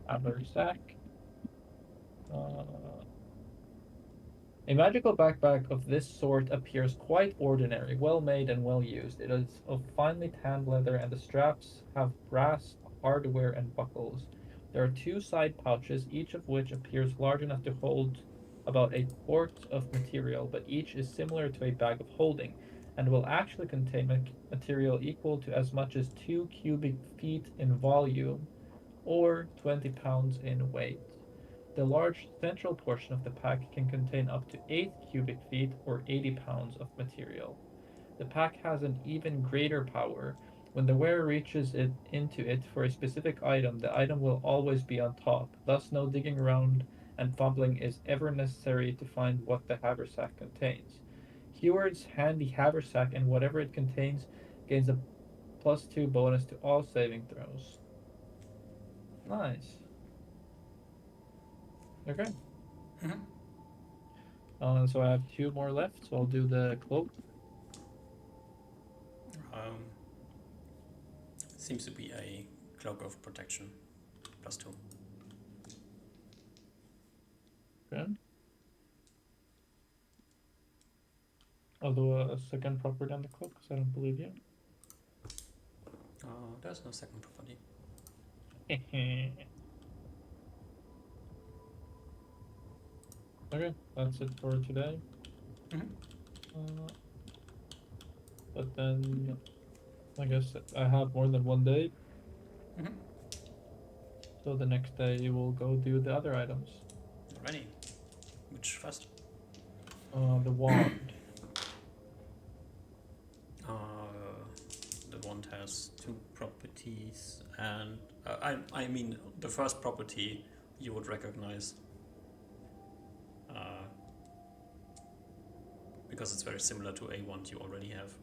haversack. A magical backpack of this sort appears quite ordinary, well made and well used. It is of finely tanned leather and the straps have brass hardware and buckles. There are 2 side pouches, each of which appears large enough to hold about a quart of material, but each is similar to a bag of holding and will actually contain material equal to as much as 2 cubic feet in volume or 20 pounds in weight. The large central portion of the pack can contain up to 8 cubic feet or 80 pounds of material. The pack has an even greater power. When the wearer reaches into it for a specific item, the item will always be on top. Thus, no digging around and fumbling is ever necessary to find what the haversack contains. Heward's handy haversack and whatever it contains gains a +2 bonus to all saving throws. Nice. Okay. So I have 2 more left, so I'll do the cloak. Seems to be a cloak of protection, +2. Okay. I'll do a second property on the cloak, because I don't believe you. There's no second property. Okay, that's it for today. But then, I guess I have more than one day. So the next day you will go do the other items. Ready? Which first? The wand. The wand has 2 properties, and I mean the first property you would recognize because it's very similar to a wand you already have.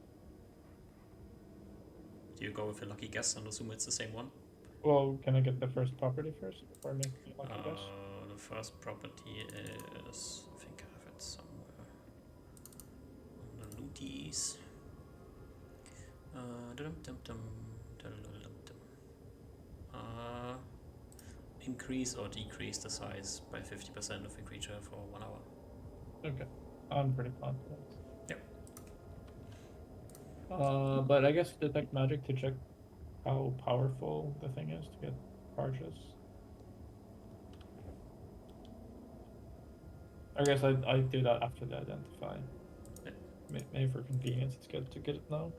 Do you go with a lucky guess and assume it's the same one? Well, can I get the first property first before I make the lucky guess? The first property is, I think I have it somewhere on the looties. Increase or decrease the size by 50% of a creature for 1 hour. Okay, I'm pretty confident. Yep. But I guess detect magic to check how powerful the thing is to get charges. I guess I do that after the identify. Yep. Maybe for convenience, it's good to get it now.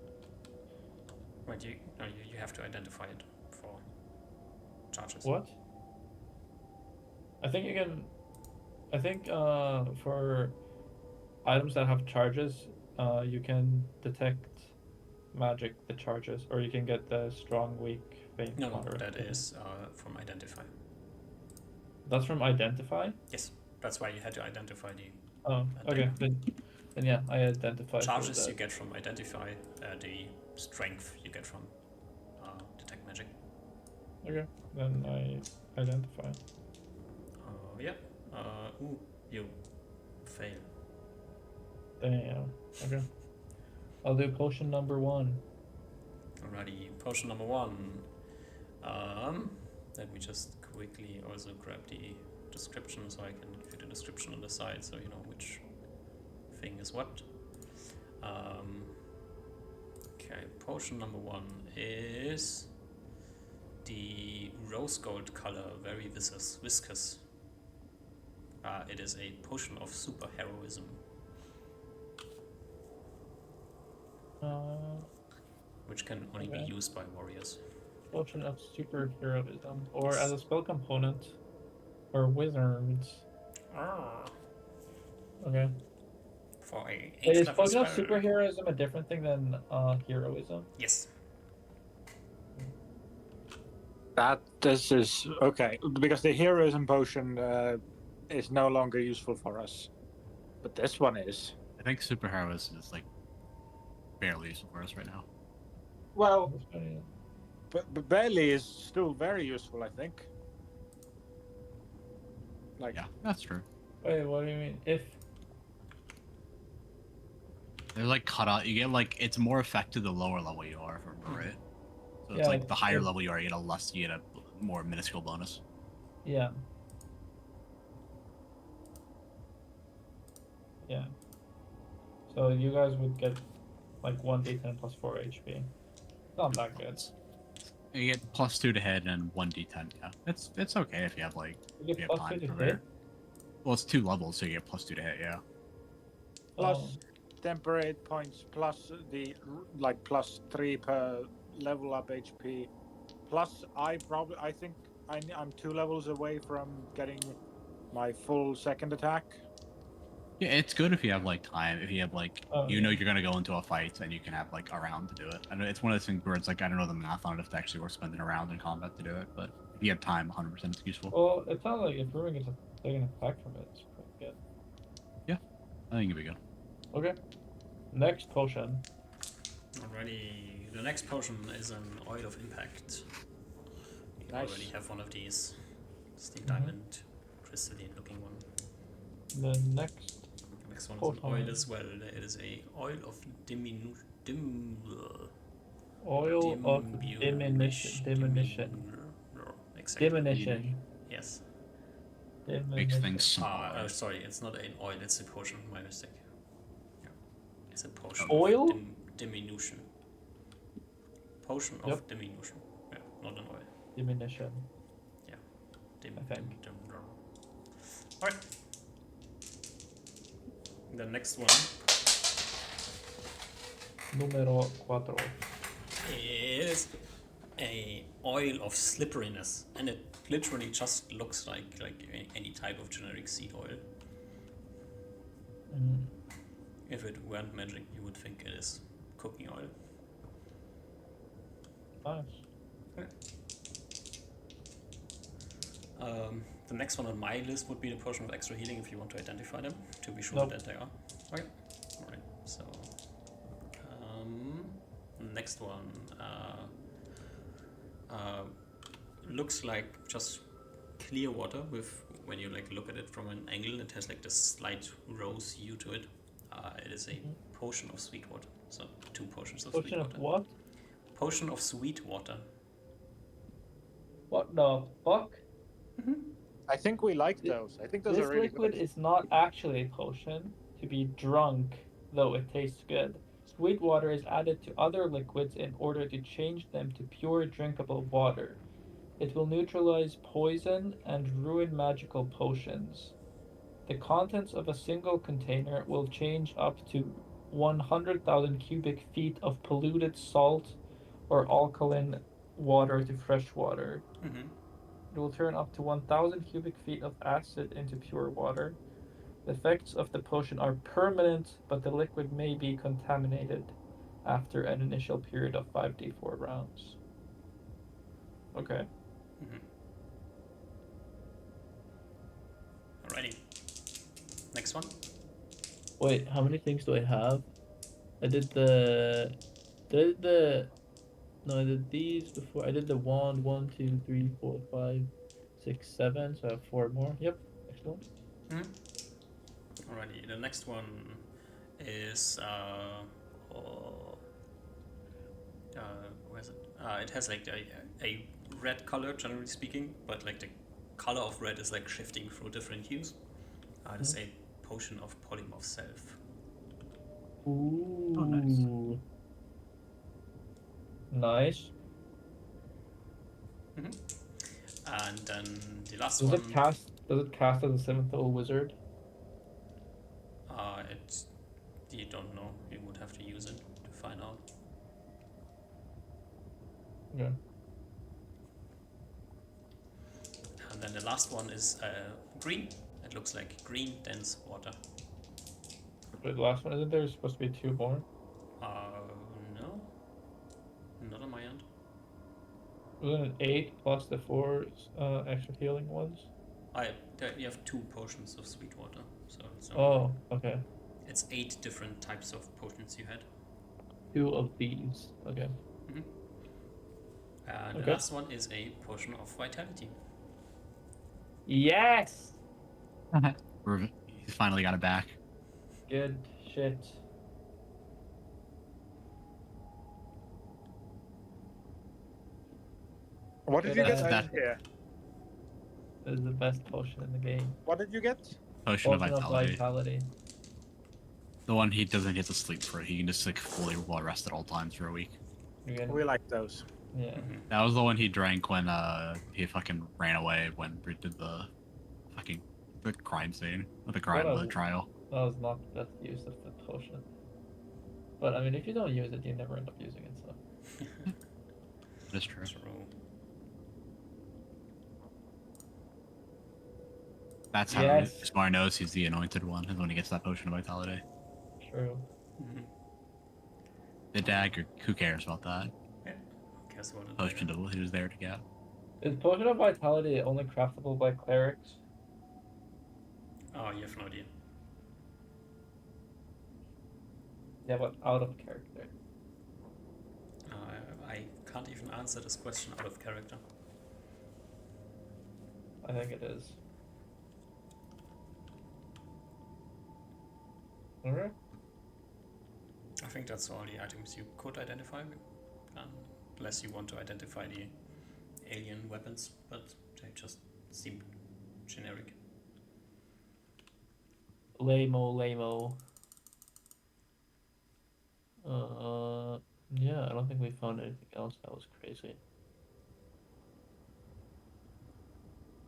Right, you have to identify it for charges. What? I think you can. I think for items that have charges, you can detect magic the charges, or you can get the strong, weak, faint, No, moderate. that is from identify. That's from identify. Yes, that's why you had to identify the Oh, okay. Then yeah, I identify. for charges that. you get from identify, the strength you get from detect magic. Okay, then I identify. Yeah. Ooh, you fail. Damn. Okay. I'll do potion number 1. Alrighty, potion number 1. Let me just quickly also grab the description so I can give you the description on the side so you know which thing is what. Okay, potion number 1 is the rose gold color, very viscous. It is a potion of super heroism. Which can only be used by warriors. Potion of superheroism, or as a spell component for wizards. Okay. For a Is level potion of spell. superheroism a different thing than heroism? Yes. This is okay because the heroism potion is no longer useful for us, but this one is. I think superheroism is like barely useful for us right now. Well, but barely is still very useful, I think. Like, Yeah, that's true. Wait, what do you mean? If They're like cut out. You get like it's more effective the lower level you are, if I remember right. So it's Yeah, like the higher yeah. level you are, you get a more minuscule bonus. yeah. Yeah. So you guys would get like 1d10 plus 4 HP. Not that good. You get +2 to hit and 1d10. Yeah, it's okay if you have like You if get you have plus time 2 to to prepare. hit? Well, it's 2 levels, so you get +2 to hit. Yeah. plus temperate points, plus the like +3 per level up HP. Plus, I think I'm 2 levels away from getting my full second attack. Yeah, it's good if you have like time. If you have like, Oh, you know, yeah. you're gonna go into a fight and you can have like a round to do it. I know it's one of those things where it's like I don't know the math on it if it's actually worth spending a round in combat to do it, but if you have time, 100% it's useful. Well, it sounds like if Ruben gets a second attack from it, it's pretty good. Yeah, I think it'd be good. Okay. Next potion. Alrighty, the next potion is an oil of impact. You Nice. already have one of these. It's the diamond crystalline looking one. The next The next one is potion. an oil as well. It is a oil of Oil of diminution. Exactly. Diminution. Yes. Makes things smaller. Sorry, it's not an oil, it's a potion. My mistake. Yeah. It's a potion Oil? of diminution. Potion of Yep. diminution. Yeah, not an oil. Diminution. I think. Alright. The next one Numero 4. is a oil of slipperiness, and it literally just looks like any type of generic seed oil. If it weren't magic, you would think it is cooking oil. Nice. The next one on my list would be the potion of extra healing if you want to identify them, to be sure that they are. Okay. Alright, so next one looks like just clear water with, when you like look at it from an angle, it has like this slight rose hue to it. It is a potion of sweet water. So 2 potions of Potion sweet of water. what? Potion of sweet water. What the fuck? I think we like those. I think those This are really liquid good. is not actually a potion to be drunk, though it tastes good. Sweet water is added to other liquids in order to change them to pure drinkable water. It will neutralize poison and ruin magical potions. The contents of a single container will change up to 100,000 cubic feet of polluted salt or alkaline water to fresh water. It will turn up to 1,000 cubic feet of acid into pure water. The effects of the potion are permanent, but the liquid may be contaminated after an initial period of 5d4 rounds. Okay. Alrighty. Next one. Wait, how many things do I have? I did the. No, I did these before. I did the wand 1, 2, 3, 4, 5, 6, 7. So I have 4 more. Yep. Excellent. Alrighty. The next one is where is it? It has like a red color, generally speaking, but like the color of red is like shifting through different hues. It is a potion of polymorph self. Ooh. Oh, nice. Nice. And then the last Does one. it cast? Does it cast as a 7th level wizard? You don't know. You would have to use it to find out. Yeah. And then the last one is green. It looks like green dense water. Wait, the last one, isn't there supposed to be 2 more? No, not on my end. Wasn't it 8 plus the 4 extra healing ones? You have 2 potions of sweet water, so it's okay. It's 8 different types of potions you had. 2 of these. Okay. And Okay. the last one is a potion of vitality. Yes! He's finally got it back. Good shit. What did you Good get? eye. I didn't hear. This is the best potion in the game. What did you get? Potion of Potion of vitality. vitality. The one he doesn't get to sleep for. He can just like fully well rest at all times for a week. Again, We like those. yeah. That was the one he drank when he fucking ran away when we did the fucking the crime scene with the crime What a- trial. That was not the best use of the potion. But I mean, if you don't use it, you never end up using it, so. That's true. True. That's how Yes. Smart knows he's the anointed one, is when he gets that potion of vitality. True. The dagger, who cares about that? Guess what? Potion he was there to get. Is potion of vitality only craftable by clerics? Oh, you have no idea. Yeah, but out of character. I can't even answer this question out of character. I think it is. Alright. I think that's all the items you could identify, unless you want to identify the alien weapons, but they just seem generic. Lamo. Yeah, I don't think we found anything else that was crazy.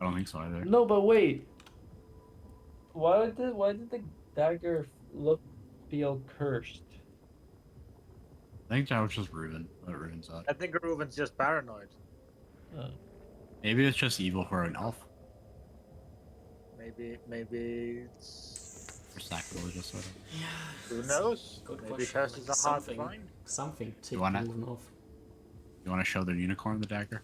I don't think so either. No, but wait. Why did the dagger feel cursed? I think that was just Reuben. What Reuben said. I think Reuben's just paranoid. Maybe it's just evil for an elf. Maybe it's... Or sacrilegious, sort of. Who knows? Good Maybe question. curses are hard to find. Something ticked wanna- moving off. You want to show the unicorn the dagger?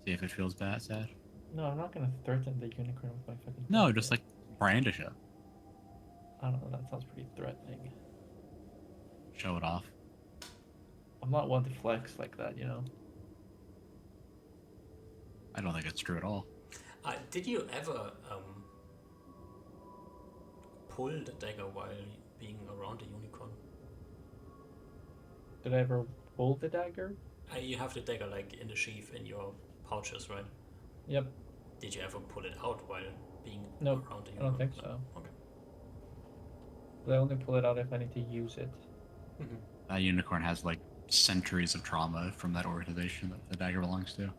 See if it feels sad? No, I'm not gonna threaten the unicorn with my fucking. No, dagger. just like brandish it. I don't know. That sounds pretty threatening. Show it off. I'm not one to flex like that, you know. I don't think it's true at all. Did you ever pull the dagger while being around a unicorn? Did I ever pull the dagger? You have the dagger like in the sheath in your pouches, right? Yep. Did you ever pull it out while being Nope, around the I unicorn? don't think so. Okay. I only pull it out if I need to use it. That unicorn has like centuries of trauma from that organization that the dagger belongs to.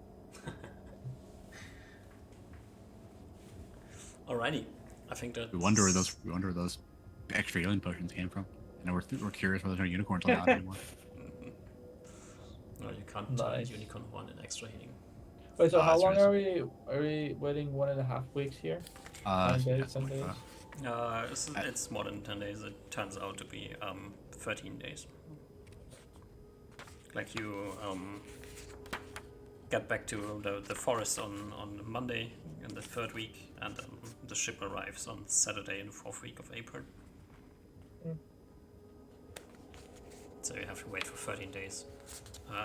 Alrighty, I think that We wonder where those extra healing potions came from. And we're curious whether there's no unicorns allowed anymore. No, you can't Nice. unicorn one an extra healing. Wait, so how that's long right. are we waiting? 1.5 weeks here? Uh, 9 days, yeah, 10 something days? like It's more than 10 days. It turns out to be 13 days. Like you get back to the forest on Monday in the 3rd week, and then the ship arrives on Saturday in the 4th week of April. Mm. So you have to wait for 13 days.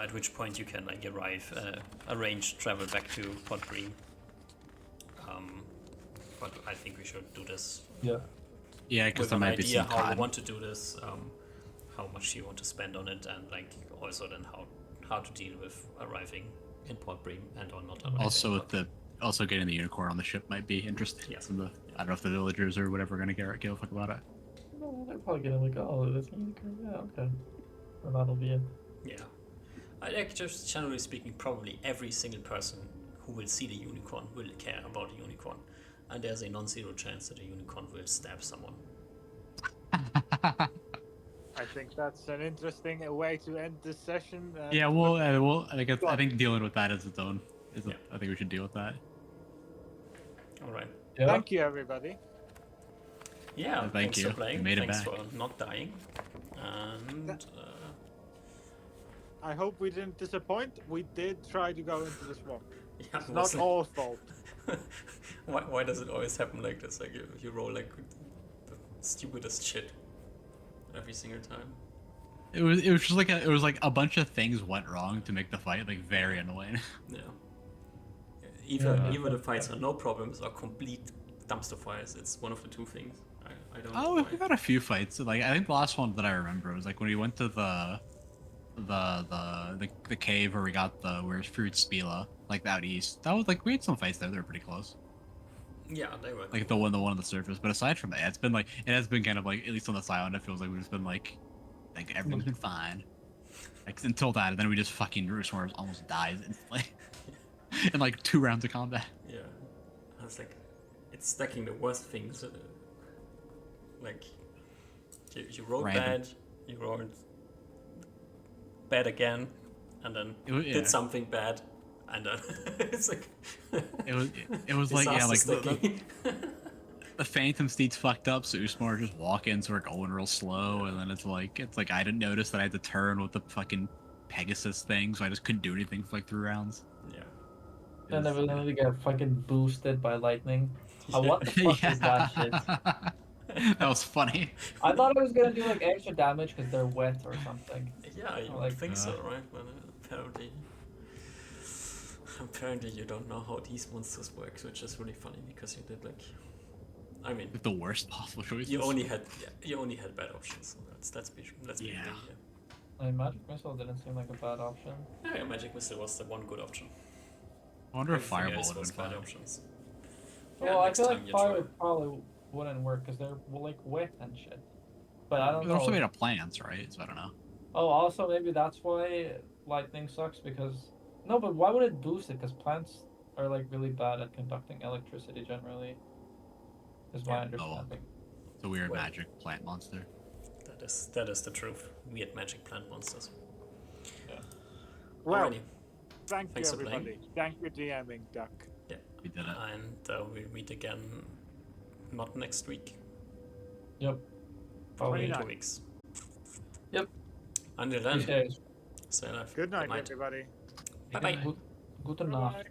At which point you can like arrange travel back to Port Green. But I think we should do this Yeah. Yeah, because with there an might be idea some how you cotton. want to do this, how much you want to spend on it, and like also then how to deal with arriving in Port Bream and or not arriving. Also, in with Port also getting the unicorn on the ship might be interesting. Yes. From the, I don't know if the villagers or whatever are gonna give a fuck about it. No, they're probably gonna like, oh, this unicorn. Yeah, okay. And that'll be it. Yeah, I like just generally speaking, probably every single person who will see the unicorn will care about the unicorn, and there's a non-zero chance that a unicorn will stab someone. I think that's an interesting way to end this session. Yeah, well, I think dealing with that is its own. Yeah. I think we should deal with that. All right. Yeah. Thank you, everybody. Yeah. Thank Thanks you. for playing. You made it Thanks back. for not dying. And I hope we didn't disappoint. We did try to go into the swamp. yeah, It's not all fault. why does it always happen like this? Like you roll like the stupidest shit every single time. It was just like it was like a bunch of things went wrong to make the fight like very annoying. Yeah. Either Yeah. the fights are no problems or complete dumpster fires. It's one of the two things. I don't know. Oh, why. we've had a few fights. Like I think the last one that I remember was like when we went to the cave where we got the where's Fruit Spila, like out east. That was like we had some fights there. They were pretty close. Yeah, they were. Like the one on the surface. But aside from that, it's been like it has been kind of like at least on the island, it feels like we've just been like everything's been fine. Like until that, and then we just fucking Rusmore almost dies instantly in like 2 rounds of combat. Yeah. I was like, it's stacking the worst things. Like, you rolled Random. bad, you rolled bad again, and then Yeah. did something bad, and then it's like It was like yeah, like disaster stacking. the Phantom Steed's fucked up, so Usmar just walk in, so we're going real slow, and then it's like I didn't notice that I had to turn with the fucking Pegasus thing, so I just couldn't do anything for like 3 rounds. Yeah. And then we get fucking boosted by lightning. What the fuck is that shit? That was funny. I thought I was gonna do like extra damage because they're wet or something. Yeah, you Like, would think so, right? But apparently you don't know how these monsters work, which is really funny because you did like, I mean, The worst possible choice. you only had bad options. So let's be Yeah. real here. I mean, Magic Missile didn't seem like a bad option. Yeah, Magic Missile was the one good option. I wonder if Everything Fireball else would have was been bad fine. options. Well, I next feel time like you fire try. probably wouldn't work because they're like wet and shit. But I don't They're also know. made of plants, right? So I don't know. Oh, also maybe that's why lightning sucks because no, but why would it boost it? Because plants are like really bad at conducting electricity generally. Is my Yeah. understanding. It's a weird Well. magic plant monster. That is the truth. Weird magic plant monsters. Well, Alrighty. thank you, Thanks for playing. everybody. Thank you, DMing Duck. We did it. And we'll meet again not next week. Yep. Probably in 2 29. weeks. Yep. Until These then, days. stay alive. Good night, everybody. Bye bye. Gute Bye-bye. Nacht.